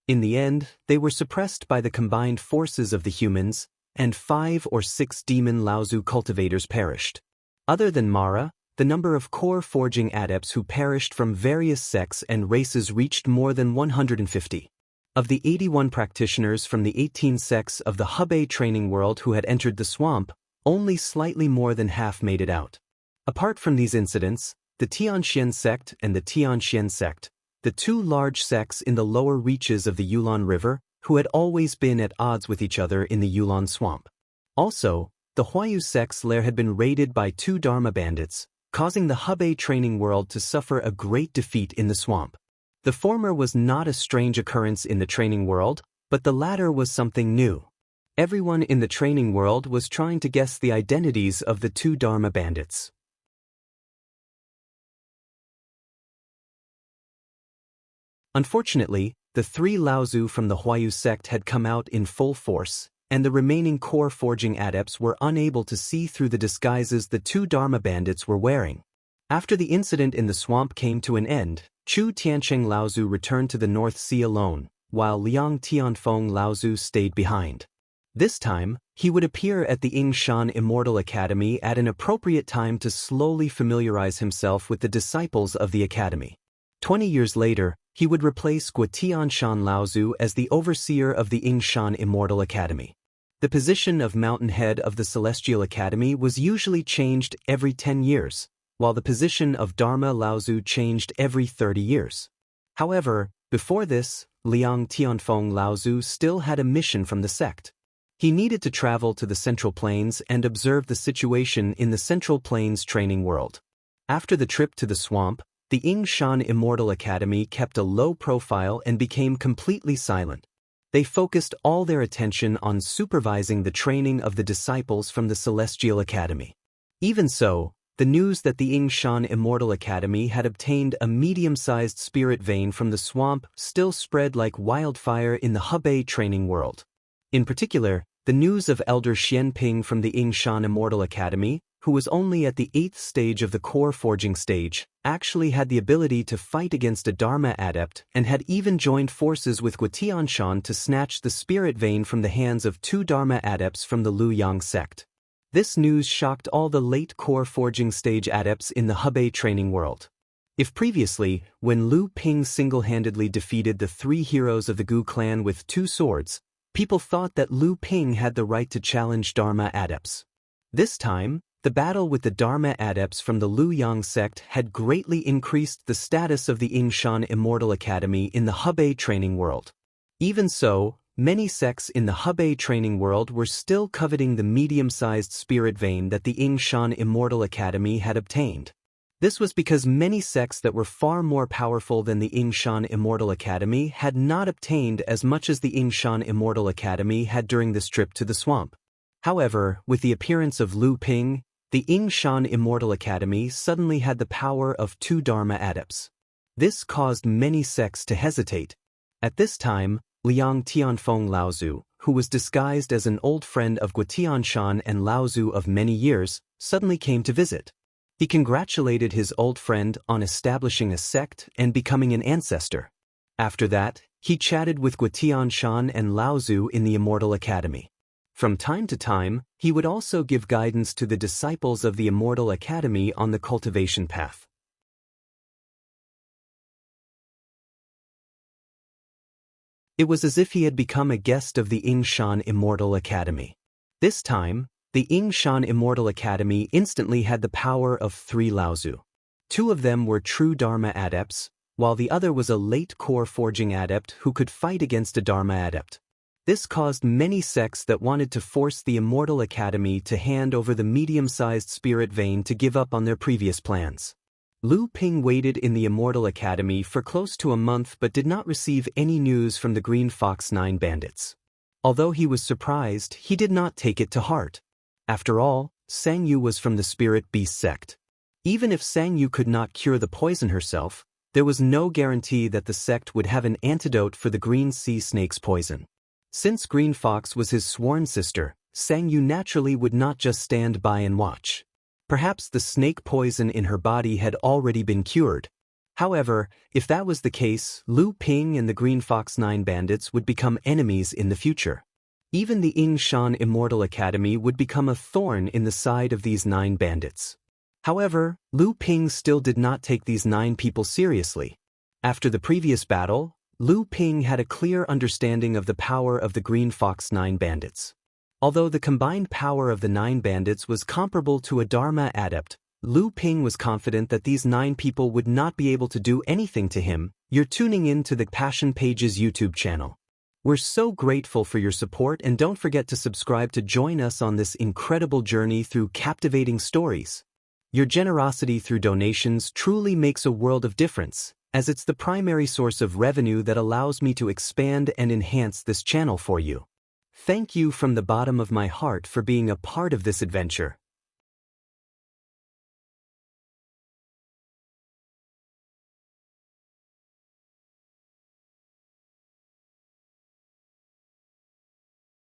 In the end, they were suppressed by the combined forces of the humans, and 5 or 6 demon Laozu cultivators perished. Other than Mara, the number of core forging adepts who perished from various sects and races reached more than 150. Of the 81 practitioners from the 18 sects of the Hebei training world who had entered the swamp, only slightly more than half made it out. Apart from these incidents, the Tianxian sect and the Tianxian sect, the two large sects in the lower reaches of the Yulon River, who had always been at odds with each other in the Yulon swamp. Also, the Huayu sect's lair had been raided by two Dharma bandits, causing the Hebei training world to suffer a great defeat in the swamp. The former was not a strange occurrence in the training world, but the latter was something new. Everyone in the training world was trying to guess the identities of the two Dharma bandits. Unfortunately, the three Laozu from the Huayu sect had come out in full force, and the remaining core forging adepts were unable to see through the disguises the two Dharma bandits were wearing. After the incident in the swamp came to an end, Chu Tiancheng Laozu returned to the North Sea alone, while Liang Tianfeng Laozu stayed behind. This time, he would appear at the Yingshan Immortal Academy at an appropriate time to slowly familiarize himself with the disciples of the academy. 20 years later, he would replace Guotianshan Laozu as the overseer of the Yingshan Immortal Academy. The position of Mountain Head of the Celestial Academy was usually changed every 10 years, while the position of Dharma Laozu changed every 30 years. However, before this, Liang Tianfeng Laozu still had a mission from the sect. He needed to travel to the Central Plains and observe the situation in the Central Plains training world. After the trip to the swamp, the Yingshan Immortal Academy kept a low profile and became completely silent. They focused all their attention on supervising the training of the disciples from the Celestial Academy. Even so, the news that the Yingshan Immortal Academy had obtained a medium-sized spirit vein from the swamp still spread like wildfire in the Hebei training world. In particular, the news of Elder Xianping from the Yingshan Immortal Academy, who was only at the 8th stage of the core forging stage, actually had the ability to fight against a Dharma adept and had even joined forces with Guotianshan to snatch the spirit vein from the hands of two Dharma adepts from the Luyang sect. This news shocked all the late core forging stage adepts in the Hebei training world. If previously, when Lu Ping single-handedly defeated the three heroes of the Gu clan with two swords, people thought that Lu Ping had the right to challenge Dharma adepts. This time, the battle with the Dharma adepts from the Luyang sect had greatly increased the status of the Yingshan Immortal Academy in the Hebei training world. Even so, many sects in the Hebei training world were still coveting the medium-sized spirit vein that the Yingshan Immortal Academy had obtained. This was because many sects that were far more powerful than the Yingshan Immortal Academy had not obtained as much as the Yingshan Immortal Academy had during this trip to the swamp. However, with the appearance of Lu Ping, the Yingshan Immortal Academy suddenly had the power of two Dharma adepts. This caused many sects to hesitate. At this time, Liang Tianfeng Laozu, who was disguised as an old friend of Guotianshan and Laozu of many years, suddenly came to visit. He congratulated his old friend on establishing a sect and becoming an ancestor. After that, he chatted with Guotianshan and Laozu in the Immortal Academy. From time to time, he would also give guidance to the disciples of the Immortal Academy on the cultivation path. It was as if he had become a guest of the Yingshan Immortal Academy. This time, the Yingshan Immortal Academy instantly had the power of three Laozu. Two of them were true Dharma adepts, while the other was a late core forging adept who could fight against a Dharma adept. This caused many sects that wanted to force the Immortal Academy to hand over the medium-sized spirit vein to give up on their previous plans. Lu Ping waited in the Immortal Academy for close to a month but did not receive any news from the Green Fox 9 bandits. Although he was surprised, he did not take it to heart. After all, Sang Yu was from the Spirit Beast sect. Even if Sang Yu could not cure the poison herself, there was no guarantee that the sect would have an antidote for the green sea snake's poison. Since Green Fox was his sworn sister, Sang Yu naturally would not just stand by and watch. Perhaps the snake poison in her body had already been cured. However, if that was the case, Lu Ping and the Green Fox 9 bandits would become enemies in the future. Even the Yingshan Immortal Academy would become a thorn in the side of these 9 bandits. However, Lu Ping still did not take these 9 people seriously. After the previous battle, Lu Ping had a clear understanding of the power of the Green Fox 9 bandits. Although the combined power of the 9 bandits was comparable to a Dharma adept, Lu Ping was confident that these 9 people would not be able to do anything to him. You're tuning in to the Passion Pages YouTube channel. We're so grateful for your support, and don't forget to subscribe to join us on this incredible journey through captivating stories. Your generosity through donations truly makes a world of difference, as it's the primary source of revenue that allows me to expand and enhance this channel for you. Thank you from the bottom of my heart for being a part of this adventure.